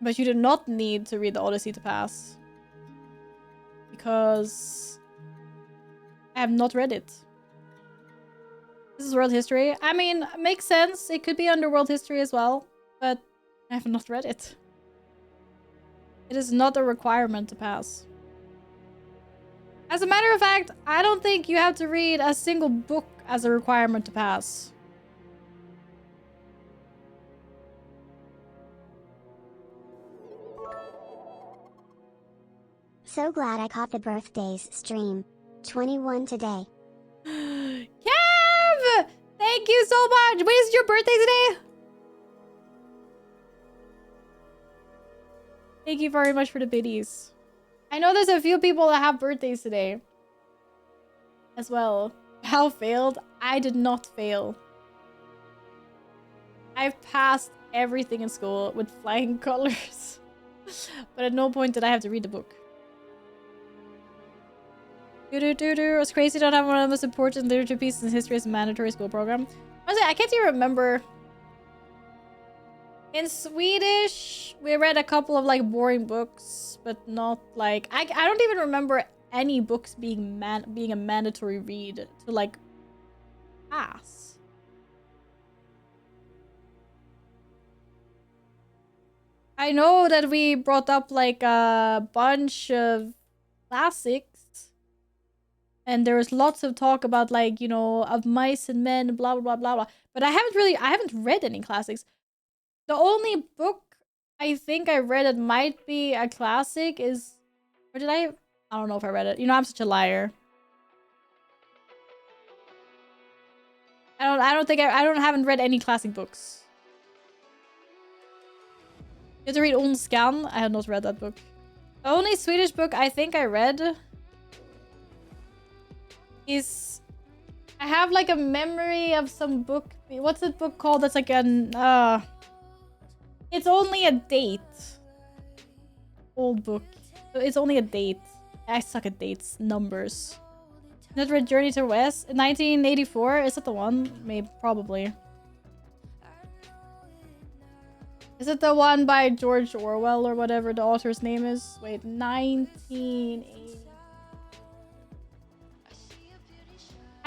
But you do not need to read the Odyssey to pass. Because I have not read it. This is world history. I mean, makes sense. It could be under world history as well, but I have not read it. It is not a requirement to pass. As a matter of fact, I don't think you have to read a single book as a requirement to pass. So glad I caught the birthdays stream. 21 today. Kev! Thank you so much! When is your birthday today? Thank you very much for the biddies. I know there's a few people that have birthdays today. As well. How failed? I did not fail. I've passed everything in school with flying colors. But at no point did I have to read the book. It's crazy to not have one of the most important literature pieces in history as a mandatory school program. Honestly, I can't even remember. In Swedish, we read a couple of like boring books, but not like I don't even remember any books being a mandatory read to like pass. I know that we brought up like a bunch of classics, and there was lots of talk about like, you know, Of Mice and Men, blah blah blah blah blah. But I haven't read any classics. The only book I think I read that might be a classic is... Or did I don't know if I read it. You know, I'm such a liar. I haven't read any classic books. You have to read Ondskan. I have not read that book. The only Swedish book I think I read is... I have like a memory of some book. What's that book called? That's like an... It's only a date. Old book. It's only a date. I suck at dates. Numbers. Not read Journey to the West? 1984? Is that the one? Maybe. Probably. Is it the one by George Orwell or whatever the author's name is? Wait. 1980.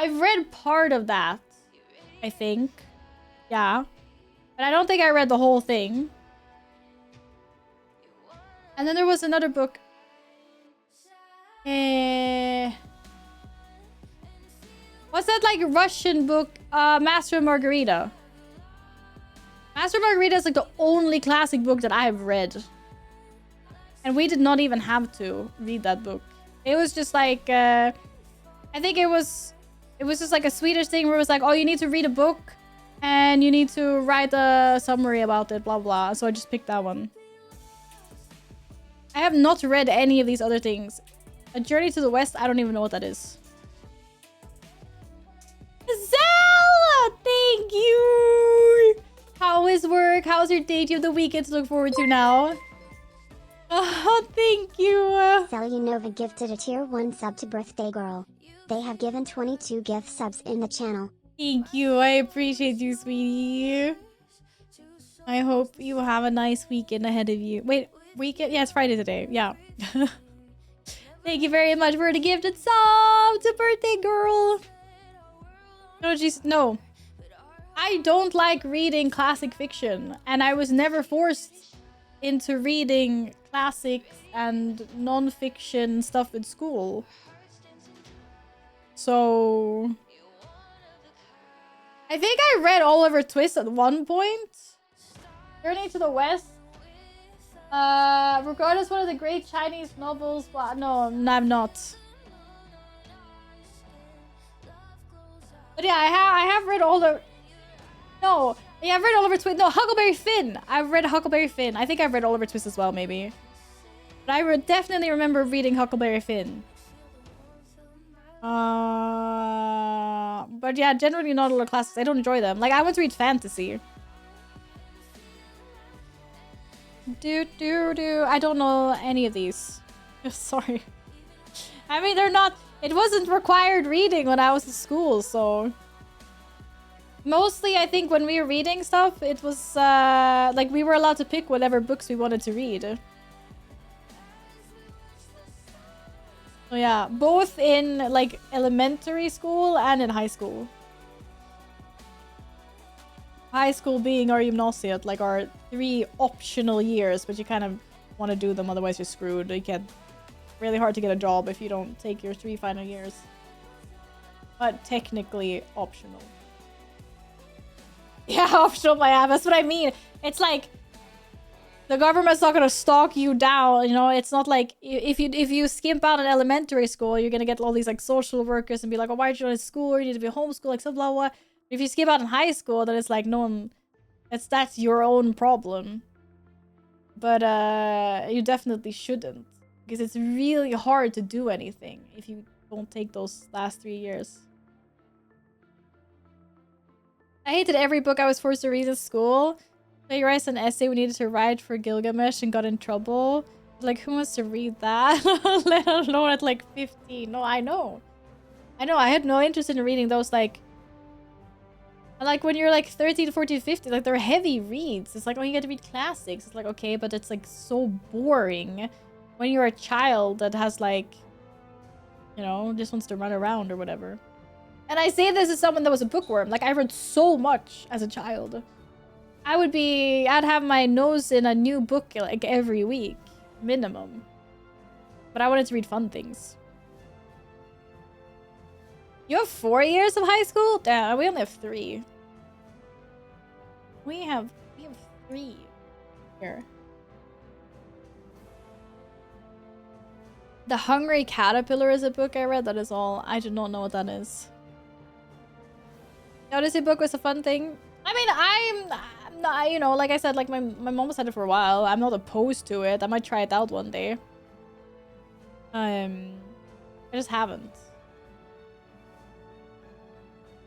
I've read part of that, I think. Yeah. But I don't think I read the whole thing. And then there was another book. What's that like Russian book? Master and Margarita. Master and Margarita is like the only classic book that I have read. And we did not even have to read that book. It was just like, I think it was just like a Swedish thing where it was like, oh, you need to read a book and you need to write a summary about it, blah, blah. So I just picked that one. I have not read any of these other things. A Journey to the West, I don't even know what that is. Zell! Thank you! How is work? How's your date? You have the weekend to look forward to now. Oh, thank you. Zelyanova gifted a tier 1 sub to Birthday Girl. They have given 22 gift subs in the channel. Thank you. I appreciate you, sweetie. I hope you have a nice weekend ahead of you. Wait, weekend? Yeah, it's Friday today. Yeah. Thank you very much for the gifted sub to Birthday Girl. No, jeez, no. I don't like reading classic fiction, and I was never forced into reading classics and non-fiction stuff in school. So I think I read Oliver Twist at one point. Journey to the West. Regarded as one of the great Chinese novels. Well, no, I'm not. But yeah, I have read all the... No. Yeah, I've read Oliver Twist. No, Huckleberry Finn. I've read Huckleberry Finn. I think I've read Oliver Twist as well, maybe. But I definitely remember reading Huckleberry Finn. But yeah, generally not a lot of classics. I don't enjoy them. Like, I want to read fantasy. I don't know any of these. Sorry. I mean, they're not... It wasn't required reading when I was in school, so... Mostly, I think when we were reading stuff, it was, like, we were allowed to pick whatever books we wanted to read. So yeah, both in, like, elementary school and in high school. High school being our gymnasiet, like our 3 optional years, but you kind of want to do them, otherwise you're screwed. You can't... Really hard to get a job if you don't take your 3 final years. But technically optional. Yeah, optional by app. That's what I mean. It's like the government's not gonna stalk you down. You know, it's not like if you skimp out in elementary school, you're gonna get all these like social workers and be like, "Oh, why aren't you in school? You need to be homeschooled." Like, so blah blah. If you skip out in high school, then it's like no one. That's your own problem. But you definitely shouldn't, because it's really hard to do anything if you don't take those last 3 years. I hated every book I was forced to read in school. Plagiarized an essay we needed to write for Gilgamesh and got in trouble. Like, who wants to read that? Let alone at like 15. No, I know. I had no interest in reading those, like when you're like 13, 14, 15, like they're heavy reads. It's like, oh, you get to read classics. It's like, okay, but it's like so boring when you're a child that has like, you know, just wants to run around or whatever. And I say this as someone that was a bookworm. Like, I read so much as a child. I'd have my nose in a new book like every week, minimum. But I wanted to read fun things. You have 4 years of high school? Damn, we only have 3. We have 3 here. The Hungry Caterpillar is a book I read. That is all. I do not know what that is. The Odyssey book was a fun thing. I mean, I'm not, you know, like I said, like my mom has had it for a while. I'm not opposed to it. I might try it out one day. I just haven't.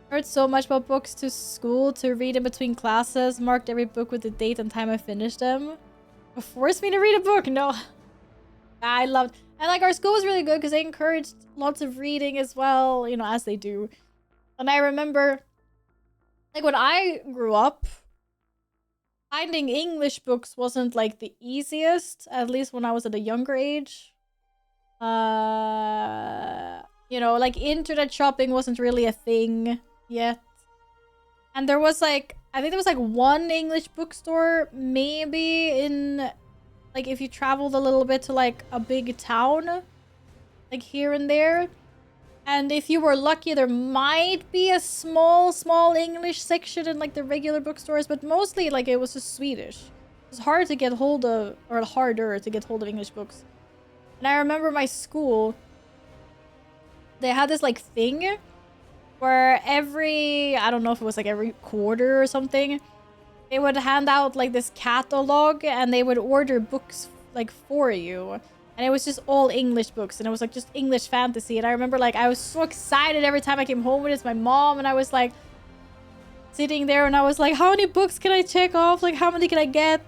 Heard so much about books to school to read in between classes. Marked every book with the date and time I finished them. Forced me to read a book? No. I loved... And like our school was really good because they encouraged lots of reading as well, you know, as they do. And I remember, like when I grew up, finding English books wasn't like the easiest, at least when I was at a younger age. You know, like internet shopping wasn't really a thing yet. And there was like, I think there was like one English bookstore maybe in, like if you traveled a little bit to like a big town, like here and there. And if you were lucky, there might be a small English section in like the regular bookstores, but mostly like it was just Swedish. It was hard to get hold of, or harder to get hold of English books. And I remember my school, they had this like thing where every, I don't know if it was like every quarter or something, they would hand out like this catalog and they would order books like for you. And it was just all English books and it was like just English fantasy. And I remember like I was so excited every time I came home with it to my mom, and I was like sitting there and I was like, how many books can I check off? Like how many can I get?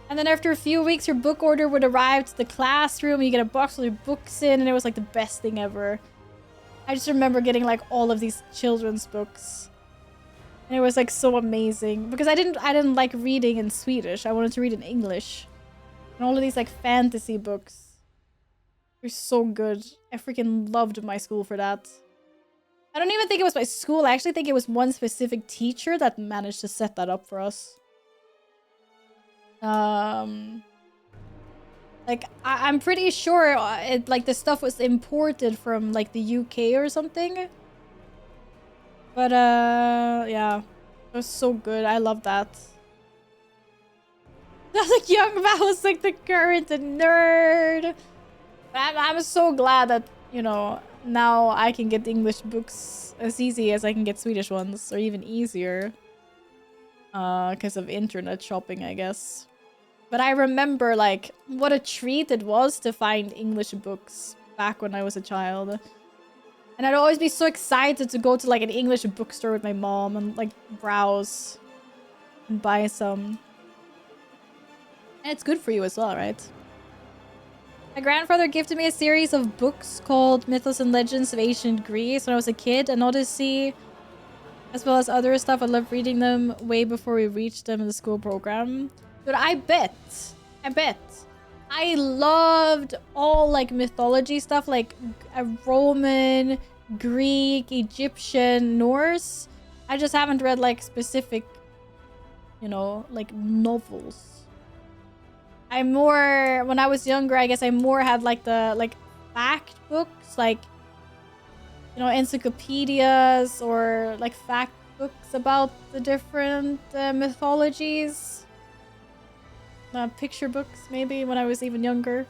And then after a few weeks, your book order would arrive to the classroom. You get a box with your books in, and it was like the best thing ever. I just remember getting like all of these children's books. And it was like so amazing because I didn't like reading in Swedish. I wanted to read in English. And all of these like fantasy books were so good. I freaking loved my school for that. I don't even think it was my school. I actually think it was one specific teacher that managed to set that up for us. Like I'm pretty sure it like the stuff was imported from like the UK or something. But yeah, it was so good. I love that. That's like Young Val was like the current nerd. I'm so glad that, you know, now I can get English books as easy as I can get Swedish ones, or even easier. Because of internet shopping, I guess. But I remember, like, what a treat it was to find English books back when I was a child. And I'd always be so excited to go to, like, an English bookstore with my mom and, like, browse and buy some. And it's good for you as well, right? My grandfather gifted me a series of books called Mythos and Legends of Ancient Greece when I was a kid, and Odyssey, as well as other stuff. I loved reading them way before we reached them in the school program. But I bet. I loved all, like, mythology stuff, like Roman, Greek, Egyptian, Norse. I just haven't read, like, specific, you know, like, novels. I more, when I was younger, I guess I more had, like, the, like, fact books, like, you know, encyclopedias or, like, fact books about the different mythologies. Picture books, maybe, when I was even younger.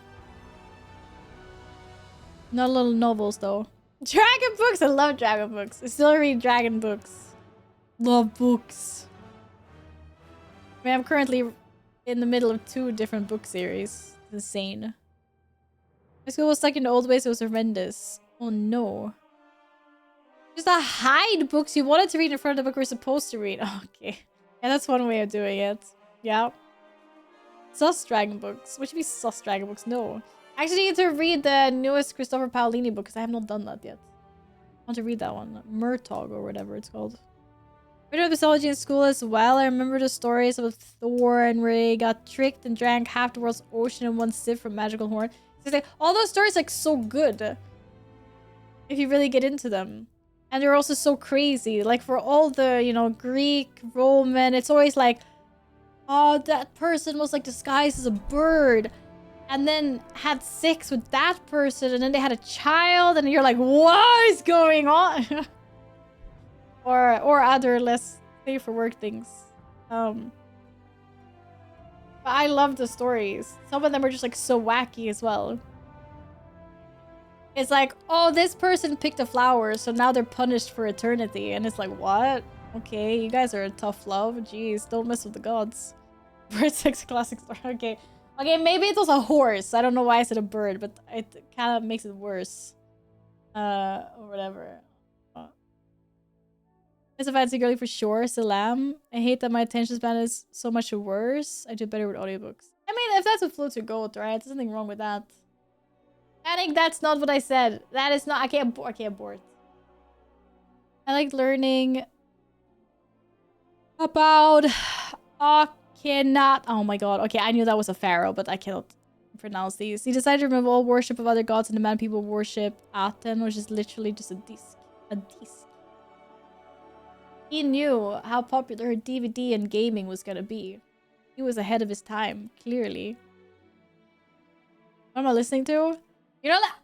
Not little novels, though. Dragon books! I love dragon books. I still read dragon books. Love books. I mean, I'm currently in the middle of 2 different book series. It's insane. My school was stuck in the old ways. It was horrendous. Oh, no. Just to hide books you wanted to read in front of the book we're supposed to read. Oh, okay. Yeah, that's one way of doing it. Yeah. Sus dragon books. What should be sus dragon books? No. I actually need to read the newest Christopher Paolini book because I have not done that yet. I want to read that one. Murtog or whatever it's called. I read mythology in school as well. I remember the stories of Thor and where he got tricked and drank half the world's ocean in one sip from magical horn. It's like, all those stories are like so good if you really get into them. And they're also so crazy. Like for all the, you know, Greek, Roman, it's always like, oh, that person was like disguised as a bird and then had sex with that person and then they had a child and you're like, what is going on? or other less safe for work things. But I love the stories. Some of them are just like so wacky as well. It's like, oh, this person picked a flower, so now they're punished for eternity. And it's like, what? Okay, you guys are a tough love. Jeez, don't mess with the gods. Bird sex classic story. Okay. Okay, maybe it was a horse. I don't know why I said a bird, but it kind of makes it worse. Or whatever. It's a fancy girly for sure. Salam. I hate that my attention span is so much worse. I do better with audiobooks. I mean, if that's what floats your goat, right? There's nothing wrong with that. I think that's not what I said. That is not... I can't abort. I like learning about... cannot... Oh my god. Okay, I knew that was a pharaoh, but I cannot pronounce these. He decided to remove all worship of other gods and demand people worship Aten, which is literally just a disc. A disc. He knew how popular DVD and gaming was gonna be. He was ahead of his time, clearly. What am I listening to? You know that?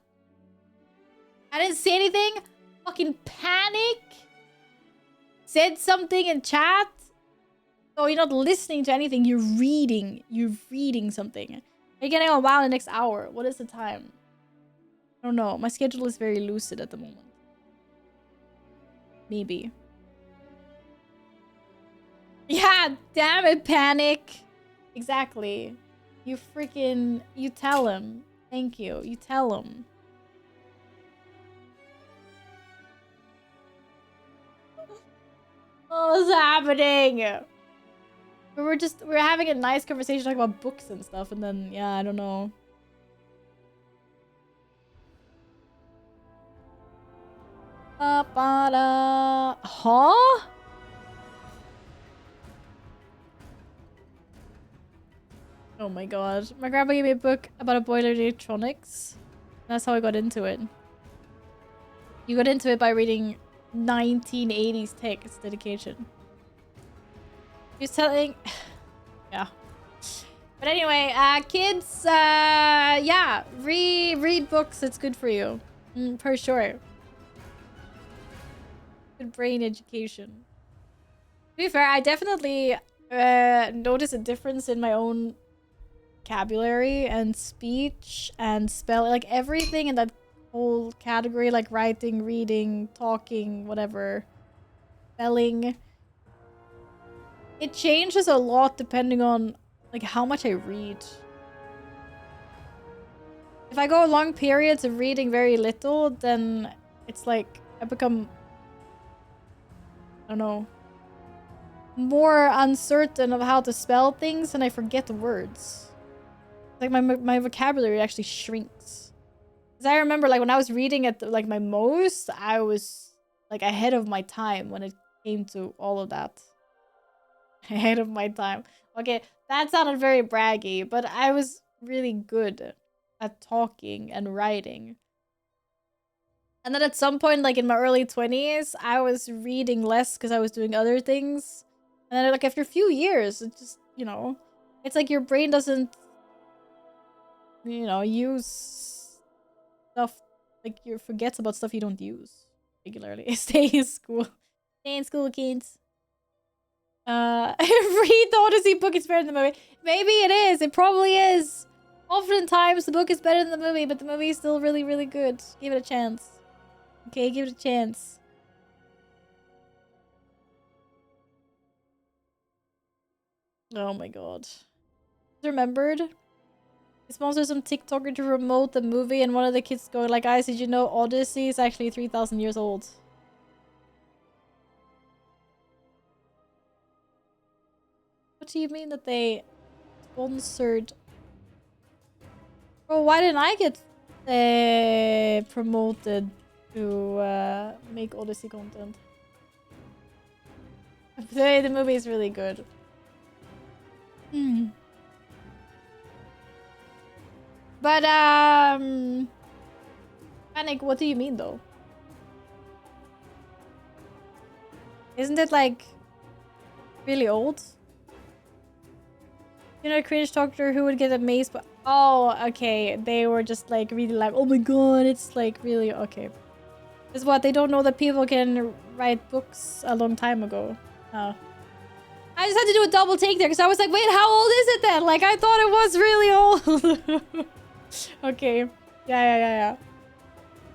I didn't say anything? Fucking panic? Said something in chat? So you're not listening to anything, you're reading. You're reading something. You're getting on WoW in the next hour. What is the time? I don't know. My schedule is very lucid at the moment. Maybe. Yeah, damn it, panic. Exactly. You freaking... You tell him. Thank you. You tell him. What's happening? We're having a nice conversation talking about books and stuff, and then, yeah, I don't know. Huh? Oh my god. My grandpa gave me a book about a boiler electronics. That's how I got into it. You got into it by reading 1980s tech. It's dedication. He's telling... yeah. But anyway, kids, yeah. Read books. It's good for you. For sure. Good brain education. To be fair, I definitely notice a difference in my own vocabulary and speech and spell, like everything in that whole category, like writing, reading, talking, whatever, spelling. It changes a lot depending on like how much I read. If I go long periods of reading very little, then it's like I become, I don't know, more uncertain of how to spell things and I forget the words. Like my vocabulary actually shrinks. Because I remember like when I was reading at like my most, I was like ahead of my time when it came to all of that. Ahead of my time. Okay, that sounded very braggy, but I was really good at talking and writing. And then at some point, like in my early 20s, I was reading less because I was doing other things. And then like after a few years, it just, you know, it's like your brain doesn't, you know, use stuff, like you forgets about stuff you don't use regularly. Stay in school. Stay in school, kids. Read the Odyssey book, it's better than the movie. Maybe it is. It probably is. Oftentimes the book is better than the movie, but the movie is still really, really good. Give it a chance. Okay, give it a chance. Oh my god. Remembered? He sponsors some TikToker to promote the movie, and one of the kids going like, guys, did you know Odyssey is actually 3,000 years old? What do you mean that they sponsored? Bro, why didn't I get promoted to make Odyssey content? The movie is really good. But Panic, what do you mean though? Isn't it like really old? You know, a cringe doctor who would get amazed, but oh, okay, they were just like really like, oh my god, it's like really okay. Is what they don't know that people can write books a long time ago. Oh. I just had to do a double take there because I was like, wait, how old is it then? Like I thought it was really old. Okay. Yeah.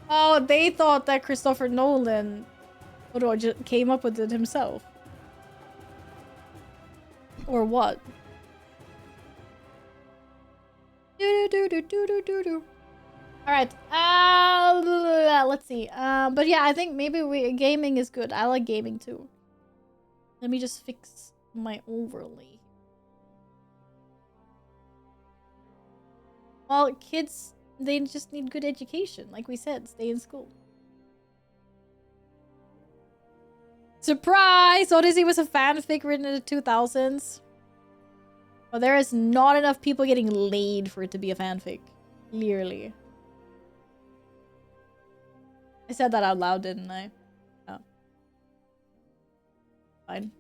Oh, they thought that Christopher Nolan just came up with it himself. Or what? Alright. Let's see. But yeah, I think maybe gaming is good. I like gaming too. Let me just fix my overlay. Well, kids, they just need good education. Like we said, stay in school. Surprise! Odyssey was a fanfic written in the 2000s. But there is not enough people getting laid for it to be a fanfic. Clearly. I said that out loud, didn't I? Oh. Fine.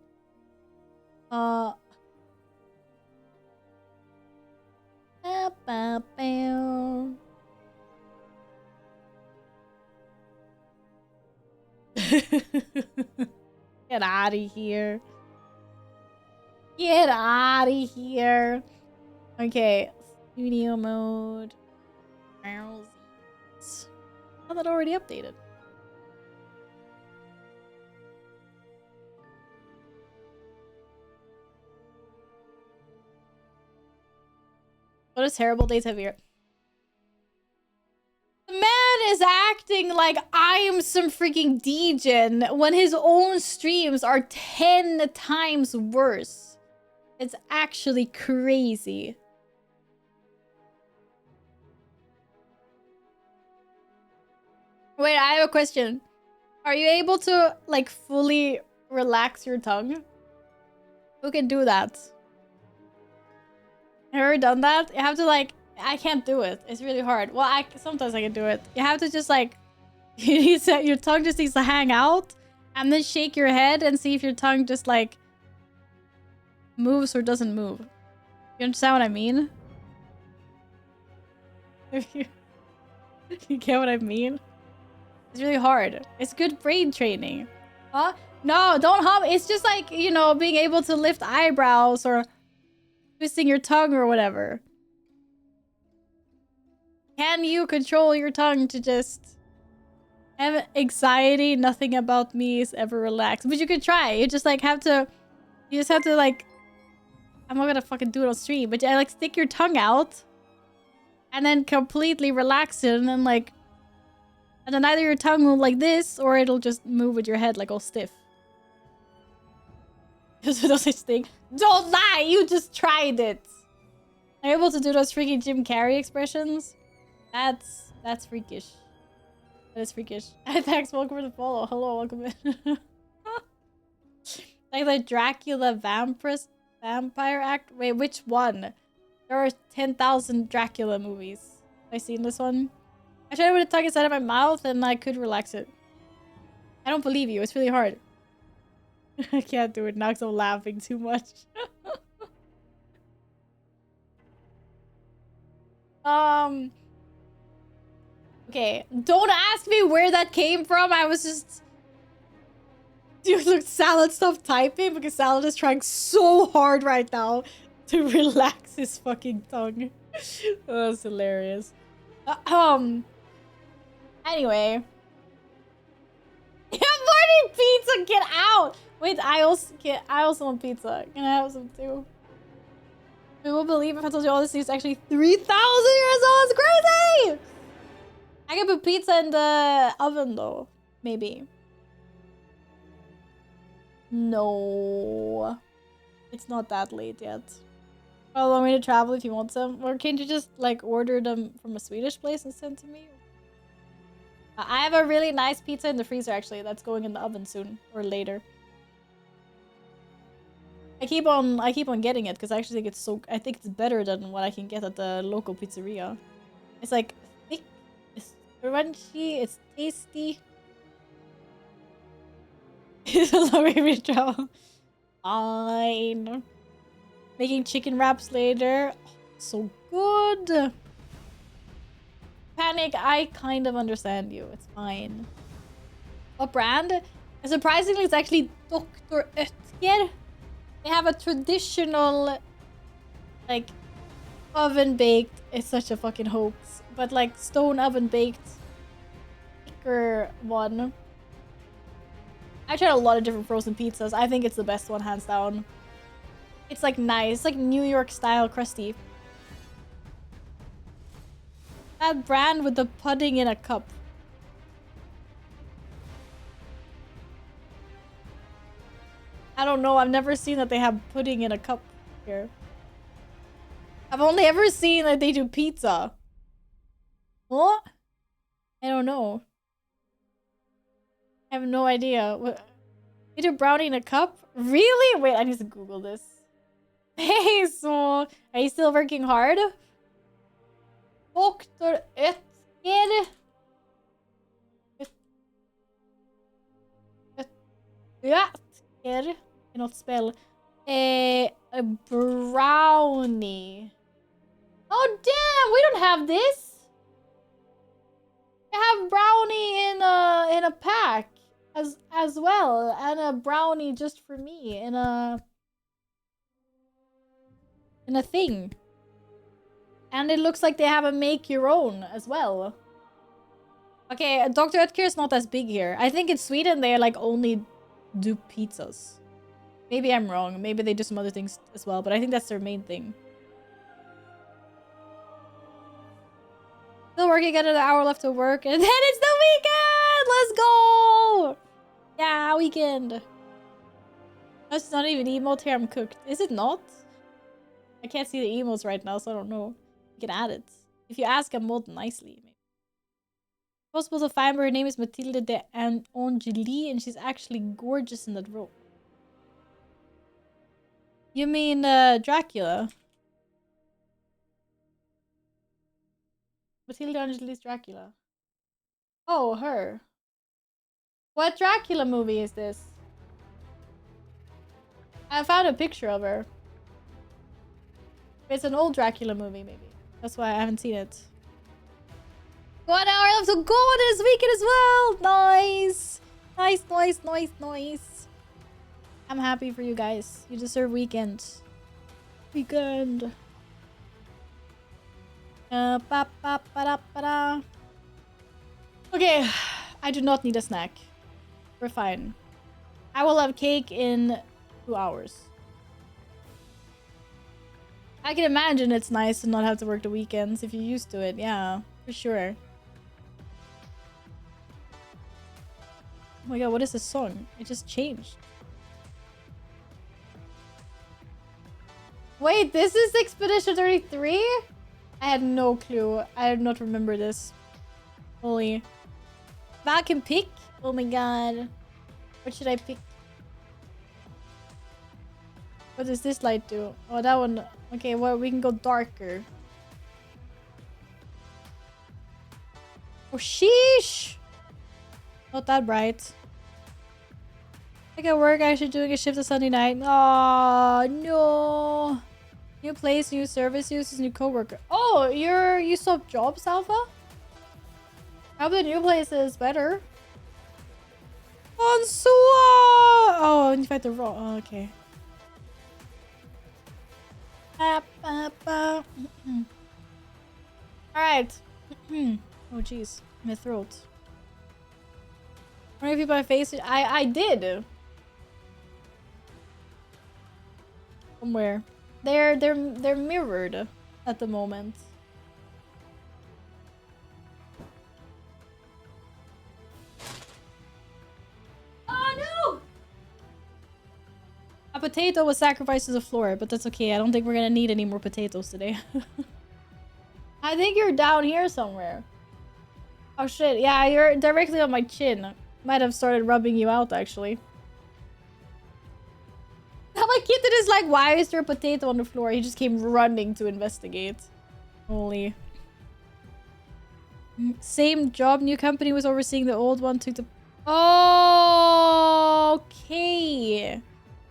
Get out of here. Get out of here. Okay, studio mode. Oh, that already updated. What a terrible days have here. The man is acting like I am some freaking degen when his own streams are 10 times worse. It's actually crazy. Wait, I have a question. Are you able to, like, fully relax your tongue? Who can do that? Have you ever done that? You have to, like... I can't do it. It's really hard. Well, sometimes I can do it. You have to just, like... your tongue just needs to hang out. And then shake your head and see if your tongue just, like... moves or doesn't move. You understand what I mean? You get what I mean? It's really hard. It's good brain training. Huh? No, don't hum. It's just like, you know, being able to lift eyebrows or twisting your tongue or whatever. Can you control your tongue to just have anxiety? Nothing about me is ever relaxed. But you could try. You just like have to... You just have to like... I'm not gonna fucking do it on stream. But like stick your tongue out. And then completely relax it. And then like... And then either your tongue will like this, or it'll just move with your head like all stiff. There's no such thing. Don't lie! You just tried it! I'm able to do those freaking Jim Carrey expressions? That's freakish. That is freakish. Thanks, welcome for the follow. Hello, welcome in. Like the Dracula vampire act? Wait, which one? There are 10,000 Dracula movies. Have I seen this one? I tried it with a tongue inside of my mouth and I could relax it. I don't believe you. It's really hard. I can't do it now because I'm laughing too much. Okay. Don't ask me where that came from. I was just... Dude, look, Salad, stop typing because Salad is trying so hard right now to relax his fucking tongue. Oh, that's hilarious. Anyway. Yeah, morning pizza, get out! Wait, I also want pizza. Can I have some too? You won't believe if I told you all this is actually 3,000 years old. It's crazy! I can put pizza in the oven though. Maybe. No. It's not that late yet. Allow me to travel if you want some. Or can't you just like order them from a Swedish place and send to me? I have a really nice pizza in the freezer actually that's going in the oven soon or later. I keep on getting it because I actually think I think it's better than what I can get at the local pizzeria. It's like thick, it's crunchy, it's tasty. Allow me to travel. Fine. Making chicken wraps later. Oh, so good. Panic, I kind of understand you. It's fine. What brand? Surprisingly, it's actually Dr. Oetker. They have a traditional, like, oven-baked... It's such a fucking hoax. But, like, stone oven-baked thicker one. I tried a lot of different frozen pizzas. I think it's the best one, hands down. It's, like, nice. It's, like, New York-style crusty. That brand with the pudding in a cup. I don't know. I've never seen that they have pudding in a cup here. I've only ever seen that they do pizza. What? I don't know. I have no idea. What? They do brownie in a cup? Really? Wait, I need to Google this. Hey, so are you still working hard? Dr. Ötker. Ötker. Cannot spell. A brownie. Oh damn, we don't have this. We have brownie in a pack as well, and a brownie just for me in a thing. And it looks like they have a make your own as well. Okay, Dr. Oetker is not as big here. I think in Sweden they like only do pizzas. Maybe I'm wrong. Maybe they do some other things as well, but I think that's their main thing. Still working, got an hour left to work, and then it's the weekend! Let's go! Yeah, weekend. That's not even emote here, I'm cooked. Is it not? I can't see the emotes right now, so I don't know. You can add it. If you ask a mod nicely, maybe. Possible to find her name is Mathilde de Angeli, and she's actually gorgeous in that role. You mean Dracula? Mathilde Angeli's Dracula. Oh, her. What Dracula movie is this? I found a picture of her. It's an old Dracula movie, maybe. That's why I haven't seen it. 1 hour left to go this weekend as well! Nice! Nice, nice, nice, nice. I'm happy for you guys. You deserve weekend. Weekend. Okay, I do not need a snack. We're fine. I will have cake in 2 hours. I can imagine it's nice to not have to work the weekends if you're used to it. Yeah, for sure. Oh my god, what is this song? It just changed. Wait, this is Expedition 33? I had no clue. I do not remember this. Holy. Back and pick? Oh my god. What should I pick? What does this light do? Oh, that one. Okay, well, we can go darker. Oh, sheesh! Not that bright. I got work, actually doing a shift on Sunday night. Oh no! New place, new service uses, new coworker. Oh, you swapped jobs, Alpha? How the new place is better?Onsua! Oh, and you fight the raw. Oh, okay. Alright. Oh jeez. My throat. I don't know if you put my face. I did. Somewhere. They're mirrored at the moment. Oh no! A potato was sacrificed to the floor, but that's okay. I don't think we're gonna need any more potatoes today. I think you're down here somewhere. Oh shit, yeah, you're directly on my chin. Might have started rubbing you out, actually. Now my kitten is like, why is there a potato on the floor? He just came running to investigate. Holy. Same job, new company was overseeing the old one, took the... Oh, okay.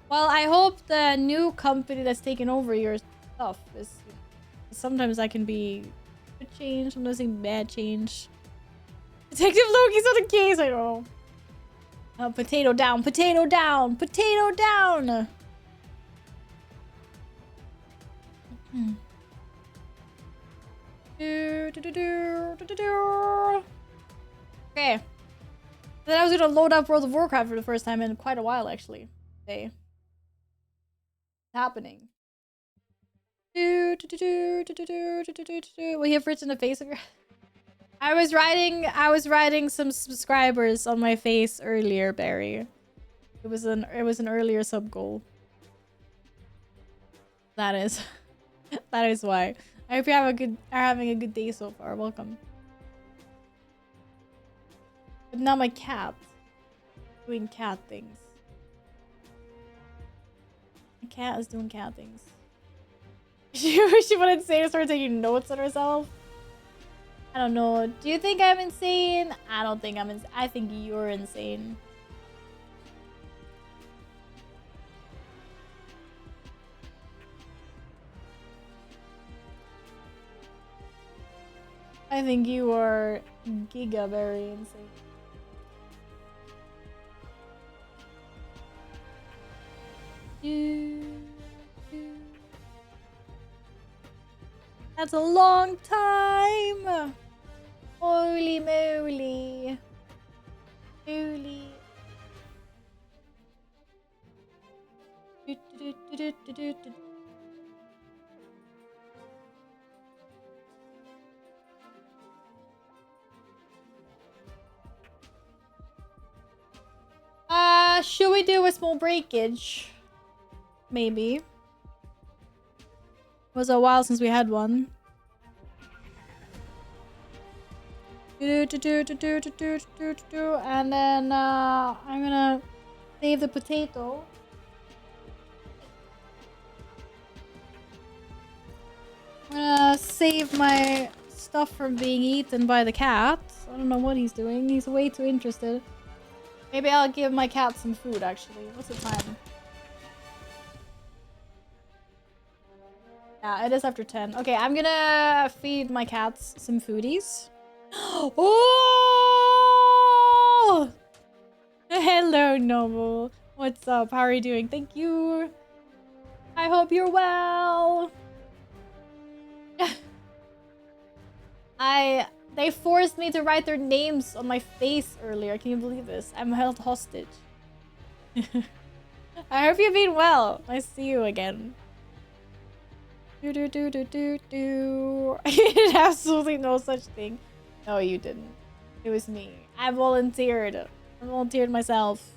Well, I hope the new company that's taking over your stuff is... Sometimes I can be good change, sometimes I can bad change. Detective Loki's on the case, I don't know. Potato down, potato down, potato down! Okay. Then I was gonna load up World of Warcraft for the first time in quite a while, actually. Today. It's happening. We have written a face of your... I was writing some subscribers on my face earlier, Barry. It was an earlier sub goal. That is that is why. I hope you are having a good day so far. Welcome. But now my cat doing cat things. My cat is doing cat things. She went insane and started taking notes on herself. I don't know. Do you think I'm insane? I don't think I'm insane. I think you're insane. I think you are giga very insane. That's a long time. Holy moly. Holy. Should we do a small breakage? Maybe. It was a while since we had one. And then I'm gonna save the potato. I'm gonna save my stuff from being eaten by the cat. I don't know what he's doing. He's way too interested. Maybe I'll give my cat some food, actually. What's the time? Yeah, it is after 10. Okay, I'm gonna feed my cats some foodies. Oh! Hello, Noble. What's up? How are you doing? Thank you. I hope you're well. They forced me to write their names on my face earlier. Can you believe this? I'm held hostage. I hope you've been well. Nice to see you again. I did absolutely no such thing. No, you didn't. It was me. I volunteered. I volunteered myself.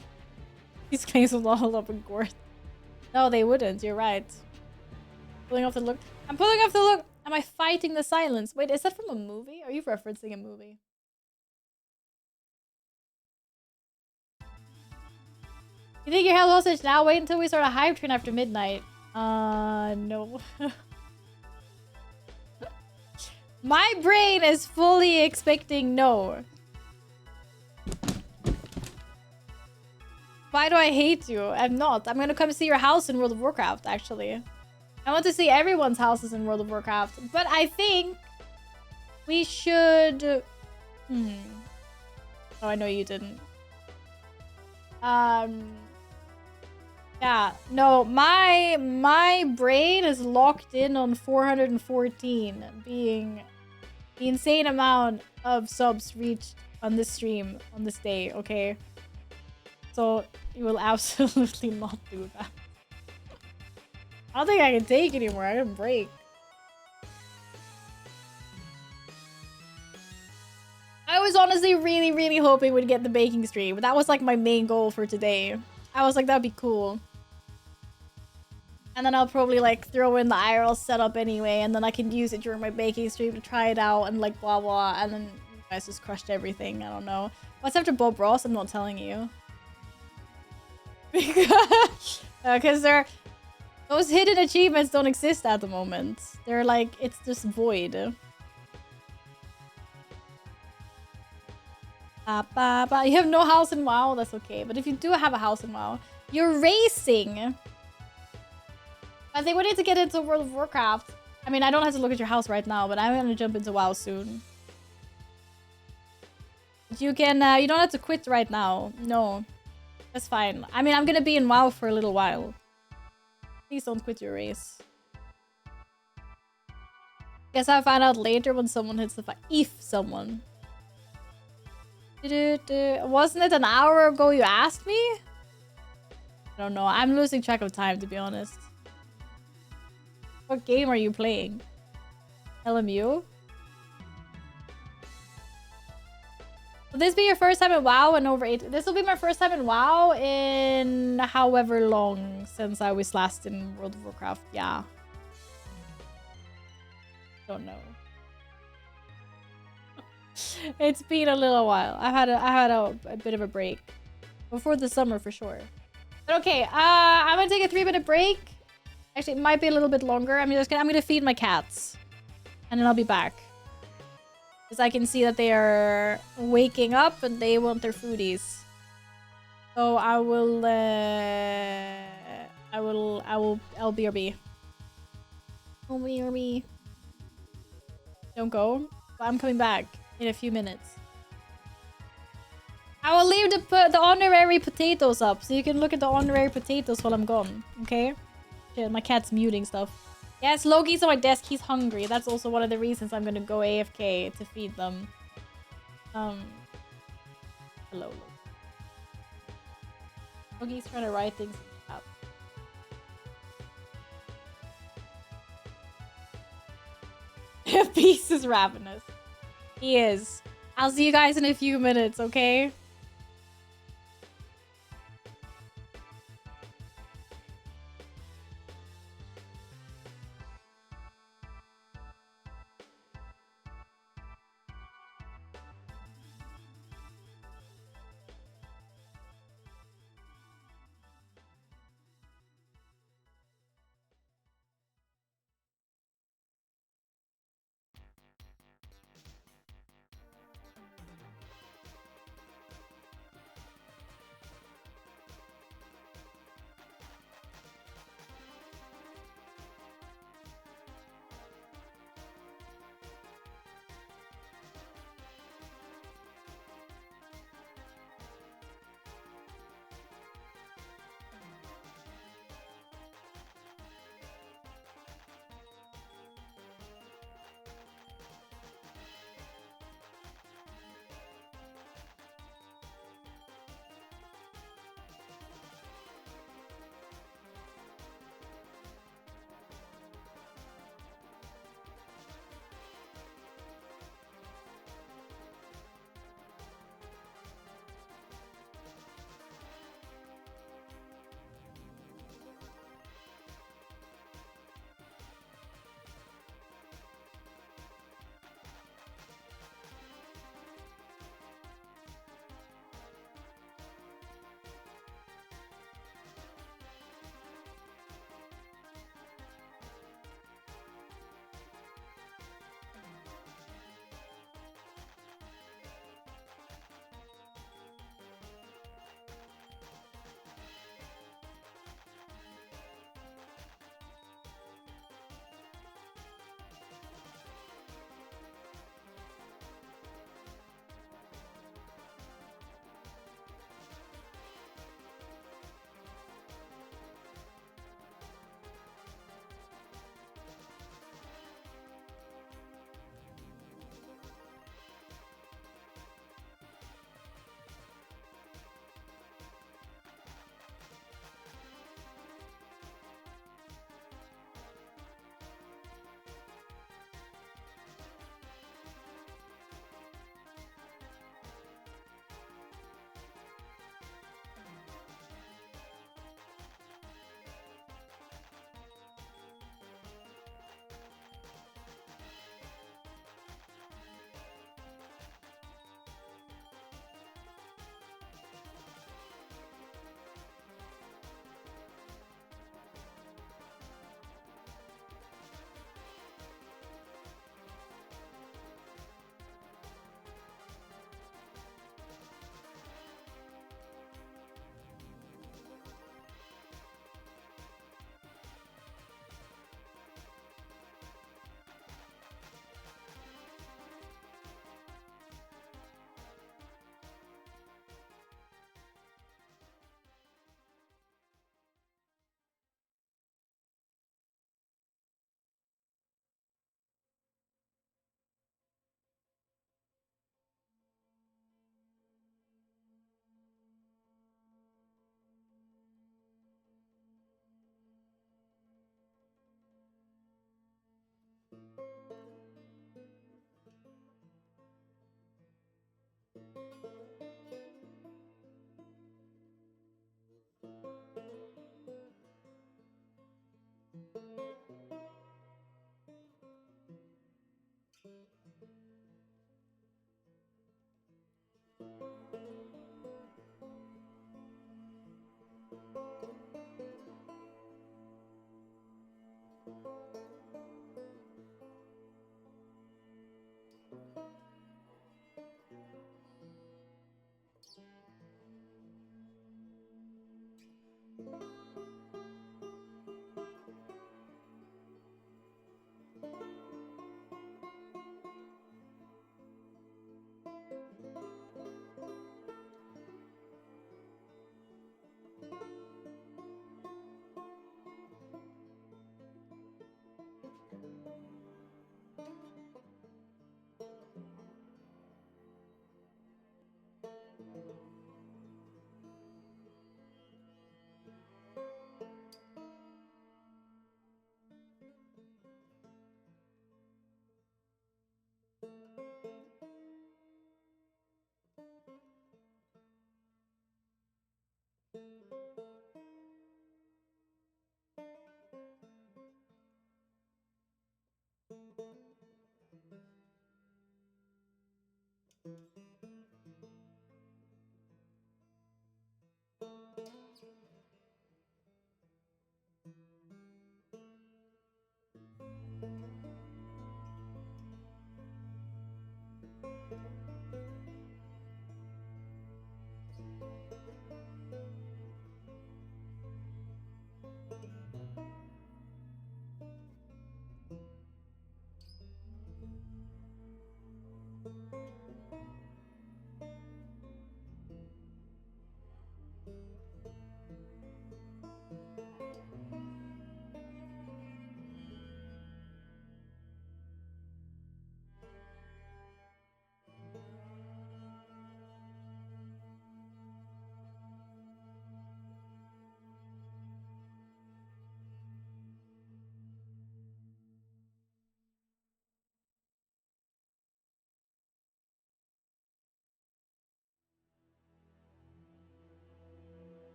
These claims will not hold up in court. No, they wouldn't. You're right. Pulling off the look. I'm pulling off the look. Am I fighting the silence? Wait, is that from a movie? Are you referencing a movie? You think you're held hostage now? Wait until we start a hype train after midnight. No. My brain is fully expecting no. Why do I hate you? I'm not. I'm gonna come see your house in World of Warcraft, actually. I want to see everyone's houses in World of Warcraft. But I think we should... Oh, I know you didn't. Yeah. No, my brain is locked in on 414 being the insane amount of subs reached on this stream on this day, okay? So you will absolutely not do that. I don't think I can take anymore. I can break. I was honestly really, really hoping we'd get the baking stream. That was like my main goal for today. I was like, that'd be cool. And then I'll probably like throw in the IRL setup anyway, and then I can use it during my baking stream to try it out and like blah blah, and then you guys just crushed everything. I don't know. What's after Bob Ross? I'm not telling you. Because those hidden achievements don't exist at the moment. They're like, it's just void. You have no house in WoW? That's okay. But if you do have a house in WoW, you're racing. I think we need to get into World of Warcraft. I mean, I don't have to look at your house right now, but I'm gonna jump into WoW soon. But you can, you don't have to quit right now. No. That's fine. I mean, I'm gonna be in WoW for a little while. Please don't quit your race. Guess I'll find out later when someone hits the fight. If someone. Wasn't it an hour ago you asked me? I don't know. I'm losing track of time, to be honest. What game are you playing? LMU? Will this be your first time in WoW in over 8? This will be my first time in WoW in however long since I was last in World of Warcraft. Yeah. Don't know. It's been a little while. I had a bit of a break. Before the summer for sure. But okay, I'm gonna take a 3-minute break. Actually, it might be a little bit longer. I'm gonna feed my cats. And then I'll be back. Because I can see that they are waking up and they want their foodies. So I will BRB. Oh, BRB. Don't go. But I'm coming back in a few minutes. I will leave the honorary potatoes up so you can look at the honorary potatoes while I'm gone. Okay? Shit, my cat's muting stuff. Yes, Loki's on my desk. He's hungry. That's also one of the reasons I'm gonna go AFK to feed them. Hello, Loki. Loki's trying to write things up. Beast is ravenous. He is. I'll see you guys in a few minutes, okay?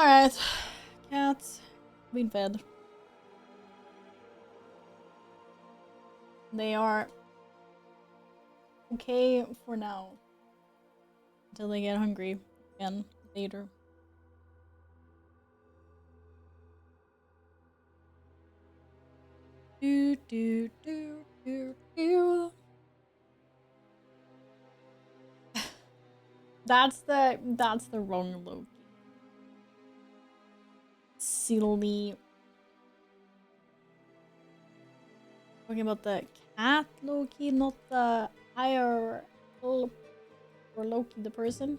Alright. Cats being fed. They are okay for now. Until they get hungry again later. Do do do do do. That's the wrong Loki. Silly. Talking about the cat Loki, not the higher or Loki the person.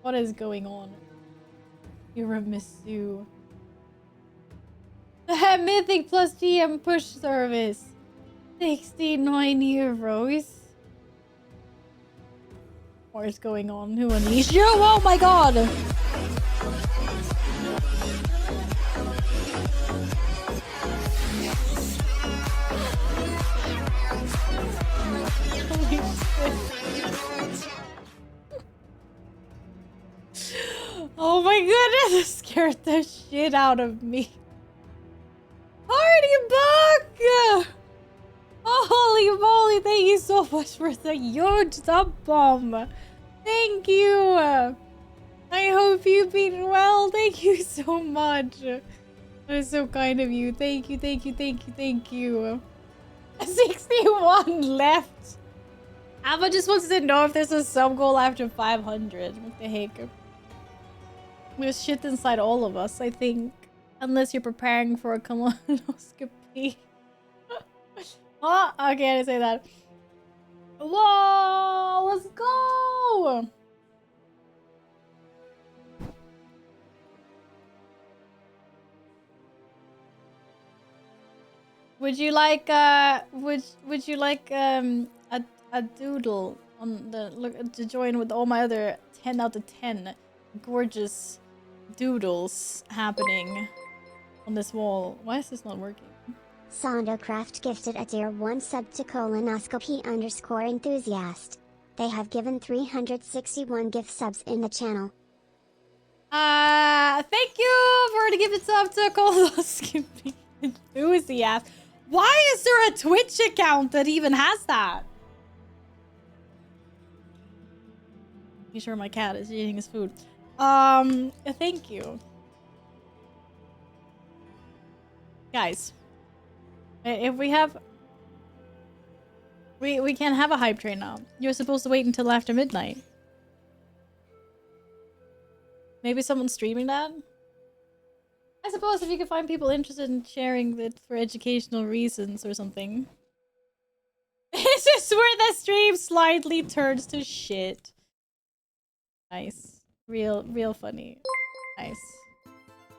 What is going on? Tiramisu. The Mythic plus GM push service. 69 euros. What is going on? Who unleashed you? Oh my god! Holy shit. Oh my goodness, it scared the shit out of me. Party Buck! Holy moly, thank you so much for the huge sub bomb. Thank you. I hope you've been well. Thank you so much. That is so kind of you. Thank you, thank you, thank you, thank you. 61 left. Ava just wants to know if there's a sub goal after 500. What the heck? There's shit inside all of us, I think. Unless you're preparing for a colonoscopy. Oh, okay, I didn't say that. Whoa, let's go! Would you like would you like a doodle on the look to join with all my other 10 out of 10 gorgeous doodles happening on this wall? Why is this not working? Sondocraft gifted a tier 1 sub to colonoscopy_enthusiast. They have given 361 gift subs in the channel. Thank you for the gifted sub to colonoscopy enthusiast. Why is there a Twitch account that even has that? Be sure my cat is eating his food. Thank you. Guys. If we have... We can't have a hype train now. You're supposed to wait until after midnight. Maybe someone's streaming that? I suppose if you could find people interested in sharing it for educational reasons or something. This is where the stream slightly turns to shit. Nice. Real funny. Nice.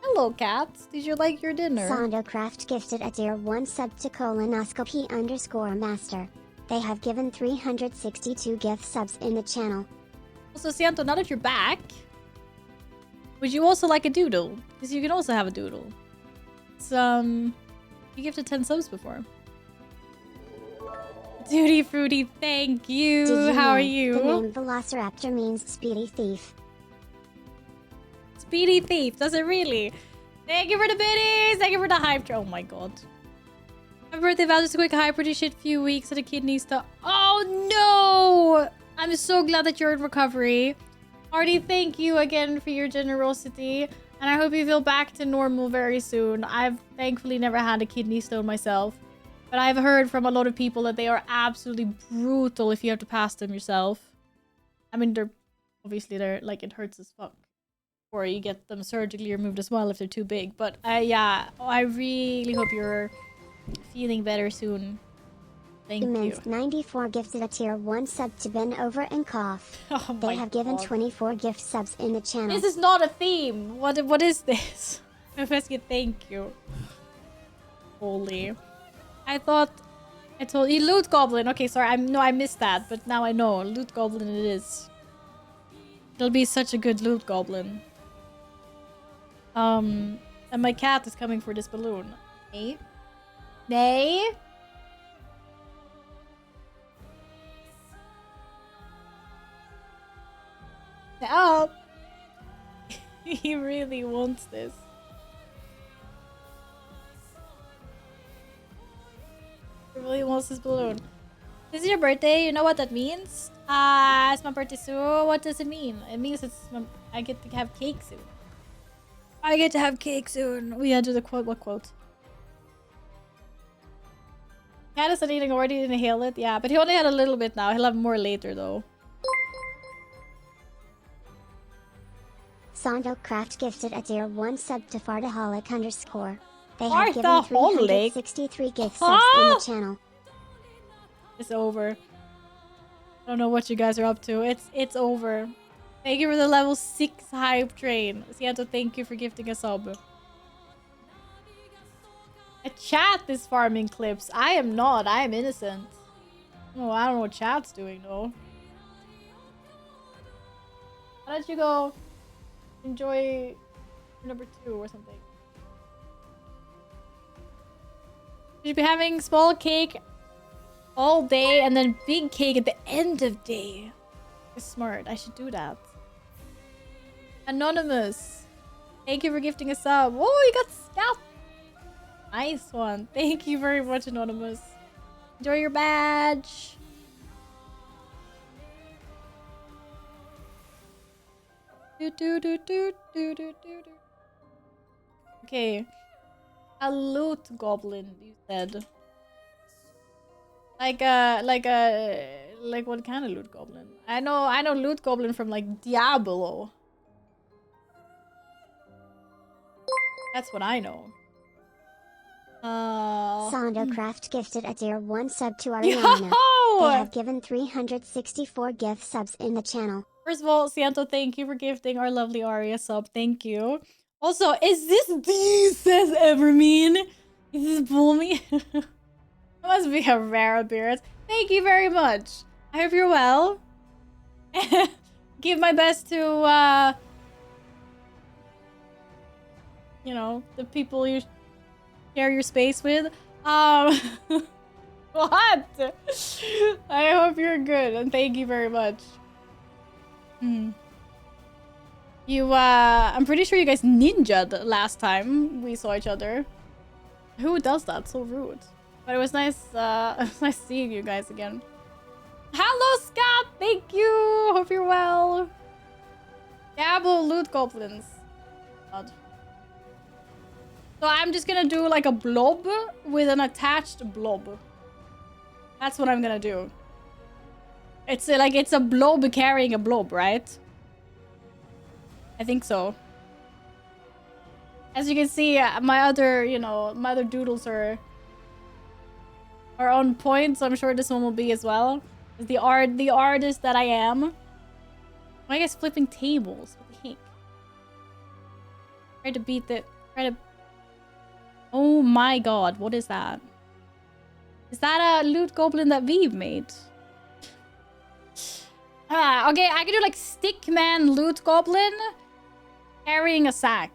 Hello, cats. Did you like your dinner? Sondocraft gifted a tier 1 sub to colonoscopy_master. They have given 362 gift subs in the channel. Also, Siento, now that you're back, would you also like a doodle? Because you can also have a doodle. It's, you gifted 10 subs before. Duty Fruity, thank you. Did you How know are you? The name Velociraptor means speedy thief. Speedy thief, does it really? Thank you for the biddies! Thank you for the hype. Oh my god. My birthday vow, just a quick hype, pretty shit few weeks at a kidney stone. Oh no! I'm so glad that you're in recovery. Artie, thank you again for your generosity. And I hope you feel back to normal very soon. I've thankfully never had a kidney stone myself. But I've heard from a lot of people that they are absolutely brutal if you have to pass them yourself. I mean, they're like, it hurts as fuck. Or you get them surgically removed as well if they're too big. But yeah, I really hope you're feeling better soon. Thank you. 94 gifted a tier 1 sub to bend over and cough. Oh They my have given God. 24 gift subs in the channel. This is not a theme. What is this? Fesky, thank you. Holy. I told you Loot Goblin. Okay, sorry. I missed that, but now I know. Loot Goblin it is. It'll be such a good Loot Goblin. And my cat is coming for this balloon. Nay? Nay? Help! He really wants this. He really wants this balloon. This is your birthday. You know what that means? It's my birthday soon. What does it mean? It means I get to have cake soon. I get to have cake soon. We gotta do the quote. What quote? Cat isn't eating already. Didn't inhale it. Yeah, but he only had a little bit now. He'll have more later though. Sando Craft gifted a tier 1 sub to Fardaholic _ They have Fartaholic? given 363 gift subs in the channel. It's over. I don't know what you guys are up to. It's over. Thank you for the level 6 hype train. Siento, thank you for gifting a sub. A chat is farming clips. I am not. I am innocent. Oh, I don't know what chat's doing though. Why don't you go enjoy number 2 or something? You should be having small cake all day and then big cake at the end of day. It's smart. I should do that. Anonymous. Thank you for gifting a sub. Oh, you got scalp. Nice one. Thank you very much, Anonymous. Enjoy your badge. Okay. A loot goblin, you said. Like what kind of loot goblin? I know loot goblin from like Diablo. That's what I know. Sando Craft gifted a tier 1 sub to Ariana. Yo! They have given 364 gift subs in the channel. First of all, Siento, thank you for gifting our lovely Aria sub. Thank you. Also, is this the says Evermean? Is this Bulmy? It must be a rare appearance. Thank you very much. I hope you're well. Give my best to, you know, the people you share your space with. What? I hope you're good and thank you very much. You, I'm pretty sure you guys ninja'd last time we saw each other. Who does that? So rude. But it was nice, it was nice seeing you guys again. Hello, Scott! Thank you! Hope you're well. Diablo loot goblins. God. So I'm just gonna do like a blob with an attached blob. That's what I'm gonna do. It's like it's a blob carrying a blob, right? I think so. As you can see, my other, you know, my other doodles are on point, so I'm sure this one will be as well. The artist that I am. Why are you guys flipping tables? What the heck? Try to beat the... Oh my god, what is that? Is that a loot goblin that we've made? Okay, I can do like Stickman loot goblin carrying a sack.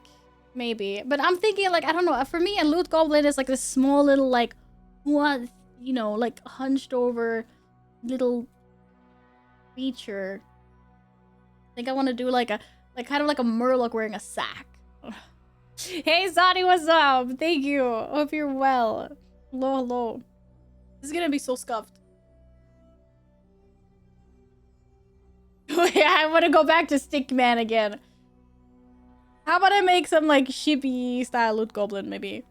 Maybe. But I'm thinking like, I don't know. For me, a loot goblin is like this small little like, what, you know, like hunched over little creature. I think I want to do like a, like kind of like a Murloc wearing a sack. Hey, Zani, what's up? Thank you. Hope you're well. Hello, hello. This is gonna be so scuffed. Wait, I want to go back to Stickman again. How about I make some like shippy style loot goblin maybe?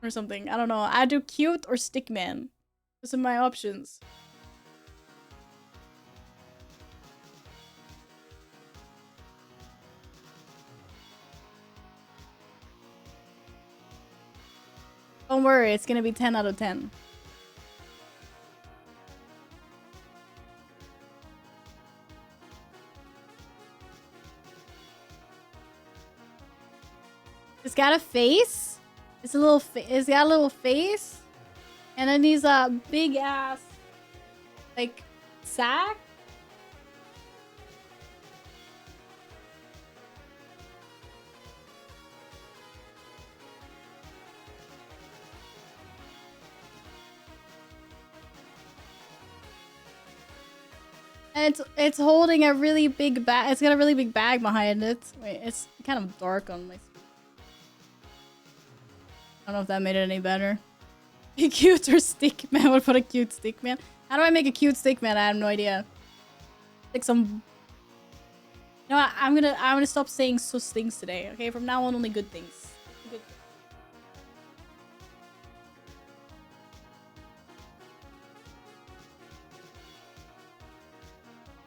Or something. I don't know. I do cute or Stickman. Those are my options. Don't worry, it's gonna be 10 out of 10. It's got a face. It's a little. It's got a little face, and then these big ass like sack. And it's holding a really big bag. It's got a really big bag behind it. Wait, it's kind of dark on my screen. I don't know if that made it any better. Cute or stick man? What about a cute stick man? How do I make a cute stick man? I have no idea. Like some. You know what? I'm gonna stop saying sus things today. Okay, from now on only good things. Good.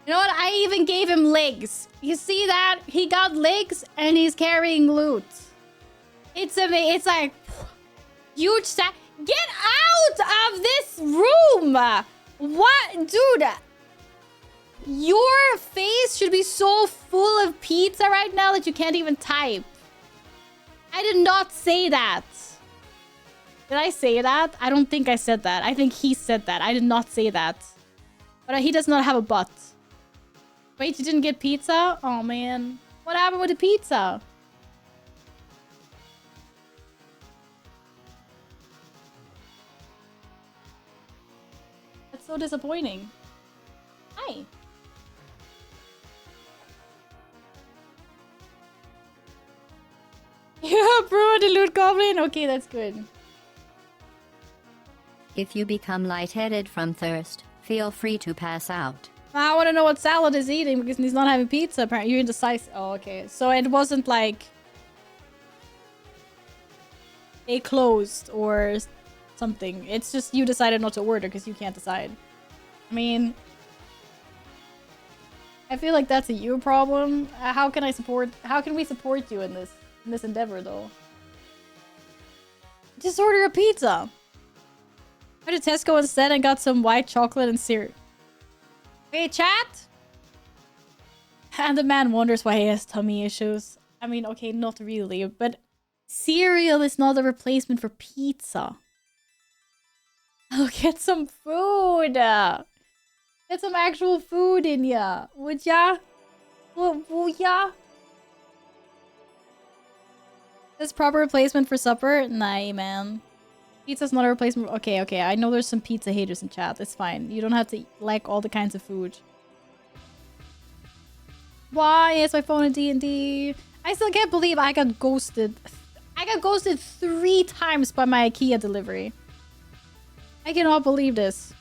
You know what? I even gave him legs. You see that? He got legs and he's carrying loot. It's amazing. It's like huge. Get out of this room! What, dude? Your face should be so full of pizza right now that you can't even type. I did not say that. Did I say that? I don't think I said that. I think he said that. I did not say that. But he does not have a butt. Wait, you didn't get pizza? Oh, man. What happened with the pizza? That's so disappointing. Hi. Yeah, bro, the loot goblin. Okay, that's good. If you become lightheaded from thirst, feel free to pass out. I want to know what Salad is eating because he's not having pizza. Apparently, you're indecisive. Oh, okay. So it wasn't like they closed or something. It's just you decided not to order because you can't decide. I mean, I feel like that's a you problem. How can we support you in this endeavor though? Just order a pizza. I went to Tesco instead and got some white chocolate and syrup. Hey, chat! And the man wonders why he has tummy issues. I mean, okay, not really, but cereal is not a replacement for pizza. Oh, get some food! Get some actual food in ya, would ya? Would ya? This proper replacement for supper? Nah, man. Pizza's not a replacement. Okay. I know there's some pizza haters in chat. It's fine. You don't have to like all the kinds of food. Why is my phone in D&D? I still can't believe I got ghosted. I got ghosted 3 times by my IKEA delivery. I cannot believe this.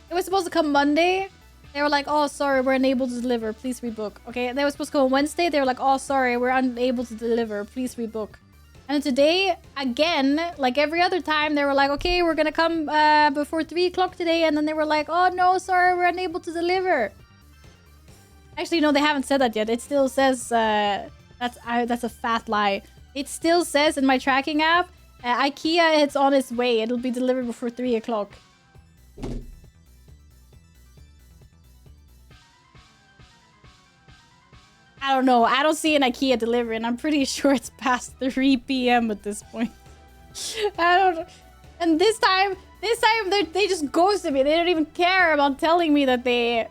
It was supposed to come Monday. They were like, oh, sorry, we're unable to deliver. Please rebook. Okay, they were supposed to come on Wednesday. They were like, oh, sorry, we're unable to deliver. Please rebook. And today, again, like every other time, they were like, okay, we're gonna come before 3 o'clock today. And then they were like, oh, no, sorry, we're unable to deliver. Actually, no, they haven't said that yet. It still says, that's a fat lie. It still says in my tracking app, IKEA, it's on its way. It'll be delivered before 3 o'clock. I don't know. I don't see an IKEA delivery, and I'm pretty sure it's past 3 p.m. at this point. I don't know. And this time they just ghosted me. They don't even care about telling me that they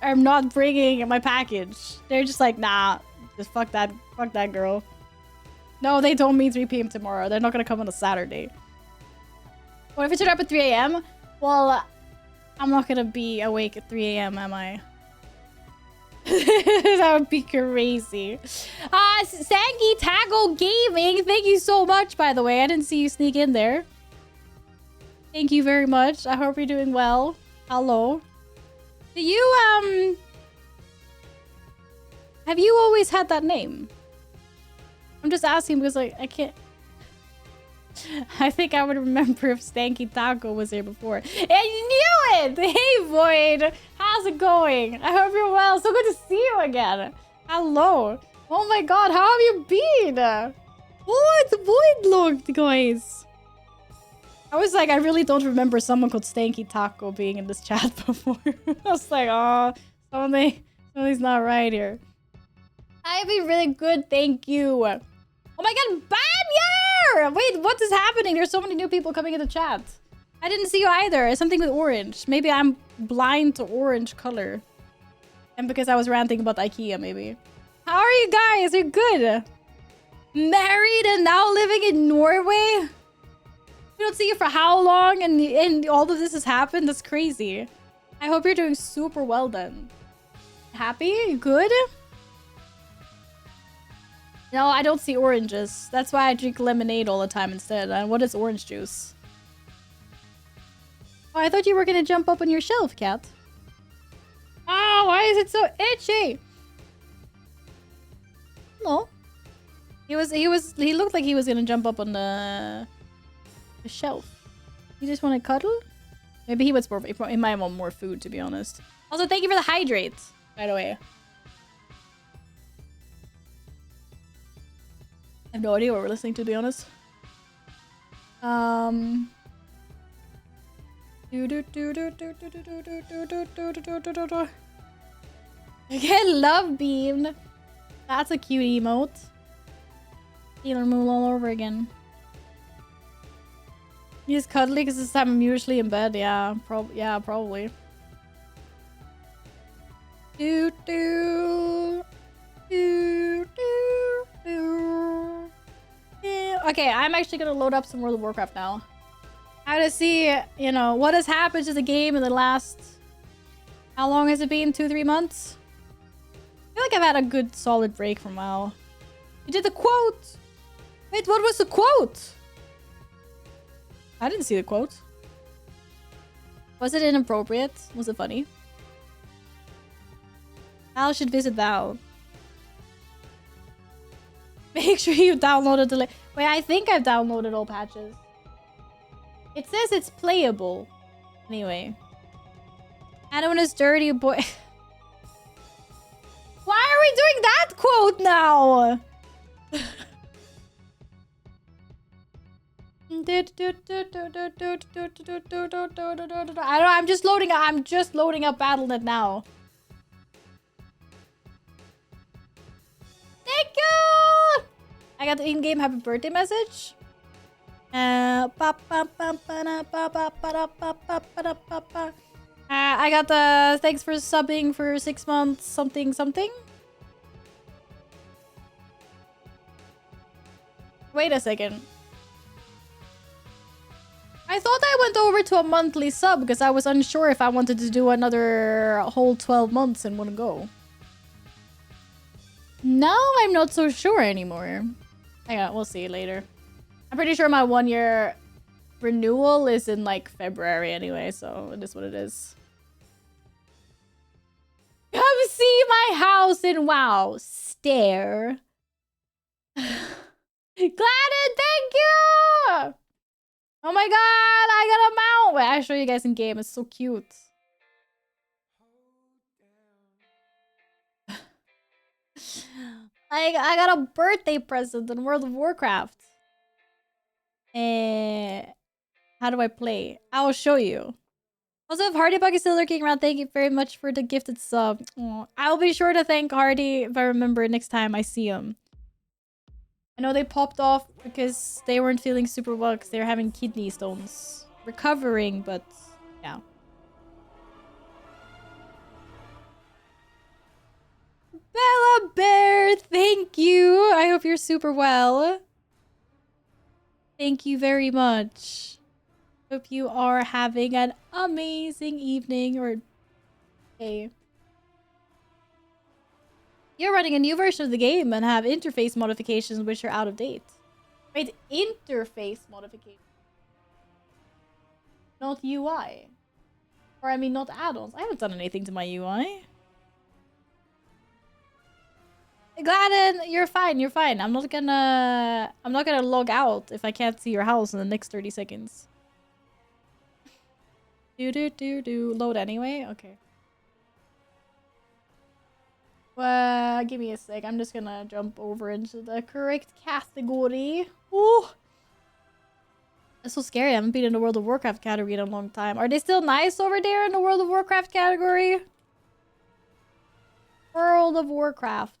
are not bringing my package. They're just like, nah, just fuck that girl. No, they told me 3 p.m. tomorrow. They're not gonna come on a Saturday. What if it turned up at 3 a.m.? Well, I'm not gonna be awake at 3 a.m., am I? That would be crazy. Sanky Taco Gaming, thank you so much, by the way. I didn't see you sneak in there. Thank you very much. I hope you're doing well. Hello. Do you, have you always had that name? I'm just asking because, like, I can't... I think I would remember if Stanky Taco was here before. And you knew it! Hey, Void! How's it going? I hope you're well. So good to see you again. Hello. Oh my god, how have you been? What? Void looked, guys. I was like, I really don't remember someone called Stanky Taco being in this chat before. I was like, oh, something's not right here. I've been really good, thank you. Oh my god, Banya! Wait, what is happening? There's so many new people coming in the chat. I didn't see you either. It's something with orange. Maybe I'm blind to orange color. And because I was ranting about IKEA, maybe. How are you guys? You're good. Married and now living in Norway? We don't see you for how long and all of this has happened? That's crazy. I hope you're doing super well then. Happy? Good? No, I don't see oranges. That's why I drink lemonade all the time instead. And what is orange juice? Oh, I thought you were gonna jump up on your shelf, cat. Oh, why is it so itchy? No. He looked like he was gonna jump up on the shelf. You just want to cuddle? Maybe he might want more food, to be honest. Also, thank you for the hydrate, by the way. I have no idea what we're listening to be honest. Again, love beamed. That's a cute emote. Sailor Moon all over again. He's cuddly because this time I'm usually in bed. Yeah, probably. Do do do do do. Yeah. Okay, I'm actually gonna load up some World of Warcraft now. I want to see, you know, what has happened to the game in the last... How long has it been? 2-3 months? I feel like I've had a good solid break from WoW. You did the quote! Wait, what was the quote? I didn't see the quote. Was it inappropriate? Was it funny? Al should visit Val. Make sure you downloaded the... Wait, I think I've downloaded all patches. It says it's playable. Anyway. Adam is dirty boy. Why are we doing that quote now? I don't know, I'm just loading up Battle.net now. Thank you! I got the in-game happy birthday message. I got the thanks for subbing for 6 months something. Wait a second. I thought I went over to a monthly sub because I was unsure if I wanted to do another whole 12 months in one go. Now I'm not so sure anymore. Hang on, we'll see later. I'm pretty sure my 1-year renewal is in like February anyway, so it is what it is. Come see my house in WoW. Stare. Gladden, thank you! Oh my god, I got a mount! Wait, I'll show you guys in game. It's so cute. I got a birthday present in World of Warcraft. How do I play? I'll show you. Also, if Hardybug is still lurking around, thank you very much for the gifted sub. Aww. I'll be sure to thank Hardy if I remember next time I see him. I know they popped off because they weren't feeling super well because they were having kidney stones. Recovering, but yeah. Bella Bear, thank you. I hope you're super well. Thank you very much. Hope you are having an amazing evening or day. You're running a new version of the game and have interface modifications which are out of date. Wait, interface modifications? Not UI. Or I mean not add-ons. I haven't done anything to my UI. Gladden, you're fine, you're fine. I'm not gonna log out if I can't see your house in the next 30 seconds. Load anyway? Okay. Give me a sec. I'm just gonna jump over into the correct category. Ooh. That's so scary. I haven't been in the World of Warcraft category in a long time. Are they still nice over there in the World of Warcraft category? World of Warcraft.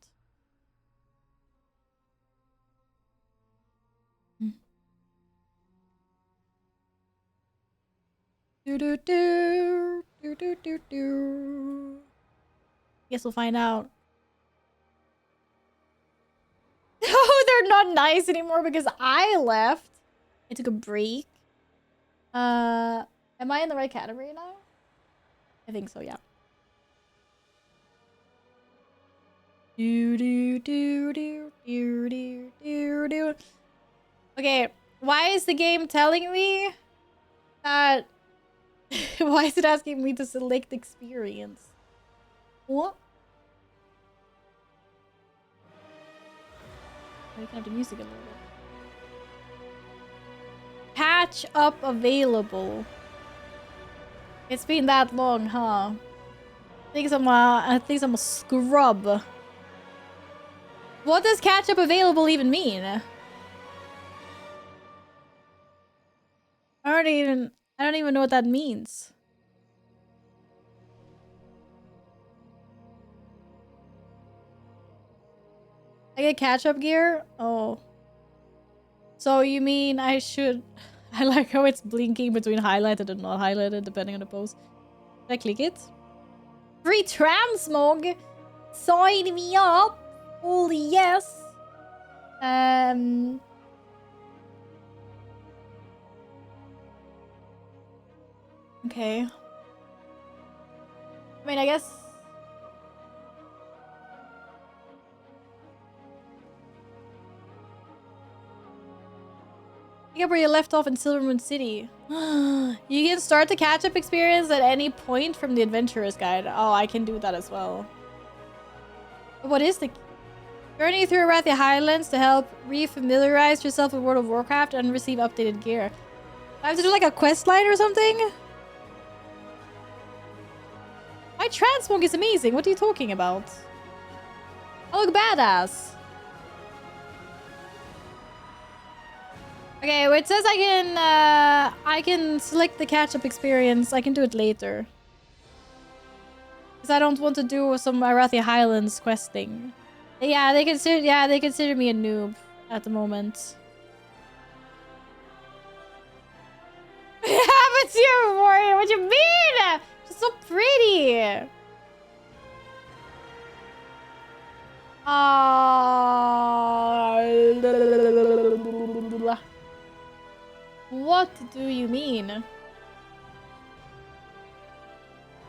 Guess we'll find out. Oh, they're not nice anymore because I left. I took a break. Am I in the right category now? I think so, yeah. Do do do do do do do do. Okay, why is the game telling me that? Why is it asking me to select experience? What? We can have the music a little bit. Patch up available. It's been that long, huh? I think I'm a scrub. What does catch up available even mean? I don't even know what that means. I get catch up gear? Oh. So you mean I should... I like how it's blinking between highlighted and not highlighted depending on the pose. Should I click it? Free transmog! Sign me up! Holy yes! Okay. I mean, I guess... Pick up where you left off in Silvermoon City. You can start the catch-up experience at any point from the Adventurer's Guide. Oh, I can do that as well. But what is the... Journey through Arathi Highlands to help re-familiarize yourself with World of Warcraft and receive updated gear. I have to do like a quest line or something? My transmog is amazing. What are you talking about? I look badass. Okay, well, it says I can select the catch-up experience. I can do it later. Because I don't want to do some Arathi Highlands questing. Yeah, they consider me a noob at the moment. But you're warrior. What you mean? She's so pretty. What do you mean?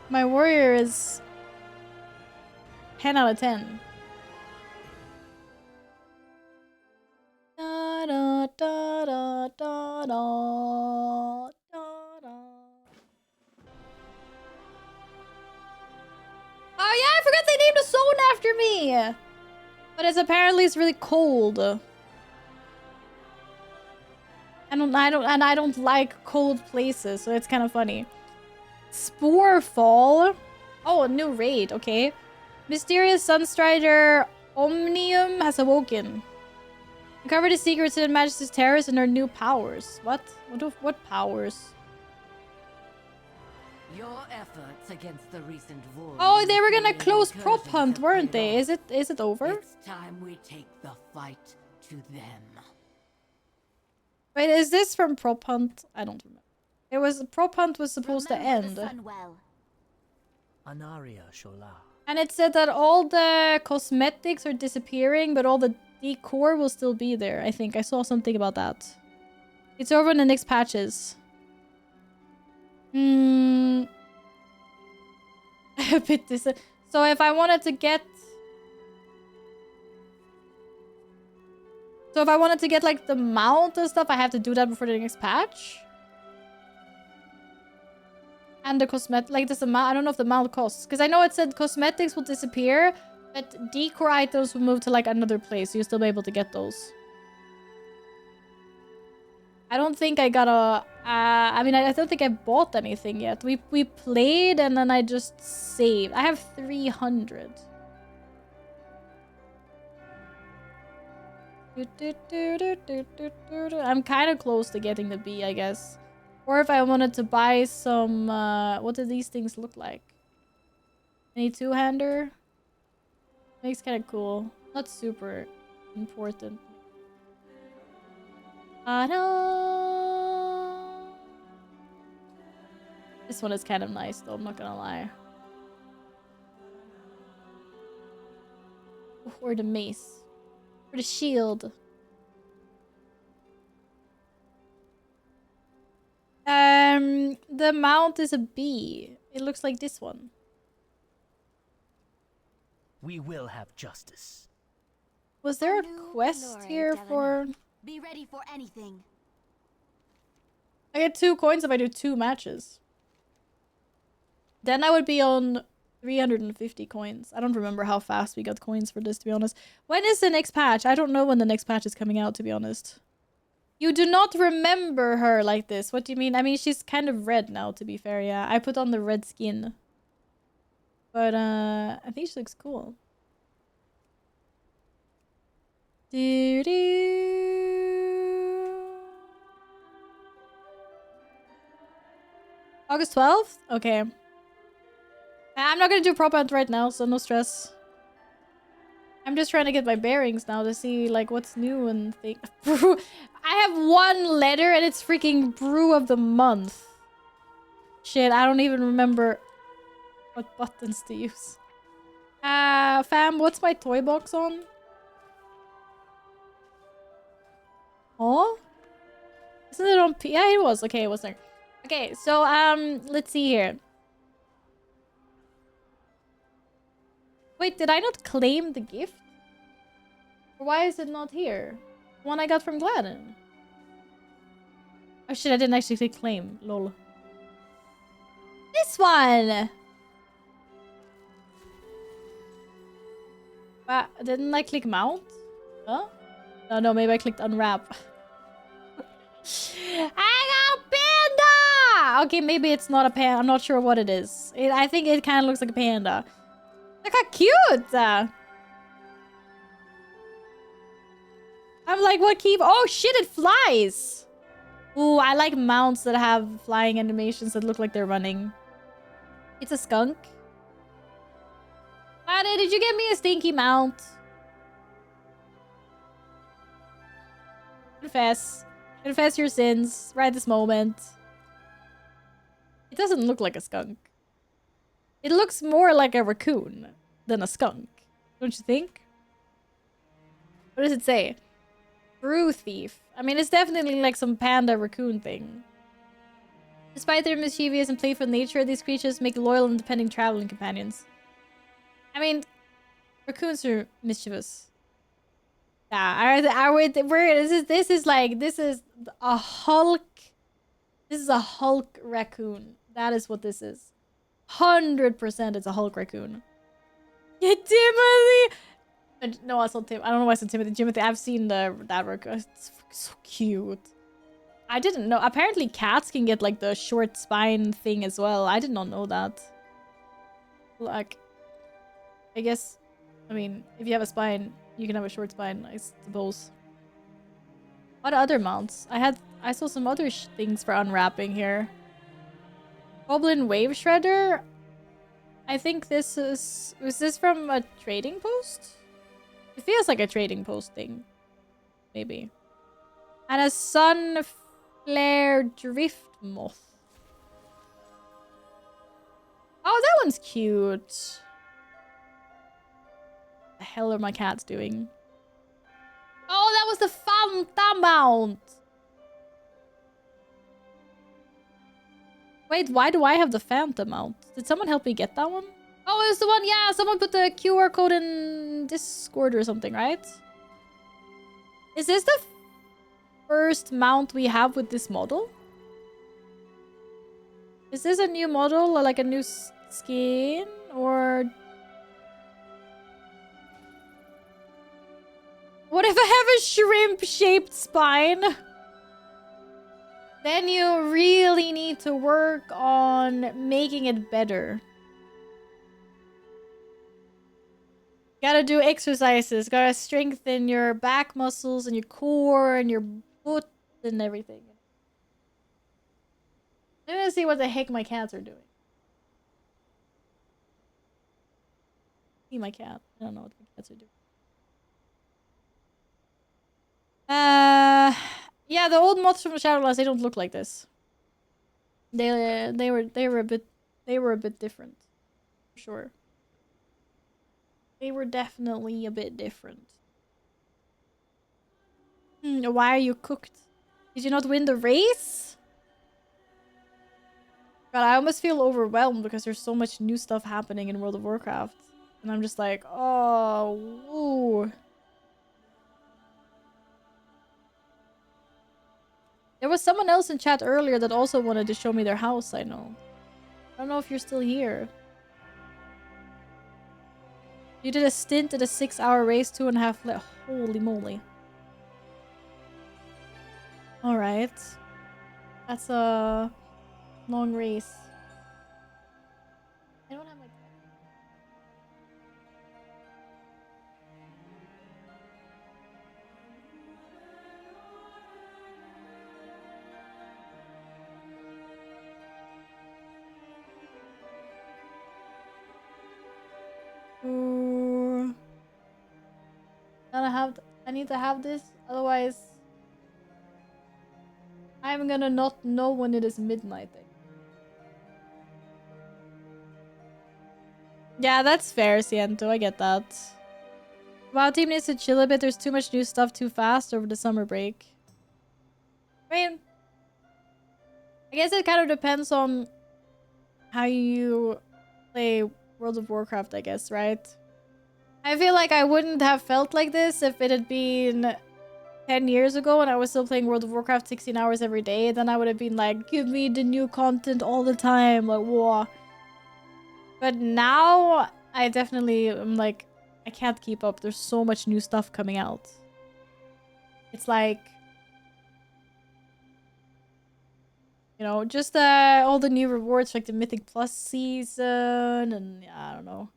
My warrior is 10 out of 10. Da, da, da, da, da, da, da, da. Oh yeah, I forgot they named a zone after me. But it's really cold. I don't like cold places, so it's kind of funny. Sporefall. Oh, a new raid. Okay. Mysterious Sunstrider Omnium has awoken. Uncover the secrets of Majesty's terrors and her new powers. What? What powers? Your efforts against the recent war. Oh, they were gonna close Prop Hunt, weren't they? Is it over? It's time we take the fight to them. Wait, is this from Prop Hunt? I don't remember. It was Prop Hunt was supposed to end. Anaria Shola. And it said that all the cosmetics are disappearing, but all the decor will still be there. I think I saw something about that. It's over in the next patches. A bit so if I wanted to get... So if I wanted to get like the mount and stuff, I have to do that before the next patch? And the cosmetic, like this amount, I don't know if the mount costs. Because I know it said cosmetics will disappear, but decor items will move to like another place. So you'll still be able to get those. I don't think I got a... I mean, I don't think I bought anything yet. We played and then I just saved. I have 300. I'm kind of close to getting the B, I guess. Or if I wanted to buy some... what do these things look like? Any two-hander? Makes kind of cool. Not super important. This one is kind of nice though, I'm not gonna lie. Or the mace. Or the shield. The mount is a B. It looks like this one. We will have justice. Was there a quest here for... Be ready for anything. I get 2 coins if I do 2 matches. Then I would be on 350 coins. I don't remember how fast we got coins for this, to be honest. When is the next patch? I don't know when the next patch is coming out, to be honest. You do not remember her like this. What do you mean? I mean, she's kind of red now, to be fair, yeah. I put on the red skin. But, I think she looks cool. August 12th? Okay. I'm not gonna do prop hunt right now, so no stress. I'm just trying to get my bearings now to see, like, what's new and things. I have 1 letter and it's freaking brew of the month. Shit, I don't even remember what buttons to use. Fam, what's my toy box on? Oh? Isn't it on P? Yeah, it was. Okay, it was there. Okay, so, let's see here. Wait, did I not claim the gift? Or why is it not here? The one I got from Gladden. Oh shit, I didn't actually click claim. Lol. This one! Didn't I click mount? Huh? No, maybe I clicked unwrap. I got panda! Okay, maybe it's not a panda. I'm not sure what it is. I think it kind of looks like a panda. Look how cute! I'm like, what keep? Oh shit, it flies! Ooh, I like mounts that have flying animations that look like they're running. It's a skunk. Maddie, did you get me a stinky mount? Confess. Confess your sins right this moment. It doesn't look like a skunk. It looks more like a raccoon than a skunk. Don't you think? What does it say? Brew thief. I mean, it's definitely like some panda raccoon thing. Despite their mischievous and playful nature, these creatures make loyal and depending traveling companions. I mean, raccoons are mischievous. Yeah, this is a Hulk. This is a Hulk raccoon. That is what this is. 100% it's a Hulk raccoon. Yeah, Timothy! No, I saw Tim. I don't know why I said Timothy. Timothy, I've seen that raccoon. It's so cute. I didn't know. Apparently cats can get like the short spine thing as well. I did not know that. Like, I guess, I mean, if you have a spine, you can have a short spine, I suppose. What other mounts? I saw some other things for unwrapping here. Goblin Wave Shredder? I think this is... Was this from a trading post? It feels like a trading post thing. Maybe. And a Sun Flare Drift Moth. Oh, that one's cute. What the hell are my cats doing? Oh, that was the Fanta mount! Wait, why do I have the Phantom mount? Did someone help me get that one? Oh, it was the one, yeah, someone put the QR code in Discord or something, right? Is this the first mount we have with this model? Is this a new model or like a new skin? Or... What if I have a shrimp-shaped spine? Then you really need to work on making it better. Gotta do exercises. Gotta strengthen your back muscles and your core and your foot and everything. I'm gonna see what the heck my cats are doing. See my cat. I don't know what my cats are doing. Yeah, the old moths from Shadowlands, they don't look like this. They were a bit different. For sure. They were definitely a bit different. Why are you cooked? Did you not win the race? God, I almost feel overwhelmed because there's so much new stuff happening in World of Warcraft. And I'm just like, oh, ooh. There was someone else in chat earlier that also wanted to show me their house, I know. I don't know if you're still here. You did a stint at a 6-hour race, 2.5 holy moly. Alright. That's a long race. I don't have my... Ooh. I need to have this, otherwise I'm gonna not know when it is midnight. Yeah, that's fair, Siento. I get that. WoW team needs to chill a bit. There's too much new stuff too fast over the summer break. I mean, I guess it kind of depends on how you play World of Warcraft, I guess, right? I feel like I wouldn't have felt like this if it had been 10 years ago and I was still playing World of Warcraft 16 hours every day. Then I would have been like, give me the new content all the time. Like, whoa. But now, I definitely am like, I can't keep up. There's so much new stuff coming out. It's like... You know, just all the new rewards, like the Mythic Plus season, and yeah, I don't know.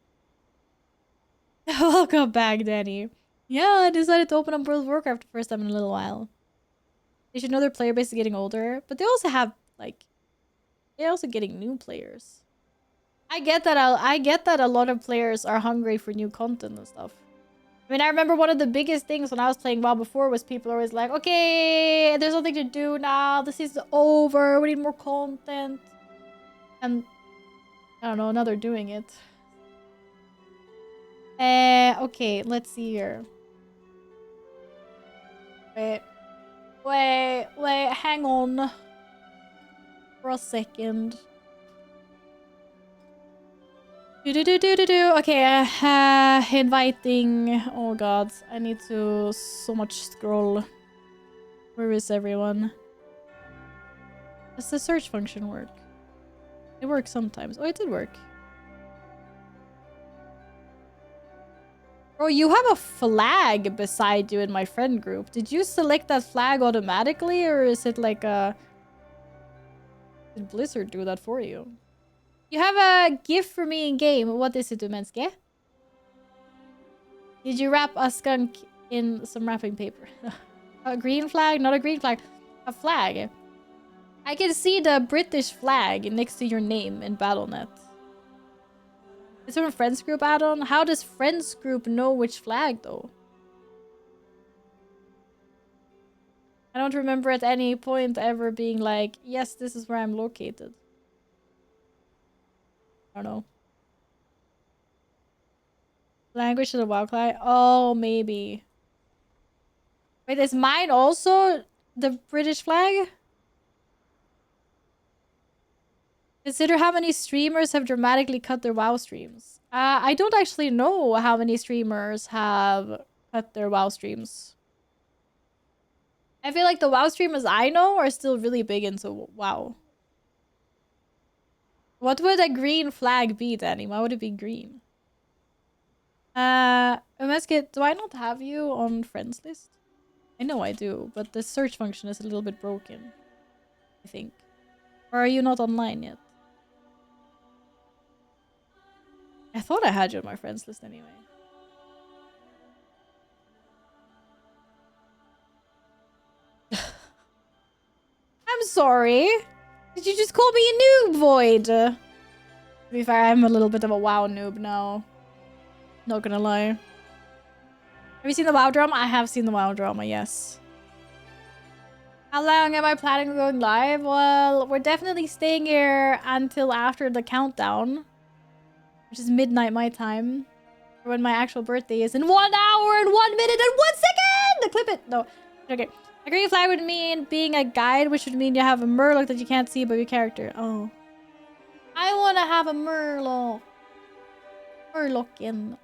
Welcome back, Danny. Yeah, I decided to open up World of Warcraft the first time in a little while. They should know their player base is getting older, but they also have, like, they're also getting new players. I get that a lot of players are hungry for new content and stuff. I mean, I remember one of the biggest things when I was playing WoW before was people always like, okay, there's nothing to do now. The season's over. We need more content. And I don't know, now they're doing it. Okay, let's see here. Wait, hang on. For a second. Okay, inviting. Oh god, I need to so much scroll. Where is everyone? Does the search function work? It works sometimes. Oh, it did work. Bro, you have a flag beside you in my friend group. Did you select that flag automatically, or is it like a... Did Blizzard do that for you? You have a gift for me in game. What is it, Umenske? Did you wrap a skunk in some wrapping paper? A green flag? Not a green flag. A flag. I can see the British flag next to your name in Battle.net. Is there a Friends Group add-on? How does Friends Group know which flag, though? I don't remember at any point ever being like, yes, this is where I'm located. I don't know. Language of the WoW client? Oh, maybe. Wait, is mine also the British flag? Consider how many streamers have dramatically cut their WoW streams. I don't actually know how many streamers have cut their WoW streams. I feel like the WoW streamers I know are still really big into WoW. What would a green flag be, Danny? Why would it be green? Umeske, do I not have you on friends list? I know I do, but the search function is a little bit broken. I think. Or are you not online yet? I thought I had you on my friends list anyway. I'm sorry. Did you just call me a noob, Void? To be fair, I'm a little bit of a WoW noob now. Not gonna lie. Have you seen the WoW drama? I have seen the WoW drama, yes. How long am I planning on going live? Well, we're definitely staying here until after the countdown. Which is midnight my time. Or when my actual birthday is in 1 hour and 1 minute and 1 second! Clip it! No. Okay. A green flag would mean being a guide, which would mean you have a murloc that you can't see above your character. Oh. I want to have a Murloc. Murlockin.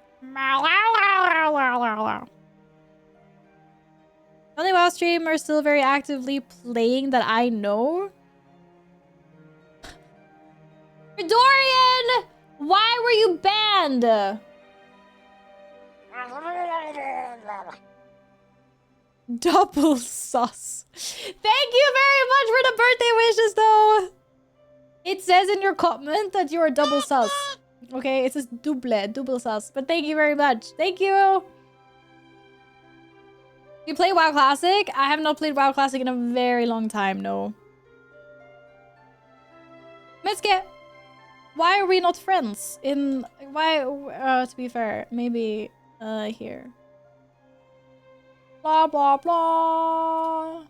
Only WoW streamers still very actively playing that I know. Dorian! Why were you banned? Double sus. Thank you very much for the birthday wishes, though. It says in your comment that you are double sus. Okay, it says double sus. But thank you very much. Thank you. You play WoW Classic? I have not played WoW Classic in a very long time, no. Mitsuke, why are we not friends? To be fair, maybe here. Blah, blah, blah.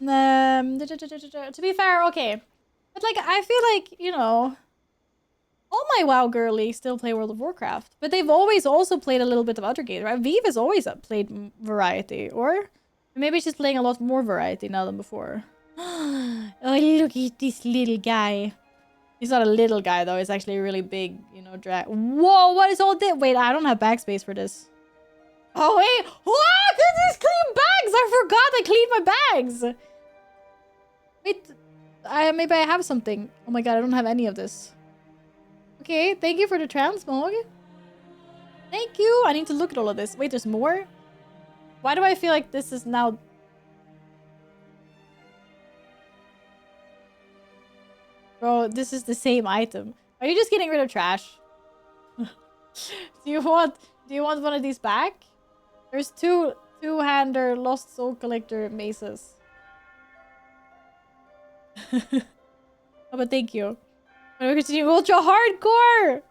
To be fair, okay. But like, I feel like, you know, all my WoW girlies still play World of Warcraft. But they've always also played a little bit of other games, right? Vive has always played variety. Or maybe she's playing a lot more variety now than before. Oh, look at this little guy. He's not a little guy, though. He's actually a really big, you know, drag. Whoa, what is all this? Wait, I don't have backspace for this. Oh, wait. What? This is clean bags. I forgot I cleaned my bags. Wait, maybe I have something. Oh my god, I don't have any of this. Okay, thank you for the transmog. Thank you. I need to look at all of this. Wait, there's more? Why do I feel like this is now... Bro, this is the same item. Are you just getting rid of trash? Do you want one of these back? There's two-hander Lost Soul Collector maces. Oh, but thank you. We're continuing ultra hardcore.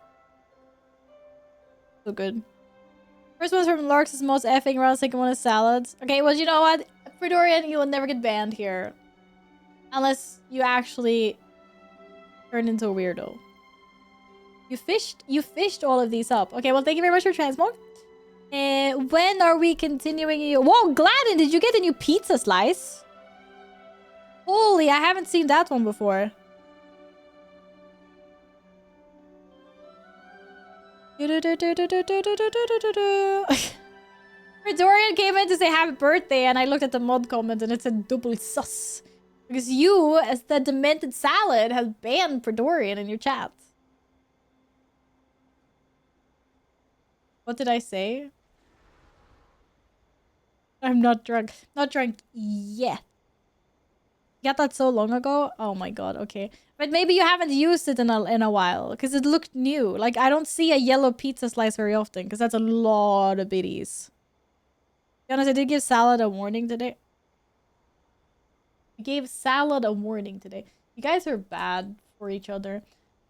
So good. First one's from Lark's most effing around. Second one is salads. Okay, well, you know what? Fredorian, you will never get banned here. Unless you actually turn into a weirdo. You fished all of these up. Okay, well, thank you very much for transmog. When are we continuing you? Whoa, Gladden, did you get a new pizza slice? Holy, I haven't seen that one before. Dorian came in to say happy birthday and I looked at the mod comment and it said double sus. Because you, as the demented salad, have banned Dorian in your chat. What did I say? I'm not drunk. Not drunk yet. Got that so long ago? Oh my god, okay. But maybe you haven't used it in a while, because it looked new. Like, I don't see a yellow pizza slice very often, because that's a lot of biddies. To be honest, I did give Salad a warning today. I gave Salad a warning today. You guys are bad for each other.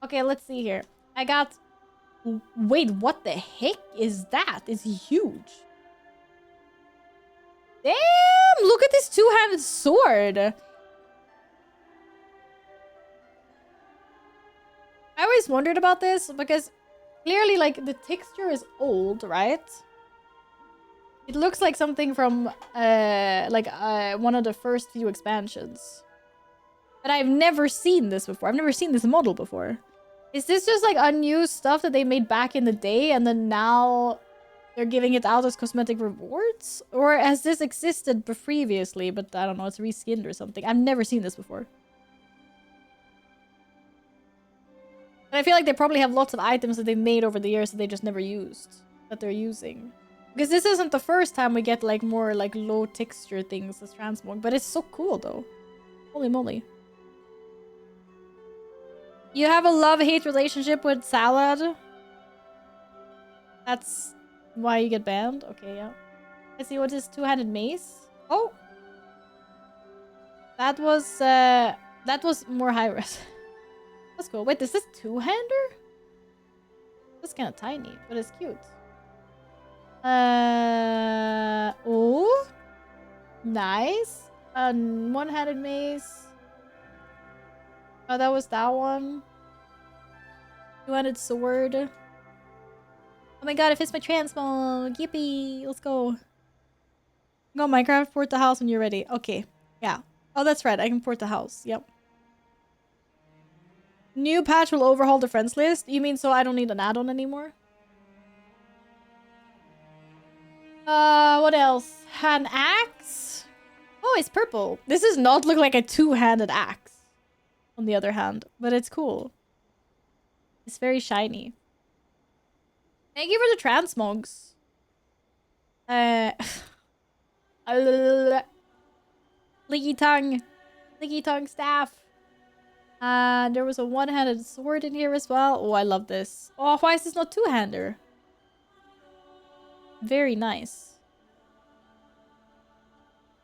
Okay, let's see here. I got... Wait, what the heck is that? It's huge. Damn! Look at this two-handed sword! I always wondered about this, because clearly, like, the texture is old, right? It looks like something from, one of the first few expansions. But I've never seen this before. I've never seen this model before. Is this just, like, unused stuff that they made back in the day, and then now they're giving it out as cosmetic rewards? Or has this existed previously, but I don't know, it's reskinned or something? I've never seen this before. But I feel like they probably have lots of items that they made over the years that they just never used. That they're using. Because this isn't the first time we get, like, more, like, low texture things as transmog. But it's so cool, though. Holy moly. You have a love-hate relationship with Salad? That's why you get banned? Okay, yeah. Let's see, what is two-handed mace? Oh! That was more high-res. That's cool. Wait, is this two-hander? That's kind of tiny, but it's cute. Oh, nice. One-handed mace. Oh, that was that one. Two-handed sword. Oh my god, it fits my transmog. Yippee! Let's go. Go Minecraft, port the house when you're ready. Okay. Yeah. Oh, that's right. I can port the house. Yep. New patch will overhaul the friends list? You mean so I don't need an add-on anymore? What else? An axe? Oh, it's purple. This does not look like a two-handed axe, on the other hand, but it's cool. It's very shiny. Thank you for the transmogs. Licky tongue staff. There was a one-handed sword in here as well. Oh, I love this. Oh, why is this not two-hander? Very nice.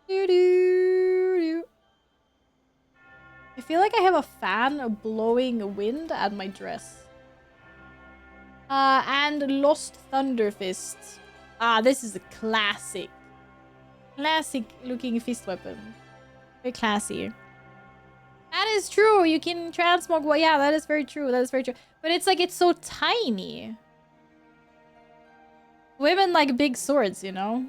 I feel like I have a fan blowing wind at my dress. And Lost Thunder Fist. Ah, this is a classic. Classic looking fist weapon. Very classy. That is true. You can transmog. Well, yeah, that is very true. That is very true. But it's like, it's so tiny. Women like big swords, you know?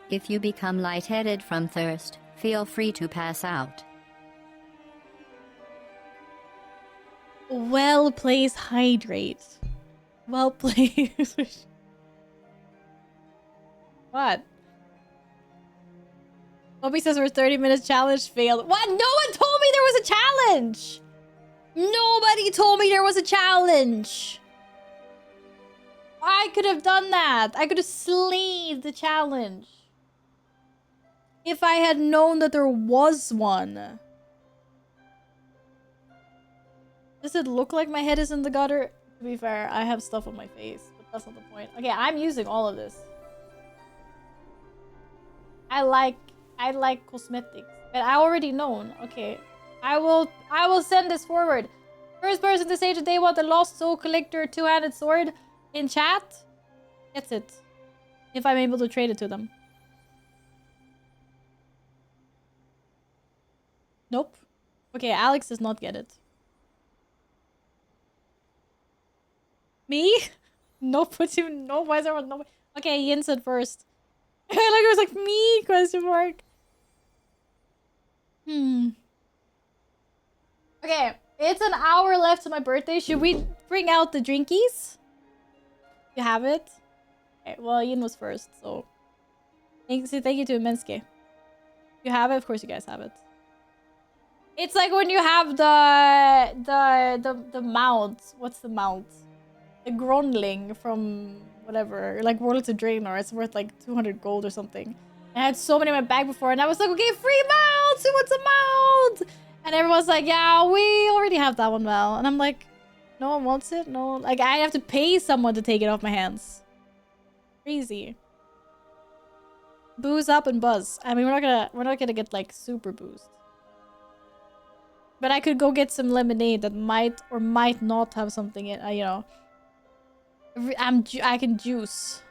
If you become lightheaded from thirst, feel free to pass out. Well placed, hydrate. Well placed. What? Bobby says we're 30 minutes challenge failed. What? No one told me there was a challenge! Nobody told me there was a challenge! I could have done that. I could have slayed the challenge. If I had known that there was one. Does it look like my head is in the gutter? To be fair, I have stuff on my face, but that's not the point. Okay, I'm using all of this. I like cosmetics, but I already known. Okay, I will send this forward. First person to say that they want the Lost Soul Collector two-handed sword in chat gets it. If I'm able to trade it to them. Nope. Okay, Alex does not get it. Me? Nope. What you? No. Why is everyone? No. Okay, Yin said first. Like it was like me? Question mark. Okay, it's an hour left to my birthday. Should we bring out the drinkies? You have it? Okay, well, Yin was first, so... Thank you to Imenske. You have it? Of course you guys have it. It's like when you have the mount. What's the mount? The Gronling from whatever. Like World of Draenor. It's worth like 200 gold or something. I had so many in my bag before, and I was like, okay, free mounts! Who wants a mount? And everyone's like, yeah, we already have that one, Mel. And I'm like, no one wants it? No, like I have to pay someone to take it off my hands. Crazy. Booze up and buzz. I mean, we're not gonna get like super boozed. But I could go get some lemonade that might or might not have something in, you know. I can juice.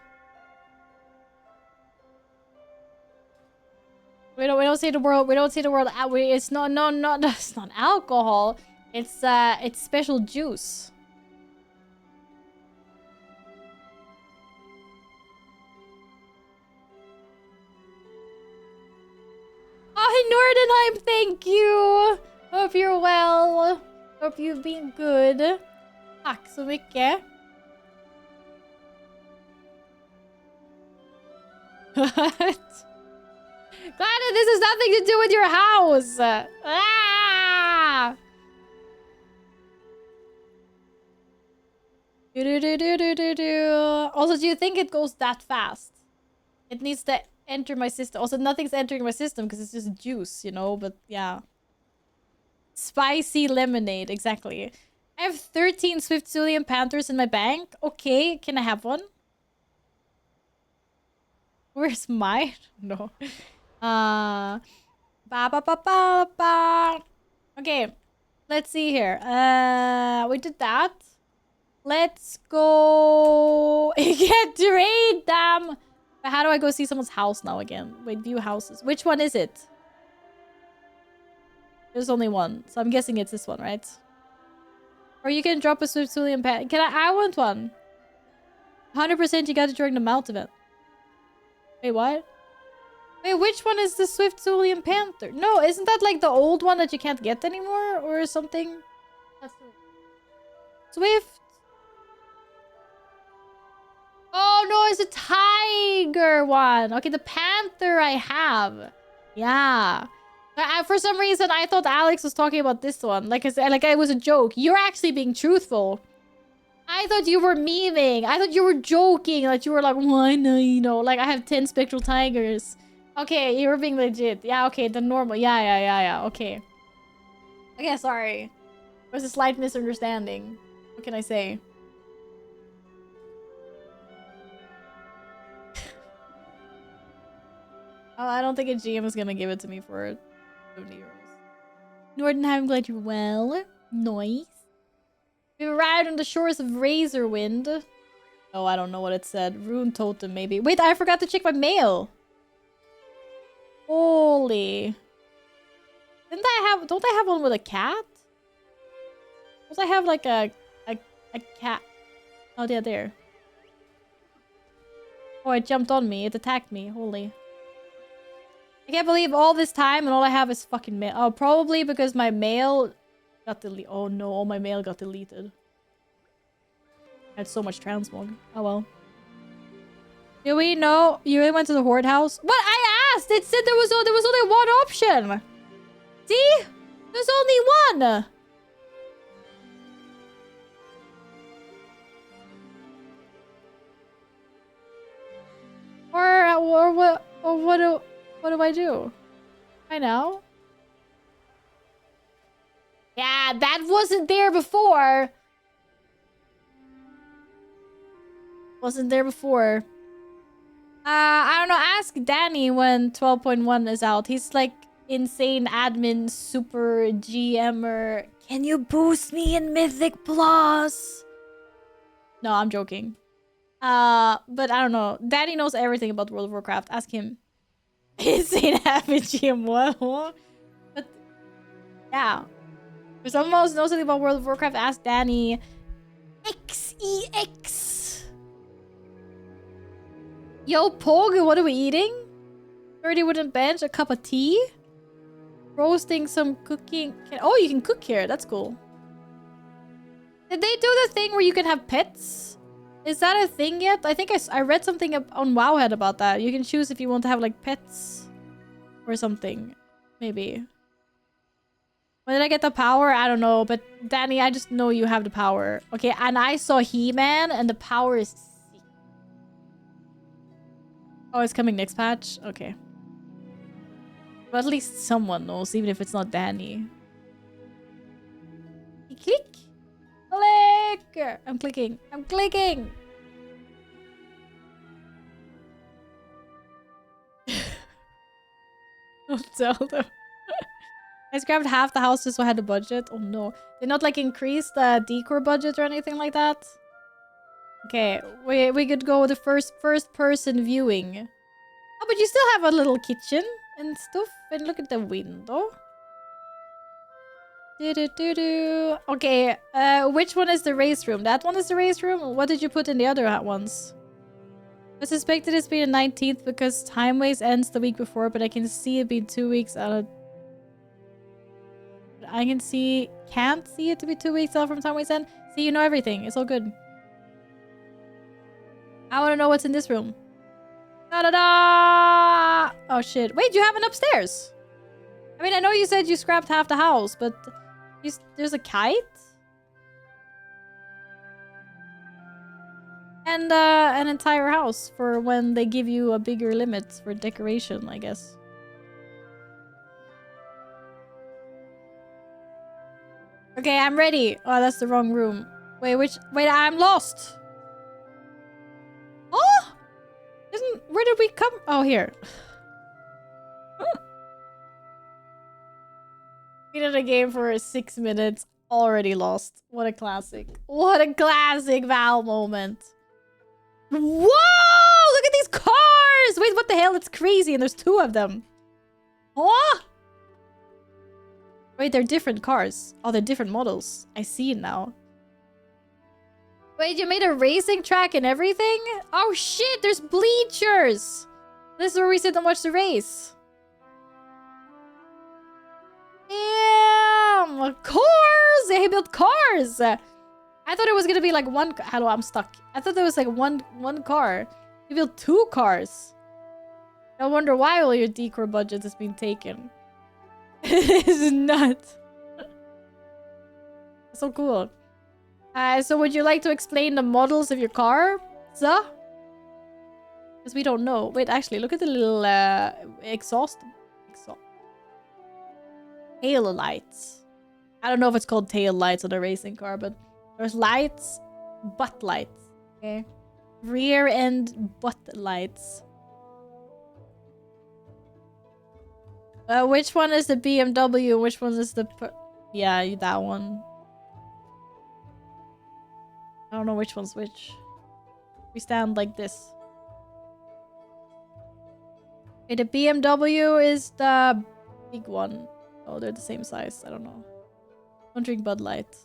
We don't say the world. We don't say the world. It's not. It's not alcohol. It's special juice. Oh, Nordenheim, thank you. Hope you're well. Hope you've been good. Tack så mycket. What? Gladys, this has nothing to do with your house. Ah! Also, do you think it goes that fast? It needs to enter my system. Also, nothing's entering my system because it's just juice, you know? But yeah. Spicy lemonade, exactly. I have 13 Swiftsulian Panthers in my bank. Okay, can I have one? Where's mine? No. Okay, let's see here. We did that. Let's go get trade, damn. But how do I go see someone's house now again? Wait, view houses. Which one is it? There's only one, so I'm guessing it's this one, right? Or you can drop a Swiftsulian pet. I want one. 100% you got it during the mount event. Wait, what? Wait, which one is the Swift Zulian Panther? No, isn't that like the old one that you can't get anymore or something? That's Swift. Oh no, it's a tiger one. Okay, the panther I have. Yeah. For some reason, I thought Alex was talking about this one. Like it was a joke. You're actually being truthful. I thought you were memeing. I thought you were joking. Like you were like, why no, you know, like I have 10 spectral tigers. Okay, you were being legit. Yeah, okay, the normal. Yeah. Okay. Okay, sorry. It was a slight misunderstanding. What can I say? Oh, I don't think a GM is gonna give it to me for 70 euros. Nordenheim, I'm glad you're well. Nice. We arrived on the shores of Razorwind. Oh, I don't know what it said. Rune Totem, maybe. Wait, I forgot to check my mail. Holy. Don't I have one with a cat? Don't I have like a cat? Oh, yeah, there. Oh, it jumped on me. It attacked me. Holy. I can't believe all this time and all I have is fucking mail. Oh, probably because my mail got deleted. Oh no, all my mail got deleted. I had so much transmog. Oh well. Do we know you went to the Horde house? What? I asked! It said there was only one option! See? There's only one! What do I do? I know. Yeah, that wasn't there before. Wasn't there before. I don't know. Ask Danny when 12.1 is out. He's like insane admin, super GMer. Can you boost me in Mythic Plus? No, I'm joking. But I don't know. Danny knows everything about World of Warcraft. Ask him. Insane admin GM. What? But yeah. If someone else knows something about World of Warcraft, ask Danny. XEX. Yo, Pog, what are we eating? 30 wooden bench, a cup of tea. Roasting some cooking. Oh, you can cook here. That's cool. Did they do the thing where you can have pets? Is that a thing yet? I think I read something on Wowhead about that. You can choose if you want to have like pets or something. Maybe. When did I get the power? I don't know. But Danny, I just know you have the power. Okay, and I saw He-Man and the power is sick. Oh, it's coming next patch? Okay. But at least someone knows, even if it's not Danny. Click! Click! I'm clicking. I'm clicking! Don't tell them. I just grabbed half the house just so I had the budget. Oh no. They not like increase the decor budget or anything like that? Okay, we could go with the first person viewing. Oh, but you still have a little kitchen and stuff. And look at the window. Okay, which one is the race room? That one is the race room? What did you put in the other ones? I suspected it's been the 19th because Time Waste ends the week before, but I can see it being 2 weeks out of... I can't see it to be 2 weeks out from Time Waste end. See, you know everything. It's all good. I want to know what's in this room. Da-da-da! Oh, shit. Wait, you have an upstairs? I mean, I know you said you scrapped half the house, but... there's a kite? And an entire house for when they give you a bigger limit for decoration, I guess. Okay, I'm ready. Oh, that's the wrong room. Wait, I'm lost. Oh! Where did we come? Oh, here. Been in a game for 6 minutes. Already lost. What a classic. What a classic Val moment. Whoa! Look at these cars! Wait, what the hell? It's crazy and there's 2 of them. Oh! Wait, they're different cars. Oh, they're different models. I see it now. Wait, you made a racing track and everything? Oh shit, there's bleachers! This is where we sit and watch the race. Damn! Cars! They built cars! I thought it was gonna be like one... Hello, I'm stuck. I thought there was like one car. You built 2 cars. I wonder why all your decor budget is being taken. This is nuts. So cool. So would you like to explain the models of your car? Because we don't know. Wait, actually, look at the little exhaust tail lights. I don't know if it's called tail lights on a racing car, but there's lights, butt lights. Okay. Rear end butt lights. Which one is the BMW? Which one is the... Yeah, that one. I don't know which one's which. We stand like this. Okay, the BMW is the big one. Oh, they're the same size. I don't know. Don't drink Bud Light.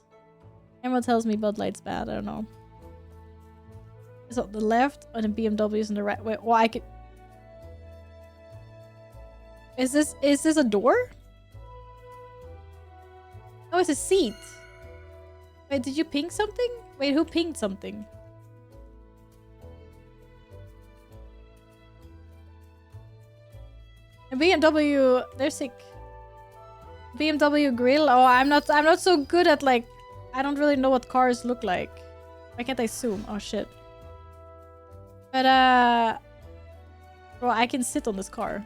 Everyone tells me Bud Light's bad. I don't know. It's on the left and the BMW is on the right. Wait, well, I could... Is this a door? Oh, it's a seat. Wait, did you ping something? Wait, who pinged something? A BMW, they're sick. BMW grill. Oh, I'm not so good at like, I don't really know what cars look like. Why can't I zoom? Oh shit. But bro, I can sit on this car.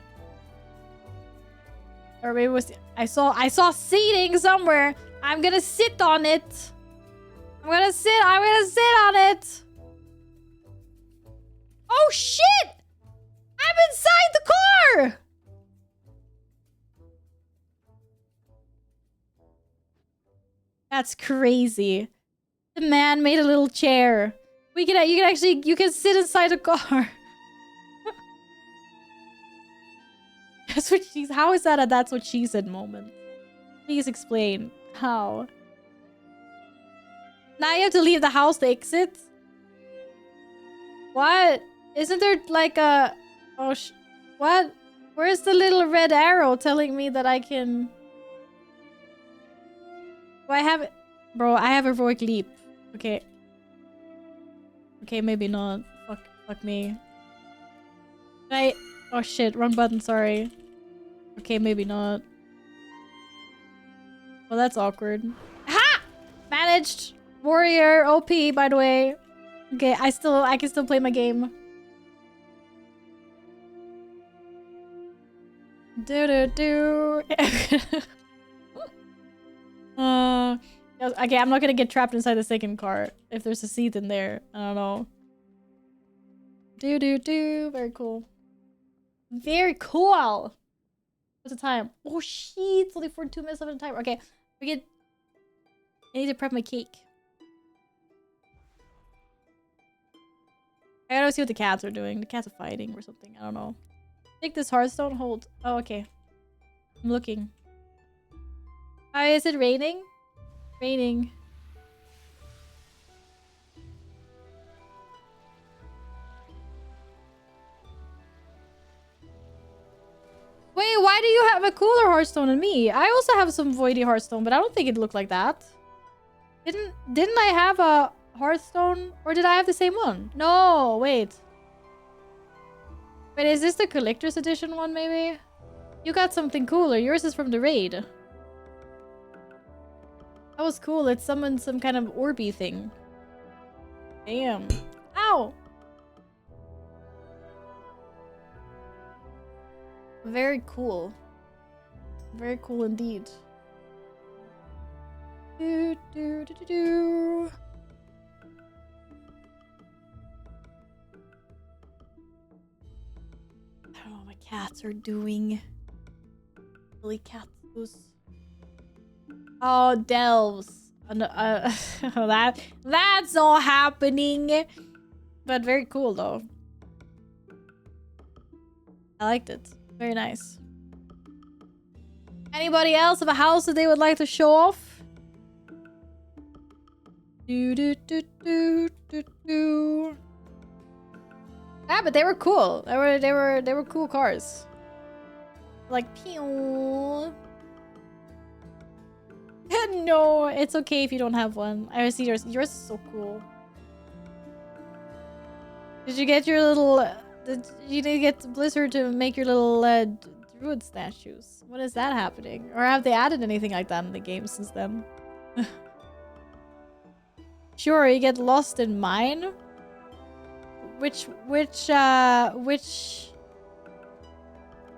Or maybe it was I saw seating somewhere. I'm gonna sit on it. I'm gonna sit on it. Oh shit! I'm inside the car! That's crazy. The man made a little chair. You can sit inside a car. That's what she's. How is that a that's what she said moment? Please explain how. Now you have to leave the house to exit. What? Isn't there like a? Oh what? Where's the little red arrow telling me that I can? Do I have it? Bro, I have heroic leap. Okay. Okay, maybe not. Fuck me. Right. Oh shit, wrong button, sorry. Okay, maybe not. Well, that's awkward. Ha! Managed! Warrior, OP, by the way. Okay, I can still play my game. Do. Okay, I'm not gonna get trapped inside the second car. If there's a seat in there, I don't know. Do. Very cool. Very cool. What's the time? Oh shit! It's only 42 minutes of the time. Okay, I need to prep my cake. I gotta see what the cats are doing. The cats are fighting or something. I don't know. Take this Hearthstone. Hold. Oh, okay. I'm looking. Is it raining? Raining. Wait, why do you have a cooler Hearthstone than me? I also have some Voidy Hearthstone, but I don't think it looked like that. Didn't I have a Hearthstone? Or did I have the same one? No, wait. Wait, is this the collector's edition one, maybe? You got something cooler. Yours is from the raid. That was cool. It summoned some kind of Orby thing. Damn. Ow! Very cool. Very cool indeed. Do. I don't know what my cats are doing. Really cat loose. Oh, delves. That's all happening. But very cool though. I liked it. Very nice. Anybody else have a house that they would like to show off? Do. Yeah, but they were cool. They were cool cars. Like pew. No, it's okay if you don't have one. I see yours. Yours is so cool. Did you get your little? You did get Blizzard to make your little druid statues. When is that happening? Or have they added anything like that in the game since then? Sure, you get lost in mine. Which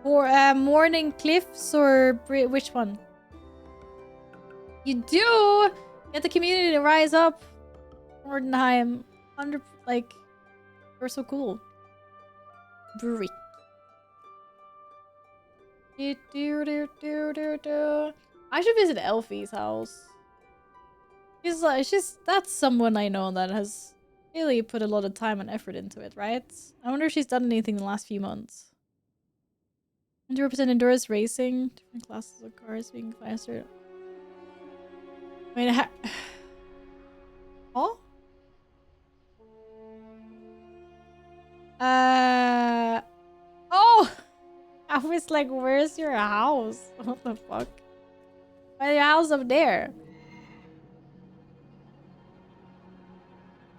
or Morning Cliffs or which one? You do get the community to rise up, Mordenheim. Like, you're so cool. Brick. I should visit Elfie's house. That's someone I know that has really put a lot of time and effort into it, right? I wonder if she's done anything in the last few months. 100% endurance racing, different classes of cars being faster. I mean, oh? Oh! I was like, where's your house? What the fuck? Why your house up there?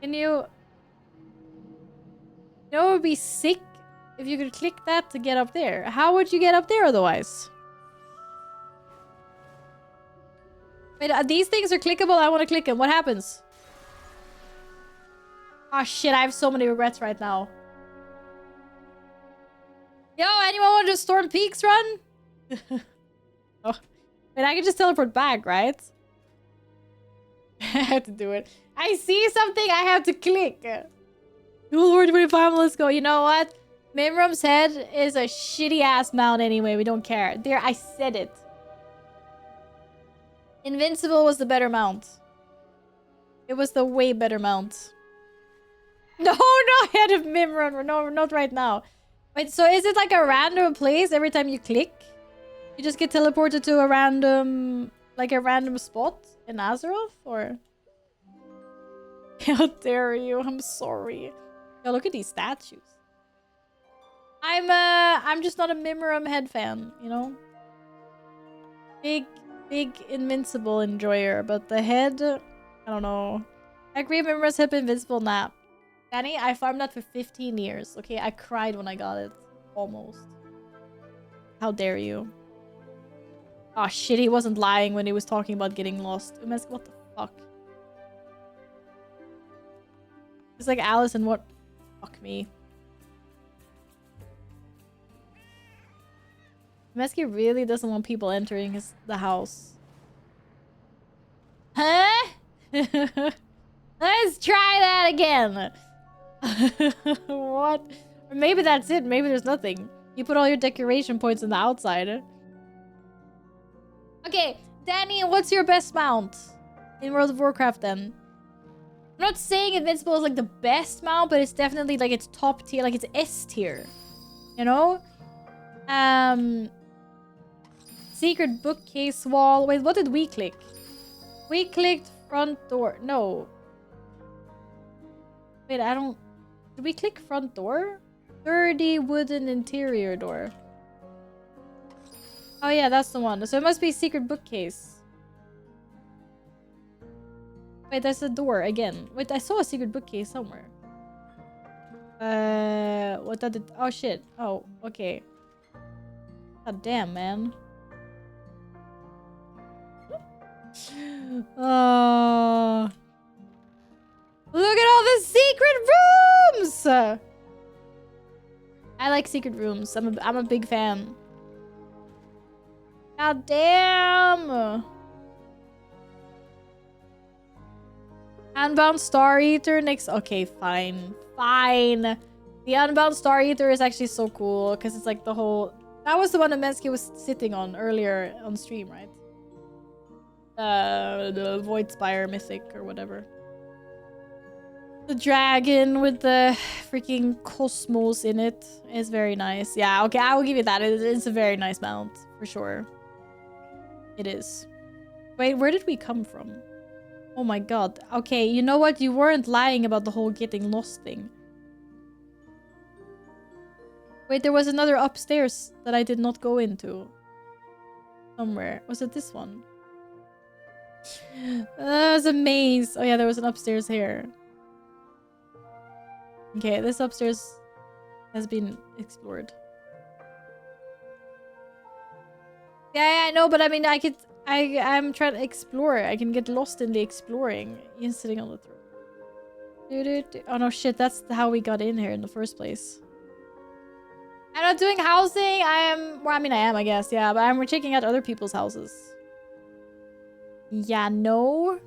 Can you... You know, it would be sick if you could click that to get up there. How would you get up there otherwise? Wait, these things are clickable. I want to click them. What happens? Oh shit, I have so many regrets right now. Yo, anyone want to do Storm Peaks run? Oh, wait, I can just teleport back, right? I have to do it. I see something, I have to click. Lord 25, let's go. You know what? Mimram's head is a shitty ass mount anyway. We don't care. There, I said it. Invincible was the better mount. It was the way better mount. No, no, head of Mimram. No, not right now. Wait, so is it like a random place every time you click? You just get teleported to a random... Like a random spot in Azeroth? Or... How dare you? I'm sorry. Yo, look at these statues. I'm just not a Mimram head fan, you know? Big Invincible enjoyer, but the head... I don't know. I agree Mimram's head Invincible nap. Danny, I farmed that for 15 years. Okay, I cried when I got it. Almost. How dare you? Oh shit, he wasn't lying when he was talking about getting lost. What the fuck? It's like Allison, what? Fuck me. Mesky really doesn't want people entering the house. Huh? Let's try that again. What? Or maybe that's it. Maybe there's nothing. You put all your decoration points on the outside. Okay, Danny, what's your best mount in World of Warcraft then? I'm not saying Invincible is like the best mount, but it's definitely like it's top tier, like it's S tier. You know? Secret bookcase wall. Wait, what did we click? We clicked front door. No. Wait, I don't... Did we click front door? 30 wooden interior door. Oh yeah, that's the one. So it must be secret bookcase. Wait, there's a door again. Wait, I saw a secret bookcase somewhere. What did it... Oh shit. Oh, okay. God damn, man. Oh... Look at all the secret rooms! I like secret rooms. I'm a big fan. God damn! Unbound Star Eater next. Okay, fine. Fine. The Unbound Star Eater is actually so cool because it's like the whole... That was the one that Mensky was sitting on earlier on stream, right? The Void Spire Mythic or whatever. The dragon with the freaking cosmos in it is very nice. Yeah, okay, I will give you that. It's a very nice mount, for sure. It is. Wait, where did we come from? Oh my god. Okay, you know what? You weren't lying about the whole getting lost thing. Wait, there was another upstairs that I did not go into. Somewhere. Was it this one? There's a maze. Oh yeah, there was an upstairs here. Okay, this upstairs has been explored. Yeah, I know, but I mean, I'm trying to explore. I can get lost in the exploring. You're sitting on the throne. Oh no, shit, that's how we got in here in the first place. I'm not doing housing. Well, I mean, I am, I guess, yeah, but I'm checking out other people's houses. Yeah, no.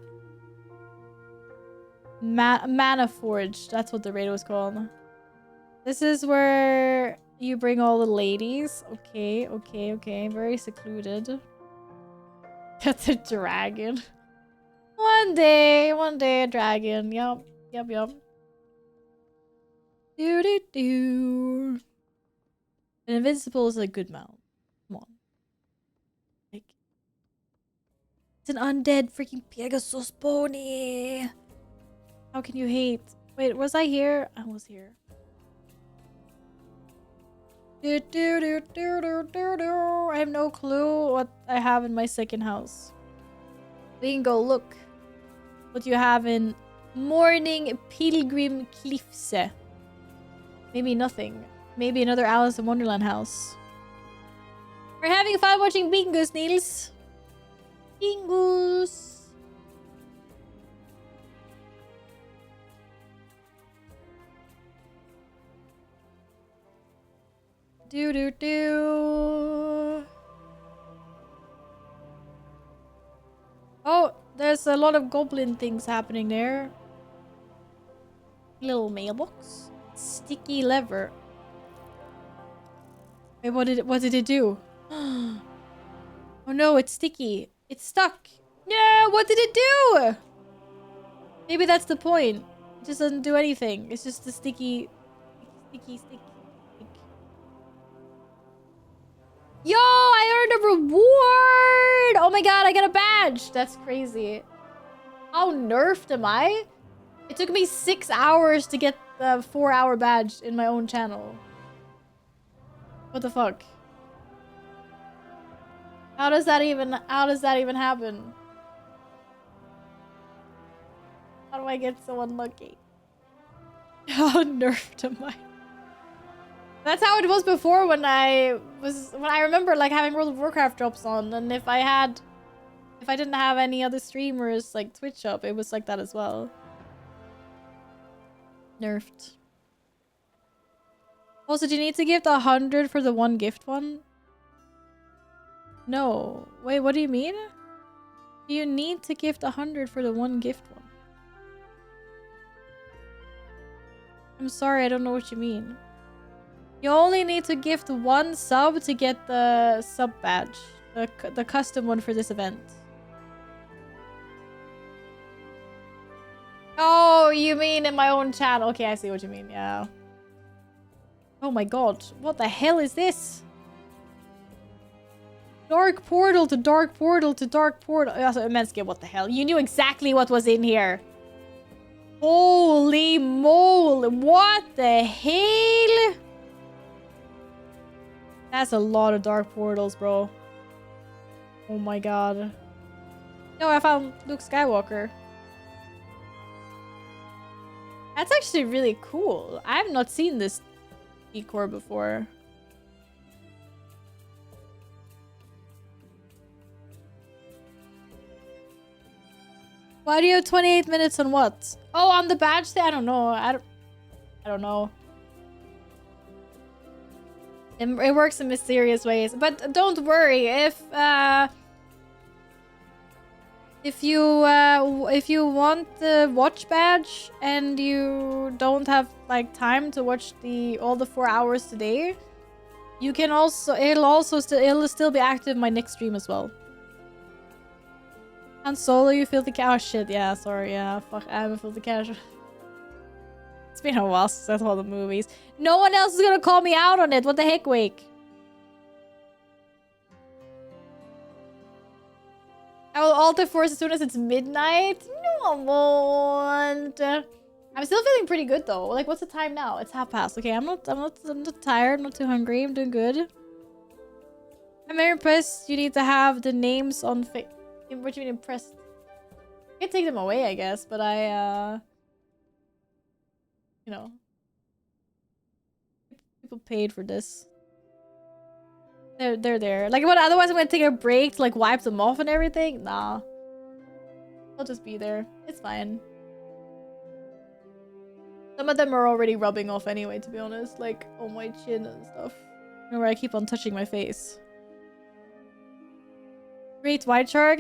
Mana Forge. That's what the raid was called. This is where you bring all the ladies. Okay, okay, okay. Very secluded. That's a dragon. One day a dragon. Yup, yup, yup. Do. An invincible is a good mount. Come on. Like, it's an undead freaking Pegasus pony. How can you hate? Wait, was I here? I was here. I have no clue what I have in my second house. We can go look what you have in Morning Pilgrim Cliffs. Maybe nothing. Maybe another Alice in Wonderland house. We're having fun watching Bingus, Niels. Bingus. Do. Oh, there's a lot of goblin things happening there. Little mailbox. Sticky lever. Wait, what did it do? Oh no, it's sticky. It's stuck. No, what did it do? Maybe that's the point. It just doesn't do anything. It's just a sticky. Yo, I earned a reward! Oh my god, I got a badge! That's crazy. How nerfed am I? It took me 6 hours to get the 4-hour badge in my own channel. What the fuck? How does that even happen? How do I get so unlucky? How nerfed am I? That's how it was before when I remember like having World of Warcraft drops on, and if I didn't have any other streamers like Twitch up, it was like that as well. Nerfed. Also, do you need to gift 100 for the one gift one? No. Wait, what do you mean? You need to gift 100 for the one gift one. I'm sorry, I don't know what you mean. You only need to gift one sub to get the sub badge. The custom one for this event. Oh, you mean in my own channel. Okay, I see what you mean, yeah. Oh my god, what the hell is this? Dark portal to dark portal to dark portal. That's what immense game, what the hell? You knew exactly what was in here. Holy moly, what the hell? That's a lot of dark portals, bro. Oh my god. No, I found Luke Skywalker. That's actually really cool. I have not seen this decor before. Why do you have 28 minutes on what? Oh, on the badge thing? I don't know. I don't know. It works in mysterious ways, but don't worry. If you want the watch badge and you don't have like time to watch all the 4 hours today, you can also it'll still be active in my next stream as well. Han Solo, you filthy cow. Oh shit, yeah, sorry, yeah, fuck, I'm a filthy casual. It's been a while since I saw the movies. No one else is gonna call me out on it. What the heck, Wake? I will alter Force as soon as it's midnight. No, I won't. I'm still feeling pretty good though. Like, what's the time now? It's 1/2. Okay, I'm not tired. I'm not too hungry. I'm doing good. I'm very impressed. You need to have the names on what do you mean impressed? I can take them away, I guess, but you know, people paid for this. They're there. Like, what? Otherwise, I'm gonna take a break to like wipe them off and everything. Nah, I'll just be there. It's fine. Some of them are already rubbing off anyway, to be honest. Like on my chin and stuff. And where I keep on touching my face. Great white shark.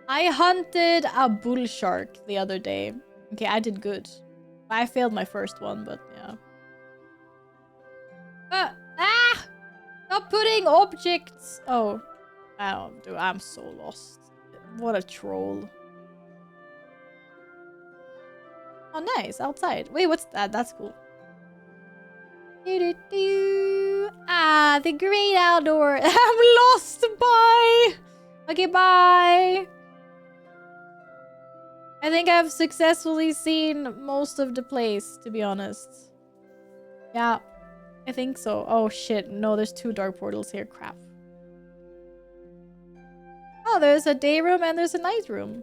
I hunted a bull shark the other day. Okay, I did good. I failed my first one, but yeah. Stop putting objects. Oh, dude, I'm so lost. What a troll. Oh, nice, outside. Wait, what's that? That's cool. Ah, the great outdoor. I'm lost. Bye. Okay, bye. I think I've successfully seen most of the place, to be honest. Yeah, I think so. Oh, shit. No, there's 2 dark portals here. Crap. Oh, there's a day room and there's a night room.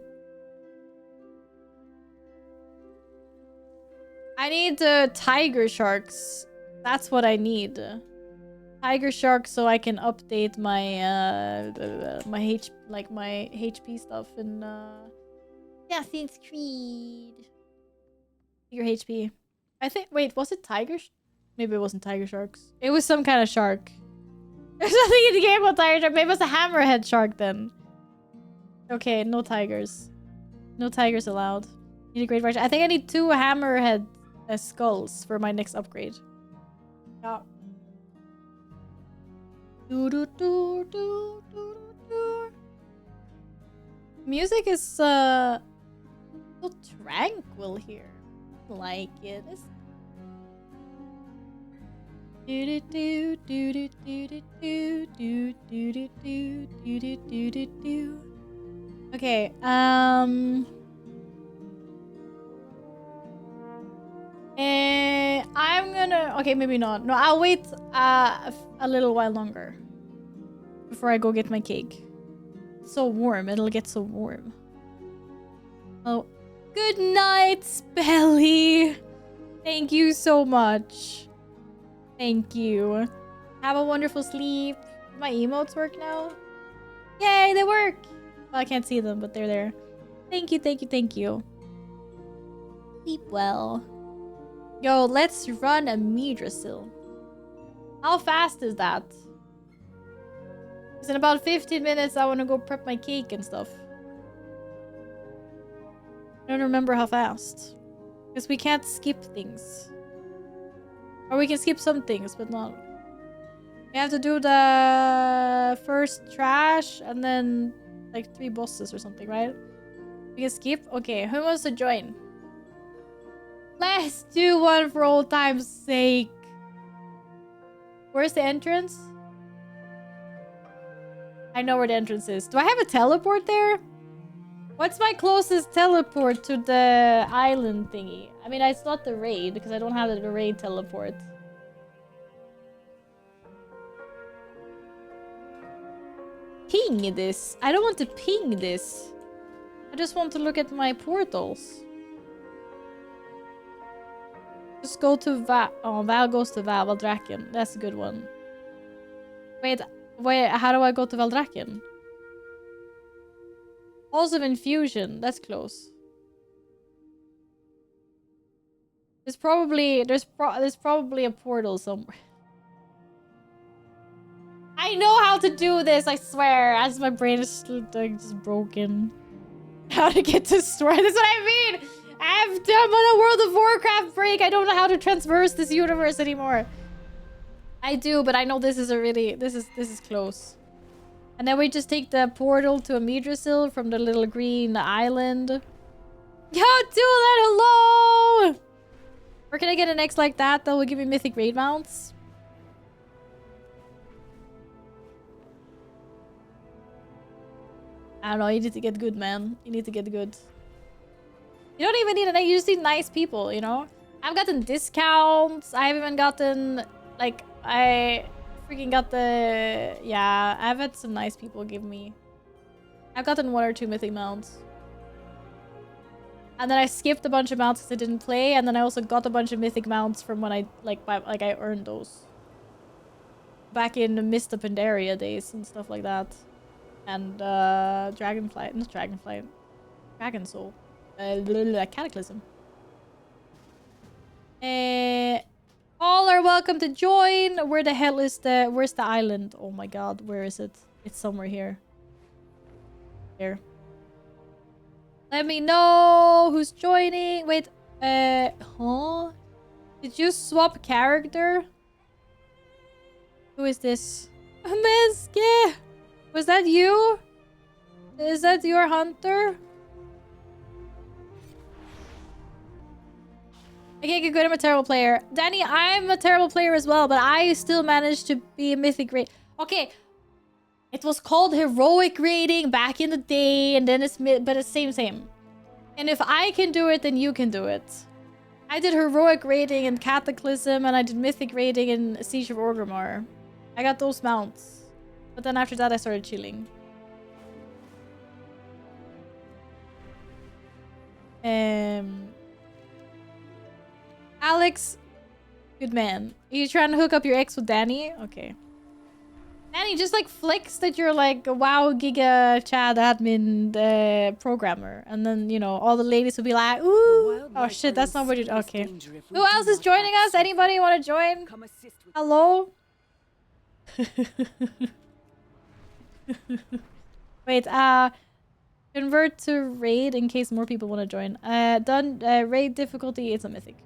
I need tiger sharks. That's what I need. Tiger sharks so I can update my my HP stuff in Assassin's Creed. Your HP. I think. Wait, was it tiger? Maybe it wasn't tiger sharks. It was some kind of shark. There's nothing in the game about tiger shark. Maybe it was a hammerhead shark then. Okay, no tigers. No tigers allowed. Need a great version. I think I need 2 hammerhead skulls for my next upgrade. Yeah. Music is so tranquil here. Like it. Okay, I'm gonna... Okay, maybe not. No, I'll wait a little while longer before I go get my cake. It's so warm. It'll get so warm. Oh, good night, Spelly. Thank you so much. Thank you. Have a wonderful sleep. My emotes work now. Yay, they work. Well, I can't see them, but they're there. Thank you, thank you, thank you. Sleep well. Yo, let's run a Midrasil. How fast is that? Because in about 15 minutes, I want to go prep my cake and stuff. I don't remember how fast. Because we can't skip things. Or we can skip some things, but not. We have to do the first trash and then like 3 bosses or something, right? We can skip? Okay, who wants to join? Let's do one for old time's sake. Where's the entrance? I know where the entrance is. Do I have a teleport there? What's my closest teleport to the island thingy? I mean, it's not the raid because I don't have the raid teleport. Ping this. I don't want to ping this. I just want to look at my portals. Just go to Val. Oh, Val goes to Valdrakken. That's a good one. Wait, how do I go to Valdrakken? Halls of Infusion. That's close. There's probably a portal somewhere. I know how to do this, I swear. As my brain is like, just broken. How to get to store. That's what I mean. I'm on a World of Warcraft break. I don't know how to transverse this universe anymore. I do, but I know this is this is close. And then we just take the portal to Midrasil from the little green island. Yo, Duelan, hello! Where can I get an X like that that will give me mythic raid mounts? I don't know, you need to get good, man. You need to get good. You don't even need an A, you just need nice people, you know? I've gotten discounts. I've even gotten, like, I freaking got the... Yeah, I've had some nice people give me... I've gotten 1 or 2 mythic mounts. And then I skipped a bunch of mounts because I didn't play, and then I also got a bunch of mythic mounts from when I, I earned those. Back in the Mist of Pandaria days and stuff like that. And, Dragonflight, not Dragonflight. Dragon Soul. Cataclysm. All are welcome to join. Where the hell is where's the island? Oh my god, where is it? It's somewhere here. Here. Let me know who's joining. Wait, huh? Did you swap character? Who is this? Meske! Was that you? Is that your hunter? I can't get good. I'm a terrible player. Danny, I'm a terrible player as well, but I still managed to be a mythic raid. Okay. It was called heroic raiding back in the day, and then but it's same. And if I can do it, then you can do it. I did heroic raiding in Cataclysm, and I did mythic raiding in Siege of Orgrimmar. I got those mounts. But then after that, I started chilling. Alex, good man. Are you trying to hook up your ex with Danny? Okay. Danny just like flicks that you're like a WoW Giga Chad admin programmer. And then, you know, all the ladies will be like, ooh. Oh shit, that's not what you... Okay. Who else is joining us? Anybody want to join? Hello? Wait, convert to raid in case more people want to join. Raid difficulty, it's a mythic.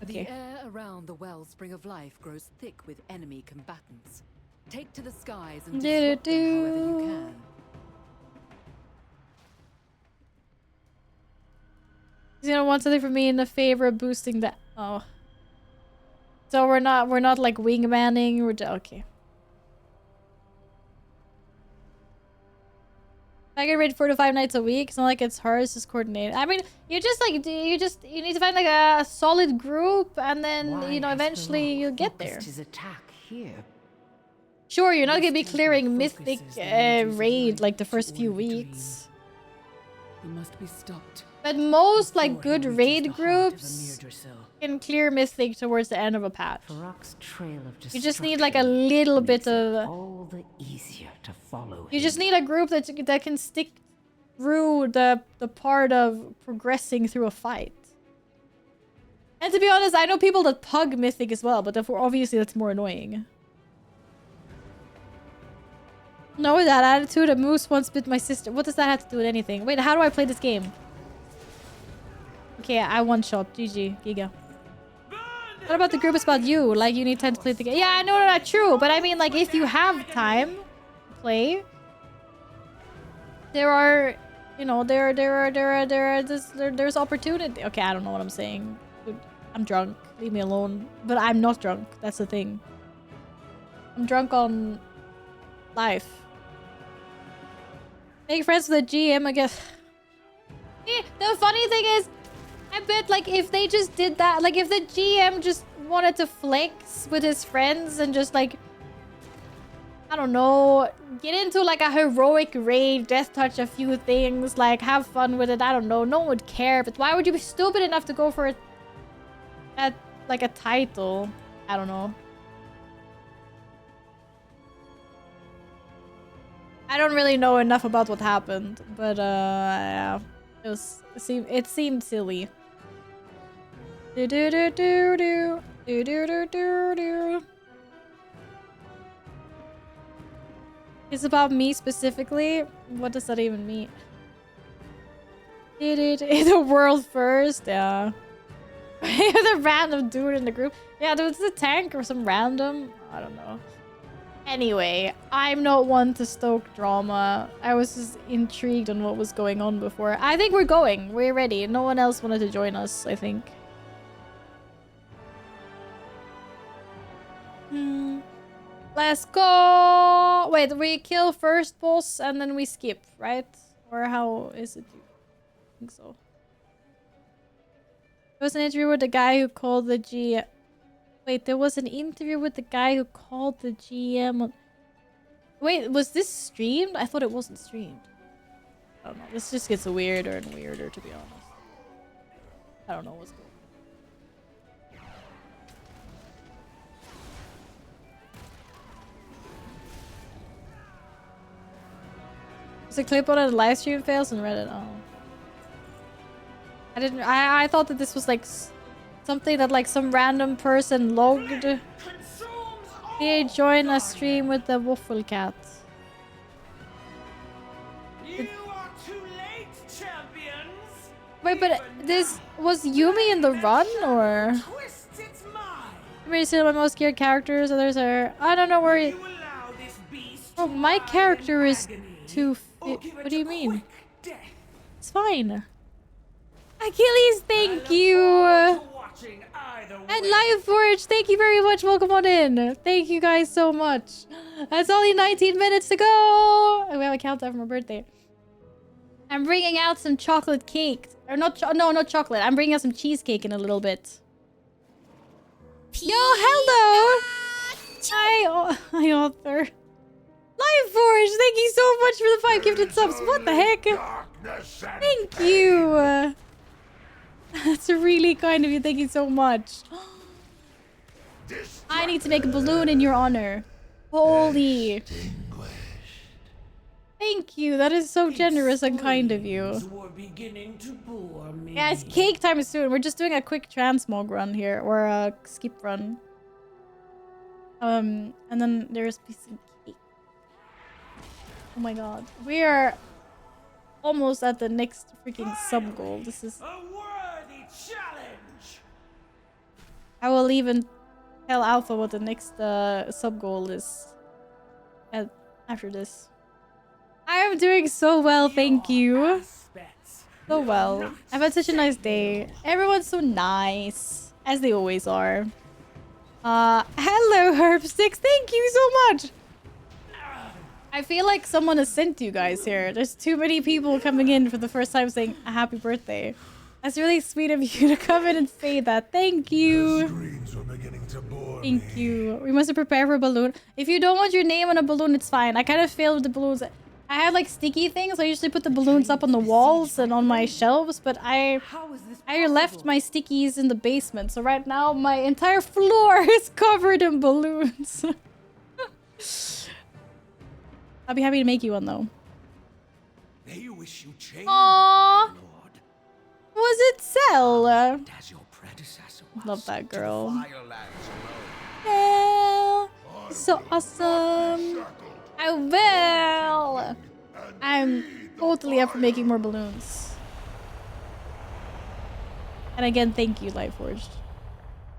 Okay. The air around the wellspring of life grows thick with enemy combatants. Take to the skies and disrupt them however you can. He's gonna want something from me in the favor of boosting the... Oh. So we're not like wingmanning, okay. I get raid 4 to 5 nights a week. It's not like it's hard, it's just coordinated. I mean, you need to find like a solid group, and then you know eventually you'll get there. His attack here. Sure, you're not gonna be clearing mythic raid like the first few weeks. He must be stopped. But most like good raid groups can clear mythic towards the end of a patch. You just need like a little bit of... all the easier to follow. You just need a group that can stick through the part of progressing through a fight. And to be honest, I know people that pug mythic as well, but obviously that's more annoying. No, with that attitude, a moose once bit my sister. What does that have to do with anything? Wait, how do I play this game? Okay, I one-shot. GG. Giga. What about the group? It's about you. Like, you need time to play the game. Yeah, no, true. But I mean, like, if you have time to play, there are, you know, there's opportunity. Okay, I don't know what I'm saying. I'm drunk. Leave me alone. But I'm not drunk. That's the thing. I'm drunk on life. Make friends with the GM, I guess. The funny thing is, I bet, like, if they just did that, like, if the GM just wanted to flex with his friends and just, like, I don't know, get into, like, a heroic raid, death touch a few things, like, have fun with it, I don't know, no one would care, but why would you be stupid enough to go for it at, like, a title? I don't know. I don't really know enough about what happened, but, yeah. It seemed silly. Do do do do do do do do do do. It's about me specifically. What does that even mean? The world first, yeah. The random dude in the group. Yeah, there was a tank or some random. I don't know. Anyway, I'm not one to stoke drama. I was just intrigued on what was going on before. I think we're going. We're ready. No one else wanted to join us, I think. Let's go! Wait, we kill first boss and then we skip, right? Or how is it? I think so. was an interview with the guy who called the GM. Wait, there was an interview with the guy who called the GM. Wait, was this streamed? I thought it wasn't streamed. I don't know. This just gets weirder and weirder, to be honest. I don't know what's going on. There's a clip on a live stream fails on Reddit. Oh. I thought that this was like something that like some random person logged. Hey, join a stream with the waffle cat. You are too late, champions. Wait, but this was Yumi in the run, or? Twist its mind. Maybe some of my most geared characters. Others are. I don't know where. You allow this beast Oh, to my lie character in is agony, too. or give it What do you a mean? quick death. It's fine. Achilles, thank you. To watching either And way. Live Forge, thank you very much. Welcome on in. Thank you guys so much. That's only 19 minutes to go. We have a countdown for my birthday. I'm bringing out some chocolate cake. Or not, not chocolate. I'm bringing out some cheesecake in a little bit. Yo, hello. Hi, Author. Live Forge, thank you so much for the 5 gifted subs. What the heck? Thank you. That's really kind of you. Thank you so much. I need to make a balloon in your honor. Holy. Thank you. That is so generous and kind of you. Were beginning to bore me. Yeah, it's cake time soon. We're just doing a quick transmog run here, or a skip run. And then there's piece of cake. Oh my god. We are almost at the next freaking sub goal. This is... A worthy challenge. I will even tell Alpha what the next sub goal is after this. I am doing so well, thank you. So well. I've had such a nice day. Everyone's so nice, as they always are. Hello, Herbstix. Thank you so much. I feel like someone has sent you guys here. There's too many people coming in for the first time saying a happy birthday. That's really sweet of you to come in and say that. Thank you. Thank you. We must prepare for a balloon. If you don't want your name on a balloon, it's fine. I kind of failed with the balloons. I had like sticky things. I usually put the balloons up on the walls and on my shelves, but I left my stickies in the basement. So right now my entire floor is covered in balloons. I'll be happy to make you one though. They wish you change, Aww. Lord. Was it Cell? As your predecessor was Love that girl. Firelands alone. Cell. So awesome. I will. I'm totally up for making more balloons. And again, thank you, Lightforged.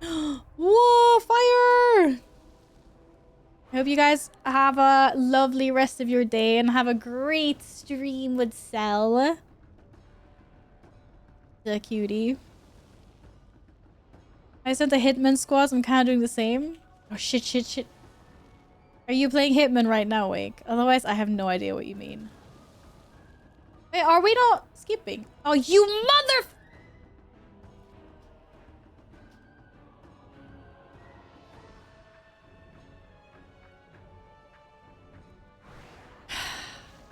Whoa, fire! I hope you guys have a lovely rest of your day and have a great stream with Cell. The cutie. I sent the Hitman squad, so I'm kind of doing the same. Oh, shit. Are you playing Hitman right now, Wake? Otherwise, I have no idea what you mean. Wait, are we not skipping? Oh, you mother...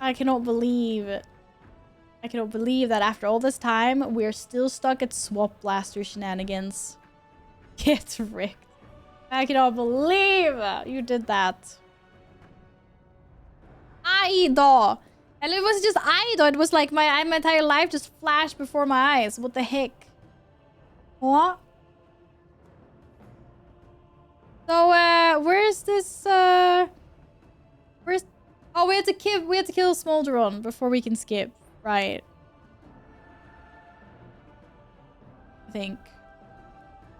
I cannot believe that after all this time, we're still stuck at Swap Blaster shenanigans. Get wrecked. I cannot believe you did that. Aido! And it was just Aido. It was like my entire life just flashed before my eyes. What the heck? What? So, where's this, where's... Oh, we had to kill Smolderon before we can skip. Right. I think.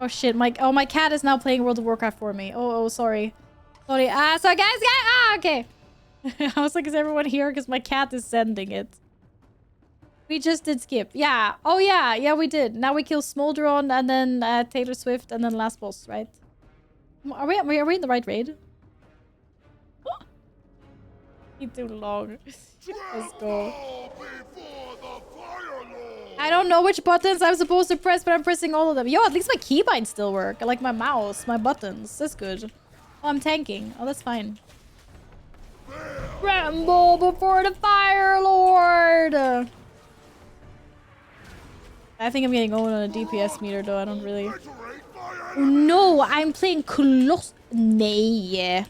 Oh shit, my cat is now playing World of Warcraft for me. Oh, sorry. Sorry. So guys, okay. I was like, is everyone here? Because my cat is sending it. We just did skip. Yeah. Oh yeah. Yeah, we did. Now we kill Smolderon and then Taylor Swift and then last boss, right? Are we in the right raid? Too long. Let's go. I don't know which buttons I'm supposed to press, but I'm pressing all of them. Yo, at least my keybinds still work. I like my mouse, my buttons. That's good. Oh, I'm tanking. Oh, that's fine. Tremble before the Fire Lord! I think I'm getting going on a DPS meter, though. I don't really... No, I'm playing Colossus. Nay.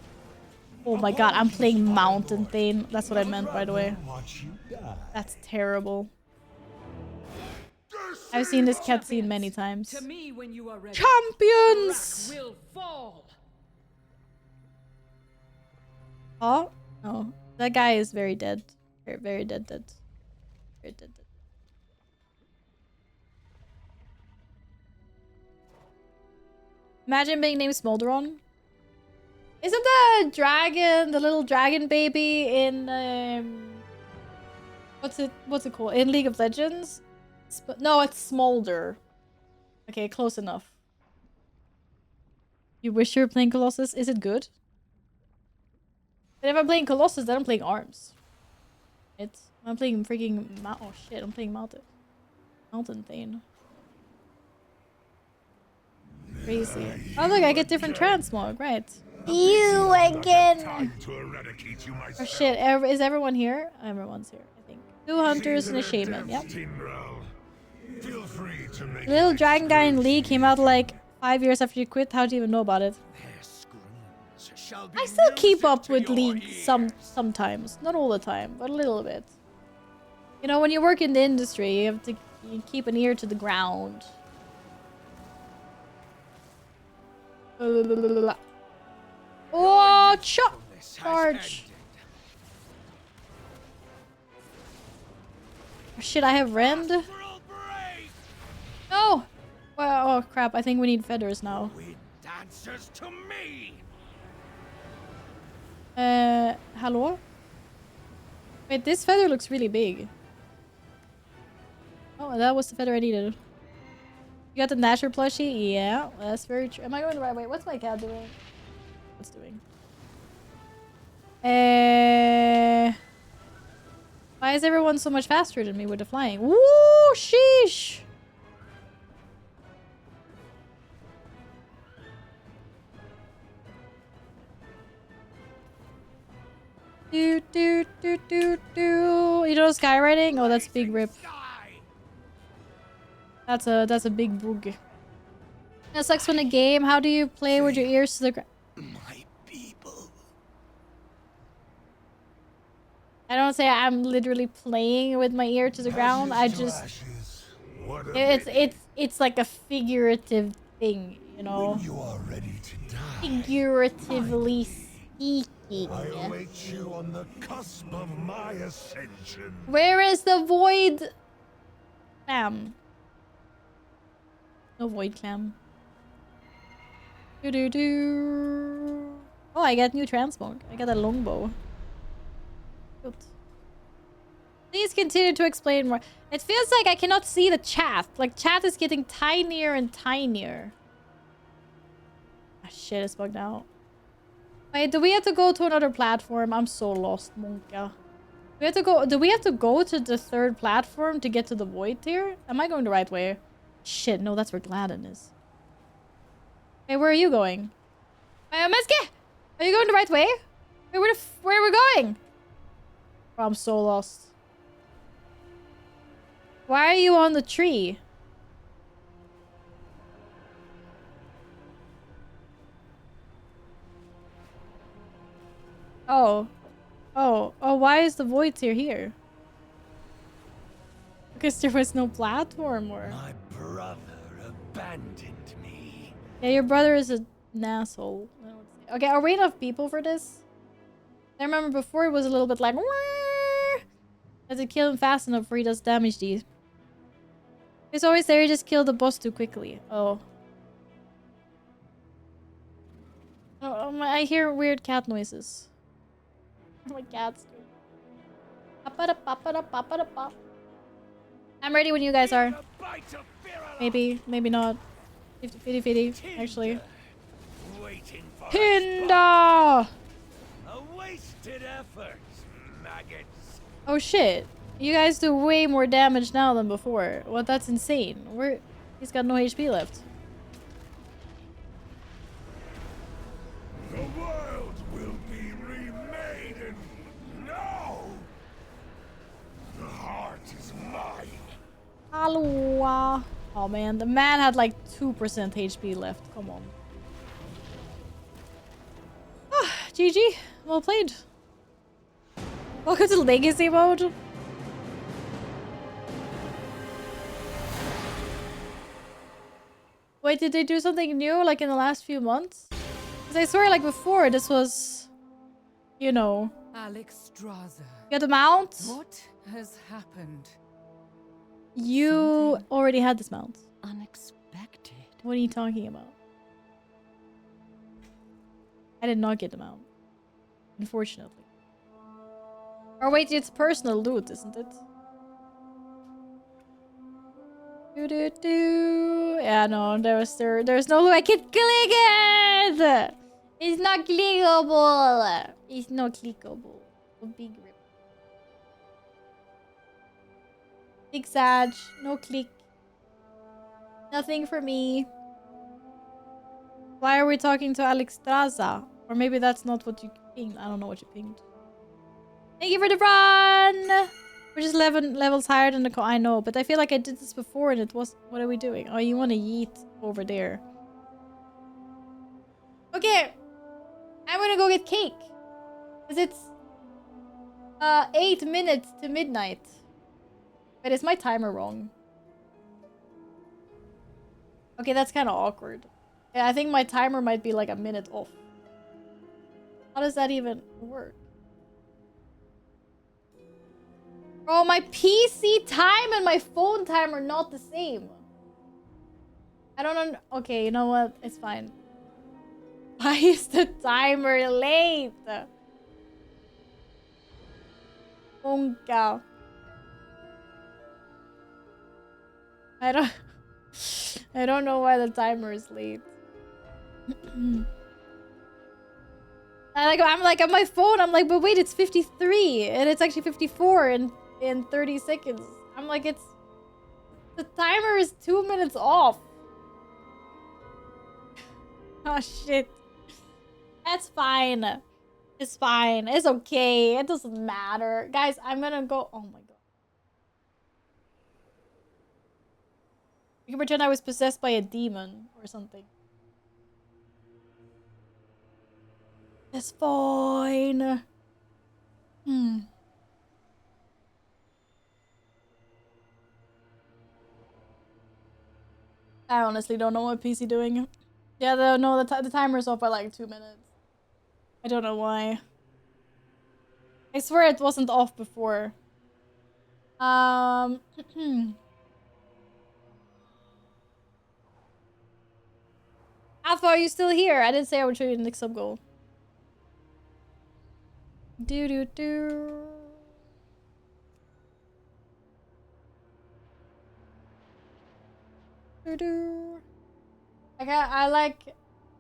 Oh my god, I'm playing Mountain Thane. That's what I meant, by the way. That's terrible. I've seen this cutscene many times. Champions! Oh? No. That guy is very dead. Very, very dead. Very dead. Imagine being named Smolderon. Isn't the dragon, the little dragon baby in what's it called? In League of Legends? No, it's Smolder. Okay, close enough. You wish you were playing Colossus? Is it good? But if I'm playing Colossus, then I'm playing Arms. I'm playing freaking oh shit, I'm playing Mountain Thane. Crazy. Oh look, I get different transmog, right. You again! Oh shit, is everyone here? Everyone's here, I think. 2 hunters and a shaman, yep. Little dragon guy in League came out like 5 years after you quit. How do you even know about it? I still keep up with League sometimes. Not all the time, but a little bit. You know, when you work in the industry, you have to keep an ear to the ground. Oh, chop! Charge! Oh, shit, I have Rend? No! Well, oh crap, I think we need feathers now. Hello? Wait, this feather looks really big. Oh, that was the feather I needed. You got the Nasher plushie? Yeah, that's very true. Am I going the right way? What's my cat doing? What's doing? Why is everyone so much faster than me with the flying? Woo! Sheesh! Do. You know skywriting? Oh, that's big rip. That's a big boog. That sucks when a game. How do you play with your ears to the ground? I don't say I'm literally playing with my ear to the ground. I just it's like a figurative thing, you know. You are ready to die. Figuratively speaking. I await you on the cusp of my ascension. Where is the void clam? No void clam. Do. Oh, I got new transmog. I got a longbow. Good. Please continue to explain more. It feels like I cannot see the chat. Like, chat is getting tinier and tinier. Ah, shit, it's bugged out. Wait, do we have to go to another platform? I'm so lost, Monka. Do we have to go to the 3rd platform to get to the void tier? Am I going the right way? Shit, no, that's where Gladden is. Hey, where are you going? Meske! Are you going the right way? Wait, where are we going? Oh, I'm so lost. Why are you on the tree? Oh, why is the void tier here? Because there was no platform or... My brother abandoned me. Yeah, your brother is an asshole. Okay, are we enough people for this? I remember before it was a little bit like... Has to kill him fast enough before he does damage to you. He's always there, he just killed the boss too quickly. Oh. I hear weird cat noises. My cat's doing. I'm ready when you guys are. Maybe, maybe not. 50-50, actually. Pinda! A wasted effort, maggots. Oh shit. You guys do way more damage now than before. Well, that's insane. He's got no HP left. The world will be remade and no! The heart is mine. Hello. Oh man, the man had like 2% HP left. Come on. Ah, GG. Well played. Welcome to Legacy mode. Wait, did they do something new like in the last few months? Because I swear like before this was, you know. Alexstrasza. Get the mount? What has happened? You already had this mount. Unexpected. What are you talking about? I did not get the mount. Unfortunately. Or wait, it's personal loot, isn't it? Yeah, no, there's no loot. I can click it! It's not clickable. It's not clickable. A big rip. Big Sag. No click. Nothing for me. Why are we talking to Alexstrasza? Or maybe that's not what you pinged. I don't know what you pinged. Thank you for the run! We're just 11 levels higher than the I know, but I feel like I did this before and it was... What are we doing? Oh, you want to yeet over there. Okay. I'm gonna go get cake. Because it's... 8 minutes to midnight. Wait, is my timer wrong? Okay, that's kind of awkward. Yeah, I think my timer might be like a minute off. How does that even work? Bro, my PC time and my phone time are not the same. I don't know. Okay, you know what? It's fine. Why is the timer late? Onka. I don't know why the timer is late. I'm like on my phone, I'm like, but wait, it's 53 and it's actually 54 in 30 seconds. I'm like, the timer is 2 minutes off. Oh shit. That's fine. It's fine. It's okay. It doesn't matter. Guys, I'm gonna go. Oh my god. You can pretend I was possessed by a demon or something. It's fine. I honestly don't know what PC doing. Yeah, the timer's off by like 2 minutes. I don't know why. I swear it wasn't off before. Alpha, are you still here? I didn't say I would show you the next sub goal. Do.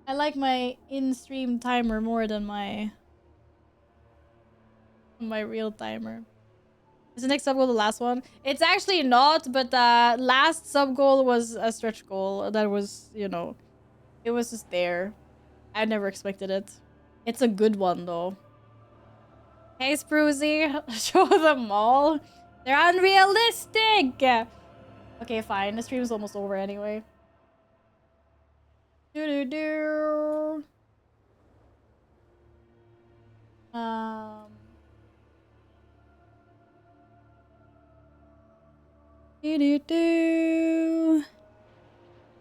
I like my in-stream timer more than my real timer. Is the next sub goal the last one? It's actually not, but the last sub goal was a stretch goal that was, you know, it was just there. I never expected it. It's a good one though. Hey Spruzy, show them all. They're unrealistic. Okay, fine. The stream's almost over anyway. Do.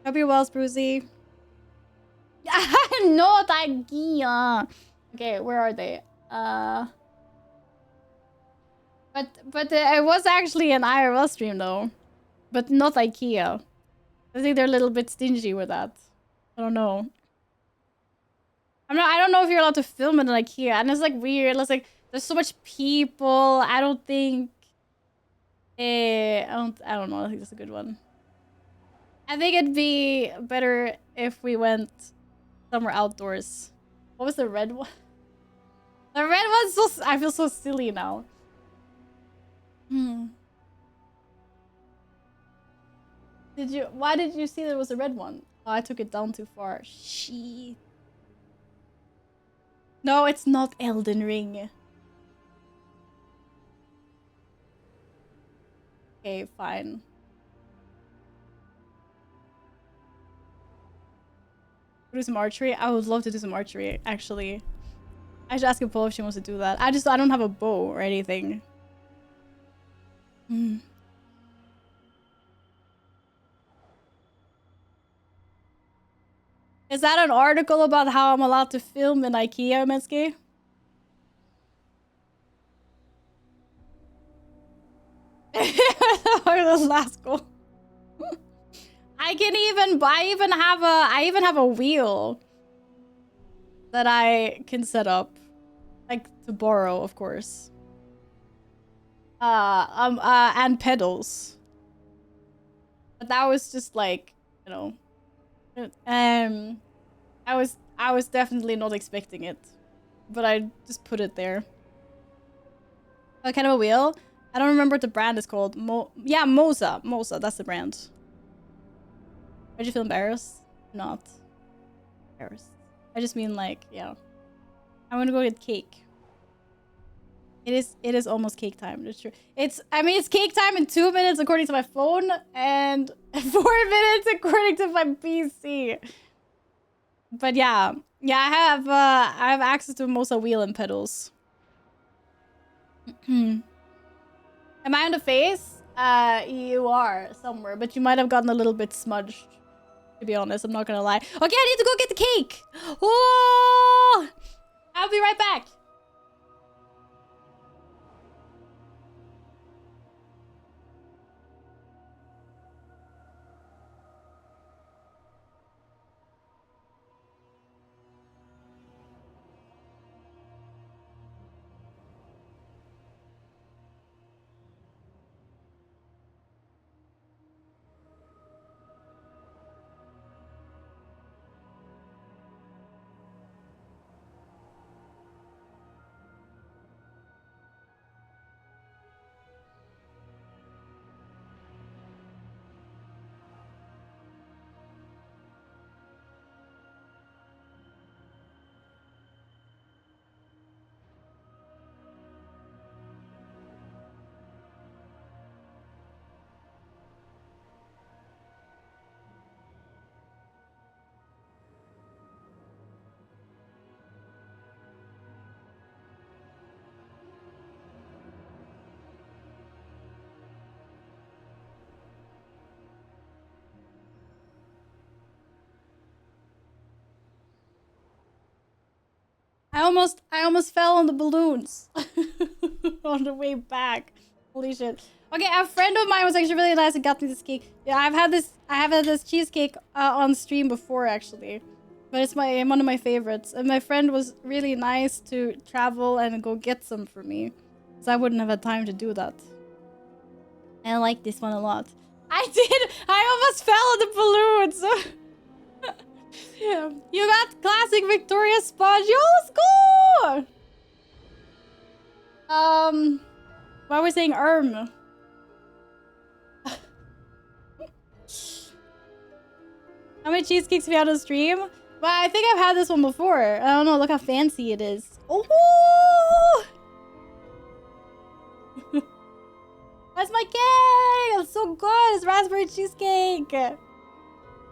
Hope you're well, Spruzy. Not idea. Okay, where are they? But it was actually an IRL stream though, but not IKEA. I think they're a little bit stingy with that. I don't know. I don't know if you're allowed to film it in IKEA, and it's like weird. It's like there's so much people. I don't think. I don't know. I think that's a good one. I think it'd be better if we went somewhere outdoors. What was the red one? The red one's so... I feel so silly now. Why did you see there was a red one? Oh, I took it down too far. Shit. No, it's not Elden Ring. Okay, fine. Do some archery? I would love to do some archery, actually. I should ask Apollo if she wants to do that. I don't have a bow or anything. Is that an article about how I'm allowed to film in IKEA, Metsky? The last goal. I even have a wheel that I can set up, like to borrow, of course. And pedals. But that was just like, you know, I was definitely not expecting it, but I just put it there. What kind of a wheel? I don't remember what the brand is called. Yeah, Moza. Moza, that's the brand. Did you feel embarrassed? Not embarrassed. I just mean like, yeah. I'm gonna go get cake. It is almost cake time. That's true. It's cake time in 2 minutes according to my phone and 4 minutes according to my PC. But yeah, I have access to Moza wheel and pedals. Am I on the face? You are somewhere, but you might have gotten a little bit smudged. To be honest, I'm not gonna lie. Okay, I need to go get the cake. Oh, I'll be right back. I almost fell on the balloons on the way back. Holy shit. Okay, a friend of mine was actually really nice and got me this cake. Yeah, I have had this cheesecake on stream before actually. But it's one of my favorites. And my friend was really nice to travel and go get some for me. So I wouldn't have had time to do that. And I like this one a lot. I did! I almost fell on the balloons! Yeah. You got classic Victoria sponge. Yo, let's go! Why are we saying How many cheesecakes have you had on stream? Well, I think I've had this one before. I don't know, look how fancy it is. Oh! That's my cake! It's so good! It's raspberry cheesecake! And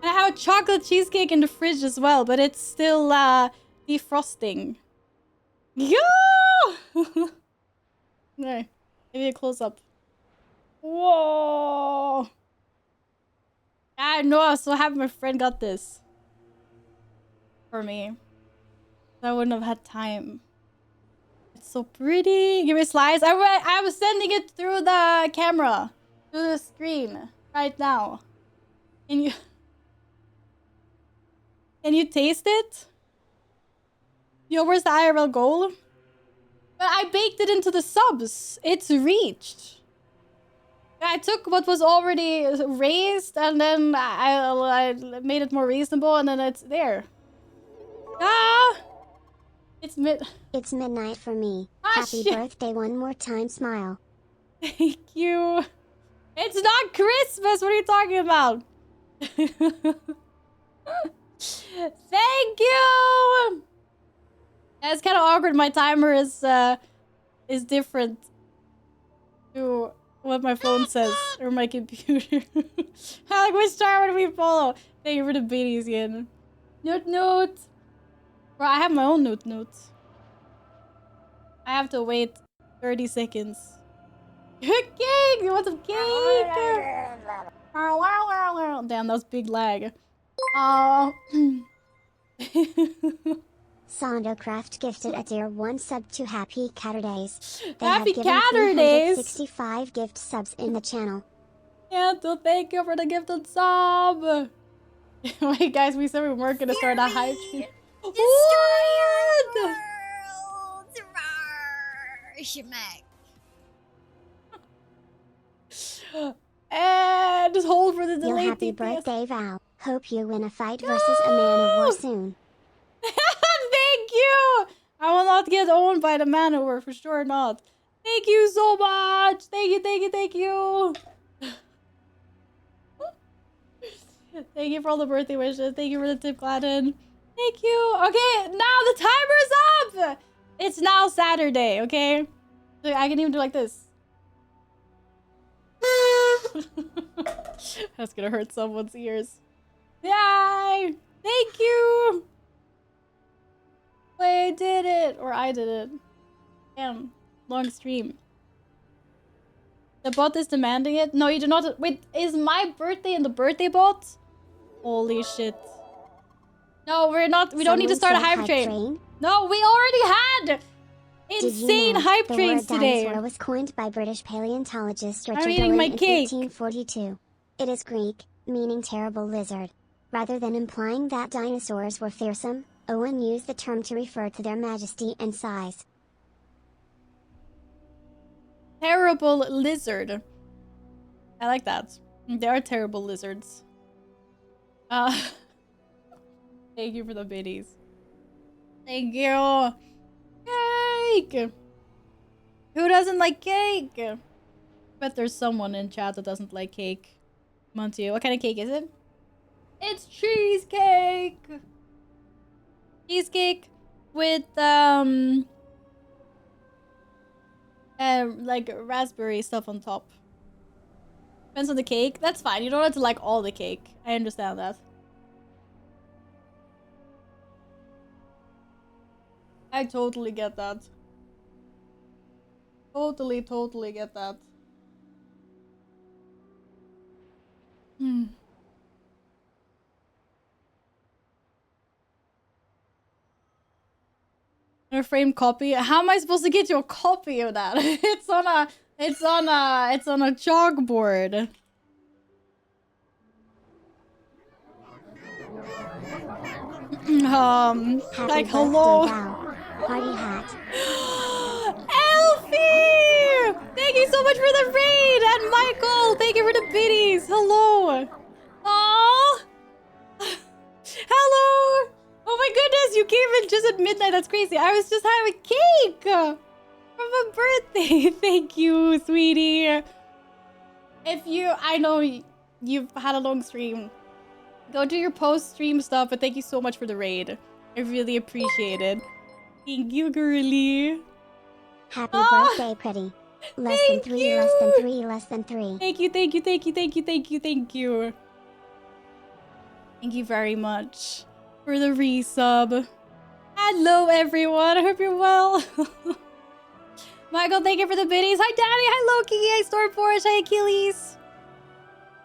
I have a chocolate cheesecake in the fridge as well, but it's still defrosting. Yeah! No, maybe a close up. Whoa! I know, I was so happy my friend got this for me. I wouldn't have had time. It's so pretty. Give me a slice. I was sending it through the camera, through the screen right now. Can you taste it? Yo, where's the IRL goal? But I baked it into the subs. It's reached. I took what was already raised and then I made it more reasonable and then it's there. Ah! It's midnight for me. Ah, Happy shit. birthday one more time, smile. Thank you. It's not Christmas. What are you talking about? Thank you. It's kind of awkward. My timer is different to what my phone says or my computer. Like, which star would we follow? Thank you for the biddies again. Note. Bro, I have my own note. I have to wait 30 seconds. Cake! You want some cake? Damn, that was big lag. Oh. Sondocraft gifted a tier 1 sub to Happy Catterdays. They Happy have given Catterdays! 365 gift subs in the channel. Yeah, so thank you for the gifted sub. Wait, guys, we said we weren't gonna start a hype stream. What? And just hold for the Yo, delay. happy birthday, Val. Hope you win a fight versus a man of war soon. Thank you. I will not get owned by the man of war, for sure not. Thank you so much. Thank you. Thank you for all the birthday wishes. Thank you for the tip, Gladden. Thank you. Okay, now the timer's up. It's now Saturday, okay? So I can even do like this. That's gonna hurt someone's ears. Yay! Thank you! Play did it! Or I did it. Damn. Long stream. The bot is demanding it? No, you do not. Wait, is my birthday in the birthday bot? Holy shit. No, we're not. We don't need to start a hype train. No, we already had insane hype trains today. The word dinosaur was coined by British paleontologist I'm Richard eating Owen my in cake. 1842. It is Greek, meaning terrible lizard. Rather than implying that dinosaurs were fearsome, Owen used the term to refer to their majesty and size. Terrible lizard. I like that. They are terrible lizards. Thank you for the biddies. Thank you. Cake! Who doesn't like cake? Bet there's someone in chat that doesn't like cake. Monty, what kind of cake is it? It's cheesecake! Cheesecake with, like raspberry stuff on top. Depends on the cake. That's fine. You don't have to like all the cake. I understand that. I totally get that. Totally get that. A framed copy? How am I supposed to get you a copy of that? It's on a chalkboard. Like hello. Party hat. Elfie! Thank you so much for the raid! And Michael, thank you for the biddies. Hello. Aww. Hello. Oh my goodness, you came in just at midnight. That's crazy. I was just having cake from a birthday. Thank you, sweetie. I know you've had a long stream. Go do your post-stream stuff, but thank you so much for the raid. I really appreciate it. Thank you, girly. Happy birthday, pretty. Less than 3, less than 3, less than 3. Thank you. Thank you very much for the resub. Hello, everyone. I hope you're well. Michael, thank you for the biddies. Hi, Daddy. Hi, Loki. Hi, Stormforge. Hi, Achilles.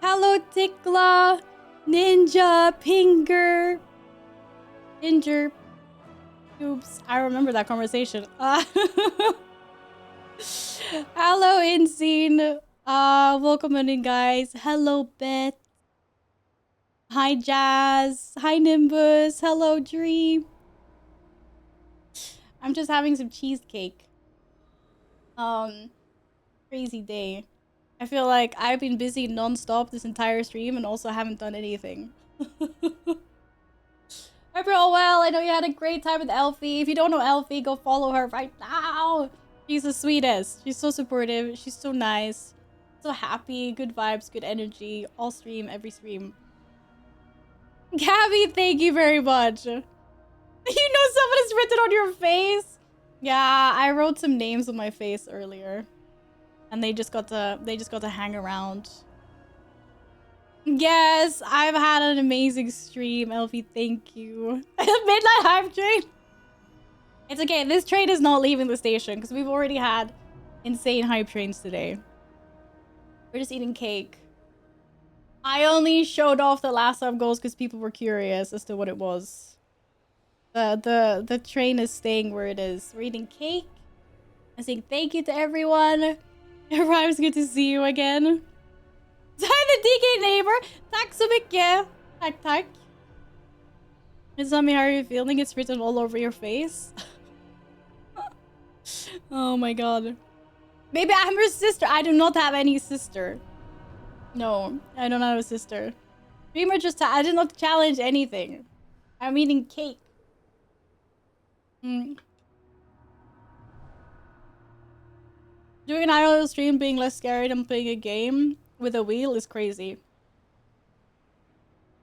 Hello, Tikla. Ninja. Pinger. Ginger. Oops. I remember that conversation. Hello, Insane. Welcome in, guys. Hello, Beth. Hi, Jazz. Hi, Nimbus. Hello, Dream. I'm just having some cheesecake. Crazy day. I feel like I've been busy non-stop this entire stream and also haven't done anything. Hope you're all well. I know you had a great time with Elfie. If you don't know Elfie, go follow her right now. She's the sweetest. She's so supportive. She's so nice. So happy. Good vibes. Good energy. All stream. Every stream. Gabby, thank you very much. You know someone has written on your face? Yeah, I wrote some names on my face earlier. And they just got to hang around. Yes, I've had an amazing stream, Elfie. Thank you. Midnight Hype Train. It's okay. This train is not leaving the station because we've already had insane hype trains today. We're just eating cake. I only showed off the last sub goals because people were curious as to what it was. The train is staying where it is. We're eating cake. I'm saying thank you to everyone. Rhymes, good to see you again. Hi, the DK neighbor. Tack så mycket. Tack. It's not me, how are you feeling? It's written all over your face. Oh my god. Maybe I'm her sister. I do not have any sister. No, I don't have a sister. Dreamer just I did not challenge anything. I'm eating cake. Doing an idle stream being less scary than playing a game with a wheel is crazy.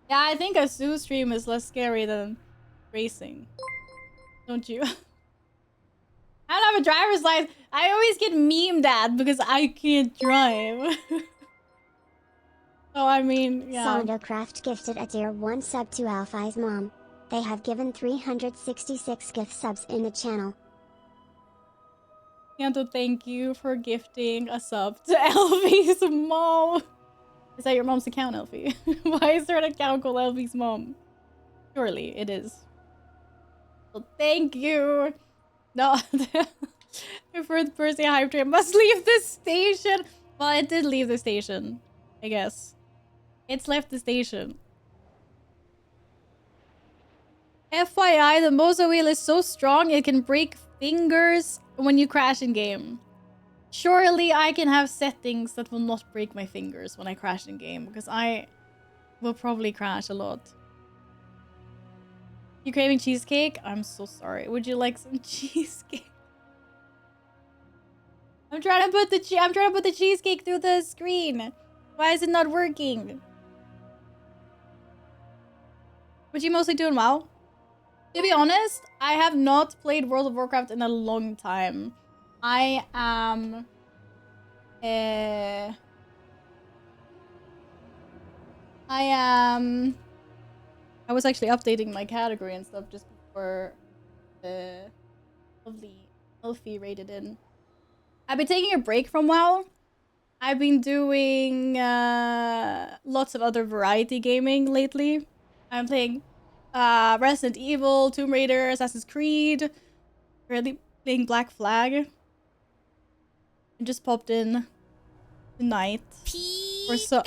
Yeah, I think a zoo stream is less scary than racing. Don't you? I don't have a driver's license. I always get memed at because I can't drive. So, I mean, yeah. Sondocraft gifted a tier 1 sub to Alfie's mom. They have given 366 gift subs in the channel. Yanto, thank you for gifting a sub to Elfie's mom. Is that your mom's account, Elfie? Why is there an account called Elfie's mom? Surely it is. Well, thank you. No, for the Percy hype train must leave the station. Well, it did leave the station, I guess. It's left the station. FYI, the Moza wheel is so strong it can break fingers when you crash in game. Surely I can have settings that will not break my fingers when I crash in game, because I will probably crash a lot. You craving cheesecake? I'm so sorry. Would you like some cheesecake? I'm trying to put the cheesecake through the screen. Why is it not working? What you mostly doing, WoW? To be honest, I have not played World of Warcraft in a long time. I am I was actually updating my category and stuff just before the lovely Elfie raided in. I've been taking a break from WoW. I've been doing lots of other variety gaming lately. I'm playing Resident Evil, Tomb Raider, Assassin's Creed. Really playing Black Flag. I just popped in tonight. Or so.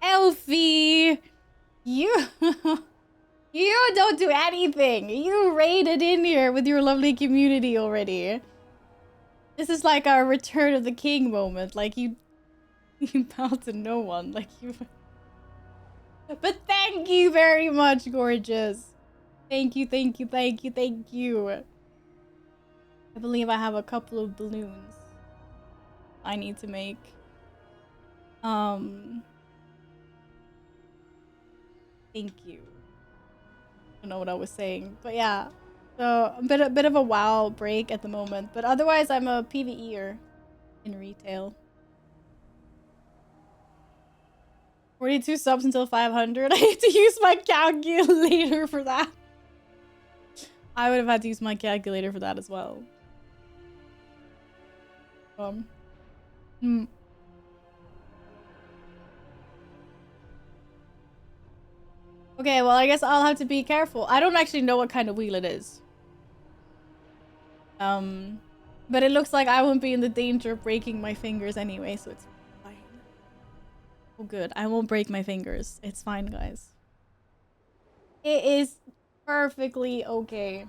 Elfie! You don't do anything. You raided in here with your lovely community already. This is like our Return of the King moment. Like you bow to no one. Like you. But thank you very much, gorgeous. Thank you. I believe I have a couple of balloons I need to make. Thank you. I don't know what I was saying, but yeah. So a bit of a WoW break at the moment, but otherwise I'm a PvEer in retail. 42 subs until 500. I need to use my calculator for that. I would have had to use my calculator for that as well. Okay, well, I guess I'll have to be careful. I don't actually know what kind of wheel it is. But it looks like I won't be in the danger of breaking my fingers anyway, so it's fine. Oh, good. I won't break my fingers. It's fine, guys. It is perfectly okay.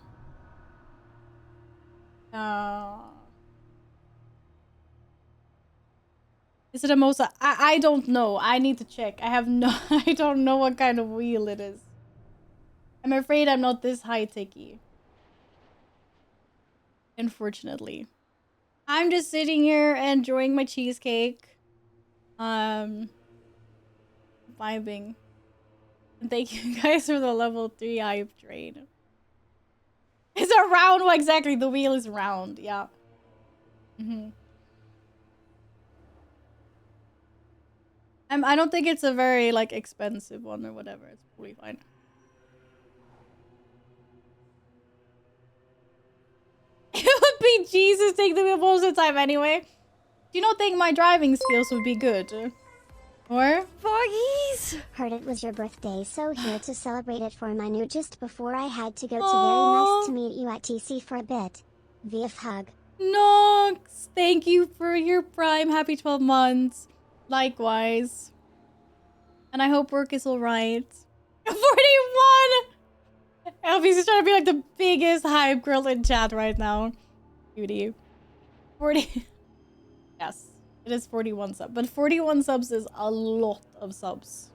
Is it a Moza? I don't know. I need to check. I don't know what kind of wheel it is. I'm afraid I'm not this high-techy. Unfortunately. I'm just sitting here enjoying my cheesecake. Vibing. And thank you guys for the level 3 hype train. It's a round one, exactly. The wheel is round, yeah. I don't think it's a very like expensive one or whatever. It's probably fine. It would be Jesus take the wheel most of the time anyway. Do you not think my driving skills would be good? Or? Foggies! Heard it was your birthday, so here to celebrate it for my new just before I had to go to very nice to meet you at TC for a bit. VF hug. Nox! Thank you for your prime. Happy 12 months. Likewise. And I hope work is alright. 41! Elvis is trying to be like the biggest hype girl in chat right now. Beauty. 40. Yes. It is 41 subs. But 41 subs is a lot of subs.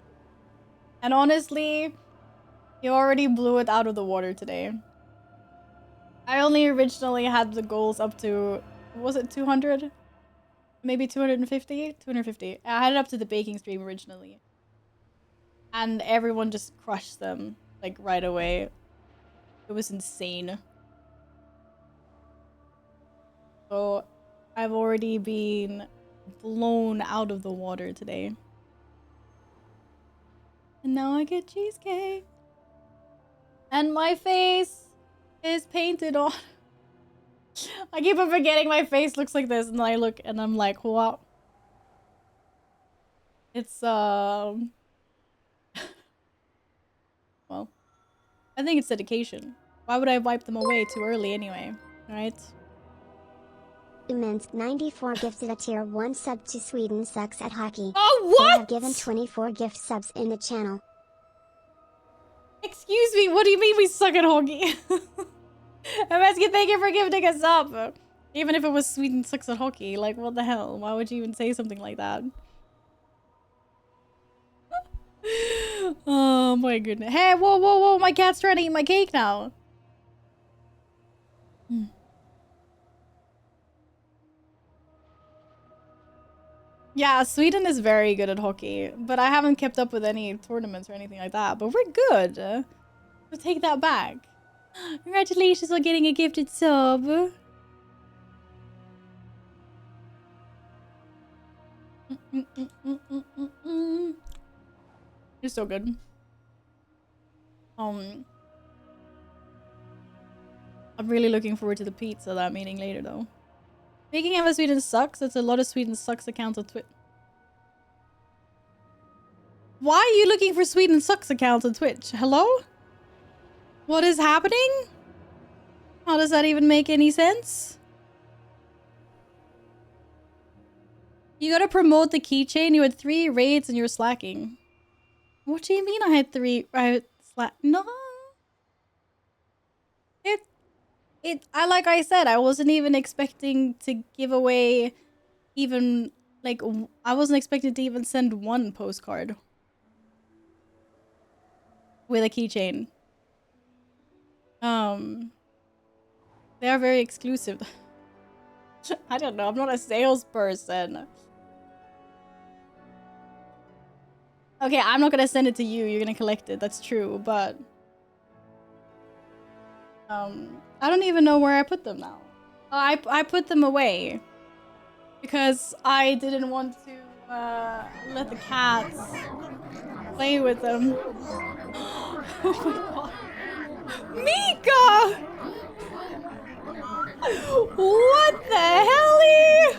And honestly, you already blew it out of the water today. I only originally had the goals up to, was it 200? Maybe 250? 250. I had it up to the baking stream originally. And everyone just crushed them, like, right away. It was insane. So, I've already been blown out of the water today. And now I get cheesecake. And my face is painted on. I keep on forgetting my face looks like this, and then I look and I'm like, wow. It's well, I think it's dedication. Why would I wipe them away too early anyway? Right? Immense 94 gifted a tier 1 sub to Sweden sucks at hockey. Oh, what? They have given 24 gift subs in the channel. Excuse me, what do you mean we suck at hockey? I'm asking, thank you for giving us up. Even if it was Sweden sucks at hockey, like what the hell? Why would you even say something like that? Oh my goodness. Hey, whoa, whoa, whoa, my cat's trying to eat my cake now. Yeah, Sweden is very good at hockey, but I haven't kept up with any tournaments or anything like that, but we're good. We'll take that back. Congratulations on getting a gifted sub. You're so good. I'm really looking forward to the pizza that I'm eating later though. Speaking of Sweden sucks, that's a lot of Sweden sucks accounts on Twitch. Why are you looking for Sweden sucks accounts on Twitch? Hello? What is happening? How does that even make any sense? You gotta promote the keychain. You had 3 raids and you're slacking. What do you mean I had 3? No. Like I said, I wasn't even expecting to give away even, like, I wasn't expecting to even send 1 postcard. With a keychain. They are very exclusive. I don't know, I'm not a salesperson. Okay, I'm not gonna send it to you, you're gonna collect it, that's true, but... I don't even know where I put them now. I put them away. Because I didn't want to, let the cats play with them. Oh my god. Mika! What the helly?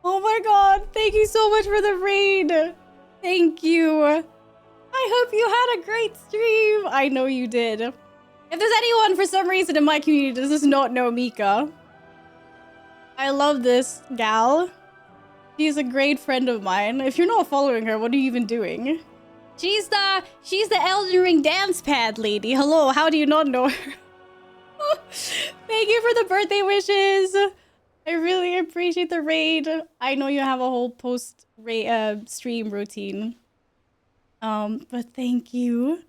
Oh my god, thank you so much for the raid. Thank you. I hope you had a great stream. I know you did. If there's anyone for some reason in my community that does not know Mika, I love this gal. She's a great friend of mine. If you're not following her, what are you even doing? She's the Elden Ring dance pad lady. Hello, how do you not know her? Thank you for the birthday wishes. I really appreciate the raid. I know you have a whole post stream routine. But thank you.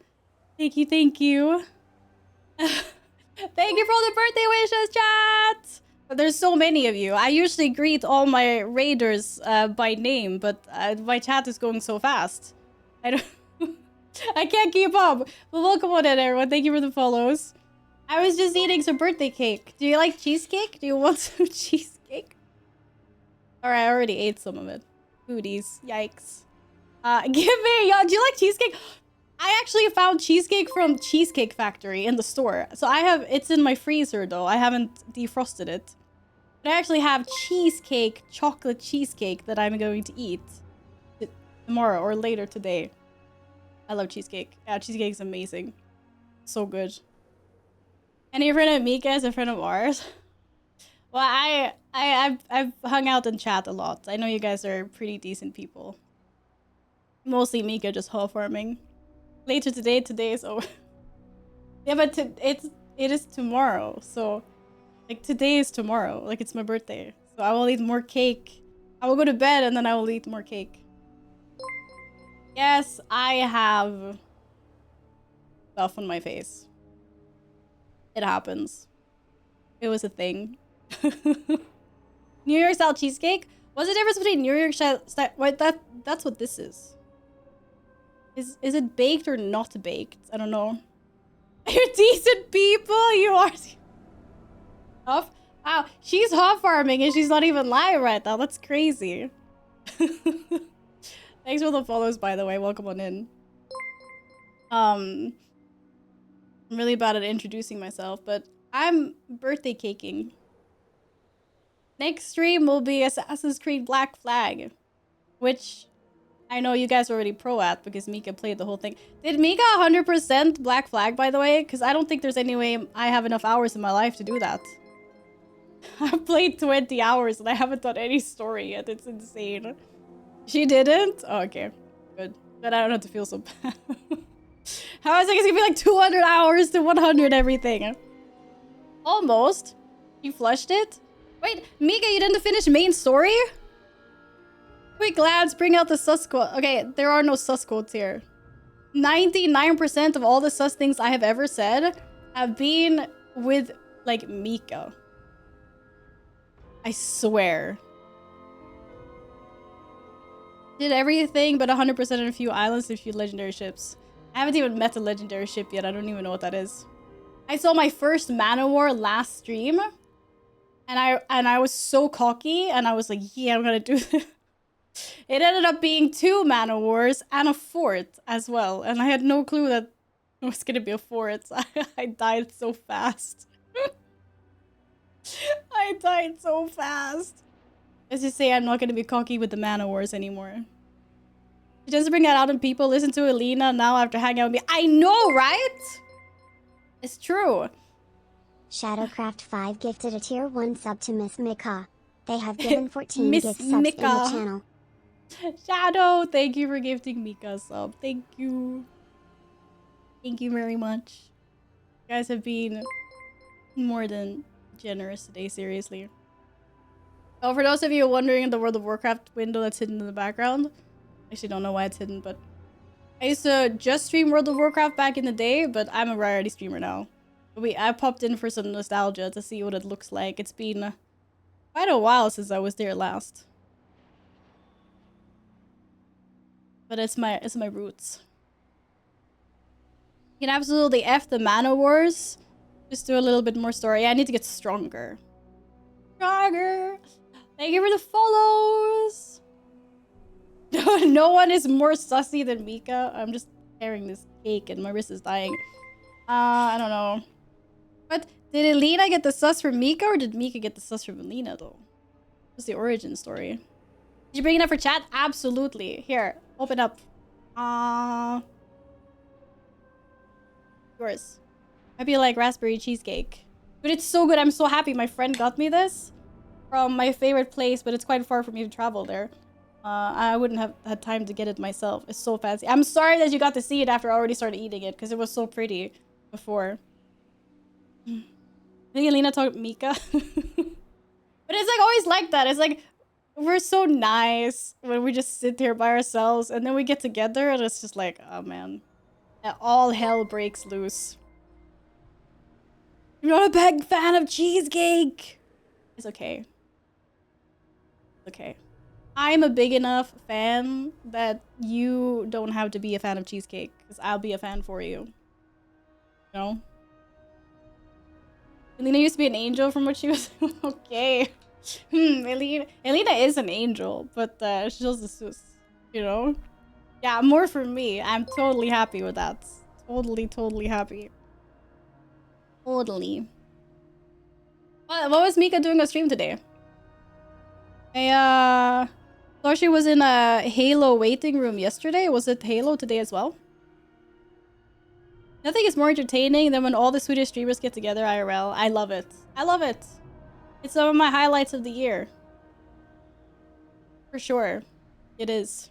Thank you. Thank you for all the birthday wishes, chat! But there's so many of you. I usually greet all my raiders by name, but my chat is going so fast. I don't... I can't keep up. But welcome on in, everyone. Thank you for the follows. I was just eating some birthday cake. Do you like cheesecake? Do you want some cheesecake? Alright, I already ate some of it. Foodies. Yikes. Give me... do you like cheesecake? I actually found cheesecake from Cheesecake Factory in the store. So I have... It's in my freezer, though. I haven't defrosted it. But I actually have cheesecake, chocolate cheesecake that I'm going to eat tomorrow or later today. I love cheesecake. Yeah, cheesecake is amazing. So good. Any friend of Mika is a friend of ours. Well, I've hung out and chat a lot. I know you guys are pretty decent people. Mostly Mika just haul farming. Later today is over. Yeah, but it is tomorrow. So, like, today is tomorrow. Like, it's my birthday. So I will eat more cake. I will go to bed and then I will eat more cake. Yes, I have stuff on my face. It happens. It was a thing. New York style cheesecake? What's the difference between New York style? Wait, that's what this is. Is it baked or not baked? I don't know. You're decent people. You are. Huff? Wow, she's huff farming and she's not even live right now. That's crazy. Thanks for the follows, by the way. Welcome on in. I'm really bad at introducing myself, but I'm birthday caking. Next stream will be Assassin's Creed Black Flag, which I know you guys are already pro at because Mika played the whole thing. Did Mika 100% Black Flag, by the way? Because I don't think there's any way I have enough hours in my life to do that. I've played 20 hours and I haven't done any story yet. It's insane. She didn't? Oh, okay. Good. Then I don't have to feel so bad. How is it gonna be like 200 hours to 100 everything? Almost. You flushed it? Wait, Mika, you didn't finish main story? Quick lads, bring out the sus quote. Okay, there are no sus quotes here. 99% of all the sus things I have ever said have been with, like, Mika. I swear. Did everything but 100% in a few islands and a few legendary ships. I haven't even met a legendary ship yet. I don't even know what that is. I saw my first Manowar last stream. And I was so cocky. And I was like, yeah, I'm gonna do this. It ended up being 2 Manowars and a fort as well. And I had no clue that it was gonna be a fort. I died so fast. I died so fast. Let's just say I'm not gonna be cocky with the Manowars anymore. She doesn't bring that out in people. Listen to Alina now after hanging out with me. I know, right? It's true. Shadowcraft 5 gifted a tier 1 sub to Miss Mika. They have given 14 gift subs in the channel. Shadow, thank you for gifting Mika a sub. Thank you. Thank you very much. You guys have been more than generous today, seriously. Oh, for those of you wondering, the World of Warcraft window that's hidden in the background. I actually don't know why it's hidden, but I used to just stream World of Warcraft back in the day, but I'm a rarity streamer now. I popped in for some nostalgia to see what it looks like. It's been quite a while since I was there last. But it's my roots. You can absolutely F the Manowars. Just do a little bit more story. Yeah, I need to get stronger. Stronger! Thank you for the follows! No one is more sussy than Mika. I'm just carrying this cake and my wrist is dying. I don't know. But did Alina get the sus from Mika or did Mika get the sus from Alina though? What's the origin story? Did you bring it up for chat? Absolutely. Here, open up. Yours. Might be like raspberry cheesecake. But it's so good. I'm so happy my friend got me this from my favorite place, but it's quite far for me to travel there. I wouldn't have had time to get it myself. It's so fancy. I'm sorry that you got to see it after I already started eating it because it was so pretty before. I think Alina talked Mika. But it's like always like that. It's like we're so nice when we just sit here by ourselves and then we get together and it's just like, oh man. All hell breaks loose. I'm not a big fan of cheesecake. It's okay. Okay. I'm a big enough fan that you don't have to be a fan of cheesecake, because I'll be a fan for you. You know? Elena used to be an angel from what she was. Okay. Elena is an angel, but she's also sus. You know? Yeah, more for me. I'm totally happy with that. Totally happy. Totally. What was Mika doing on stream today? I thought she was in a Halo waiting room yesterday. Was it Halo today as well? Nothing is more entertaining than when all the Swedish streamers get together IRL. I love it. I love it. It's some of my highlights of the year. For sure. It is.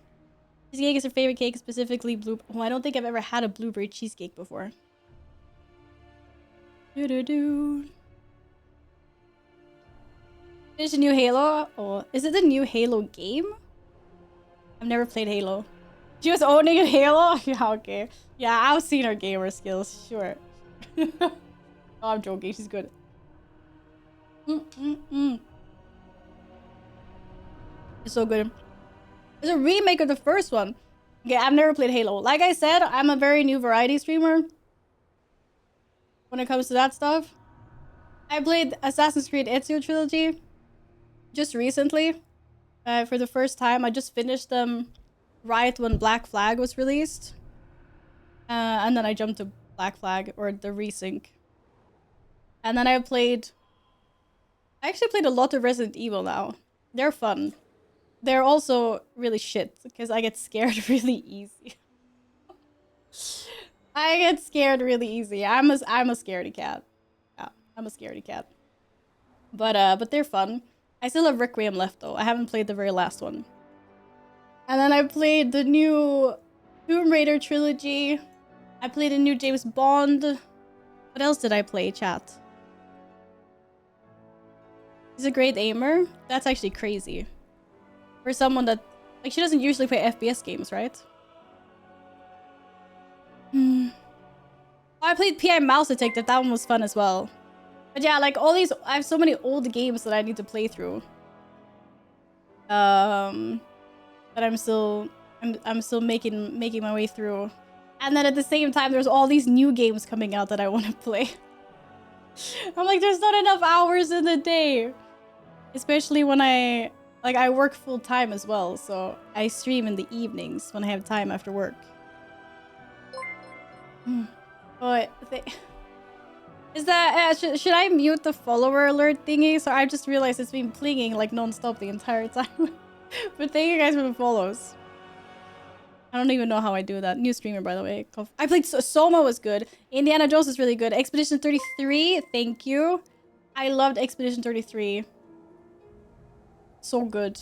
Cheesecake is her favorite cake, specifically blue. Oh, I don't think I've ever had a blueberry cheesecake before. Finish a new Halo? Oh, is it the new Halo game? I've never played Halo. She was owning a Halo? Yeah, okay. Yeah, I've seen her gamer skills, sure. Oh, I'm joking, she's good. It's so good. It's a remake of the first one. Okay, I've never played Halo. Like I said, I'm a very new variety streamer when it comes to that stuff. I played Assassin's Creed Ezio Trilogy just recently. For the first time, I just finished them right when Black Flag was released. And then I jumped to Black Flag, or the resync. And then I actually played a lot of Resident Evil now. They're fun. They're also really shit, because I get scared really easy. I get scared really easy. I'm a scaredy cat. Yeah, I'm a scaredy cat. But they're fun. I still have Requiem left though. I haven't played the very last one. And then I played the new Tomb Raider trilogy. I played a new James Bond. What else did I play, chat? He's a great aimer. That's actually crazy. For someone that... Like, she doesn't usually play FPS games, right? Oh, I played PI Mouse Detective. That one was fun as well. But yeah, like, all these... I have so many old games that I need to play through. But I'm still making my way through. And then at the same time, there's all these new games coming out that I want to play. I'm like, there's not enough hours in the day. Especially when I work full time as well, so I stream in the evenings when I have time after work. But is that should I mute the follower alert thingy? So I just realized it's been plinging like non-stop the entire time. But thank you guys for the follows. I don't even know how I do that. New streamer, by the way. I played Soma was good. Indiana Jones is really good. Expedition 33, thank you. I loved Expedition 33. So good.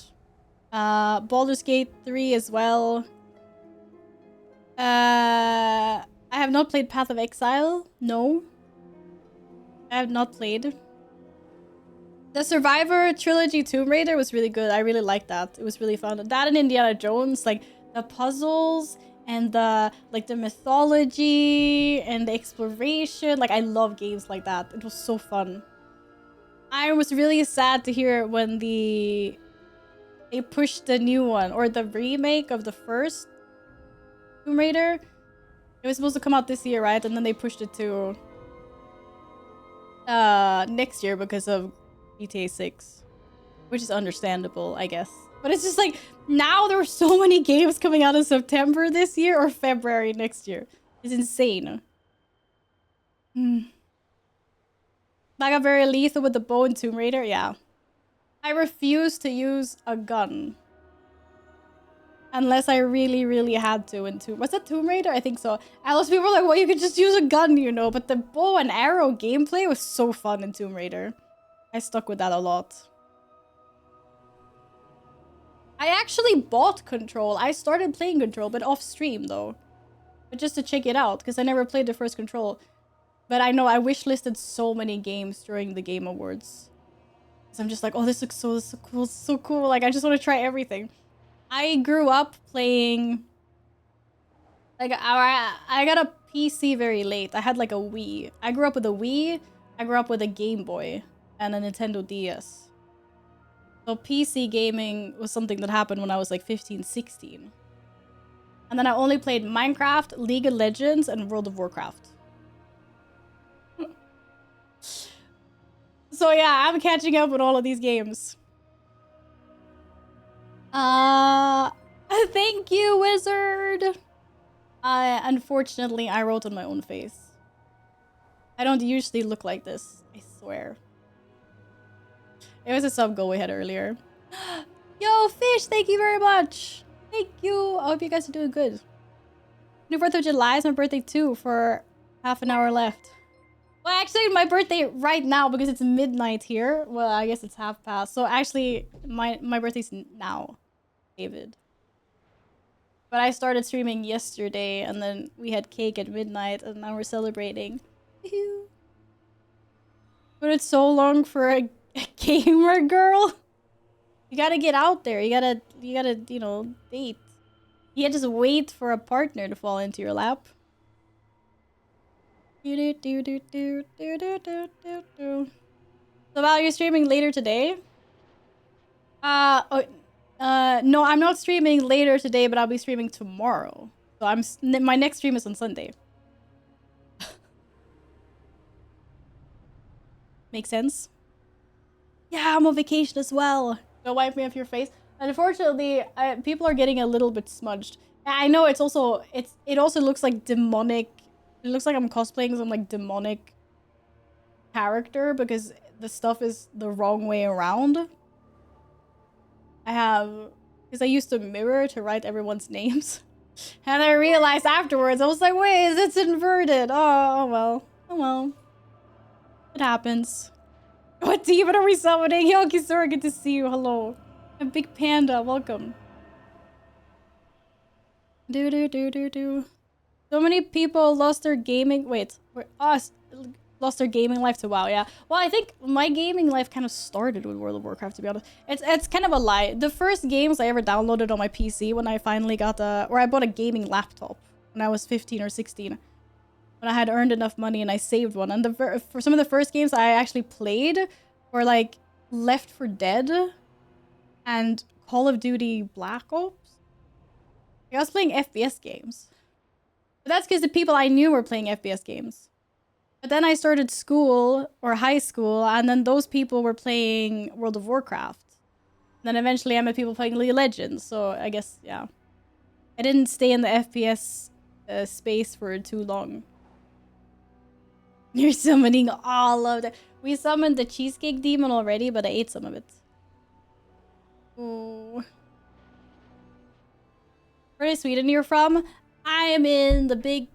Baldur's Gate 3 as well. I have not played Path of Exile. No. I have not played. The Survivor Trilogy Tomb Raider was really good. I really liked that. It was really fun. That and Indiana Jones, like the puzzles and the mythology and the exploration. Like, I love games like that. It was so fun. I was really sad to hear when they pushed the new one, or the remake of the first Tomb Raider. It was supposed to come out this year, right? And then they pushed it to next year because of GTA 6, which is understandable, I guess. But it's just like, now there are so many games coming out in September this year or February next year. It's insane. I got very lethal with the bow in Tomb Raider, yeah. I refuse to use a gun. Unless I really, really had to in Was that Tomb Raider? I think so. And those people were like, well, you could just use a gun, you know. But the bow and arrow gameplay was so fun in Tomb Raider. I stuck with that a lot. I actually bought Control. I started playing Control, but off stream though. But just to check it out, because I never played the first Control. But I know I wishlisted so many games during the Game Awards. So I'm just like, oh, this looks so cool, so cool. Like, I just want to try everything. I grew up playing... Like, I got a PC very late. I had like a Wii. I grew up with a Wii. I grew up with a Game Boy and a Nintendo DS. So PC gaming was something that happened when I was like 15, 16. And then I only played Minecraft, League of Legends, and World of Warcraft. So yeah, I'm catching up with all of these games. Thank you, Wizard! Unfortunately, I wrote on my own face. I don't usually look like this, I swear. It was a sub goal we had earlier. Yo, Fish, thank you very much! Thank you! I hope you guys are doing good. 24th of July is my birthday too, for half an hour left. Well, actually, my birthday right now, because it's midnight here. Well, I guess it's half past. So actually, my birthday's now, David. But I started streaming yesterday, and then we had cake at midnight, and now we're celebrating. But it's so long for a gamer girl. You gotta get out there. You gotta, you know, date. You can't just wait for a partner to fall into your lap. So Val, you're streaming later today? No, I'm not streaming later today, but I'll be streaming tomorrow. So my next stream is on Sunday. Make sense? Yeah, I'm on vacation as well. Don't wipe me off your face. Unfortunately, people are getting a little bit smudged. I know it also looks like demonic. It looks like I'm cosplaying some like demonic character because the stuff is the wrong way around. Because I used a mirror to write everyone's names. And I realized afterwards, I was like, wait, it's inverted. Oh well. Oh well. It happens. What demon are we summoning? Yo, Kisura, good to see you. Hello. A big panda, welcome. So many people lost their gaming... Wait, lost their gaming life to WoW, yeah. Well, I think my gaming life kind of started with World of Warcraft, to be honest. It's kind of a lie. The first games I ever downloaded on my PC when I finally got I bought a gaming laptop when I was 15 or 16. When I had earned enough money and I saved one. And for some of the first games I actually played were like Left 4 Dead and Call of Duty Black Ops. I was playing FPS games. But that's because the people I knew were playing FPS games. But then I started school or high school, and then those people were playing World of Warcraft. Then eventually I met people playing League of Legends, so I guess, yeah. I didn't stay in the FPS space for too long. You're summoning all of the... We summoned the Cheesecake Demon already, but I ate some of it. Ooh. Where is Sweden you're from? I am in the big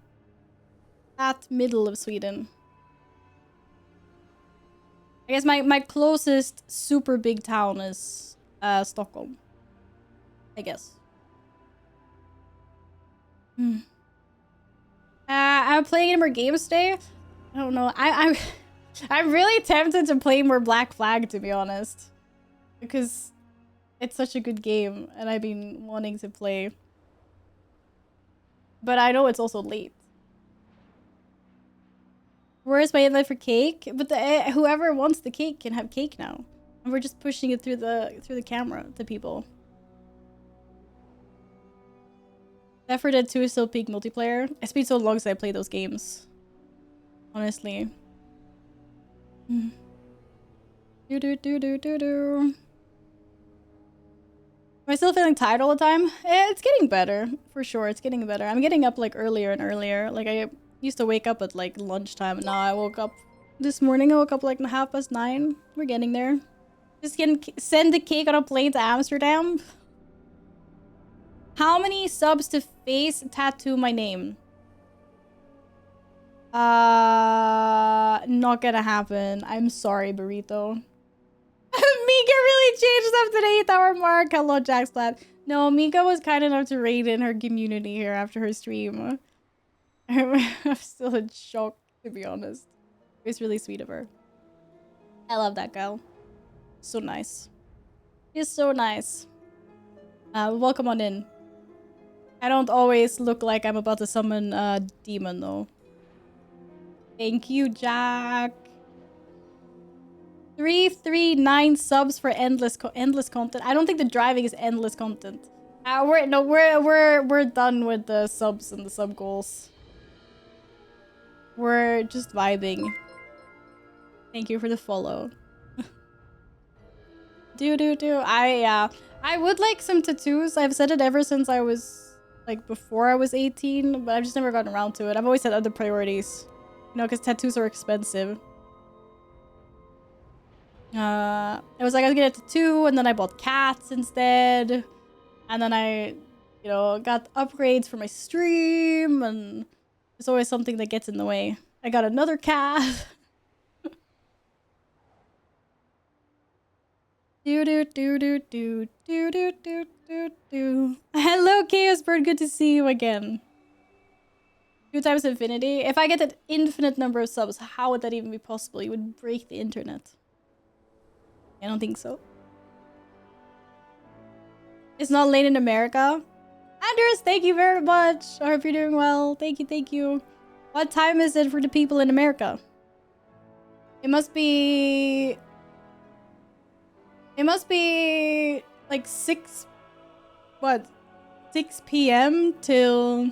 fat middle of Sweden. I guess my closest super big town is Stockholm. I guess. I'm playing more games today. I don't know. I'm really tempted to play more Black Flag, to be honest, because it's such a good game and I've been wanting to play. But I know it's also late. Where's my invite for cake? But whoever wants the cake can have cake now. And we're just pushing it through the camera to people. Left 4 Dead 2 is still peak multiplayer. It's been so long since I played those games. Honestly. Am I still feeling tired all the time? It's getting better, for sure. It's getting better. I'm getting up like earlier and earlier. Like I used to wake up at like lunchtime. Now I woke up this morning. I woke up like 9:30. We're getting there. Just gonna send the cake on a plane to Amsterdam. How many subs to face tattoo my name? Not gonna happen. I'm sorry, Burrito. Mika really changed after the 8-hour mark. Hello, Jacksplat. No, Mika was kind enough to raid in her community here after her stream. I'm still in shock, to be honest. It was really sweet of her. I love that girl. So nice. She's so nice. Welcome on in. I don't always look like I'm about to summon a demon, though. Thank you, Jack. 339 subs for endless content. I don't think the driving is endless content. We're done with the subs and the sub goals. We're just vibing. Thank you for the follow. I would like some tattoos. I've said it ever since I was like before I was 18, but I've just never gotten around to it. I've always had other priorities. You know, because tattoos are expensive. It was like I was gonna get a tattoo, and then I bought cats instead. And then I, you know, got upgrades for my stream, and there's always something that gets in the way. I got another cat. Hello, Chaos Bird. Good to see you again. 2 times infinity. If I get an infinite number of subs, how would that even be possible? You would break the internet. I don't think so. It's not late in America. Andres, thank you very much. I hope you're doing well. Thank you, thank you. What time is it for the people in America? It must be like 6 p.m. till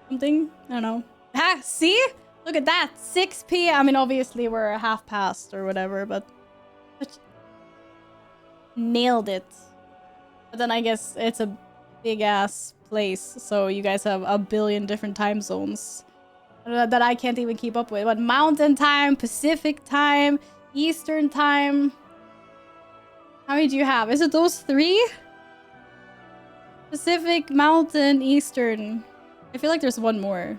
something? I don't know. Ah, see? Look at that. 6 p.m. I mean, obviously we're half past or whatever, but nailed it. But then I guess it's a big ass place, so you guys have a billion different time zones that I can't even keep up with. What, Mountain Time, Pacific Time, Eastern Time? How many do you have? Is it those 3? Pacific, Mountain, Eastern. I feel like there's one more.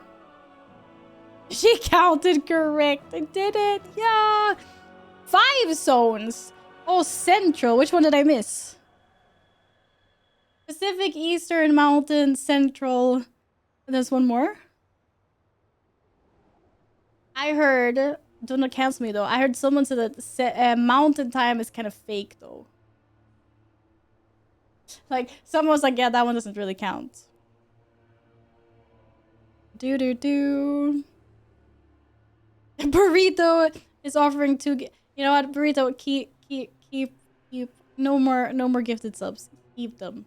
She counted correct. I did it. Yeah. 5 zones. Oh, Central. Which one did I miss? Pacific, Eastern, Mountain, Central. There's one more. I heard... Don't cancel me though. I heard someone say that Mountain Time is kind of fake though. Like, someone was like, yeah, that one doesn't really count. Burrito is offering 2... You know what, Burrito, keep. No more gifted subs. Keep them.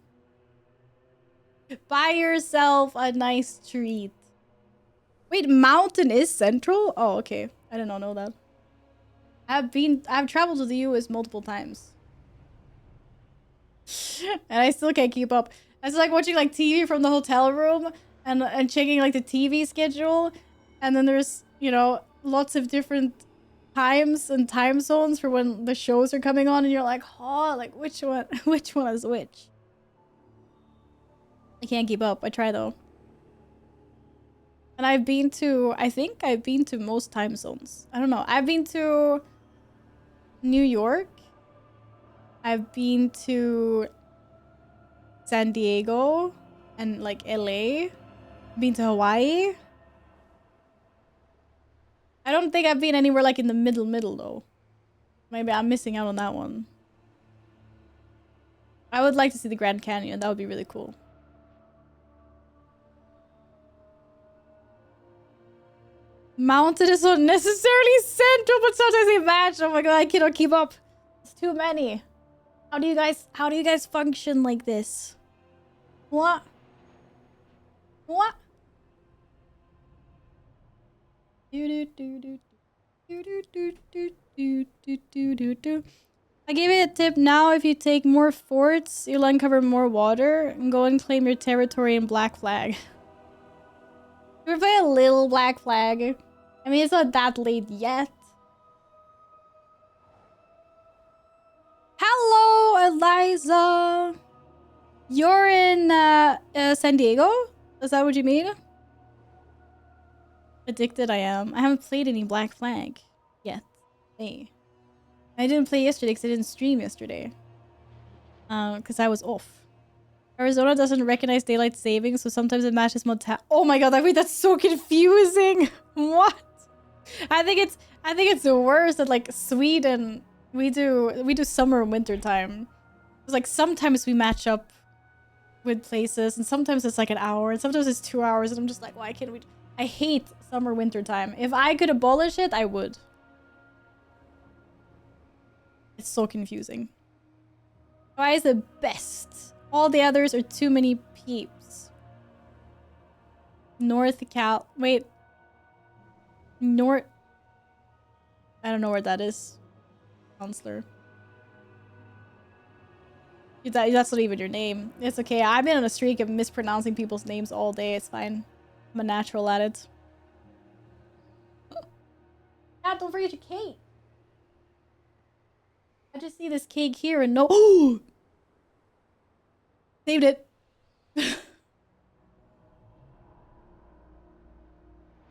Buy yourself a nice treat. Wait, Mountain is Central? Oh, okay. I did not know that. I've traveled to the US multiple times. And I still can't keep up. It's like watching like TV from the hotel room and checking like the TV schedule. And then there's, you know, lots of different times and time zones for when the shows are coming on, and you're like, oh, like which one is which? I can't keep up. I try though. And I think I've been to most time zones. I don't know. I've been to New York. I've been to San Diego and like LA. I've been to Hawaii. I don't think I've been anywhere like in the middle though. Maybe I'm missing out on that one. I would like to see the Grand Canyon. That would be really cool. Mountain is not necessarily central, but sometimes they match. Oh my god, I cannot keep up. It's too many. How do you guys function like this? What? What? I gave it a tip. Now if you take more forts, you'll uncover more water and go and claim your territory in Black Flag. We're playing a little Black Flag. I mean, it's not that late yet. Hello, Eliza. You're in San Diego? Is that what you mean? Addicted I am. I haven't played any Black Flag yet. Hey. I didn't play yesterday because I didn't stream yesterday. Because I was off. Arizona doesn't recognize daylight savings, so sometimes it matches Montana. Oh my god, I mean that's so confusing. What? I think it's worse that like Sweden we do summer and winter time. It's like sometimes we match up with places and sometimes it's like an hour and sometimes it's 2 hours and I'm just like, why can't we? I hate summer winter time. If I could abolish it, I would. It's so confusing. Why is the best? All the others are too many peeps. North Cal. Wait. North. I don't know where that is. Counselor. That's not even your name. It's okay. I've been on a streak of mispronouncing people's names all day. It's fine. I'm a natural at it. Yeah, don't forget your cake. I just see this cake here and no. Oh! Saved it. This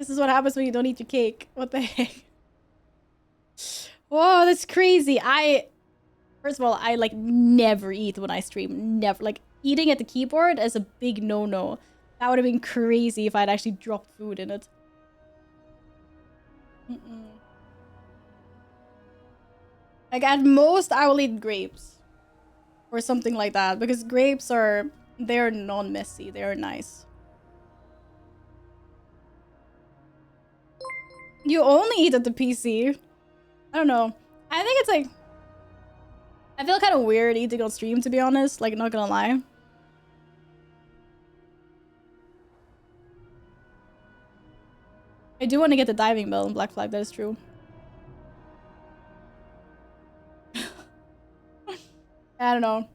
is what happens when you don't eat your cake. What the heck? Whoa, that's crazy. First of all, I like never eat when I stream. Never. Like eating at the keyboard is a big no-no. That would have been crazy if I'd actually dropped food in it. Like at most, I will eat grapes. Or something like that. Because grapes they're non-messy. They're nice. You only eat at the PC. I don't know. I think it's like... I feel kind of weird eating on stream, to be honest. Like, not gonna lie. I do want to get the diving bell in Black Flag, that is true. I don't know.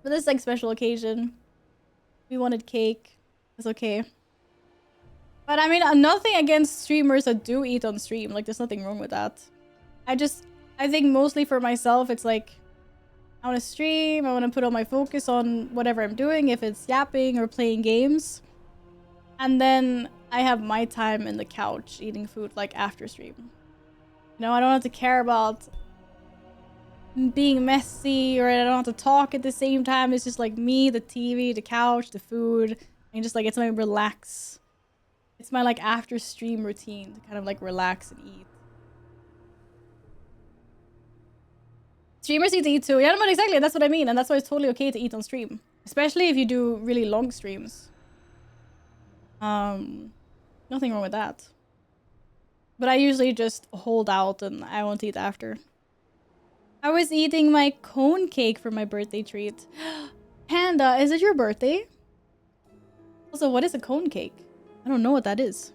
For this, like, special occasion, we wanted cake. It's okay. But, I mean, nothing against streamers that do eat on stream. Like, there's nothing wrong with that. I think mostly for myself, it's like... I want to stream, I want to put all my focus on whatever I'm doing, if it's yapping or playing games. And then I have my time in the couch eating food, like, after stream. You know, I don't have to care about being messy, or I don't have to talk at the same time. It's just, like, me, the TV, the couch, the food, and just, like, it's my relax. It's my, like, after stream routine to kind of, like, relax and eat. Streamers need to eat too. Yeah, but exactly, that's what I mean. And that's why it's totally okay to eat on stream. Especially if you do really long streams. Nothing wrong with that. But I usually just hold out and I won't eat after. I was eating my cone cake for my birthday treat. Panda, is it your birthday? Also, what is a cone cake? I don't know what that is.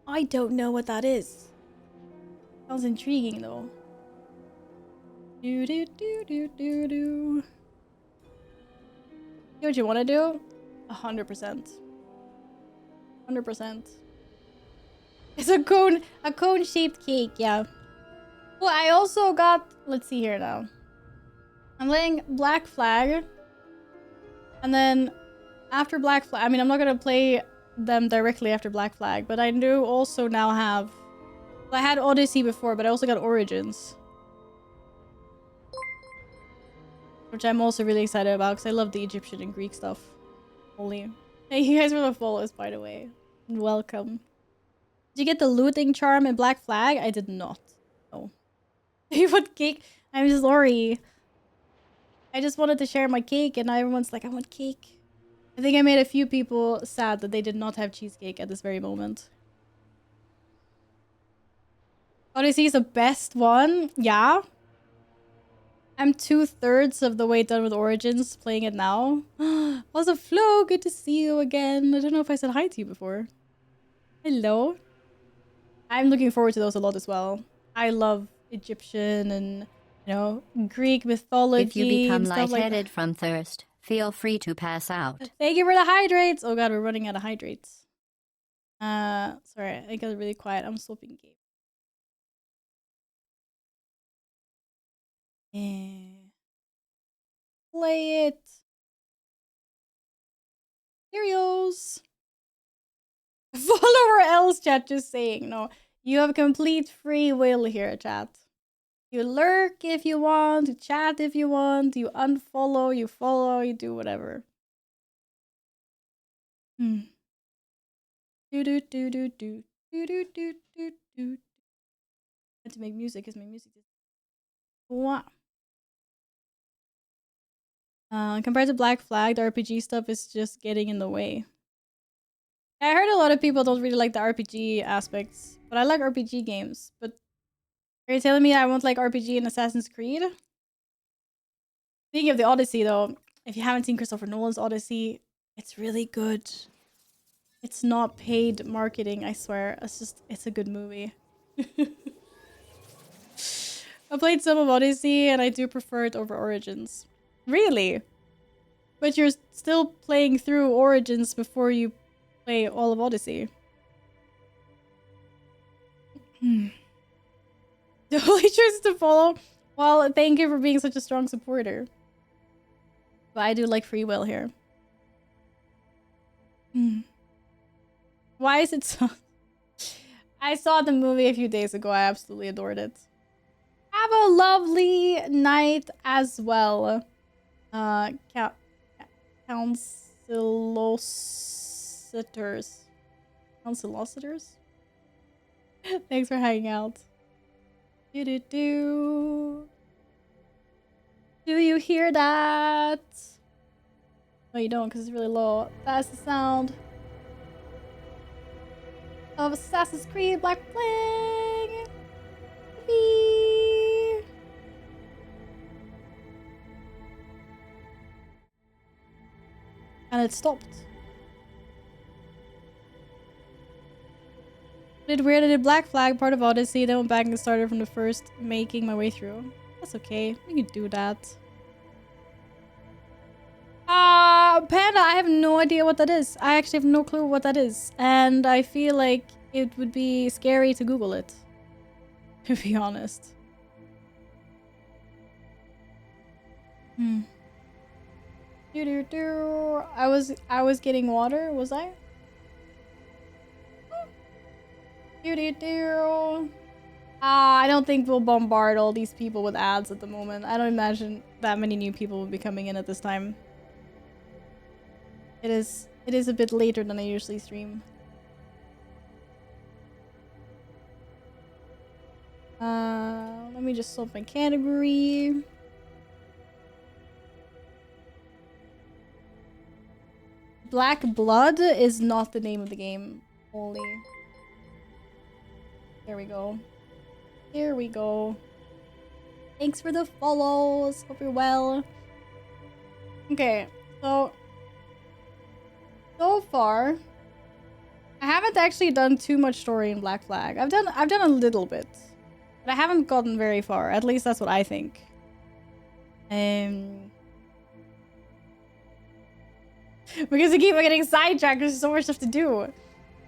I don't know what that is. Sounds intriguing though. Do do do do do do. You know what you want to do? 100%. 100%. It's a cone-shaped cake, yeah. Well, I also got, let's see here now. I'm playing Black Flag. And then after Black Flag, I mean, I'm not gonna play them directly after Black Flag, but I do also now have, I had Odyssey before, but I also got Origins. Which I'm also really excited about because I love the Egyptian and Greek stuff. Holy. Hey, you guys for the follows, by the way. Welcome. Did you get the looting charm in Black Flag? I did not. No. You want cake? I'm sorry. I just wanted to share my cake and now everyone's like, I want cake. I think I made a few people sad that they did not have cheesecake at this very moment. Odyssey is the best one. Yeah. I'm 2/3 of the way done with Origins, playing it now. Also, Flo, good to see you again. I don't know if I said hi to you before. Hello. I'm looking forward to those a lot as well. I love Egyptian and, you know, Greek mythology. If you become lightheaded like from thirst, feel free to pass out. Thank you for the hydrates. Oh god, we're running out of hydrates. Sorry, I got really quiet. I'm swapping game. Yeah. Play it. Cheerios. Follow or else, chat. Just saying. No, you have complete free will here, chat. You lurk if you want, you chat if you want, you unfollow, you follow, you do whatever. Do do do do do do do do do do. I had to make music because my music is. Wow. Compared to Black Flag, the RPG stuff is just getting in the way. I heard a lot of people don't really like the RPG aspects, but I like RPG games. But Are you telling me I won't like RPG in Assassin's Creed? Speaking of the Odyssey, though, if you haven't seen Christopher Nolan's Odyssey, it's really good. It's not paid marketing, I swear. It's a good movie. I played some of Odyssey, and I do prefer it over Origins. Really? But you're still playing through Origins before you play all of Odyssey. The only choice to follow. Well, thank you for being such a strong supporter. But I do like free will here. Why is it so... I saw the movie a few days ago. I absolutely adored it. Have a lovely night as well. Councilositors. Councilositors? Thanks for hanging out. Do you hear that? No, you don't, because it's really low. That's the sound of Assassin's Creed Black Flag. Beep. And it stopped. Did weird I did Black Flag, part of Odyssey, then went back and started from the first, making my way through. That's okay. We can do that. Panda, I have no idea what that is. I actually have no clue what that is. And I feel like it would be scary to Google it. To be honest. I was getting water, was I? I don't think we'll bombard all these people with ads at the moment. I don't imagine that many new people will be coming in at this time. It is a bit later than I usually stream. Let me just sort my category. Black Blood is not the name of the game. Holy. There we go. Here we go. Thanks for the follows. Hope you're well. Okay, so far, I haven't actually done too much story in Black Flag. I've done a little bit, but I haven't gotten very far. At least that's what I think. Because I keep getting sidetracked. There's so much stuff to do.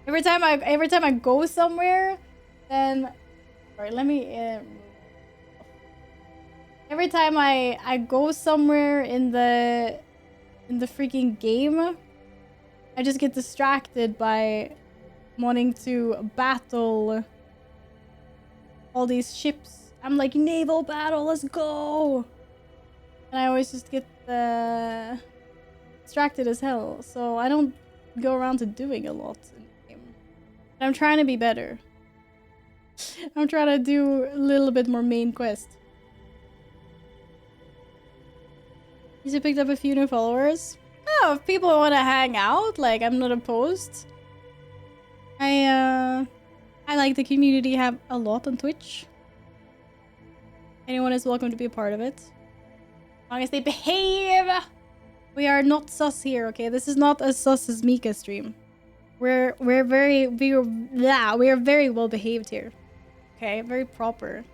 Every time I go somewhere, then sorry, let me. Every time I go somewhere in the freaking game, I just get distracted by wanting to battle all these ships. I'm like, naval battle, let's go! And I always just get distracted as hell. So I don't go around to doing a lot in the game. But I'm trying to be better. I'm trying to do a little bit more main quest. You picked up a few new followers. Oh, if people want to hang out, like, I'm not opposed. I like the community, have a lot on Twitch. Anyone is welcome to be a part of it. As long as they behave. We are not sus here, okay? This is not as sus as Mika stream. We are very well behaved here. Okay, very proper.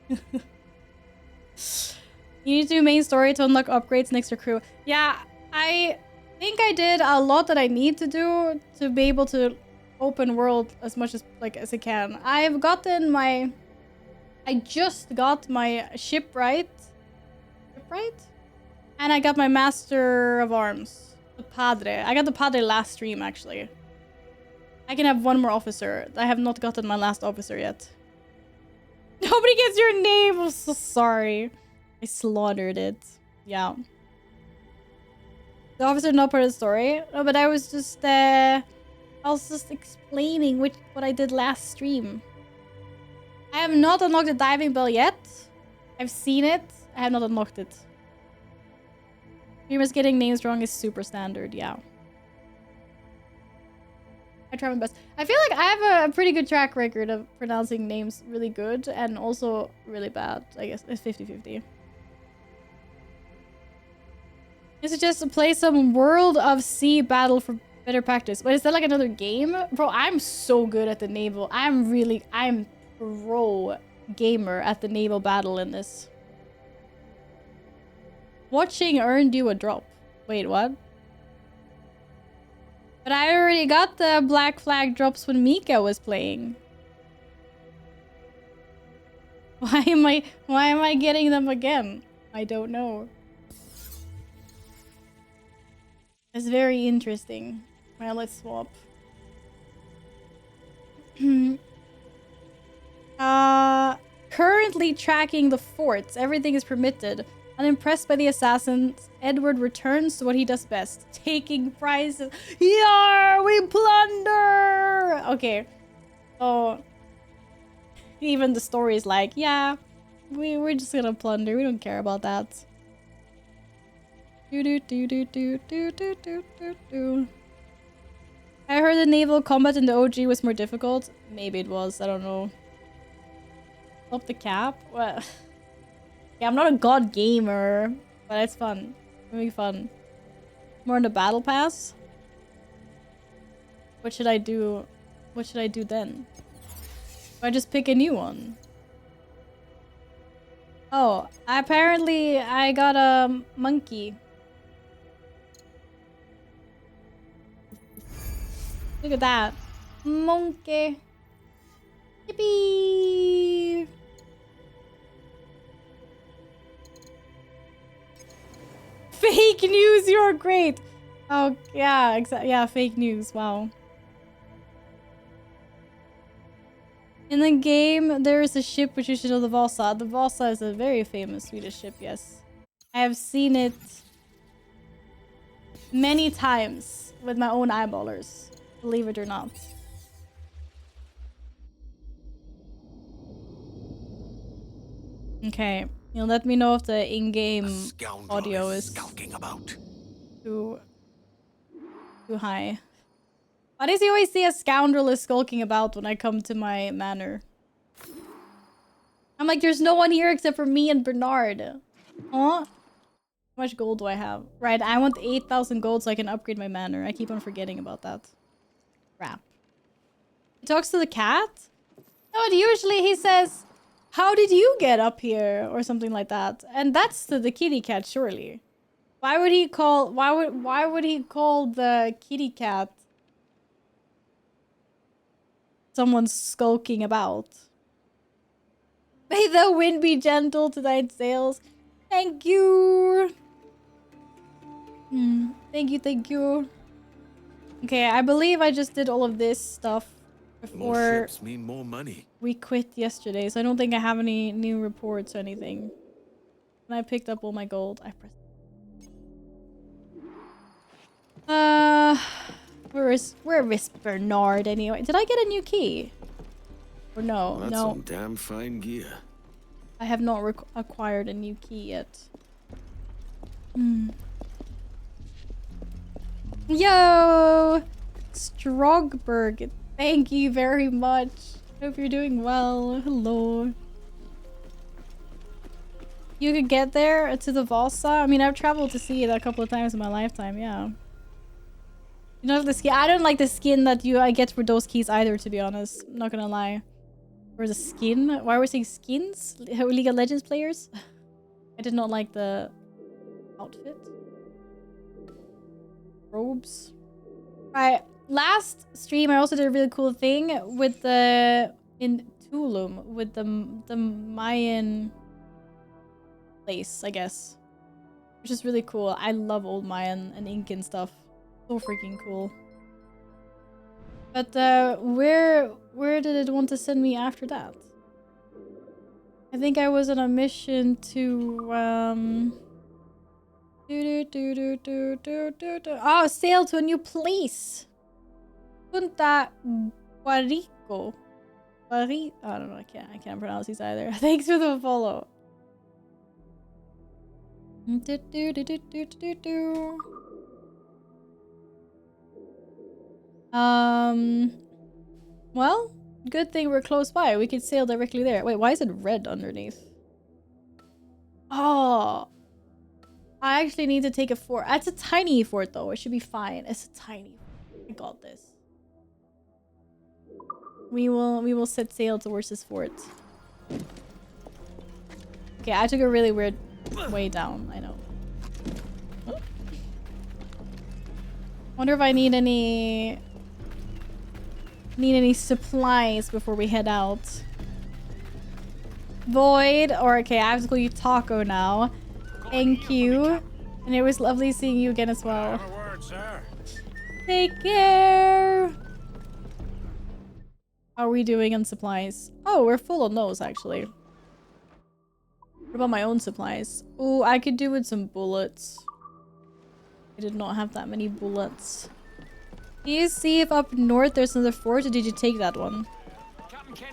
You need to do main story to unlock upgrades next to crew. Yeah, I think I did a lot that I need to do to be able to open world as much as I can. I've gotten my... I just got my shipwright. And I got my Master of Arms. The Padre. I got the Padre last stream, actually. I can have one more officer. I have not gotten my last officer yet. Nobody gets your name! I'm so sorry. I slaughtered it. Yeah. The officer not part of the story. No, but I was just explaining what I did last stream. I have not unlocked the diving bell yet. I've seen it. I have not unlocked it. Streamers getting names wrong is super standard, yeah. I try my best. I feel like I have a pretty good track record of pronouncing names really good and also really bad. I guess it's 50-50. I suggest to play some World of Sea Battle for better practice. But is that like another game? Bro, I'm so good at the naval. I'm pro gamer at the naval battle in this. Watching earned you a drop. Wait, what? But I already got the black flag drops when Mika was playing. Why am I getting them again? I don't know. It's very interesting. Well, let's swap. Currently tracking the forts. Everything is permitted. Unimpressed by the assassins, Edward returns to what he does best. Taking prizes. Yar! We plunder! Okay. So even the story is like, yeah, we're just gonna plunder. We don't care about that. I heard the naval combat in the OG was more difficult. Maybe it was. I don't know. Stop the cap? Well, yeah, I'm not a god gamer, but it's fun. It'll be fun. More on the battle pass. What should I do? What should I do then? Do I just pick a new one? Oh, apparently I got a monkey. Look at that. Monkey. Yippee! Fake news, you're great! Oh, yeah, yeah, fake news, wow. In the game, there is a ship which you should know, the Vasa. The Vasa is a very famous Swedish ship, yes. I have seen it many times with my own eyeballers, believe it or not. Okay, you'll let me know if the in-game audio is too high. Why does he always see a scoundrel is skulking about when I come to my manor? I'm like, there's no one here except for me and Bernard. Huh? How much gold do I have? Right, I want 8,000 gold so I can upgrade my manor. I keep on forgetting about that. Crap. He talks to the cat? No, usually he says, how did you get up here? Or something like that. And that's to the kitty cat, surely. Why would he call the kitty cat someone skulking about? May the wind be gentle to thine sails. Thank you. Thank you. Okay, I believe I just did all of this stuff before More ships mean more money. we quit yesterday, so I don't think I have any new reports or anything. And I picked up all my gold. I pressed. Where is Bernard anyway? Did I get a new key? Or no? That's No. some damn fine gear. I have not acquired a new key yet. Yo! Strogberg, thank you very much. Hope you're doing well. Hello. You could get there to the Valsa? I mean, I've traveled to see it a couple of times in my lifetime, yeah. You know the skin? I don't like the skin that I get for those keys either, to be honest. I'm not gonna lie. Or the skin? Why are we saying skins? League of Legends players? I did not like the outfit. Robes. Right. Last stream, I also did a really cool thing with in Tulum with the Mayan place, I guess, which is really cool. I love old Mayan and Incan stuff. So freaking cool. But where did it want to send me after that? I think I was on a mission to oh, sail to a new place. Punta Guarico. I don't know. I can't pronounce these either. Thanks for the follow. Well, good thing we're close by. We could sail directly there. Wait, why is it red underneath? Oh, I actually need to take a fort. It's a tiny fort though. It should be fine. It's a tiny. I got this. We will set sail towards this fort. Okay, I took a really weird way down. I know. Wonder if I need any supplies before we head out. Void, or okay, I have to call you Taco now. Thank you. And it was lovely seeing you again as well. Take care. How are we doing on supplies? Oh, we're full on those actually. What about my own supplies? Oh, I could do with some bullets. I did not have that many bullets. Can you see if up north there's another fort, or did you take that one?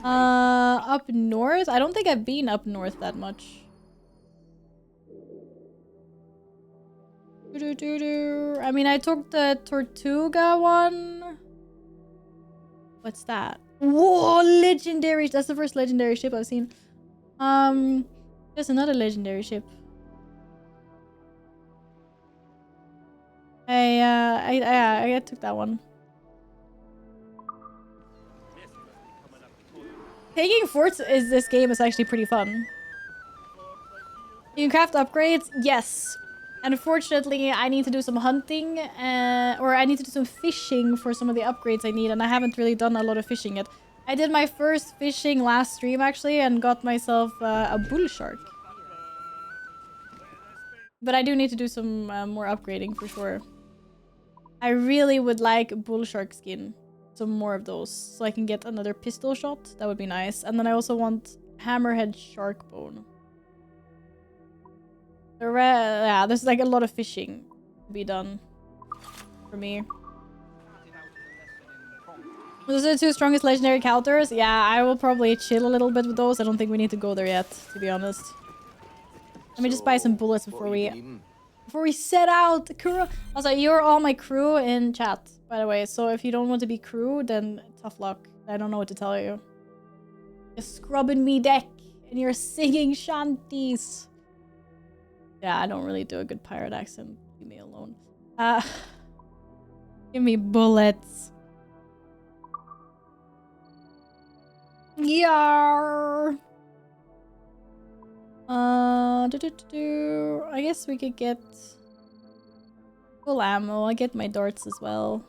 Up north? I don't think I've been up north that much. I mean, I took the Tortuga one. What's that? Whoa, legendary! That's the first legendary ship I've seen. There's another legendary ship. I took that one. Taking forts is this game is actually pretty fun. You can craft upgrades, yes. Unfortunately, I need to do some hunting, or I need to do some fishing for some of the upgrades I need, and I haven't really done a lot of fishing yet. I did my first fishing last stream actually, and got myself a bull shark. But I do need to do some more upgrading for sure. I really would like bull shark skin. Some more of those. So I can get another pistol shot. That would be nice. And then I also want hammerhead shark bone. Yeah, there's like a lot of fishing to be done for me. Those are the 2 strongest legendary counters. Yeah, I will probably chill a little bit with those. I don't think we need to go there yet, to be honest. Let me just buy some bullets before we set out. Crew. Also, you're all my crew in chat, by the way. So if you don't want to be crew, then tough luck. I don't know what to tell you. You're scrubbing me deck and you're singing shanties. Yeah, I don't really do a good pirate accent. Leave me alone. Give me bullets. Yarr. I guess we could get full ammo. I get my darts as well.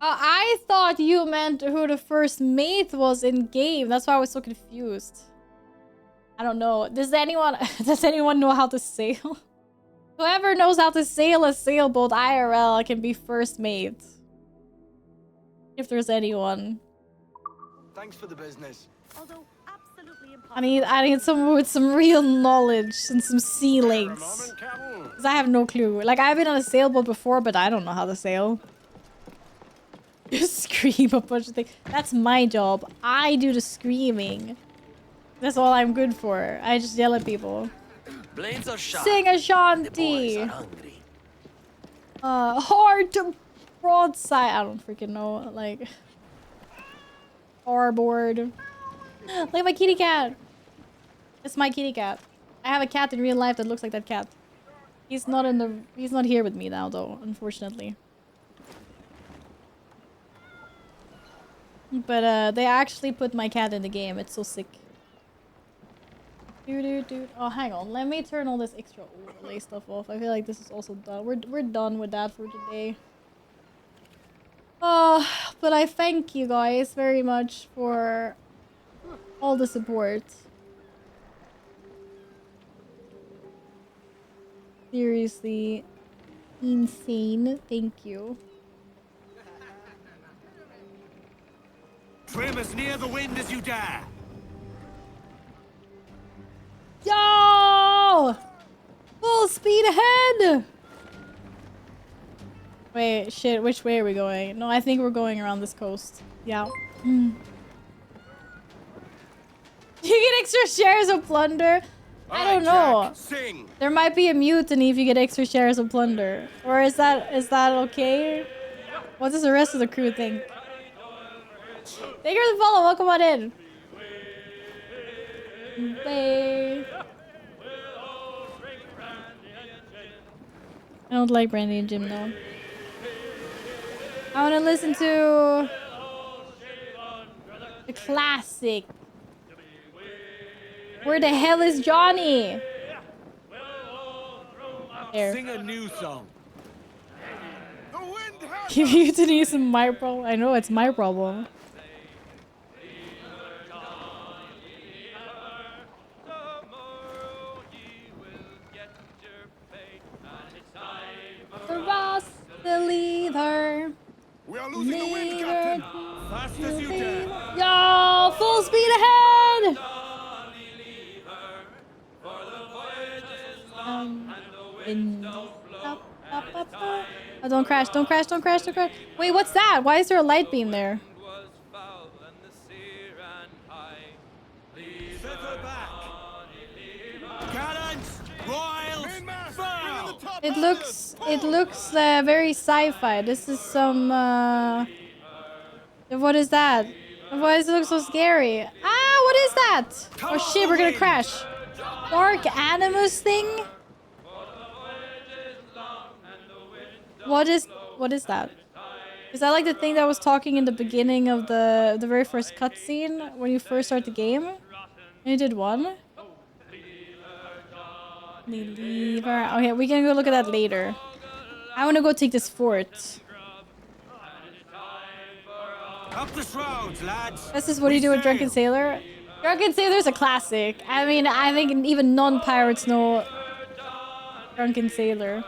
I thought you meant who the first mate was in game. That's why I was so confused. I don't know. Does anyone know how to sail? Whoever knows how to sail a sailboat IRL can be first mate. If there's anyone. Thanks for the business. Although absolutely impossible. I need someone with some real knowledge and some sea legs. Because I have no clue. Like, I've been on a sailboat before, but I don't know how to sail. Just scream a bunch of things. That's my job. I do the screaming. That's all I'm good for. I just yell at people. Blades are sharp. Sing a shanty. Hard to broadside. I don't freaking know. Like, starboard. Look at my kitty cat. It's my kitty cat. I have a cat in real life that looks like that cat. He's not here with me now though, unfortunately. But they actually put my cat in the game. It's so sick. Dude. Oh, hang on. Let me turn all this extra overlay stuff off. I feel like this is also done. We're done with that for today. Oh, but I thank you guys very much for all the support. Seriously, insane. Thank you. Trim as near the wind as you dare. Yo! Full speed ahead! Wait, shit, which way are we going? No, I think we're going around this coast. Yeah. You get extra shares of plunder. I don't know. Jack, sing. There might be a mutiny if you get extra shares of plunder. Or is that okay? What does the rest of the crew think? Thank you for the follow. Welcome on in. Bye. I don't like Brandy and Jim though. I want to listen to the classic. Where the hell is Johnny? There. Sing a new song. Mutiny is my problem. I know it's my problem. The Ross, the leader. We are losing the wind, Captain. Fast as you dare. Yo, full speed ahead. Oh, don't crash, don't crash, don't crash, don't crash. Wait, what's that? Why is there a light beam there? Cannons! Royals! Fire! It looks very sci-fi. This is some what is that? Why does it look so scary? Ah, what is that? Oh shit, we're gonna crash. Dark Animus thing? What is that? Is that like the thing that was talking in the beginning of the very first cutscene when you first start the game? And you did one? Lever. Okay, we can go look at that later. I want to go take this fort. Up the shrouds, lads! This is what do you do with Drunken Sailor? Drunken Sailor's a classic. I mean, I think even non-pirates know Drunken Sailor.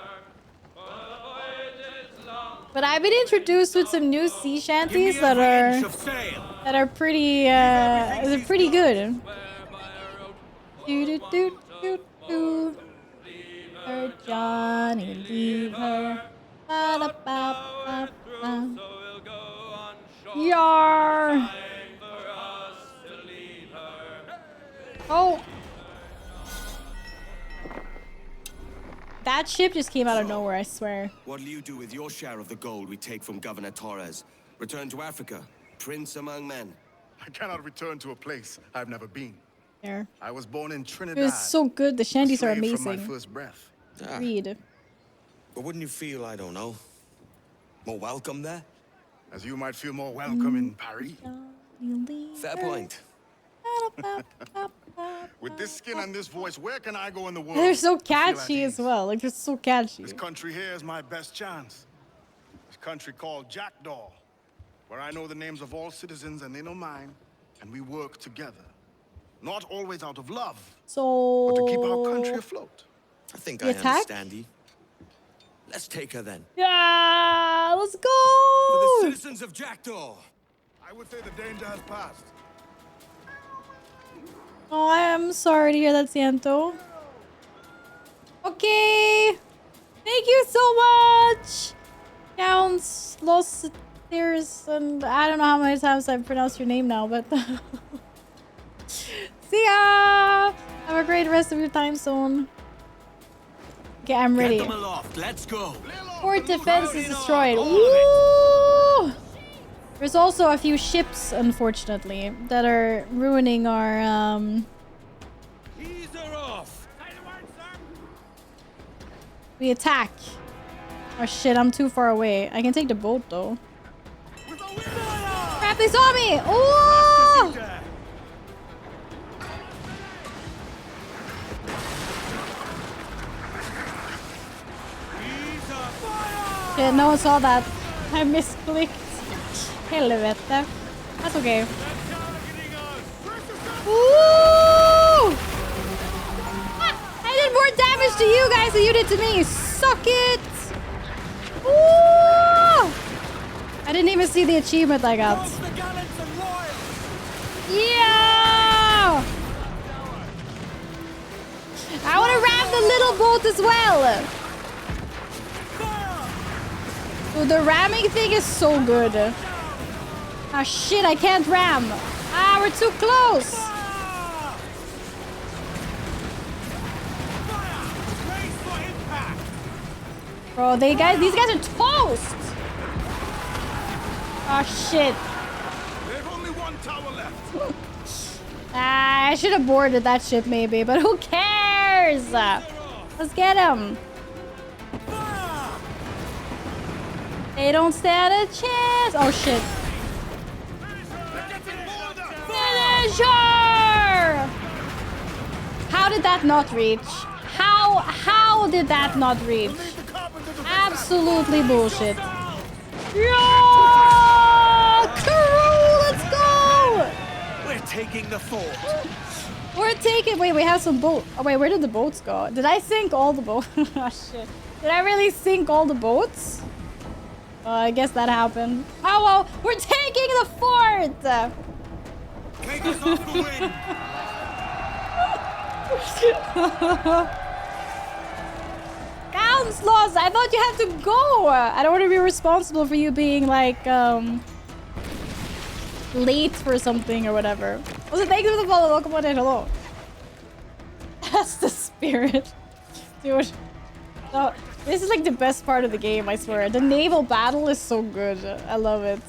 But I've been introduced with some new sea shanties that are pretty pretty good. Do do do do do. Her Johnny, leave her. Ba da ba ba ba. Yar. Oh. That ship just came out of nowhere, I swear. What'll you do with your share of the gold we take from Governor Torres? Return to Africa, prince among men. I cannot return to a place I've never been. There. I was born in It Trinidad. was so good. The shanties are slave from my amazing. first breath. Read. But wouldn't you feel, I don't know, more welcome there? As you might feel more welcome in Paris. Fair point. With this skin and this voice, where can I go in the world? They're so to feel at catchy as ease? well. Like, they're so catchy. This country here is my best chance. This country called Jackdaw, where I know the names of all citizens and they know mine, and we work together. Not always out of love, So... but to keep our country afloat. I think The I attack? understand you. Let's take her then. Yeah, let's For the go! citizens of Jackdaw. I would say the danger has passed. Oh, I am sorry to hear that, Santo. Okay. Thank you so much. Counts, Los Tears, and I don't know how many times I've pronounced your name now, but... See ya! Have a great rest of your time zone. Okay, I'm ready. Get them aloft. Let's go. Fort defense is destroyed. Woo! There's also a few ships, unfortunately, that are ruining our, Ease her off. We attack. Oh shit, I'm too far away. I can take the boat, though. Crap, they saw me! Oh! Shit, no one saw that. I misclicked. Helvete. That's okay. Ooh! Ah, I did more damage to you guys than you did to me. Suck it! Ooh! I didn't even see the achievement I got. Yeah! I want to ram the little boat as well. Dude, the ramming thing is so good. Ah, shit, I can't ram. Ah, we're too close. Bro, these guys are toast! Oh shit. There's only one tower left. I should have boarded that ship maybe, but who cares? Let's get him. They don't stand a chance. Oh shit. Finisher! How did that not reach? How did that not reach? Absolutely bullshit. Yeah! Crew, let's go! We're taking the fort. We're taking. Wait, we have some boat. Oh wait, where did the boats go? Did I sink all the boats? Oh shit! Did I really sink all the boats? I guess that happened. Oh well, we're taking the fort. Take us off the wind. Counselors, I thought you had to go. I don't want to be responsible for you being like late for something or whatever. Also, thank you for the follow. Welcome on in. Hello. That's the spirit, dude. So, this is like the best part of the game, I swear. The naval battle is so good. I love it.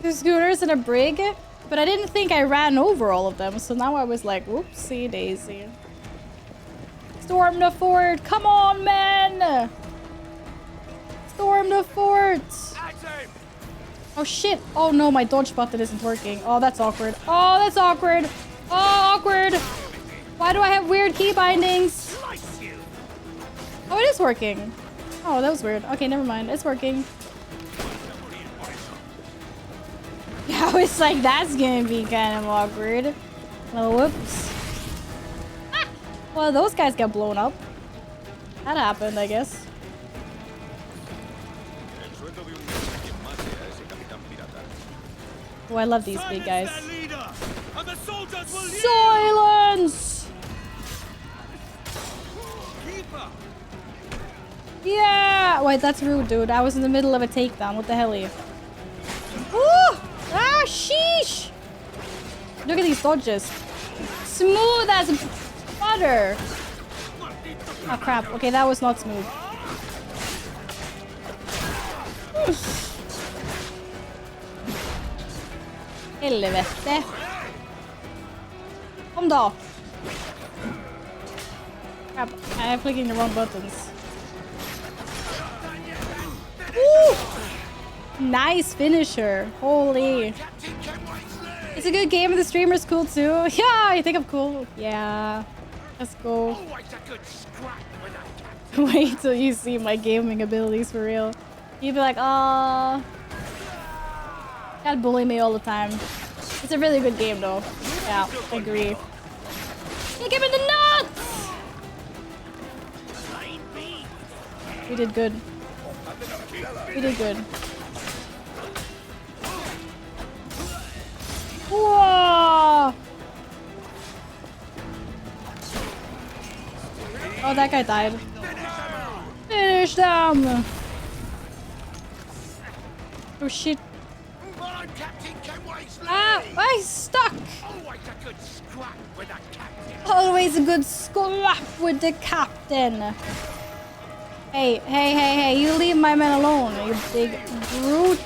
2 schooners and a brig, but I didn't think I ran over all of them, so now I was like, whoopsie daisy. Storm the fort! Come on, men! Storm the fort! Oh shit! Oh no, my dodge button isn't working. Oh, that's awkward. Oh, that's awkward! Oh, awkward! Why do I have weird key bindings? Oh, it is working. Oh, that was weird. Okay, never mind. It's working. Yeah, I was like, that's gonna be kind of awkward. Oh, whoops. Ah! Well, those guys got blown up. That happened, I guess. Oh, I love these big guys. Silence! Yeah! Wait, that's rude, dude. I was in the middle of a takedown. What the hell are you? Ooh! Ah, sheesh! Look at these dodges. Smooth as butter. Oh, crap. Okay, that was not smooth. Helvete. Kom då. Crap, I'm clicking the wrong buttons. Woo! Nice finisher. Holy. It's a good game and the streamer's cool too. Yeah, you think I'm cool? Yeah. Let's go. Wait till you see my gaming abilities for real. You'd be like, oh, God bully me all the time. It's a really good game though. Yeah, I agree. You give me the nuts! We did good. We did good. Whoa! Oh, that guy died. Finish them! Oh shit. Ah, I'm stuck! Always a good scrap with the captain. Hey, hey, hey, hey, you leave my man alone, you big brute.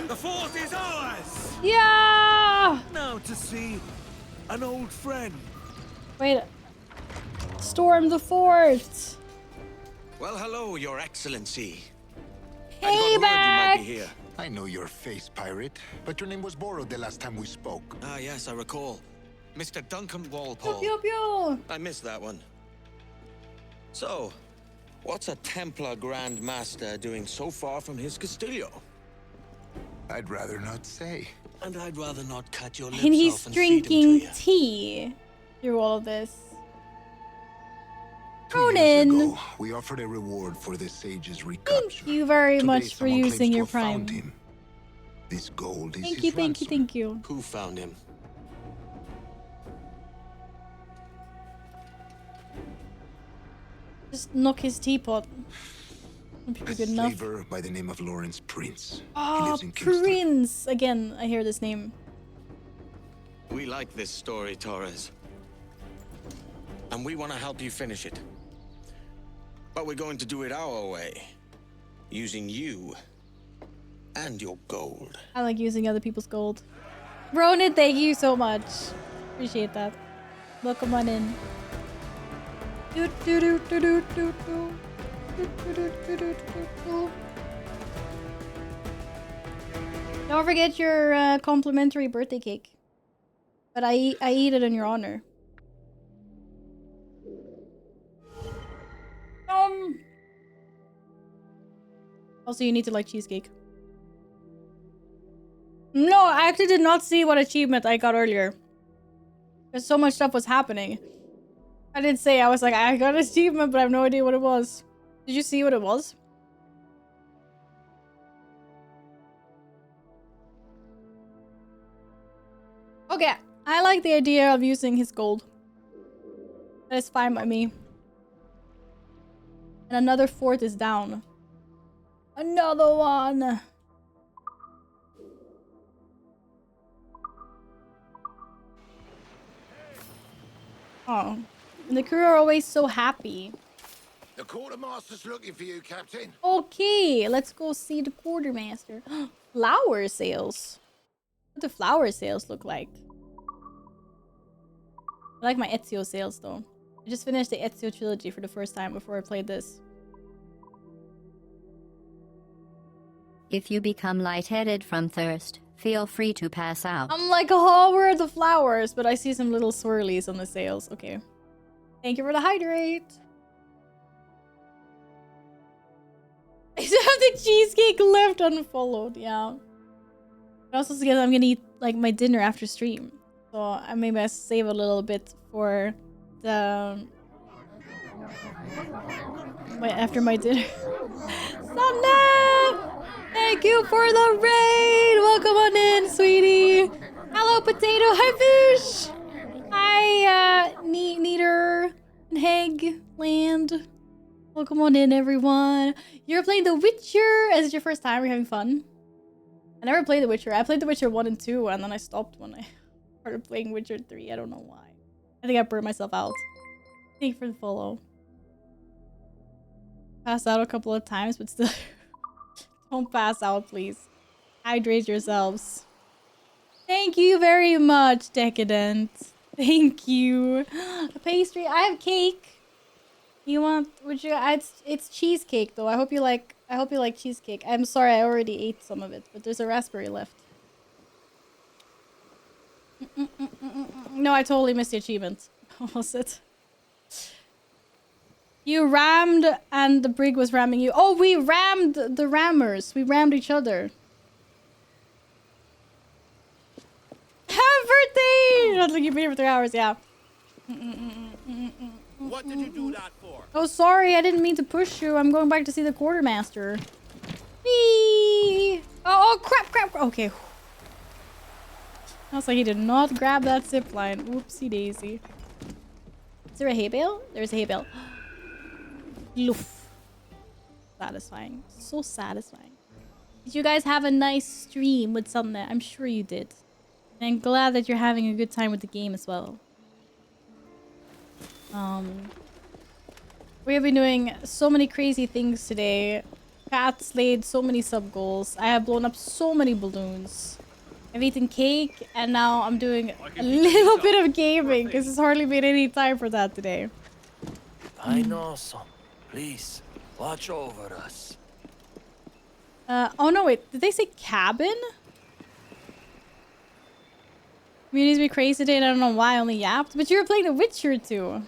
The fort is ours! Yeah! Now to see an old friend. Wait. Storm the fort. Well, hello, Your Excellency. Hey, back! Here. I know your face, pirate, but your name was borrowed the last time we spoke. Ah, yes, I recall. Mr. Duncan Walpole. Pew, pew, pew. I missed that one. So, what's a Templar Grand Master doing so far from his Castillo? I'd rather not say. And I'd rather not cut your lips And he's off and feed him to drinking you. tea through all of this. 2 years Ronan, ago, we offered a reward for the sage's recapture. thank you very Today, much for someone claims using to your have found prime. him. This gold is Thank his you, thank you, ransom. thank you. Who found him? Just knock his teapot. Would be A good enough. slaver by the name of Lawrence Prince. He Oh, lives in Kingston. Prince! Again, I hear this name. We like this story, Torres. And we want to help you finish it. But we're going to do it our way. Using you and your gold. I like using other people's gold. Ronan, thank you so much. Appreciate that. Welcome on in. Don't forget your complimentary birthday cake. But I eat it in your honor. Also, you need to like cheesecake. No, I actually did not see what achievement I got earlier. Because so much stuff was happening. I did say, I was like, I got an achievement, but I have no idea what it was. Did you see what it was? Okay, I like the idea of using his gold. That is fine by me. And another fort is down. Another one! Oh. And the crew are always so happy. The quartermaster's looking for you, Captain. Okay, let's go see the quartermaster. Flower sales. What do flower sales look like? I like my Ezio sales though. I just finished the Ezio trilogy for the first time before I played this. If you become lightheaded from thirst, feel free to pass out. I'm like, oh, where are the flowers? But I see some little swirlies on the sales. Okay. Thank you for the hydrate. I still have the cheesecake left unfollowed. Yeah. But also because I'm gonna eat like my dinner after stream. So maybe I save a little bit for the... after my dinner. Sunday! Thank you for the raid! Welcome on in, sweetie! Hello, potato! Hi, fish! Hi, Neater and Heg Land. Welcome on in, everyone. You're playing The Witcher. Is it your first time? Are you having fun? I never played The Witcher. I played The Witcher 1 and 2, and then I stopped when I started playing Witcher 3. I don't know why. I think I burned myself out. Thank you for the follow. Passed out a couple of times, but still... Don't pass out, please. Hydrate yourselves. Thank you very much, Decadent. Thank you. A pastry. I have cake. You want? Would you? It's cheesecake though. I hope you like cheesecake. I'm sorry, I already ate some of it, but there's a raspberry left. No, I totally missed the achievement. What was it? You rammed and the brig was ramming you. Oh, we rammed the rammers. We rammed each other. Happy birthday! Not like you've been here for 3 hours, yeah. What did you do that for? Oh, sorry, I didn't mean to push you. I'm going back to see the quartermaster. Whee! Oh, crap. Okay. I was like, he did not grab that zip line. Whoopsie daisy. Is there a hay bale? There's a hay bale. Loof. Satisfying. So satisfying. Did you guys have a nice stream with Sunday? I'm sure you did. And I'm glad that you're having a good time with the game as well. We have been doing so many crazy things today. Kat slayed so many sub goals. I have blown up so many balloons. I've eaten cake and now I'm doing a little bit of gaming because there's hardly been any time for that today. I know some. Please, watch over us. Oh no, wait. Did they say cabin? Communities be crazy today and I don't know why I only yapped. But you were playing The Witcher too.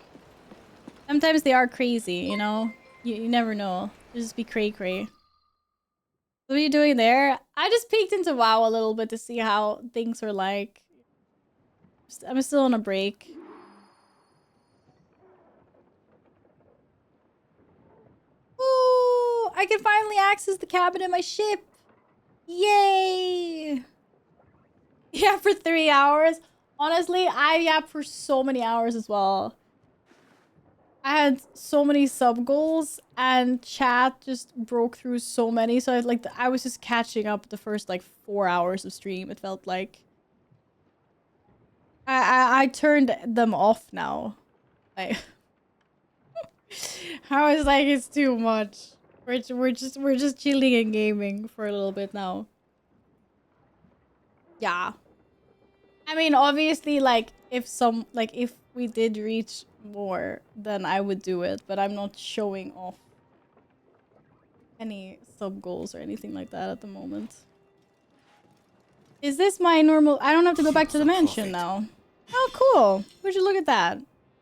Sometimes they are crazy, you know? You never know. They just be cray-cray. What are you doing there? I just peeked into WoW a little bit to see how things are like. I'm still on a break. Ooh, I can finally access the cabin in my ship. Yay! Yeah, for 3 hours. Honestly, I yapped for so many hours as well. I had so many sub goals and chat just broke through so many. So I was just catching up the first like 4 hours of stream. It felt like I turned them off now. I was like, it's too much. We're just chilling and gaming for a little bit now. Yeah. I mean, obviously, like if we did reach more, then I would do it, but I'm not showing off any sub goals or anything like that at the moment. Is this my normal? I don't have to go back to the mansion now. Oh, cool. Would you look at that?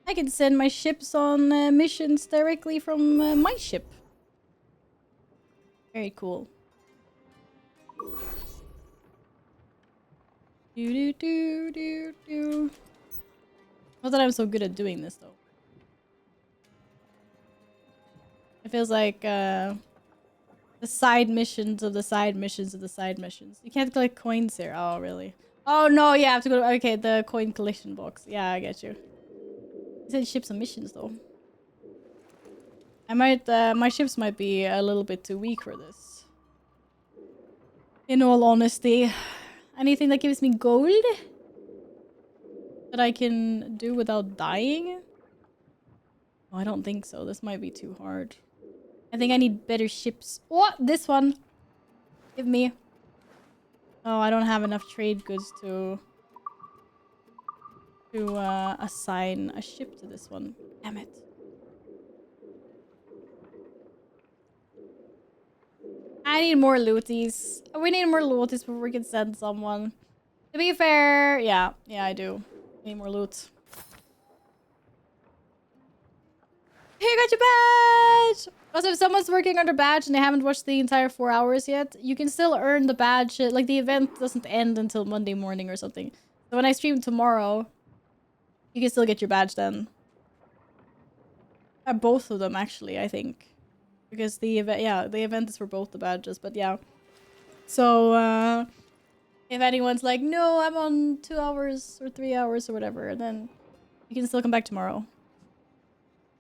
I can send my ships on missions directly from my ship. Very cool. Do. Not that I'm so good at doing this though. It feels like the side missions of the side missions of the side missions. You can't collect coins here. Oh, really? Oh no, yeah, I have to go to okay, the coin collection box. Yeah, I get you. You said ships and missions though. I might my ships might be a little bit too weak for this. In all honesty. Anything that gives me gold that I can do without dying? Oh, I don't think so. This might be too hard. I think I need better ships. Oh, this one. Give me. Oh, I don't have enough trade goods to assign a ship to this one. Damn it. I need more looties. We need more looties before we can send someone. To be fair, yeah, I do. Need more loot. Here, you got your badge! Also, if someone's working on their badge and they haven't watched the entire 4 hours yet, you can still earn the badge. Like, the event doesn't end until Monday morning or something. So when I stream tomorrow, you can still get your badge then. Both of them, actually, I think. Because the event, yeah, the event is for both the badges, but yeah. So, if anyone's like, no, I'm on 2 hours or 3 hours or whatever, then you can still come back tomorrow.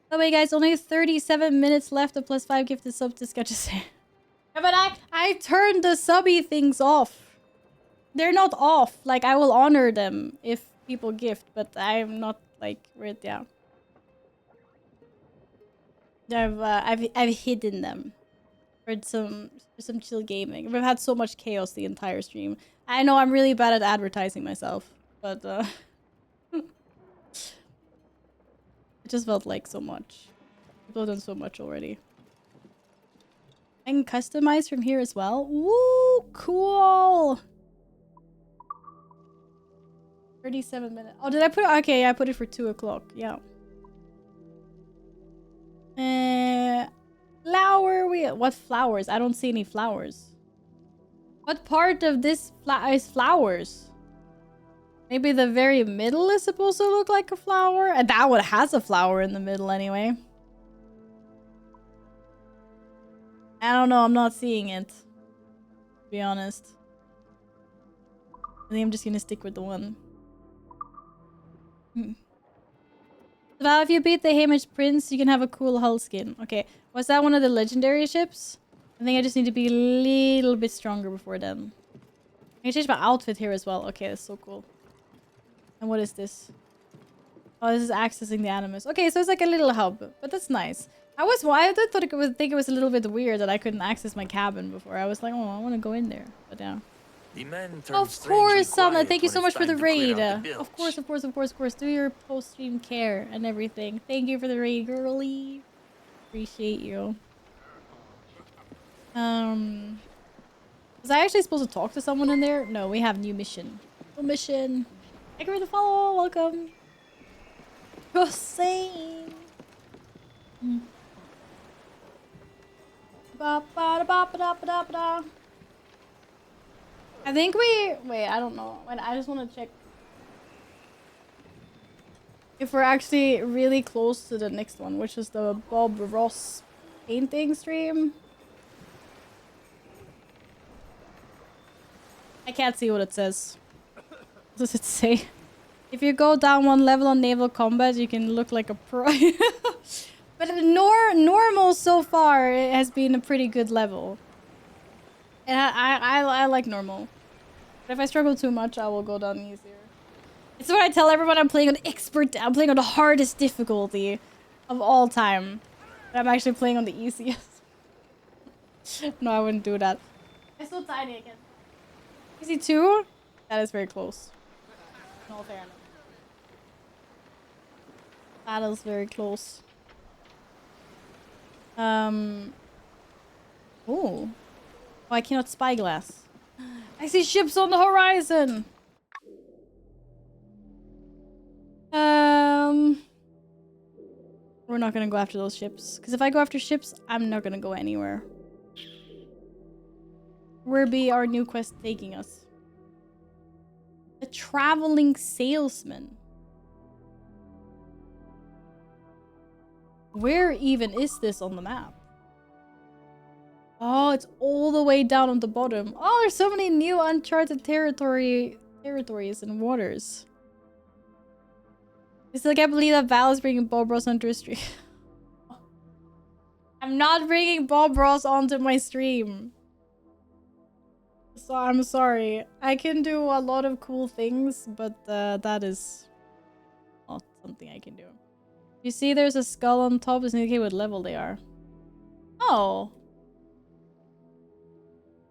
By the way, guys, only 37 minutes left of +5 gifted subs to Sketches. Yeah, but I turned the subby things off. They're not off. Like, I will honor them if people gift, but I'm not, like, yeah. I've hidden them for some chill gaming. We've had so much chaos the entire stream. I know I'm really bad at advertising myself, but it just felt like so much. People have done so much already. I can customize from here as well. Woo, cool. 37 minutes. Oh, did I put it? Okay, I put it for 2 o'clock. Yeah. Flower wheel. What flowers? I don't see any flowers. What part of this is flowers? Maybe the very middle is supposed to look like a flower? And that one has a flower in the middle anyway. I don't know. I'm not seeing it. To be honest. I think I'm just gonna stick with the one. Well, if you beat the Hamish Prince, you can have a cool hull skin. Okay, was that one of the legendary ships? I think I just need to be a little bit stronger before then. I can change my outfit here as well. Okay, that's so cool. And what is this? Oh, this is accessing the Animus. Okay, so it's like a little hub, but that's nice. I thought it would think it was a little bit weird that I couldn't access my cabin before. I was like, oh, I want to go in there, but yeah. Of course, Sana. Thank you so much for the raid. Of course. Do your post-stream care and everything. Thank you for the raid, girly. Appreciate you. Was I actually supposed to talk to someone in there? No, we have new mission. New mission. Thank you for the follow. Welcome. Hossein. Ba-ba-da-ba-ba-da-ba-da. I think wait, I don't know. I just want to check if we're actually really close to the next one, which is the Bob Ross painting stream. I can't see what it says. What does it say? If you go down 1 level on naval combat, you can look like a pro. But normal so far it has been a pretty good level. And I like normal. But if I struggle too much, I will go down easier. It's what I tell everyone. I'm playing on expert. I'm playing on the hardest difficulty of all time. But I'm actually playing on the easiest. No, I wouldn't do that. I'm so tiny again. Easy 2? That is very close. No fairness. That is very close. Oh, I cannot spyglass. I see ships on the horizon. We're not gonna go after those ships. Because if I go after ships, I'm not gonna go anywhere. Where be our new quest taking us? A traveling salesman. Where even is this on the map? Oh, it's all the way down on the bottom. Oh, there's so many new uncharted territories and waters. I still can't believe that Val is bringing Bob Ross onto her stream. I'm not bringing Bob Ross onto my stream. So I'm sorry. I can do a lot of cool things, but that is not something I can do. You see there's a skull on top. Doesn't indicate what level they are. Oh.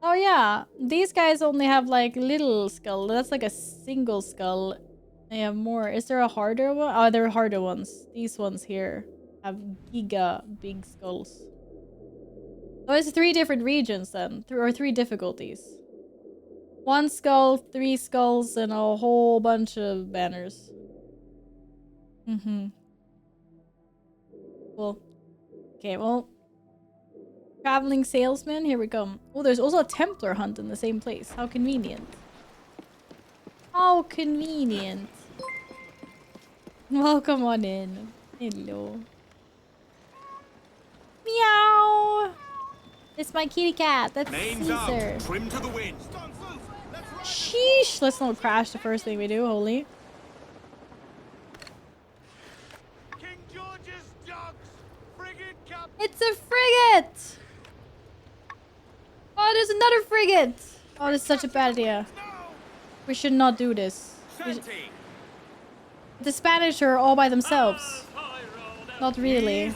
Oh yeah. These guys only have like little skull. That's like a single skull. They have more. Is there a harder one? Oh, there are harder ones. These ones here have giga big skulls. So it's 3 different regions then. Or 3 difficulties. 1 skull, 3 skulls, and a whole bunch of banners. Cool. Okay, well. Traveling salesman, here we go. Oh, there's also a Templar hunt in the same place. How convenient. How convenient. Welcome on in. Hello. Meow. It's my kitty cat. That's Caesar. Trim to the wind. Sheesh. Let's not crash the first thing we do. Holy. King George's dogs. Frigate captain. It's a frigate. Oh, there's another frigate. Oh, this is such a bad idea. We should not do this. The Spanish are all by themselves. Not really.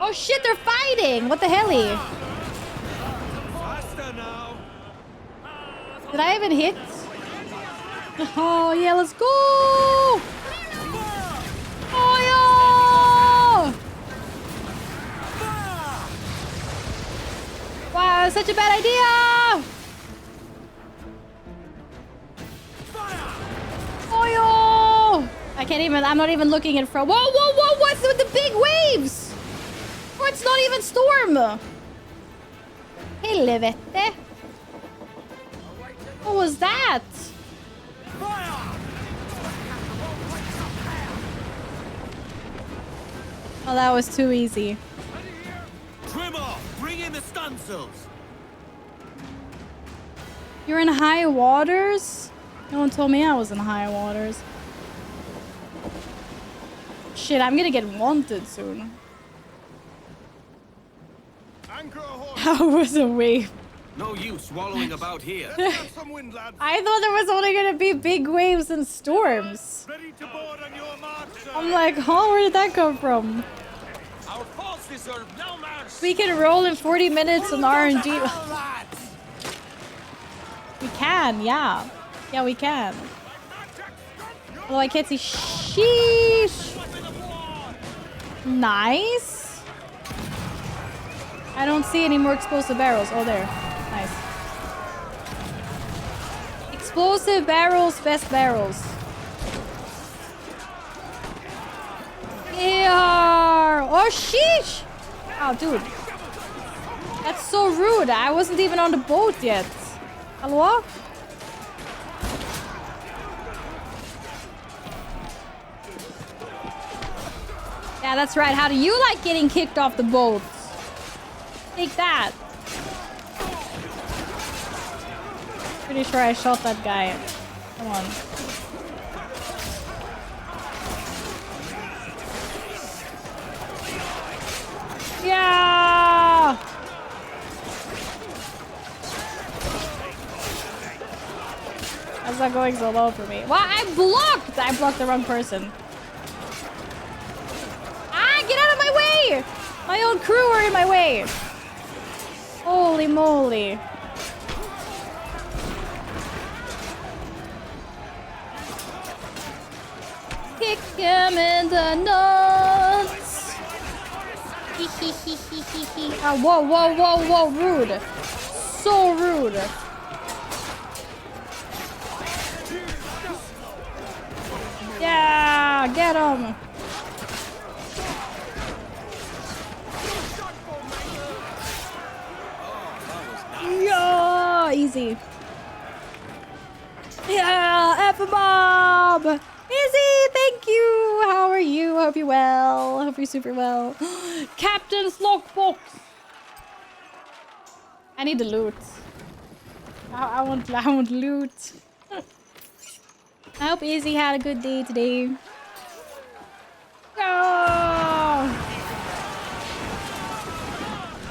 Oh shit, they're fighting! What the helly? Did I even hit? Oh yeah, let's go! Oh yeah! Wow, such a bad idea! Oh yo! I can't even, I'm not even looking in front. Whoa, whoa, whoa, what's with the big waves? Oh, it's not even storm! Helvete! What was that? Oh, that was too easy. Trim off! Bring in the stunsails! You're in high waters? No one told me I was in high waters. Shit, I'm gonna get wanted soon. That was a wave. No use wallowing about here. I thought there was only gonna be big waves and storms. I'm like, huh, where did that come from? Our foes deserve no mercy. We can roll in 40 minutes on RNG. We can, yeah. Yeah, we can. Although I can't see. Sheesh. Nice. I don't see any more explosive barrels. Oh, there. Nice. Explosive barrels, best barrels. Yeah. Oh, sheesh. Oh, dude. That's so rude. I wasn't even on the boat yet. Hello? Yeah, that's right. How do you like getting kicked off the boat? Take that. Pretty sure I shot that guy. Come on. not going so well for me. Well, I blocked! I blocked the wrong person. Ah, get out of my way! My own crew are in my way. Holy moly. Kick him in the nuts. Oh, whoa, whoa, whoa, whoa, rude. So rude. Yeah, get him. Yeah, easy. Yeah, F-bomb. Izzy, thank you. How are you? Hope you're well. Hope you're super well. Captain's lockbox. I need the loot. I want loot. I hope Izzy had a good day today. Oh,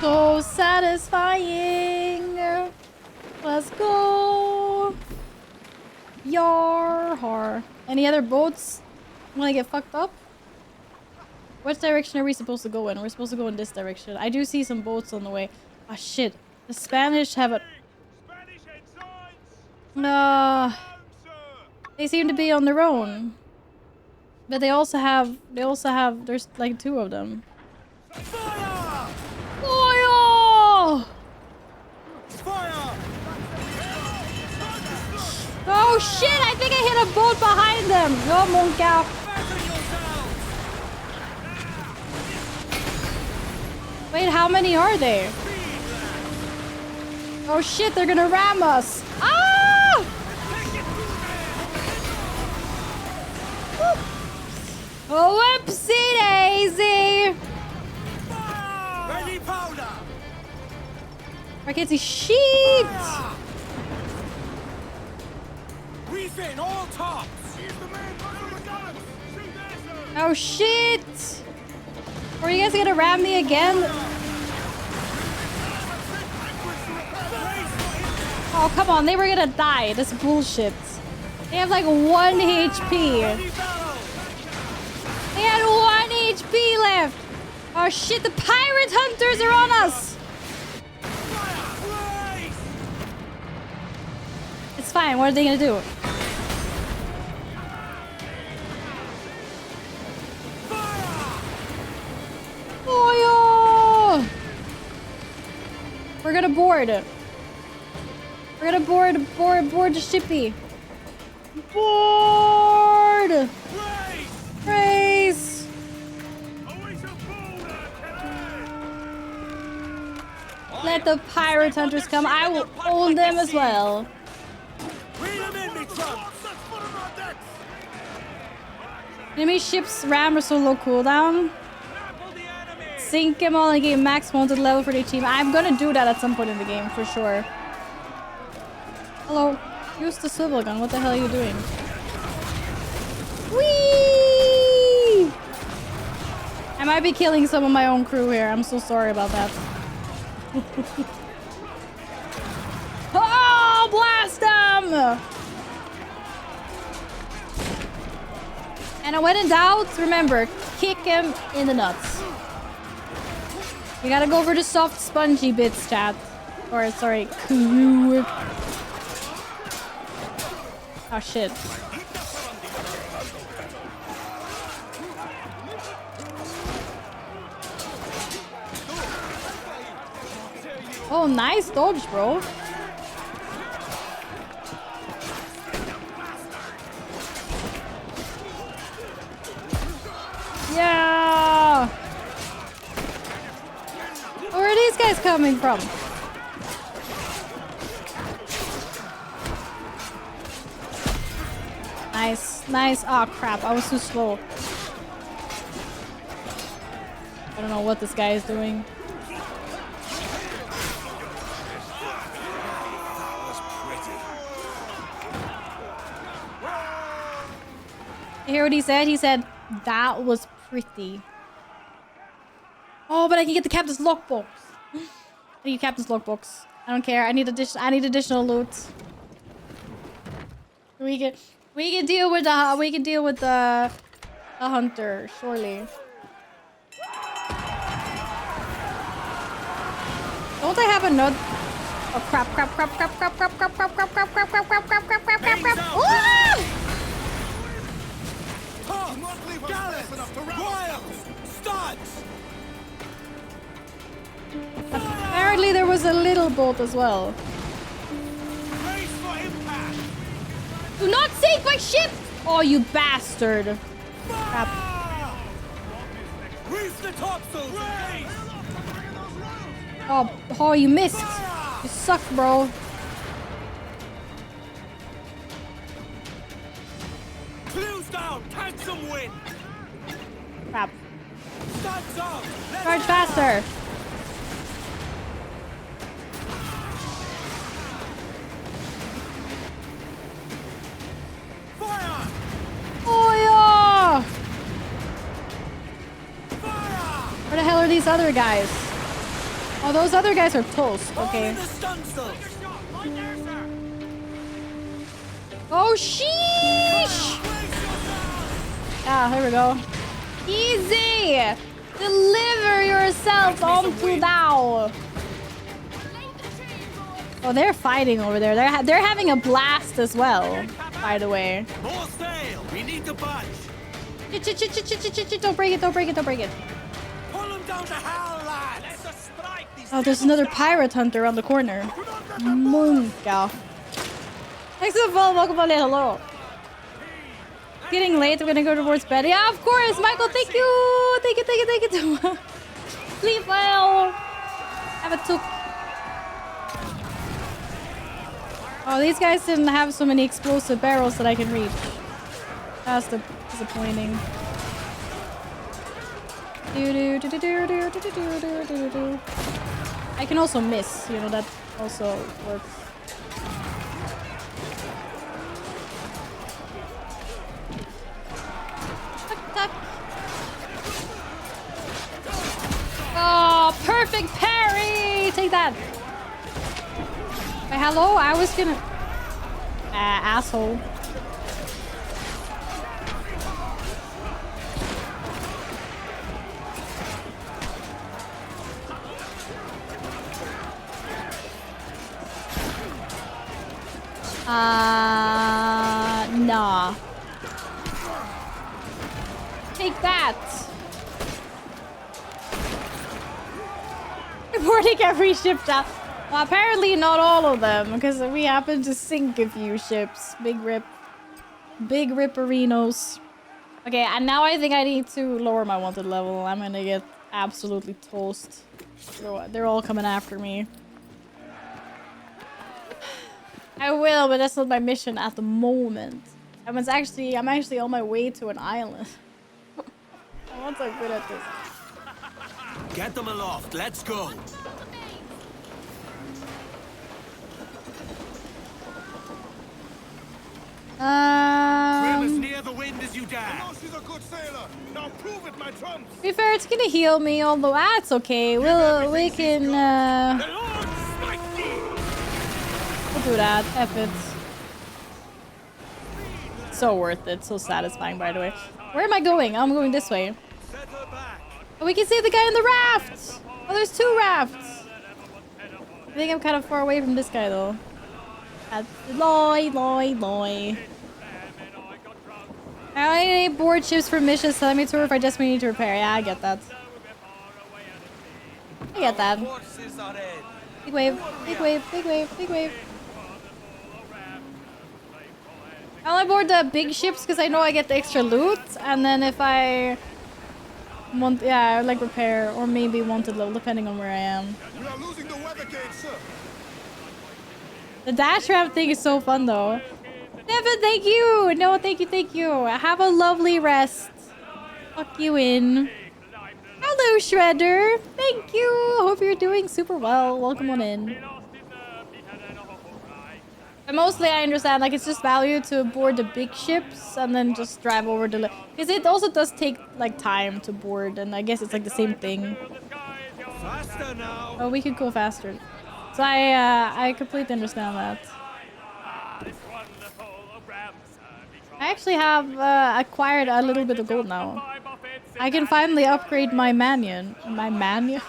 so satisfying. Let's go. Yar. Any other boats want to get fucked up? Which direction are we supposed to go in? We're supposed to go in this direction. I do see some boats on the way. Oh shit. The Spanish have a... they seem to be on their own. But they also have... There's like 2 of them. Fire! Fire! Fire! Oh shit! I think I hit a boat behind them! Oh mon gars! Wait, how many are there? Oh shit, they're gonna ram us! Ah! Oh, whoopsie daisy! Ready powder! I can't see shit! Refin all tops! Oh shit! Are you guys gonna ram me again? Oh come on, they were gonna die. This bullshit. They have like 1 HP. They had 1 HP left. Oh shit, the pirate hunters are on us. It's fine, what are they gonna do? Oh yeah! We're gonna board. We're gonna board the shippy. Board! Race! Let the pirate hunters come. I will own them as well. Enemy ships ram or so low cooldown. Sink them all and gain max wanted level for the team. I'm gonna do that at some point in the game for sure. Hello. Use the swivel gun. What the hell are you doing? Whee! I might be killing some of my own crew here. I'm so sorry about that. Oh, blast them! And when in doubt, remember, kick him in the nuts. We gotta go for the soft, spongy bits, chat. Or, sorry, crew. Oh, shit. Oh, nice dodge, bro. Yeah! Where are these guys coming from? Nice, nice. Oh crap, I was too slow. I don't know what this guy is doing. You hear what he said? He said, that was pretty. Oh, but I can get the captain's lockbox. I need captain's lockbox. I don't care. I need additional loot. We can deal with the hunter, surely. Don't I have another? Oh crap! Apparently there was a little boat as well. Do not sink my ship! Oh, you bastard! Crap. Oh, you missed. You suck, bro. Clues down, catch some wind. Crap. Charge faster. Fire! Oh yeah! Where the hell are these other guys? Oh, those other guys are toast. Okay. Oh, sheesh! Ah, here we go. Easy! Deliver yourself onto thou! Oh, they're fighting over there. They're having a blast as well, by the way. More sail! We need to bunch! Don't break it, don't break it, don't break it. Pull them down to hell, lads! Oh, there's another pirate hunter around the corner. Munka. Thanks for the follow. Welcome on in. Hello. Getting late. We're gonna go towards bed. Yeah, of course. Michael, thank you. Thank you. Sleep well. Have a took. Oh, these guys didn't have so many explosive barrels that I can reach. That's disappointing. I can also miss, you know, that also works. Tuck. Oh, perfect parry! Take that. Wait, hello? I was gonna... asshole. Nah. Take that. Reporting every ship down. Well, apparently not all of them, because we happen to sink a few ships. Big rip. Big ripperinos. Okay, and now I think I need to lower my wanted level. I'm gonna get absolutely toast. They're all coming after me. I will, but that's not my mission at the moment. I'm actually on my way to an island. I'm not so good at this. Get them aloft, let's go. Trim as near the wind as you dare. I know she's a good sailor. Now prove it, my trumps. To be fair, it's gonna heal me, although that's okay. We can we'll do that. F it. So worth it. So satisfying, by the way. Where am I going? I'm going this way. Oh, we can see the guy in the raft. Oh, there's two rafts. I think I'm kind of far away from this guy, though. Loy. I need board ships for missions. Tell me to if I just need to repair. Yeah, I get that. Big wave. I only board the big ships because I know I get the extra loot, and then if I want, yeah, like repair or maybe wanted level, depending on where I am. We are losing the weather gate, sir. The dash raft thing is so fun, though. Devin, thank you. No, thank you. Have a lovely rest. Fuck you in. Hello, Shredder. Thank you. Hope you're doing super well. Welcome on in. But mostly I understand, like, it's just value to board the big ships and then just drive over the... Because it also does take, like, time to board, and I guess it's, like, the same thing. Oh, we could go faster. So I completely understand that. I actually have acquired a little bit of gold now. I can finally upgrade my mansion. My mansion.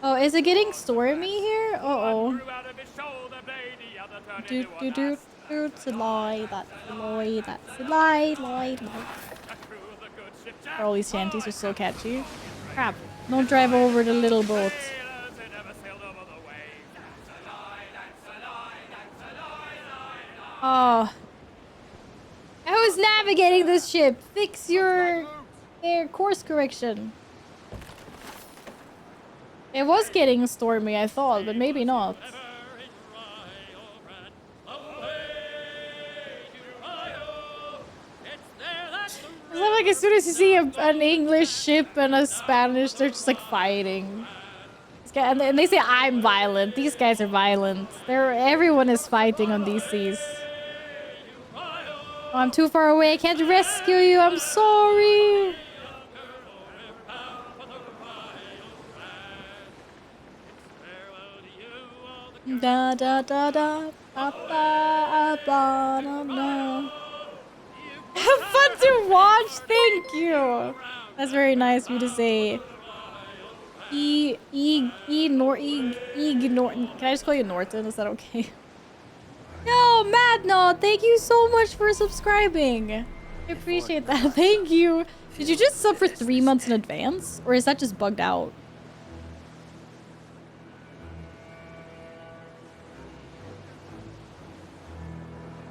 Oh, is it getting stormy here? Uh-oh. That's a lie, that's a lie, that's a lie, lie. All these shanties are so catchy. Crap. Don't drive over the little boat. Oh. I was navigating this ship. Fix your course correction. It was getting stormy, I thought, but maybe not. It's not like as soon as you see an English ship and a Spanish, they're just like fighting. And they say I'm violent. These guys are violent. Everyone is fighting on these seas. Oh, I'm too far away. I can't rescue you. I'm sorry. Da da da da. Ba, ba, ba, da, da. Have fun to watch. Thank you. That's very nice of you to say. Norton. Can I just call you Norton? Is that okay? No, Madno, thank you so much for subscribing. I appreciate that. Thank you. Did you just sub for 3 months in advance? Or is that just bugged out?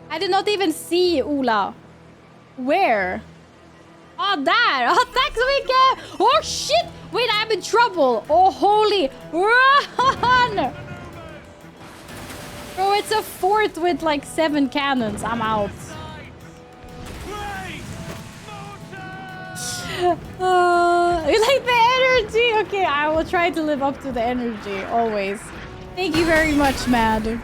I did not even see Ola. Where? Oh, that. Oh, thanks, Mika. Oh, shit. Wait, I'm in trouble. Oh, holy. Run. Bro, it's a fort with like 7 cannons. I'm out. You like the energy? Okay, I will try to live up to the energy, always. Thank you very much, Mad.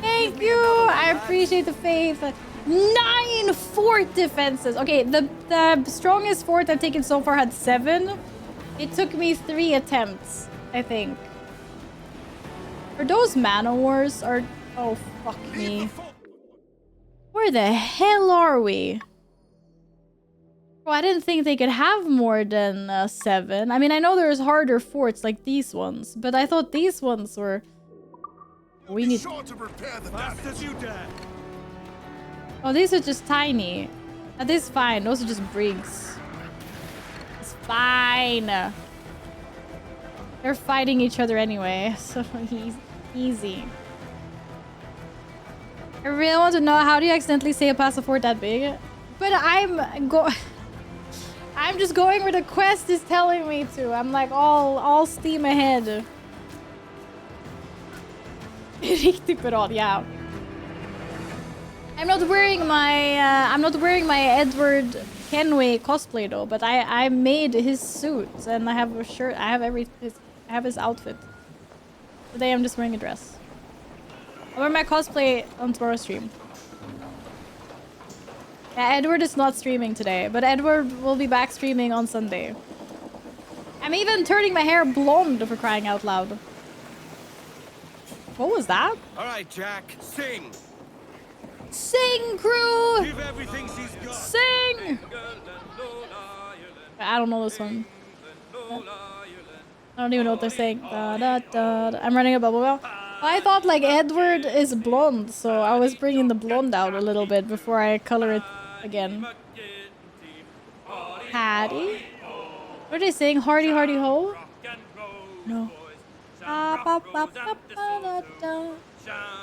Thank you. I appreciate the faith. 9 fort defenses. Okay, the strongest fort I've taken so far had 7. It took me 3 attempts, I think. Are those mana wars? Or oh fuck me. Where the hell are we? Bro, I didn't think they could have more than 7. I mean, I know there's harder forts like these ones, but I thought these ones were. We need. Oh, these are just tiny. That is fine. Those are just brigs. It's fine. They're fighting each other anyway, so easy. I really want to know, how do you accidentally say a pass a fort that big? But I'm just going where the quest is telling me to. I'm like all steam ahead. Riktigt bra, yeah. I'm not wearing my Edward Kenway cosplay though, but I made his suit and I have a shirt. I have his outfit. Today I'm just wearing a dress. I'll wear my cosplay on tomorrow's stream. Yeah, Edward is not streaming today, but Edward will be back streaming on Sunday. I'm even turning my hair blonde, for crying out loud. What was that? All right, Jack, sing. Sing, crew! Give everything she's got. Sing! I don't know this one. I don't even know what they're saying. Da, da, da, da. I'm running a bubble wheel. I thought like Edward is blonde, so I was bringing the blonde out a little bit before I color it again. Hattie? What are they saying? Hardy, hardy, ho? No.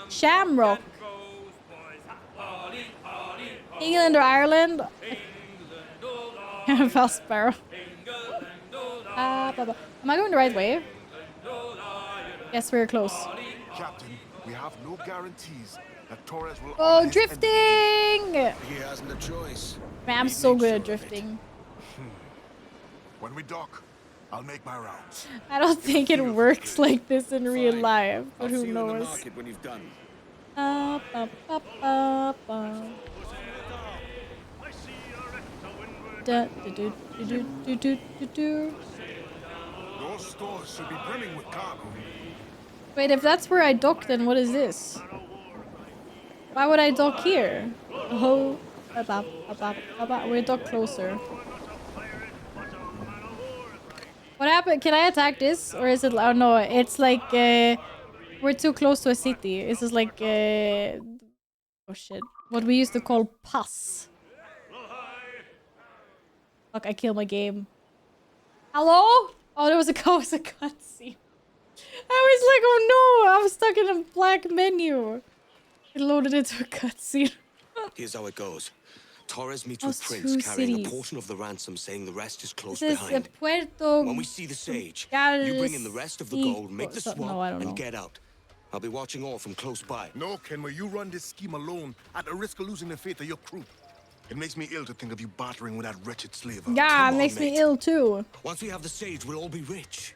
Shamrock. England or Ireland? Fast Sparrow. Am I going the right way? Yes, we're close. Captain, we have no guarantees that Torres will. Oh, drifting! He hasn't a choice. Man, I'm so good at drifting. When we dock, I'll make my rounds. I don't think it works like this in real life, but who knows? I'll see you in the market when you've done. Those stores should be brimming with cargo. Wait, if that's where I dock, then what is this? Why would I dock here? Oh, we dock closer. What happened? Can I attack this? Or is it... Oh no, it's like... we're too close to a city. This is like... oh shit. What we used to call pass. Fuck, I killed my game. Hello? Oh, there was a cutscene. I was like, oh no, I'm stuck in a black menu. It loaded into a cutscene. Here's how it goes. Torres meets with Prince carrying a portion of the ransom, saying the rest is close this behind. Is Puerto when we see the sage, you bring in the rest of the gold, make the swap, and get out. I'll be watching all from close by. No, Kenway, you run this scheme alone, at the risk of losing the faith of your crew. It makes me ill to think of you bartering with that wretched slaver. Yeah, it makes me ill too. Once we have the sage, we'll all be rich.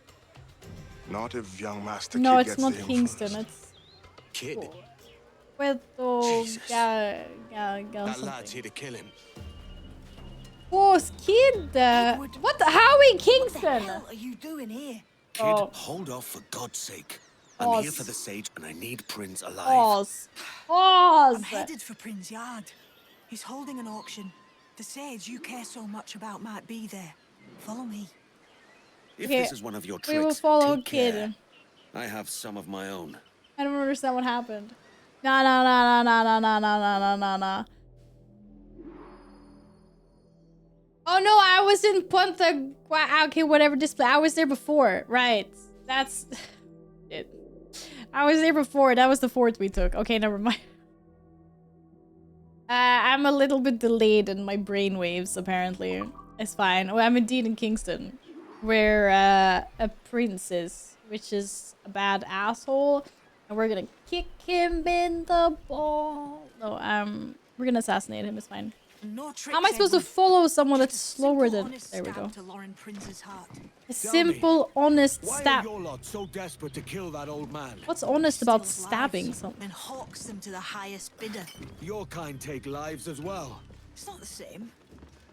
Not if young Master No, Kid it's gets not the Kingston, influence. it's... Kid? Puerto... That lad's here to kill him. Oh, Kid! What the... How are we Kingston? What the hell are you doing here? Kid, hold off for God's sake. I'm Pause. here for the sage and I need Prince alive. Pause. Pause. I'm headed for Prince Yard. He's holding an auction. The sage you care so much about might be there. Follow me. If Okay, this is one of your we will tricks, follow take Kid. care. I have some of my own. I don't understand what happened. Nah. Oh no, I was in Puerto... Okay, whatever display. I was there before. Right. That's... it. I was there before. That was the fort we took. Okay, never mind. I'm a little bit delayed in my brainwaves, apparently. It's fine. Well, I'm indeed in Kingston, where a prince is, which is a bad asshole, and we're gonna kick him in the ball. No, we're gonna assassinate him. It's fine. No tricks, How am I supposed to follow someone that's slower than... There we go. to Lauren Prince's heart. A simple, honest Why stab. are your lot so desperate to kill that old man? What's honest about stabbing someone? And hawks them to the highest bidder. Your kind take lives as well. It's not the same.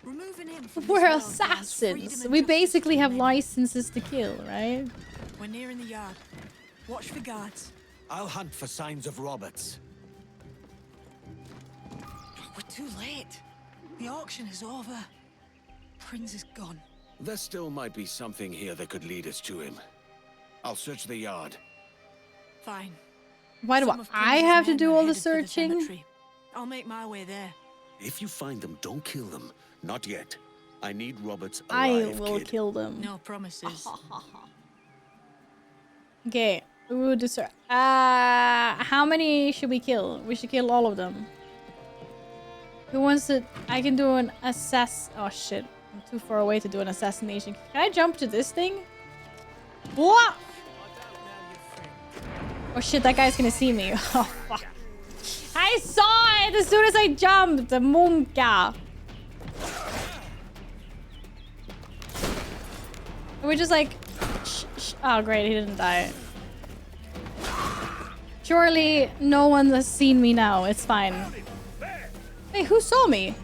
Removing him from We're this world grants assassins. freedom We and justice basically for have men. licenses to kill, right? We're nearing the yard. Watch for guards. I'll hunt for signs of Roberts. We're too late. The auction is over. Prince is gone. There still might be something here that could lead us to him. I'll search the yard. Fine. Why do Some of I Prince's have to men do are all the headed for searching? cemetery. I'll make my way there. If you find them, don't kill them. Not yet. I need Roberts I alive, will kid. kill them. No promises. Okay. Ooh, how many should we kill? We should kill all of them. Who wants to... I can do an Oh shit. I'm too far away to do an assassination. Can I jump to this thing? What? Oh shit, that guy's gonna see me. Oh fuck. I saw it as soon as I jumped! The Munka. We're just like... Oh great, he didn't die. Surely no one has seen me now. It's fine. Wait, who saw me?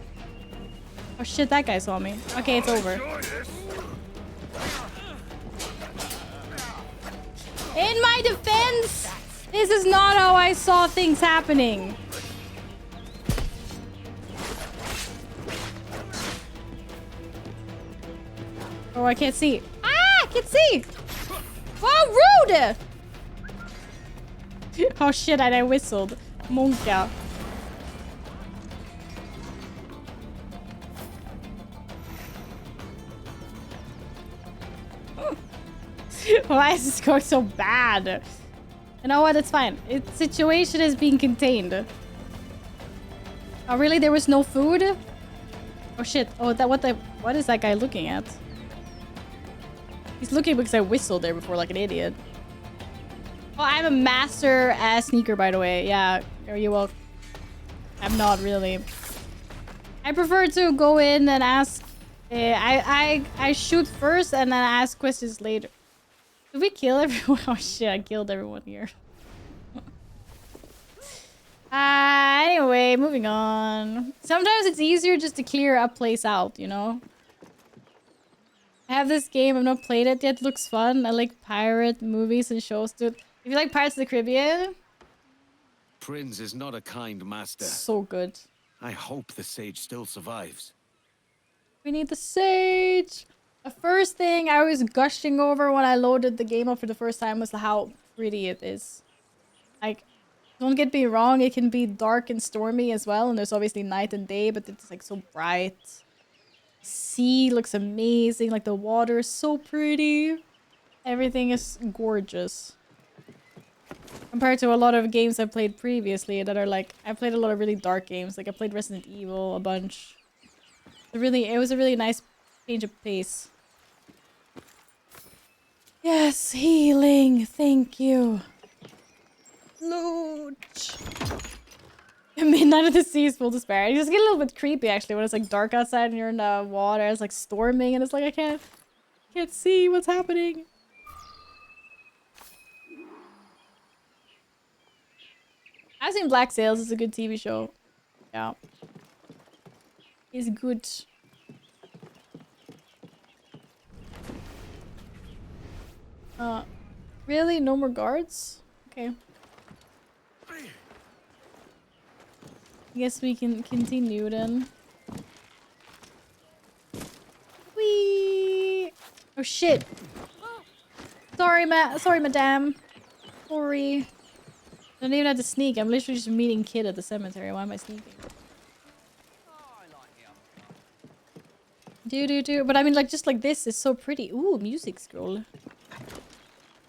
Oh shit, that guy saw me. Okay, it's over. In my defense, this is not how I saw things happening. Oh, I can't see. Ah, I can't see. Oh, rude. Oh shit, I whistled. Monka. Why is this going so bad? You know what? It's fine. Its situation is being contained. Oh, really? There was no food? Oh, shit. Oh, what is that guy looking at? He's looking because I whistled there before like an idiot. Oh, I'm a master sneaker, by the way. Yeah, are you welcome? I'm not really. I prefer to go in and ask... I shoot first and then ask questions later. Did we kill everyone? Oh shit, I killed everyone here. Anyway, moving on. Sometimes it's easier just to clear a place out, you know? I have this game, I've not played it yet, looks fun. I like pirate movies and shows, dude. If you like Pirates of the Caribbean, Prince is not a kind master. so good. I hope the sage still survives. We need the sage. The first thing I was gushing over when I loaded the game up for the first time was how pretty it is. Like, don't get me wrong, it can be dark and stormy as well, and there's obviously night and day, but it's like so bright. Sea looks amazing, like the water is so pretty. Everything is gorgeous. Compared to a lot of games I've played previously that are like, I played a lot of really dark games. Like I played Resident Evil a bunch. It was a really nice change of pace. Yes, healing. Thank you. Loot. Midnight of the Sea is full despair. You just get a little bit creepy actually when it's like dark outside and you're in the water. It's like storming and it's like I can't see what's happening. I've seen Black Sails. It's a good TV show. Yeah. It's good. Really? No more guards? Okay. I guess we can continue then. Whee! Oh shit! Sorry, madame. Sorry. I don't even have to sneak. I'm literally just meeting Kid at the cemetery. Why am I sneaking? Do. But I mean, like, just like this is so pretty. Ooh, music scroll.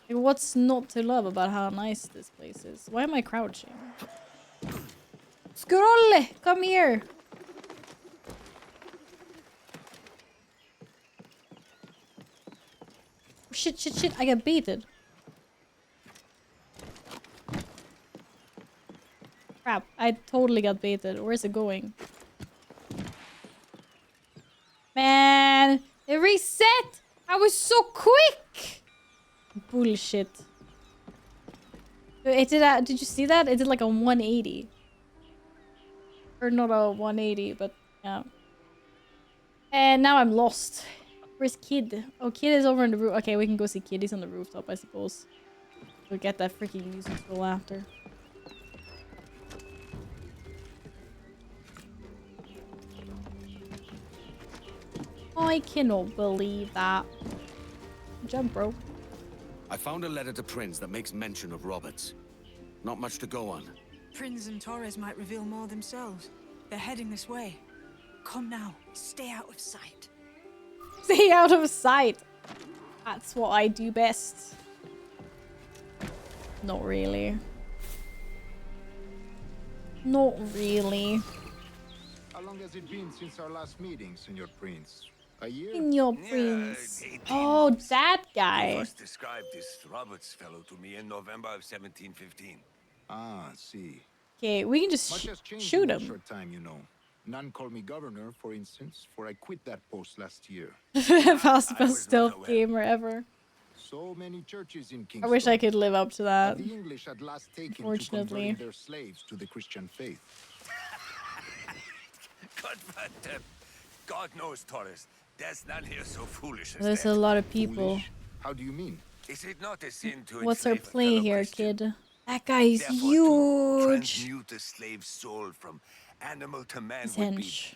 Like, what's not to love about how nice this place is? Why am I crouching? Scroll! Come here! Shit. I got baited. Crap, I totally got baited. Where's it going? Man, it reset! I was so quick! Bullshit. It did, did you see that? It did like a 180. Or not a 180, but yeah. And now I'm lost. Where's Kid? Oh, Kid is over on the roof. Okay, we can go see Kid. He's on the rooftop, I suppose. We'll get that freaking music scroll after. I cannot believe that. Jump, bro. I found a letter to Prince that makes mention of Roberts. Not much to go on. Prince and Torres might reveal more themselves. They're heading this way. Come now. Stay out of sight. Stay out of sight. That's what I do best. Not really. Not really. How long has it been since our last meeting, Senor Prince? A year? Senor Prince. Oh, that guy. He first described this Roberts fellow to me in November of 1715. Ah, see. Okay, we can just shoot him. Short time, you know. None call me governor, for instance, for I quit that post last year. Fastest stealth gamer ever. So many churches in Kingston. I wish I could live up to that. The English at last taken Unfortunately. to convert their slaves to the Christian faith. God knows, Torres. There's none here so foolish as There's that. a lot of people. Foolish? How do you mean? Is it not a sin to What's our enslave a play fellow here, Christian? Kid? That guy is Therefore, huge. to transmute a slave's soul from animal to man He's would be hench.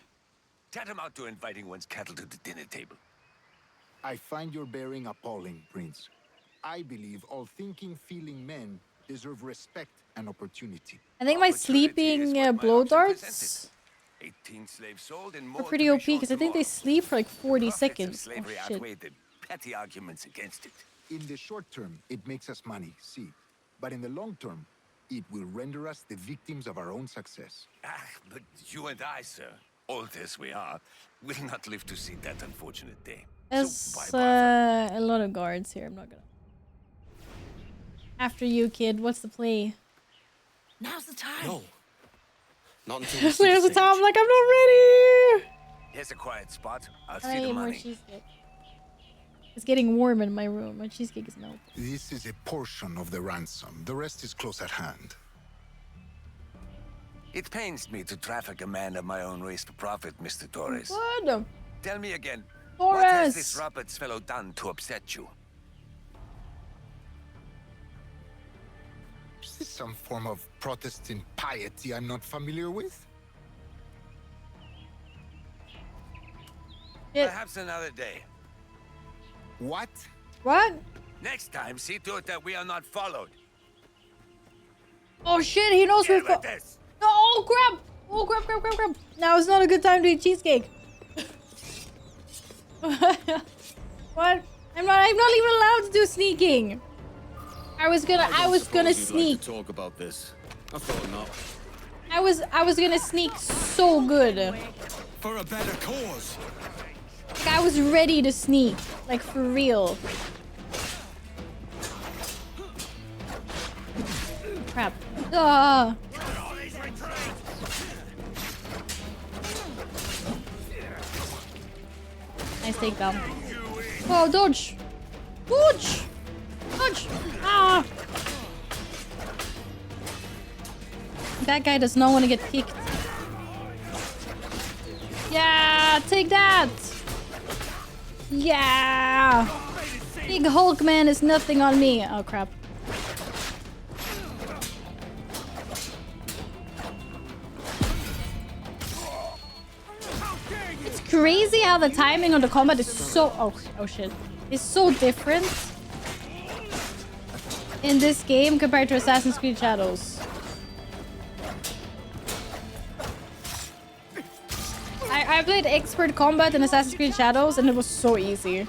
tantamount to inviting one's cattle to the dinner table. I find your bearing appalling, Prince. I believe all thinking, feeling men deserve respect and opportunity. I think my sleeping blow darts 18 slaves sold and are more pretty to be OP sure because I think they tomorrow. sleep for like 40 Profits of seconds. Oh slavery shit. outweigh the petty arguments against it. In the short term, it makes us money, see. But in the long term, it will render us the victims of our own success. Ah, but you and I, sir, old as we are, will not live to see that unfortunate day. There's why bother? a lot of guards here. I'm not gonna. After you, Kid. What's the play? Now's the time. No. Not until we see There's the the time. sage. Like I'm not ready. Here's a quiet spot. I'll I see the need more money. cheesecake. It's getting warm in my room. My cheesecake is melting. This is a portion of the ransom. The rest is close at hand. It pains me to traffic a man of my own race for profit, Mr. Torres. Good. Tell me again, what has this Torres. Roberts fellow done to upset you? some form of Protestant piety I'm not familiar with? Perhaps another day. What? What? Next time, see to it that we are not followed. Oh shit, he knows we're oh crap! Oh crap, crap, crap, crap. Now is not a good time to eat cheesecake. What? I'm not even allowed to do sneaking. I was gonna sneak. Like to talk about this. I thought not. I was gonna sneak so good. For a better cause. Like I was ready to sneak. Like for real. Crap. Nice takedown. Oh, dodge! Dodge! Dodge! Ah! That guy does not want to get kicked. Yeah! Take that! Yeah! Big Hulk man is nothing on me. Oh, crap. Crazy how the timing on the combat is so oh shit, is so different in this game compared to Assassin's Creed Shadows. I played expert combat in Assassin's Creed Shadows and it was so easy.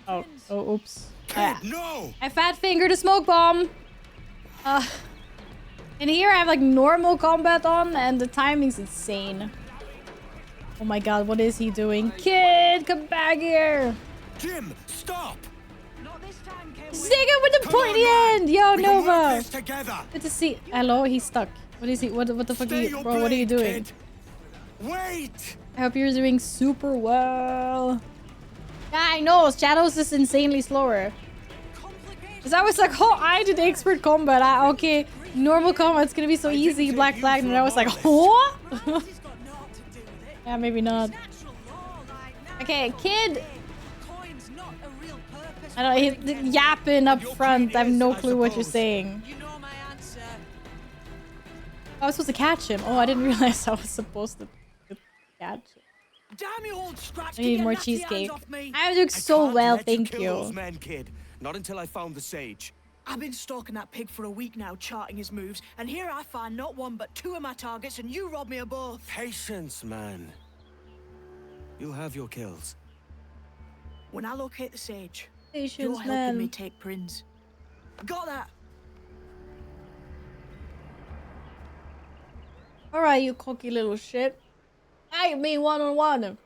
Oh oops. No! I fat fingered a smoke bomb. And here I have like normal combat on and the timing's insane. Oh my god, what is he doing? Kid, come back here! Jim, stop! Stick it with the pointy end! Yo, We can work Nova! this together. Good to see. Hello, he's stuck. What is he? What the fuck are Stay you? your Bro, what are you blade, doing? kid. Wait! I hope you're doing super well. Yeah, I know. Shadows is insanely slower. Cause I was like, oh, I did expert combat. Okay, normal combat's gonna be so easy, black flag, and I was like, what? Yeah, maybe not. Okay, kid. I don't know, he's yapping up front. I have no clue what you're saying. I was supposed to catch him. Oh, I didn't realize I was supposed to catch him. Damn you, old scratch! I need more cheesecake. I'm doing so well, thank you. Those men, kid. Not until I found the sage. I've been stalking that pig for a week now, charting his moves, and here I find not one but two of my targets, and you rob me of both. Patience, man. You'll have your kills. When I locate the sage, Patience, you're helping man. me take Prince. Got that? Alright, you cocky little shit. Hey, me one-on-one.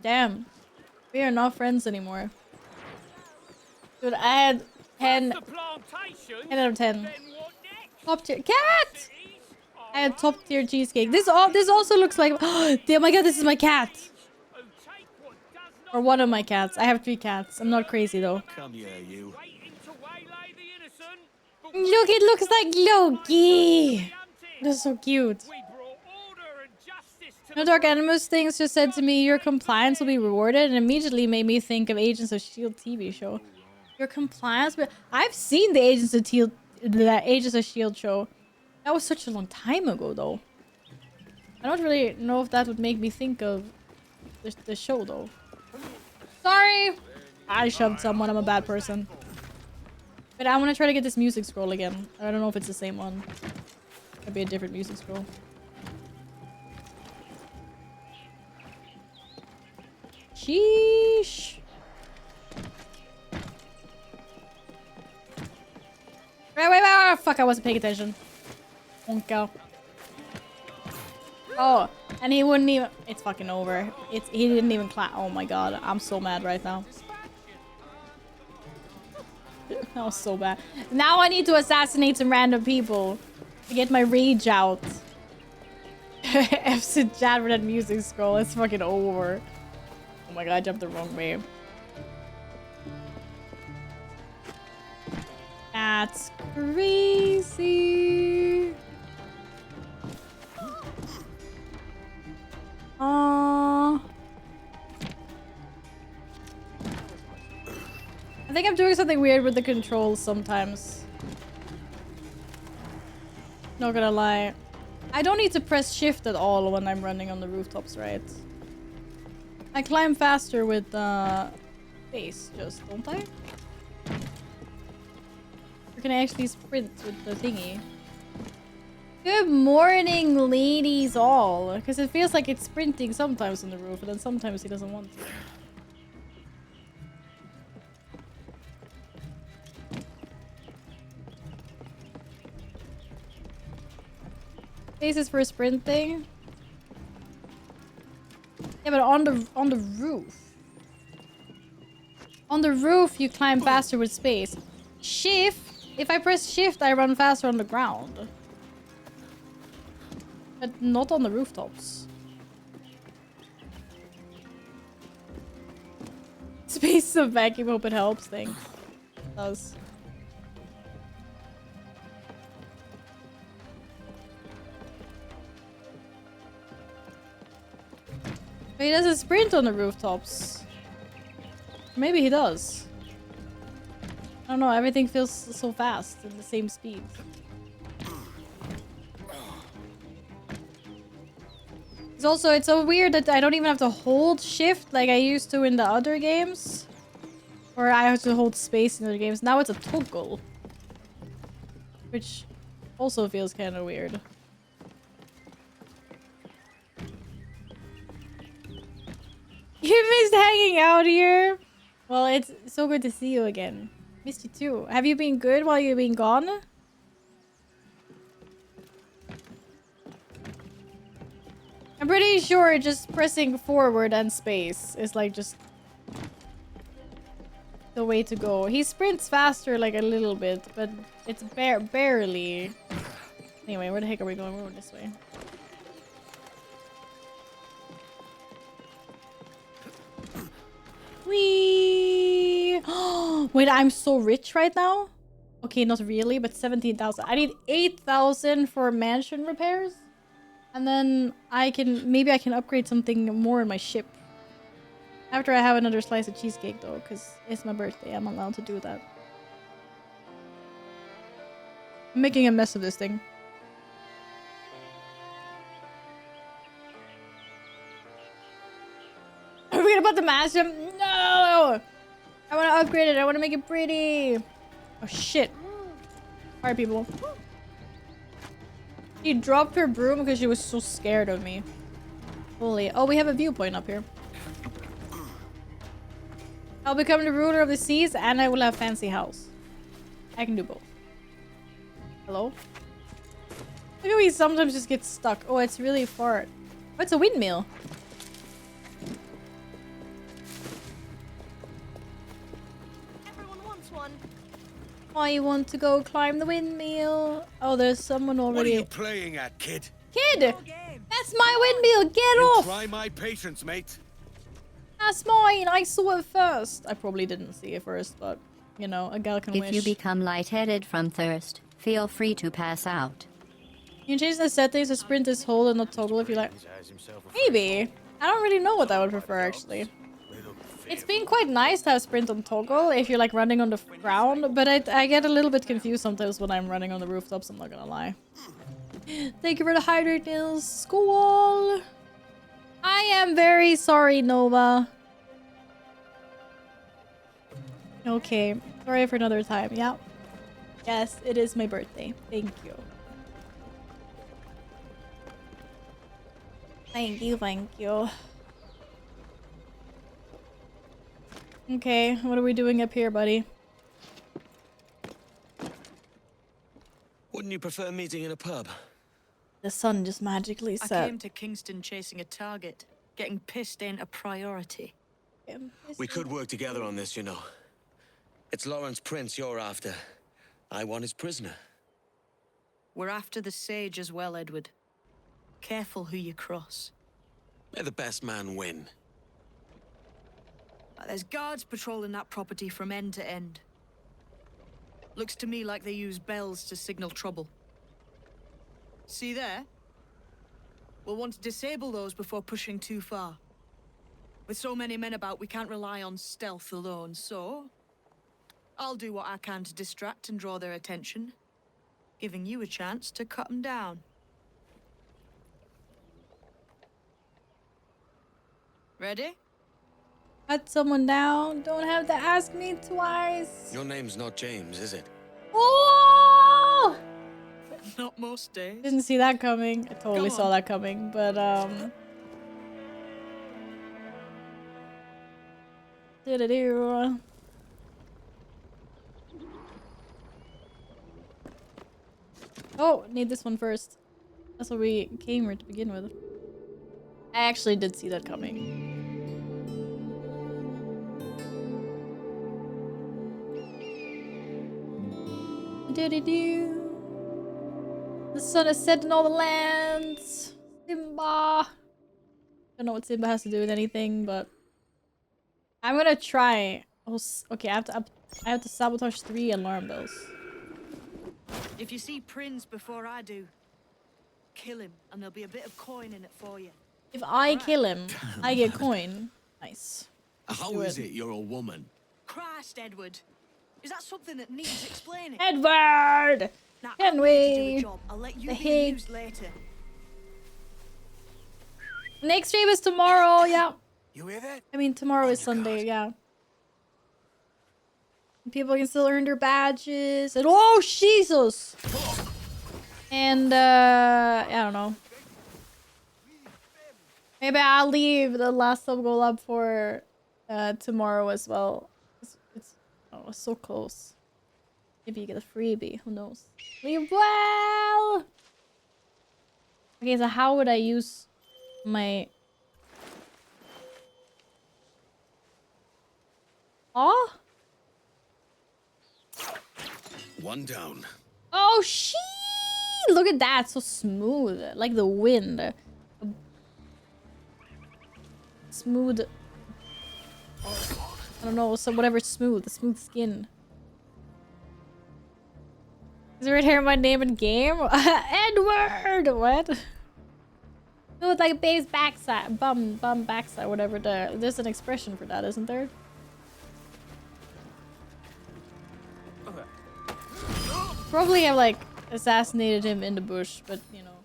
Damn. We are not friends anymore. Dude, I had 10 out of 10. Top tier. Cat! I had top tier cheesecake. This also looks like... Oh my god, this is my cat. Or one of my cats. I have 3 cats. I'm not crazy though. Come here, you. Look, it looks like Loki. That's so cute. No Dark Animus things just said to me, your compliance will be rewarded, and immediately made me think of Agents of S.H.I.E.L.D. TV show. Your compliance? But I've seen the Agents of S.H.I.E.L.D. show. That was such a long time ago, though. I don't really know if that would make me think of the show, though. Sorry! I shoved someone. I'm a bad person. But I want to try to get this music scroll again. I don't know if it's the same one. Could be a different music scroll. Sheesh. Wait. Fuck, I wasn't paying attention. Wonka. Oh, and he wouldn't even... It's fucking over. He didn't even clap. Oh my god, I'm so mad right now. That was so bad. Now I need to assassinate some random people to get my rage out. F's chat for that music scroll. It's fucking over. Oh my god, I jumped the wrong way. That's crazy. I think I'm doing something weird with the controls sometimes. Not gonna lie. I don't need to press shift at all when I'm running on the rooftops, right? I climb faster with space, just, don't I? Or can I actually sprint with the thingy? Good morning, ladies all. Because it feels like it's sprinting sometimes on the roof, and then sometimes he doesn't want to. Spaces for sprinting. Yeah, but on the roof. On the roof, you climb faster with space. Shift. If I press shift, I run faster on the ground. But not on the rooftops. Space of vacuum, hope it helps. Thanks. It does. But he doesn't sprint on the rooftops. Maybe he does. I don't know, everything feels so fast and the same speed. It's so weird that I don't even have to hold shift like I used to in the other games. Or I have to hold space in other games. Now it's a toggle. Which also feels kind of weird. You missed hanging out here? Well, it's so good to see you again. Missed you too. Have you been good while you've been gone? I'm pretty sure just pressing forward and space is like just the way to go. He sprints faster like a little bit, but it's barely. Anyway, where the heck are we going? We're going this way. Whee! Wait, I'm so rich right now? Okay, not really, but 17,000. I need 8,000 for mansion repairs. And then maybe I can upgrade something more in my ship. After I have another slice of cheesecake though, because it's my birthday. I'm allowed to do that. I'm making a mess of this thing. Are we gonna put the mansion? No! I want to upgrade it. I want to make it pretty. Oh shit. Alright, people. She dropped her broom because she was so scared of me. Holy. Oh, we have a viewpoint up here. I'll become the ruler of the seas and I will have fancy house. I can do both. Hello? Look at me sometimes just get stuck. Oh, it's really far. Oh, it's a windmill. Everyone wants one. I want to go climb the windmill. Oh, there's someone already. What are you playing at, kid? Kid! That's my windmill! Get off! Try my patience, mate. That's mine! I saw it first. I probably didn't see it first, but, you know, a gal can wish. If you become lightheaded from thirst, feel free to pass out. You can change the settings to sprint is hold and not toggle if you like. Maybe. I don't really know what I would prefer, actually. It's been quite nice to have sprint on toggle if you're like running on the ground, but I get a little bit confused sometimes when I'm running on the rooftops, I'm not gonna lie. Thank you for the hydrate nails, school. I am very sorry, Nova. Okay, sorry for another time, yeah. Yes, it is my birthday. Thank you. Thank you, thank you. Okay, what are we doing up here, buddy? Wouldn't you prefer meeting in a pub? The sun just magically I set. came to Kingston chasing a target. Getting pissed ain't a priority. We could work together on this, you know. It's Lawrence Prince you're after. I want his prisoner. We're after the Sage as well, Edward. Careful who you cross. May the best man win. There's guards patrolling that property from end to end. Looks to me like they use bells to signal trouble. See there? We'll want to disable those before pushing too far. With so many men about, we can't rely on stealth alone, so... I'll do what I can to distract and draw their attention, giving you a chance to cut them down. Ready? Cut someone down. Don't have to ask me twice. Your name's not James, is it? Oh! Not most days. Didn't see that coming. I totally saw that coming, but do-do-do. Oh, need this one first. That's what we came here to begin with. I actually did see that coming. Do-do-do. The sun has set in all the lands. Simba. Don't know what Simba has to do with anything, but I'm gonna try. Okay, I have to sabotage 3 alarm bells. If you see Prince before I do, kill him, and there'll be a bit of coin in it for you. If I kill him, I get coin. Nice. How is it you're a woman? Christ, Edward. Is that something that needs explaining? Edward! Now, Can I'm we? here to do a job. I'll let you The be Hig. amused later. Next stream is tomorrow, yeah. You hear that? I mean, tomorrow is Sunday, yeah. People can still earn their badges. And oh, Jesus! And, I don't know. Maybe I'll leave the last sub goal up for tomorrow as well. It's so close. Maybe you get a freebie. Who knows? Leave well! Okay, so how would I use my... Oh? One down. Oh, shit! Look at that. So smooth. Like the wind. Smooth. I don't know. So whatever's smooth. The smooth skin. Is there right here my name in game? Edward! What? No, it's like base backside. Bum backside. Whatever. There's an expression for that, isn't there? Probably have like assassinated him in the bush, but you know.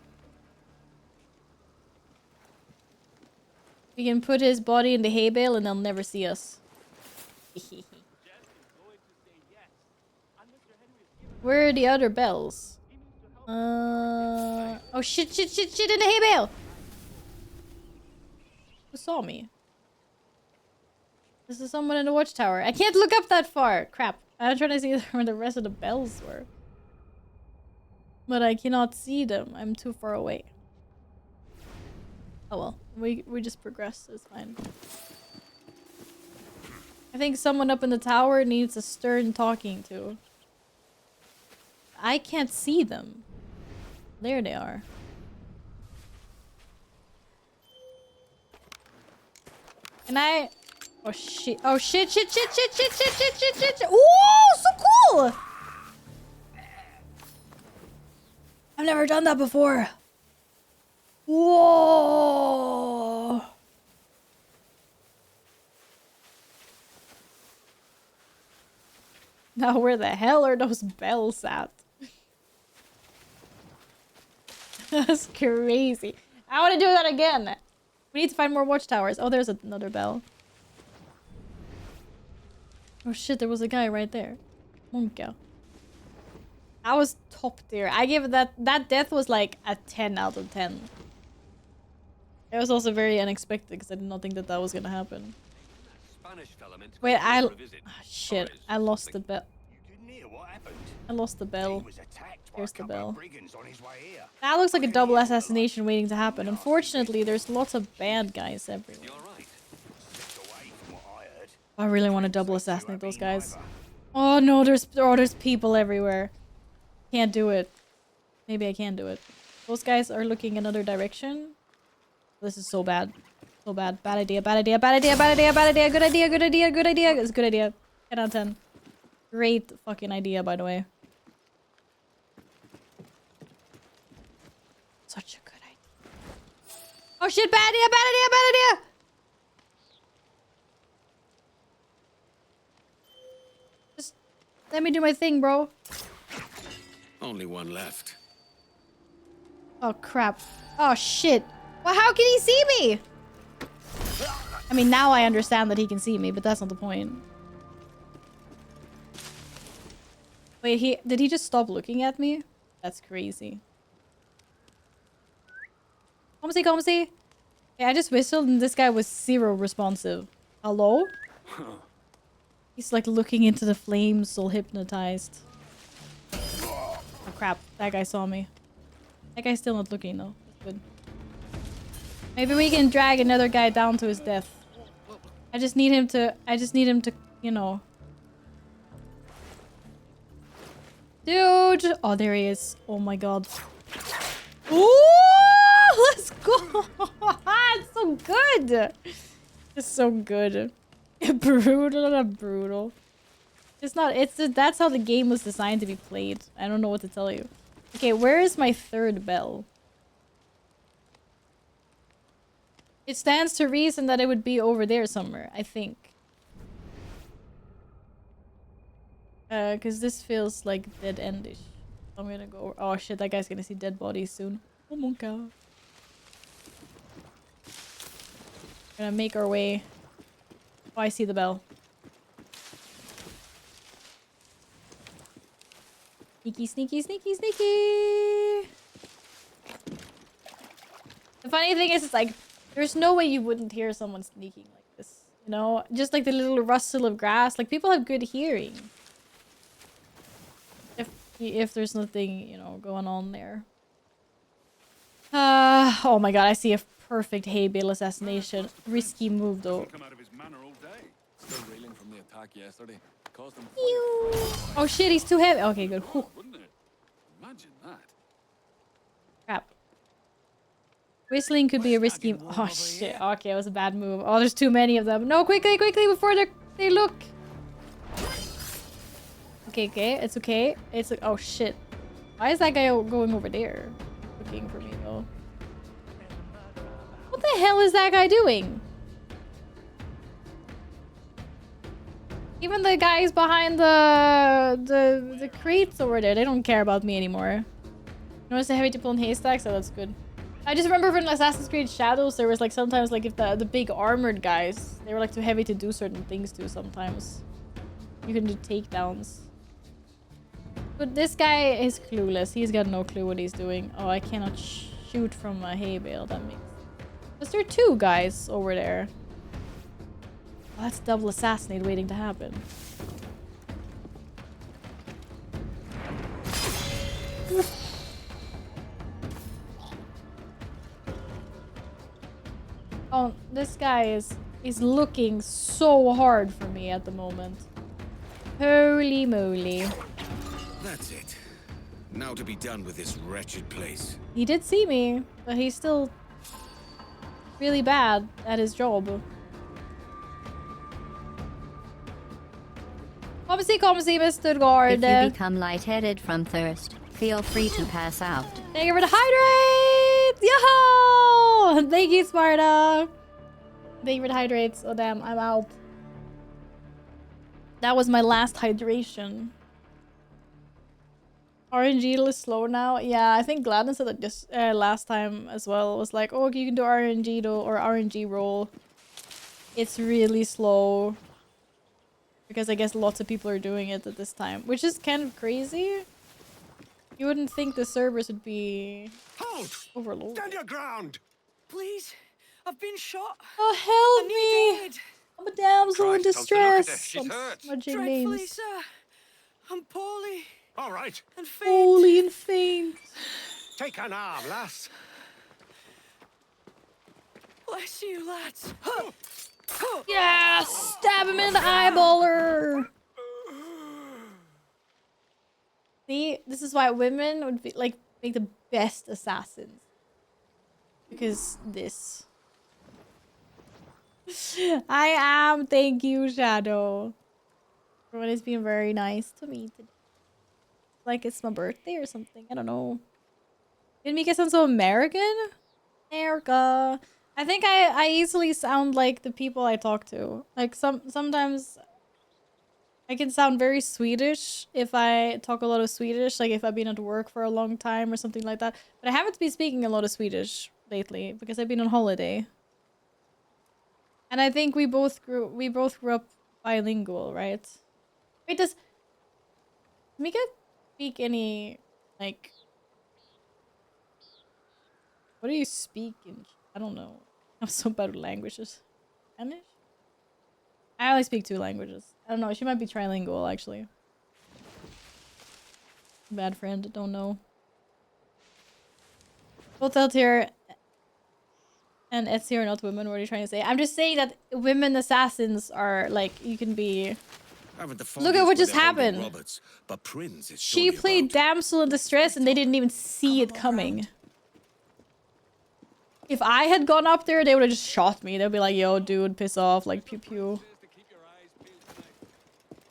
We can put his body in the hay bale and they'll never see us. Where are the other bells? Oh shit in the hay bale! Who saw me? This is someone in the watchtower. I can't look up that far! Crap. I'm trying to see where the rest of the bells were. But I cannot see them. I'm too far away. Oh well. We just progress. It's fine. I think someone up in the tower needs a stern talking to. I can't see them. There they are. Can I... Oh shit. Oh shit. Ooh, so cool! I've never done that before. Whoa! Now where the hell are those bells at? That's crazy. I want to do that again. We need to find more watchtowers. Oh, there's another bell. Oh shit, there was a guy right there. Monka. That was top tier. I give that death was like a 10 out of 10. It was also very unexpected because I did not think that was gonna happen. Wait, shit. I lost the bell. I lost the bell. Here's the bell. That looks like a double assassination waiting to happen. Unfortunately, there's lots of bad guys everywhere. I really want to double assassinate those guys. Oh no, there's people everywhere. Can't do it. Maybe I can do it. Those guys are looking another direction. This is so bad. So bad. Bad idea, bad idea, bad idea, bad idea, bad idea, good idea, good idea, good idea. It's a good idea. 10 out of 10. Great fucking idea, by the way. Such a good idea. Oh shit, bad idea, bad idea, bad idea! Let me do my thing, bro. Only one left. Oh, crap. Oh, shit. Well, how can he see me? I mean, now I understand that he can see me, but that's not the point. Wait, did he just stop looking at me? That's crazy. Come see, come see. Yeah, I just whistled and this guy was zero responsive. Hello? He's like looking into the flames, all hypnotized. Oh crap, that guy saw me. That guy's still not looking though. That's good. Maybe we can drag another guy down to his death. I just need him to, you know. Dude! Oh, there he is. Oh my god. Ooh! Let's go! It's so good! It's so good. Brutal, not brutal. It's not, that's how the game was designed to be played. I don't know what to tell you. Okay, where is my third bell? It stands to reason that it would be over there somewhere, I think. Cause this feels like dead-endish. I'm gonna go. Oh shit, that guy's gonna see dead bodies soon. Oh my god. We're gonna make our way. Oh, I see the bell. Sneaky, sneaky, sneaky, sneaky! The funny thing is, it's like, there's no way you wouldn't hear someone sneaking like this. You know? Just like the little rustle of grass. Like, people have good hearing. If there's nothing, you know, going on there. Oh my god, I see a perfect hay bale assassination. Risky move though. Still reeling from the attack yesterday. Caused them. Oh shit, he's too heavy. Okay, good. Whew. Wouldn't it? Imagine that. Crap. Whistling could be a risky. Oh shit. Okay, it was a bad move. Oh, there's too many of them. No, quickly, quickly, before they look. Okay, okay, it's okay. It's like, oh shit. Why is that guy going over there? Looking for me though. What the hell is that guy doing? Even the guys behind the crates over there, they don't care about me anymore. Notice the heavy to pull in haystacks? Oh, that's good. I just remember from Assassin's Creed Shadows, there was like sometimes like if the big armored guys, they were like too heavy to do certain things too sometimes. You can do takedowns. But this guy is clueless. He's got no clue what he's doing. Oh, I cannot shoot from a hay bale. That makes... Was there two guys over there? Oh, that's double assassinate waiting to happen. Oh, this guy is looking so hard for me at the moment. Holy moly. That's it. Now to be done with this wretched place. He did see me, but he's still really bad at his job. Come see, Mr. Guard. If you become lightheaded from thirst, feel free to pass out. Thank you for the hydrates! Yo! Thank you, Sparta. Thank you for the hydrates. Oh damn, I'm out. That was my last hydration. RNG is slow now. Yeah, I think Gladden said that just last time as well. It was like, oh, you can do RNG though, or RNG roll. It's really slow. Because I guess lots of people are doing it at this time. Which is kind of crazy. You wouldn't think the servers would be overloaded. Stand your ground! Please, I've been shot. Oh, help me! I'm a damsel in distress. She's hurt. Smudging Dreadfully, names. sir. I'm poorly. All right. And faint. Holy and faint. Take her now, lass. Bless you, lads. Yeah, stab him in the eyeballer. See, this is why women would be like make the best assassins. Because this. I am. Thank you, Shadow. Everyone is being very nice to me today. Like it's my birthday or something. I don't know. Didn't make it sound so American? America. I think I easily sound like the people I talk to. Like sometimes I can sound very Swedish if I talk a lot of Swedish, like if I've been at work for a long time or something like that. But I haven't been speaking a lot of Swedish lately because I've been on holiday. And I think we both grew up bilingual, right? Wait, does Mika speak any, like, what do you speak in? I don't know. I'm so bad with languages. Spanish? I only speak 2 languages. I don't know. She might be trilingual, actually. Bad friend. Don't know. Both Altair and Ezio are not women. What are you trying to say? I'm just saying that women assassins are, like, you can be... Look at what just happened. Roberts, but Prince is She played damsel in distress and they didn't even see it coming. If I had gone up there, they would have just shot me. They'd be like, yo, dude, piss off. Like, pew pew.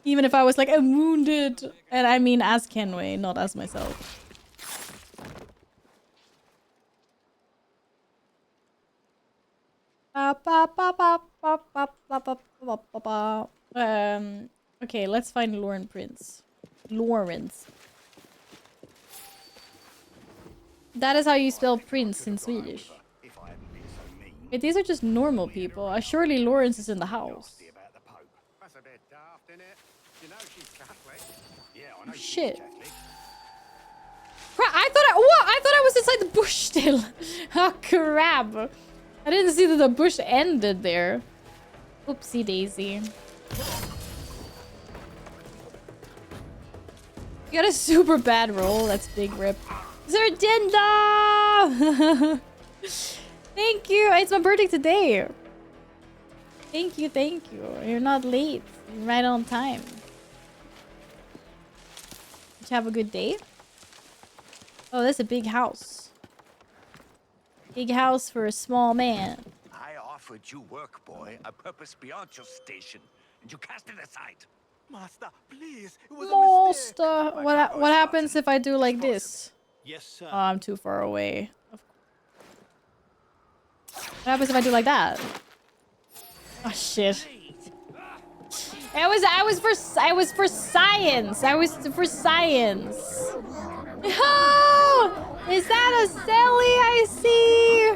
Even if I was like, I'm wounded. And I mean as Kenway, not as myself. Okay, let's find Lauren Prince. Lawrence. That is how you spell prince in Swedish. Wait, these are just normal people. Surely Lawrence is in the house. Oh, shit. I thought I was inside the bush still. Oh crap. I didn't see that the bush ended there. Oopsie daisy. You got a super bad roll. That's big rip. Zerdinda! Thank you. It's my birthday today. Thank you, thank you. You're not late. You're right on time. Did you have a good day? Oh, that's a big house. Big house for a small man. I offered you work, boy, a purpose beyond your station, and you cast it aside. Master, please. It was Master, what happens if I do like this? Yes, sir. Oh, I'm too far away. What happens if I do like that? Oh shit. I was for science. I was for science. Oh! Is that a Sally I see?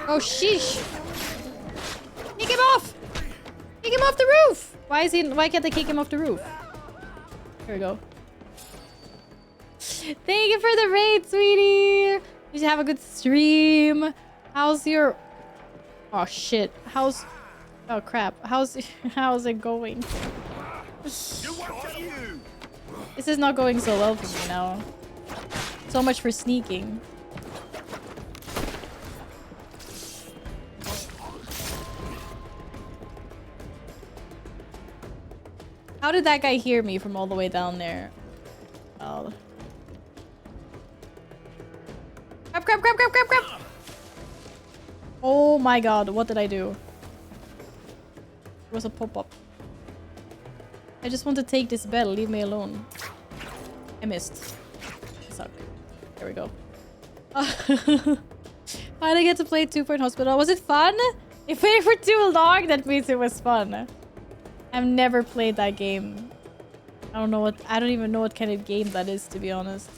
Oh sheesh. Kick him off! Kick him off the roof! Why can't they kick him off the roof? Here we go. Thank you for the raid, sweetie! You should have a good stream. How's your... Oh shit. How's... Oh crap. How's it going? This is not going so well for me now. So much for sneaking. How did that guy hear me from all the way down there? Oh. Crap, crap, crap, crap, crap, crap! Oh my god, what did I do? It was a pop-up. I just want to take this bell, leave me alone. I missed. I suck. There we go. Finally get to play 2 Point Hospital. Was it fun? If waited for too long, that means it was fun. I've never played that game. I don't even know what kind of game that is, to be honest.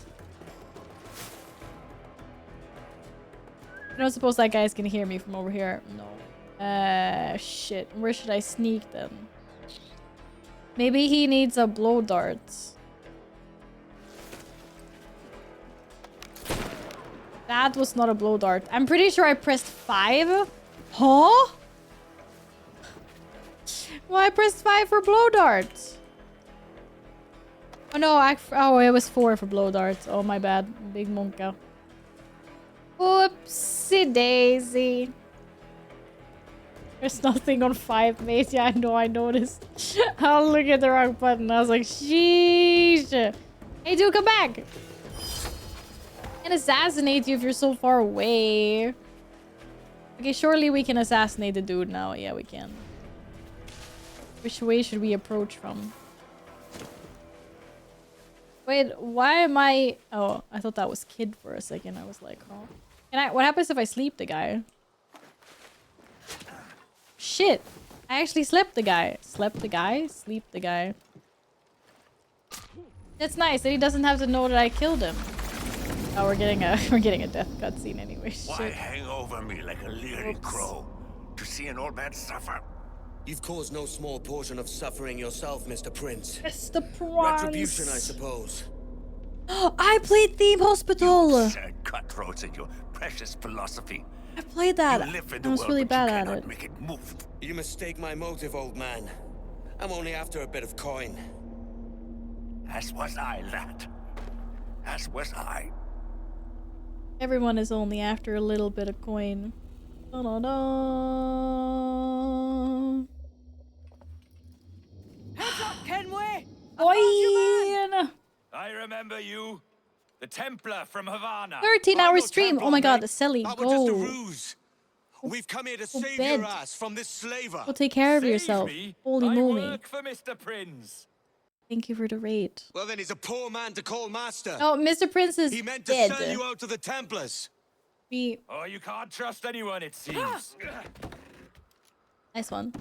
I don't suppose that guy's gonna hear me from over here. No. Shit. Where should I sneak then? Maybe he needs a blow dart. That was not a blow dart. I'm pretty sure I pressed 5. Huh? Well, I pressed 5 for blow darts. Oh no, oh, it was 4 for blow darts. Oh, my bad. Big monka. Oopsie daisy. There's nothing on 5, mate. Yeah, I know, I noticed. I'll look at the wrong button. I was like, sheesh. Hey, dude, come back. I can assassinate you if you're so far away. Okay, surely we can assassinate the dude now. Yeah, we can. Which way should we approach from? Wait, why am I... Oh, I thought that was Kid for a second. I was like, oh. What happens if I sleep the guy? Shit. I actually slept the guy. Slept the guy? Sleep the guy. That's nice that he doesn't have to know that I killed him. Oh, we're getting a death cutscene anyway. Why Shit. hang over me like a leering crow? To see an old man suffer? You've caused no small portion of suffering yourself, Mr. Prince. Mr. Prince. Retribution, I suppose. I played Theme Hospital. Absurd cutthroats in your precious philosophy. I played that. You live in I the was world, really but you bad at cannot it. make it move. You mistake my motive, old man. I'm only after a bit of coin. As was I, lad. As was I. Everyone is only after a little bit of coin. Da -da -da. Heads up, Kenway! Coin! I remember you. The Templar from Havana. 13-hour stream. Oh my god, the Selly. That was just a Go. ruse. We've come here to Go save bed. your ass from this slaver. Go take care of Save yourself. me? Holy I moly. work for Mr. Prince. Thank you for the raid. Well, then he's a poor man to call master. Oh, Mr. Prince is He meant to dead. sell you out to the Templars. We... Oh, you can't trust anyone, it seems. Nice one.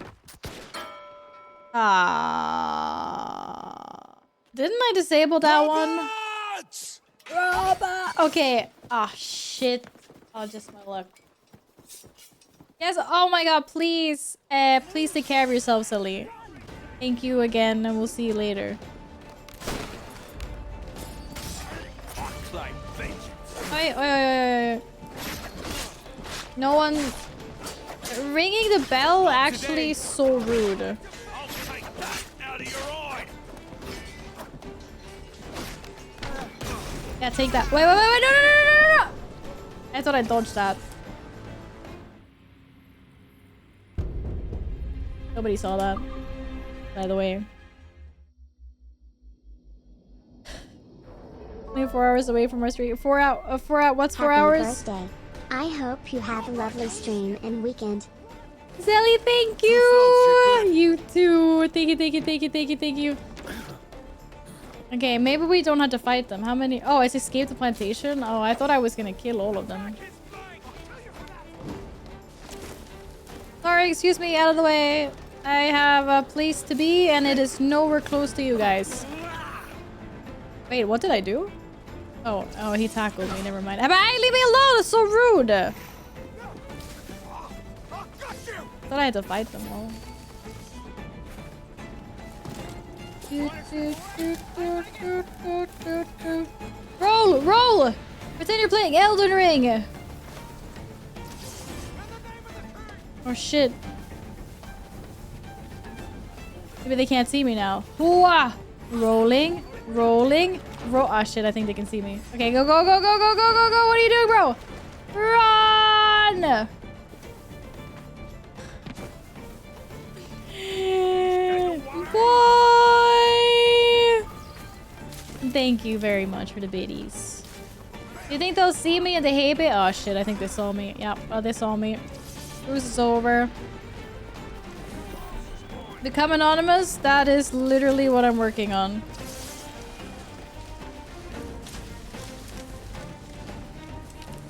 Ah. Didn't I disable that one? Robot! Okay. Ah, shit. Oh, just my luck. Yes, oh my god, please. Please take care of yourself, Sully. Thank you again, and we'll see you later. Oi. No one... Ringing the bell actually so rude. Yeah, take that. Wait, no. I thought I dodged that. Nobody saw that, by the way. 24 hours away from our street. 4 out. What's 4 Happy hours? birthday. I hope you have a lovely stream and weekend. Zelly, thank you. You too. Thank you. Okay, maybe we don't have to fight them. How many? Oh, it's escaped the plantation. Oh, I thought I was gonna kill all of them. Sorry, excuse me, out of the way. I have a place to be, and it is nowhere close to you guys. Wait, what did I do? Oh, he tackled me. Never mind. Hey, leave me alone! It's so rude. Thought I had to fight them all. Roll! Pretend you're playing Elden Ring. Oh shit. Maybe they can't see me now. Hooah! Rolling. Ah shit, I think they can see me. Okay, go. What are you doing, bro? Run! Boy! Thank you very much for the biddies. Do you think they'll see me in the hay bit? Oh shit, I think they saw me. Yep, they saw me. Cruise is over. Become anonymous? That is literally what I'm working on.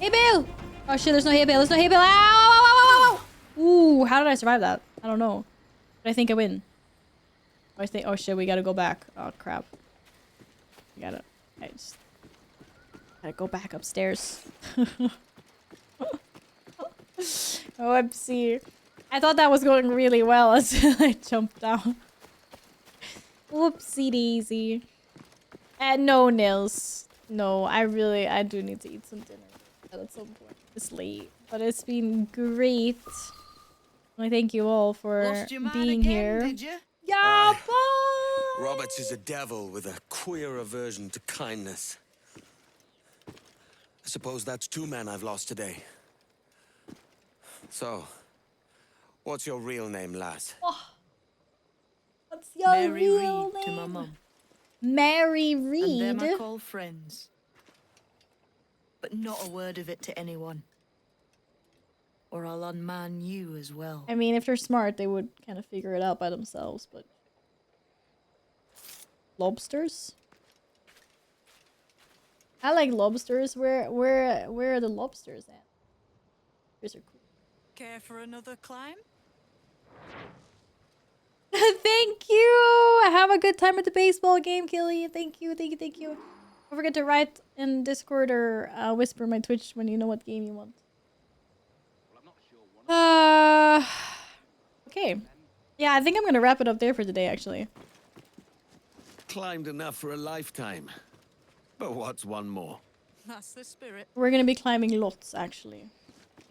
Hey Bill! Oh shit, there's no hay bale. Ow! Ooh, how did I survive that? I don't know. But I think I win. Oh shit, we gotta go back. Oh crap. I just gotta go back upstairs. Whoopsie. I thought that was going really well until I jumped down. Whoopsie daisy. No, Nils. No, I do need to eat some dinner at some point. It's late, but it's been great. I thank you all for being here. Did you? Yeah, Roberts is a devil with a queer aversion to kindness. I suppose that's 2 men I've lost today. So, what's your real name, lass? What's your Mary real Reed to my name? mum. Mary Reed? And them I call friends. But not a word of it to anyone. Or I'll unman you as well. I mean, if they're smart, they would kind of figure it out by themselves, but... Lobsters? I like lobsters. Where are the lobsters at? These are cool. Care for another climb? Thank you. Have a good time at the baseball game, Killy. Thank you. Thank you. Thank you. Don't forget to write in Discord or whisper my Twitch when you know what game you want. Okay. Yeah, I think I'm gonna wrap it up there for today, actually. Climbed enough for a lifetime. But what's one more? That's the spirit. We're gonna be climbing lots, actually.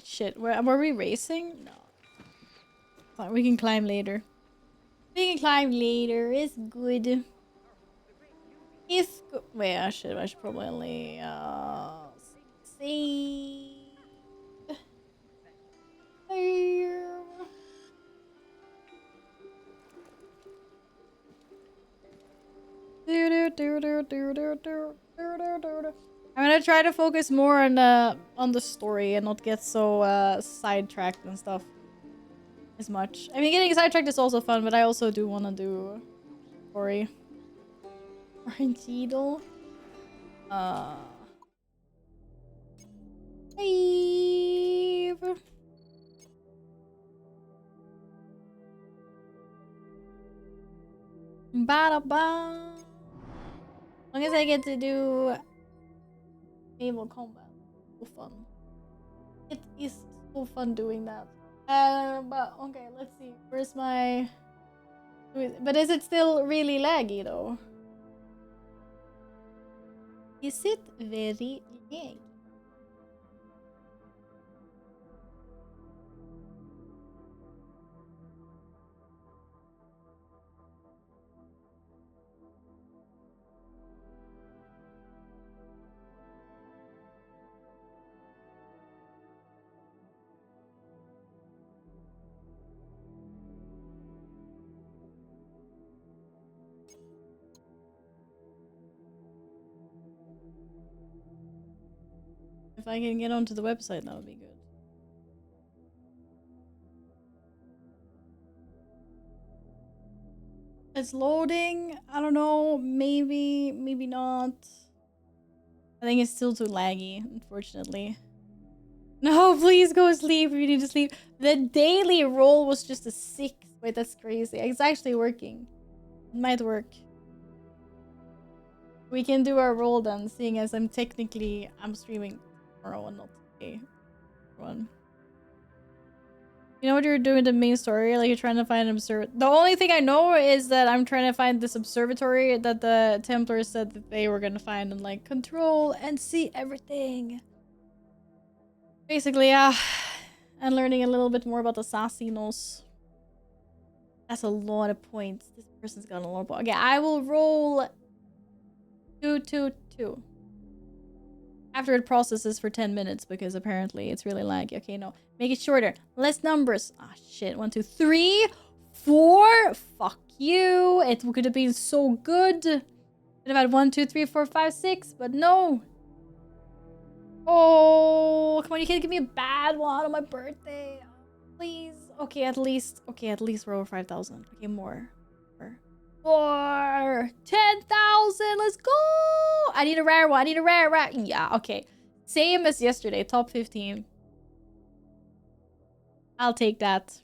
Shit, were we racing? No. Fine, we can climb later. We can climb later. It's good. It's good. Wait, I should probably only see. I'm gonna try to focus more on the story and not get so sidetracked and stuff as much. I mean, getting sidetracked is also fun, but I also do want to do story. Orangeedle. Save. Ba-da-ba. As long as I get to do naval combat, so fun. It is so fun doing that. But okay, let's see. Where's my? But is it still really laggy though? Is it very laggy? If I can get onto the website, that would be good. It's loading. I don't know. Maybe, maybe not. I think it's still too laggy, unfortunately. No, please go sleep if you need to sleep. The daily roll was just a 6. Wait, that's crazy. It's actually working. It might work. We can do our roll then, seeing as I'm streaming tomorrow and not today. One. You know what you're doing the main story? Like you're trying to find an observatory. The only thing I know is that I'm trying to find this observatory that the Templars said that they were gonna find and like control and see everything. Basically, yeah. And learning a little bit more about the Assassinos. That's a lot of points. This person's got a lot of points. Okay, I will roll 2, 2, 2. After it processes for 10 minutes because apparently it's really laggy. Okay, no. Make it shorter. Less numbers. Ah, shit. 1, 2, 3, 4. Fuck you. It could have been so good. Could have had 1, 2, 3, 4, 5, 6, but no. Oh, come on. You can't give me a bad one on my birthday. Please. Okay, at least we're over 5,000. Okay, more. 10,000. Let's go. I need a rare one. I need a rare. Yeah, okay. Same as yesterday. Top 15. I'll take that.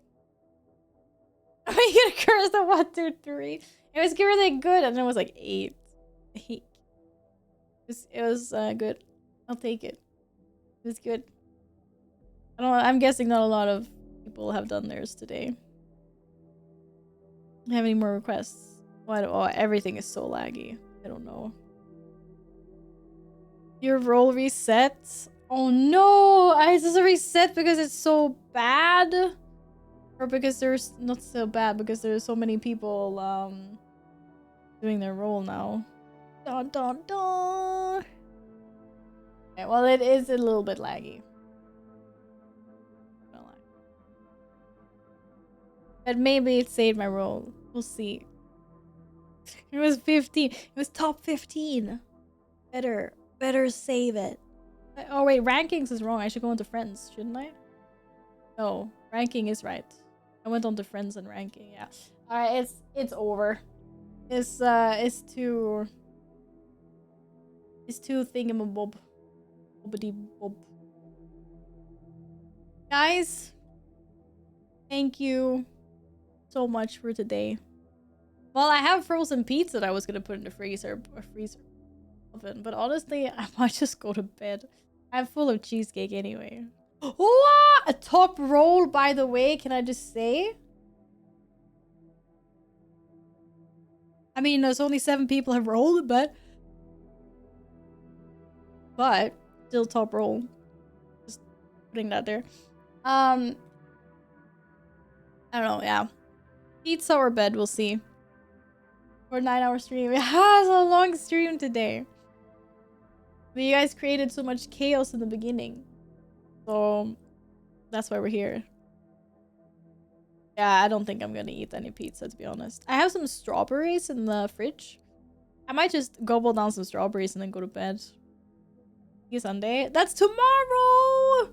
I'm gonna curse the 1, 2, 3. It was really good, and it was like 8. It was good. I'll take it. It was good. I'm guessing not a lot of people have done theirs today. Do you have any more requests? Oh, everything is so laggy. I don't know. Your roll resets? Oh no! Is this a reset because it's so bad? Or because there's not so bad because there's so many people doing their roll now. Dun dun dun. Okay, well it is a little bit laggy. But maybe it saved my roll. We'll see. It was 15. It was top 15. Better save it. Oh wait, rankings is wrong. I should go into friends, shouldn't I? No, ranking is right. I went on to friends and ranking. Yeah. All right, it's over. It's too thingamabob. Bobbity bob. Guys, thank you so much for today. Well, I have frozen pizza that I was gonna put in the freezer oven, but honestly, I might just go to bed. I'm full of cheesecake anyway. What? A top roll, by the way, can I just say? I mean, there's only 7 people have rolled, but still top roll. Just putting that there. I don't know, yeah. Pizza or bed, we'll see. For a 9-hour stream. It has a long stream today. But you guys created so much chaos in the beginning. So that's why we're here. Yeah, I don't think I'm gonna eat any pizza, to be honest. I have some strawberries in the fridge. I might just gobble down some strawberries and then go to bed. See you Sunday. That's tomorrow!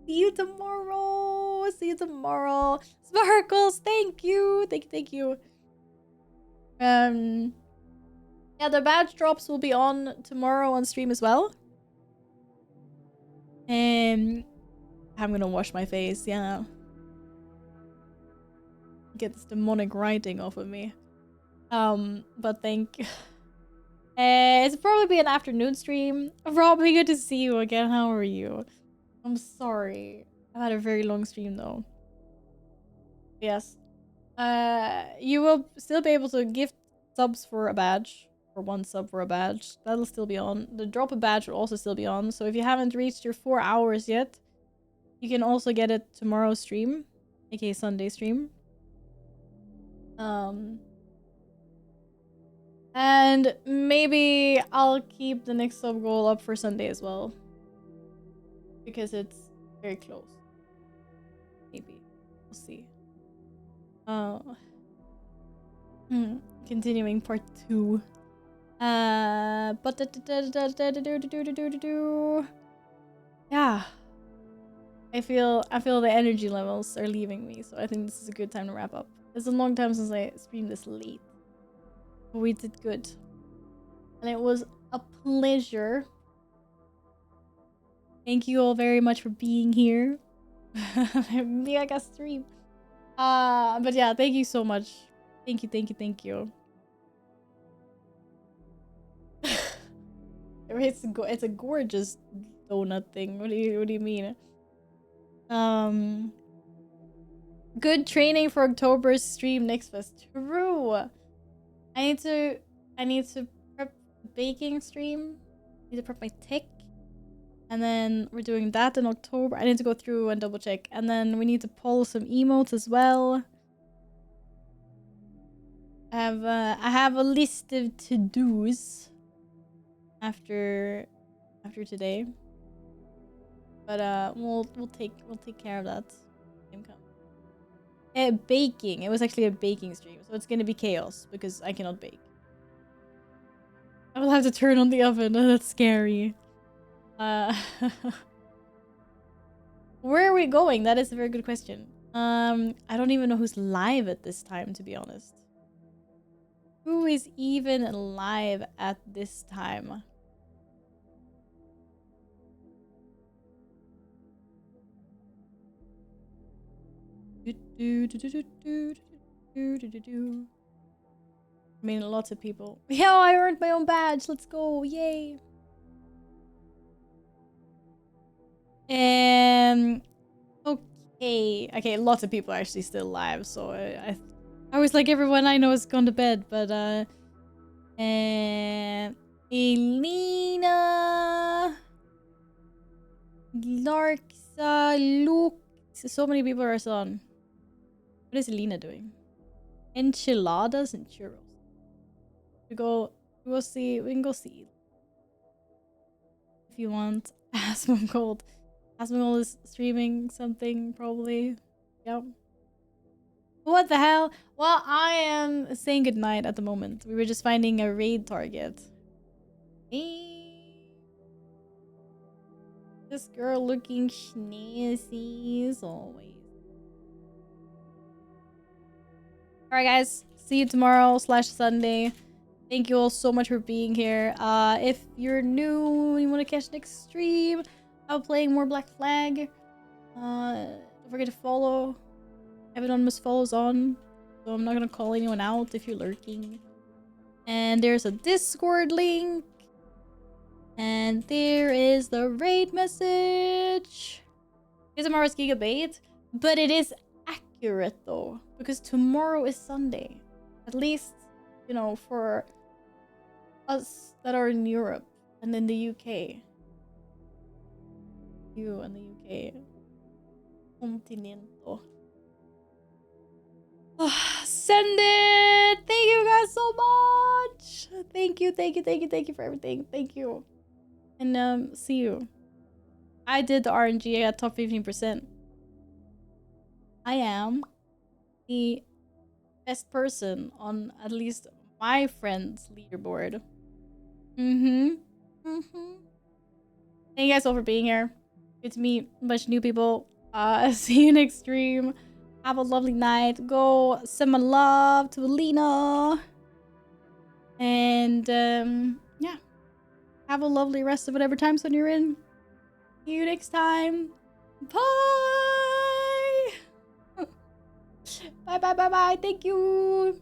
See you tomorrow! See you tomorrow! Sparkles, thank you! Thank you. Yeah, the badge drops will be on tomorrow on stream as well. I'm gonna wash my face, yeah. Get this demonic writing off of me. But thank you. It's probably be an afternoon stream. Robbie, good to see you again. How are you? I'm sorry. I've had a very long stream though. Yes. You will still be able to gift subs for a badge. Or 1 sub for a badge. That'll still be on. The drop a badge will also still be on. So if you haven't reached your 4 hours yet, you can also get it tomorrow's stream. aka Sunday stream. And maybe I'll keep the next sub goal up for Sunday as well. Because it's very close. Maybe. We'll see. Continuing part 2. But yeah. I feel the energy levels are leaving me, so I think this is a good time to wrap up. It's a long time since I streamed this late. But we did good. And it was a pleasure. Thank you all very much for being here. Mega stream. But yeah, thank you so much. Thank you. It's a gorgeous donut thing. What do you mean? Good training for October's stream next fest. True. I need to prep the baking stream. I need to prep my tech. And then we're doing that in October. I need to go through and double check. And then we need to pull some emotes as well. I have a list of to-dos after today. But we'll take care of that. Baking. It was actually a baking stream, so it's gonna be chaos because I cannot bake. I will have to turn on the oven. That's scary. Where are we going? That is a very good question. I don't even know who's live at this time, to be honest. Who is even live at this time? I mean, lots of people. Yeah, I earned my own badge. Let's go. Yay. Okay, lots of people are actually still live, so I was like, everyone I know has gone to bed, but Elena, Larksa, Luke, so many people are still on. What is Elena doing? Enchiladas and churros. We can go see if you want. Asmongold. Asmongold is streaming something probably. Yep. What the hell? Well, I am saying goodnight at the moment. We were just finding a raid target. This girl looking snazzy as always. Alright guys, see you tomorrow/Sunday. Thank you all so much for being here. If you're new and you want to catch next stream, I'm playing more Black Flag. Don't forget to follow. Everyone must follows on. so I'm not gonna call anyone out if you're lurking. And there's a Discord link. And there is the raid message. Tomorrow's Gigabait, but it is accurate though, because tomorrow is Sunday. At least, you know, for us that are in Europe and in the UK. You and the UK. Continental. Send it! Thank you guys so much! Thank you for everything. Thank you. And see you. I did the RNG, I got top 15%. I am the best person on at least my friend's leaderboard. Thank you guys all for being here. Good to meet a bunch of new people. See you next stream. Have a lovely night. Go send my love to Alina. And yeah. Have a lovely rest of whatever time zone you're in. See you next time. Bye. Bye. Thank you.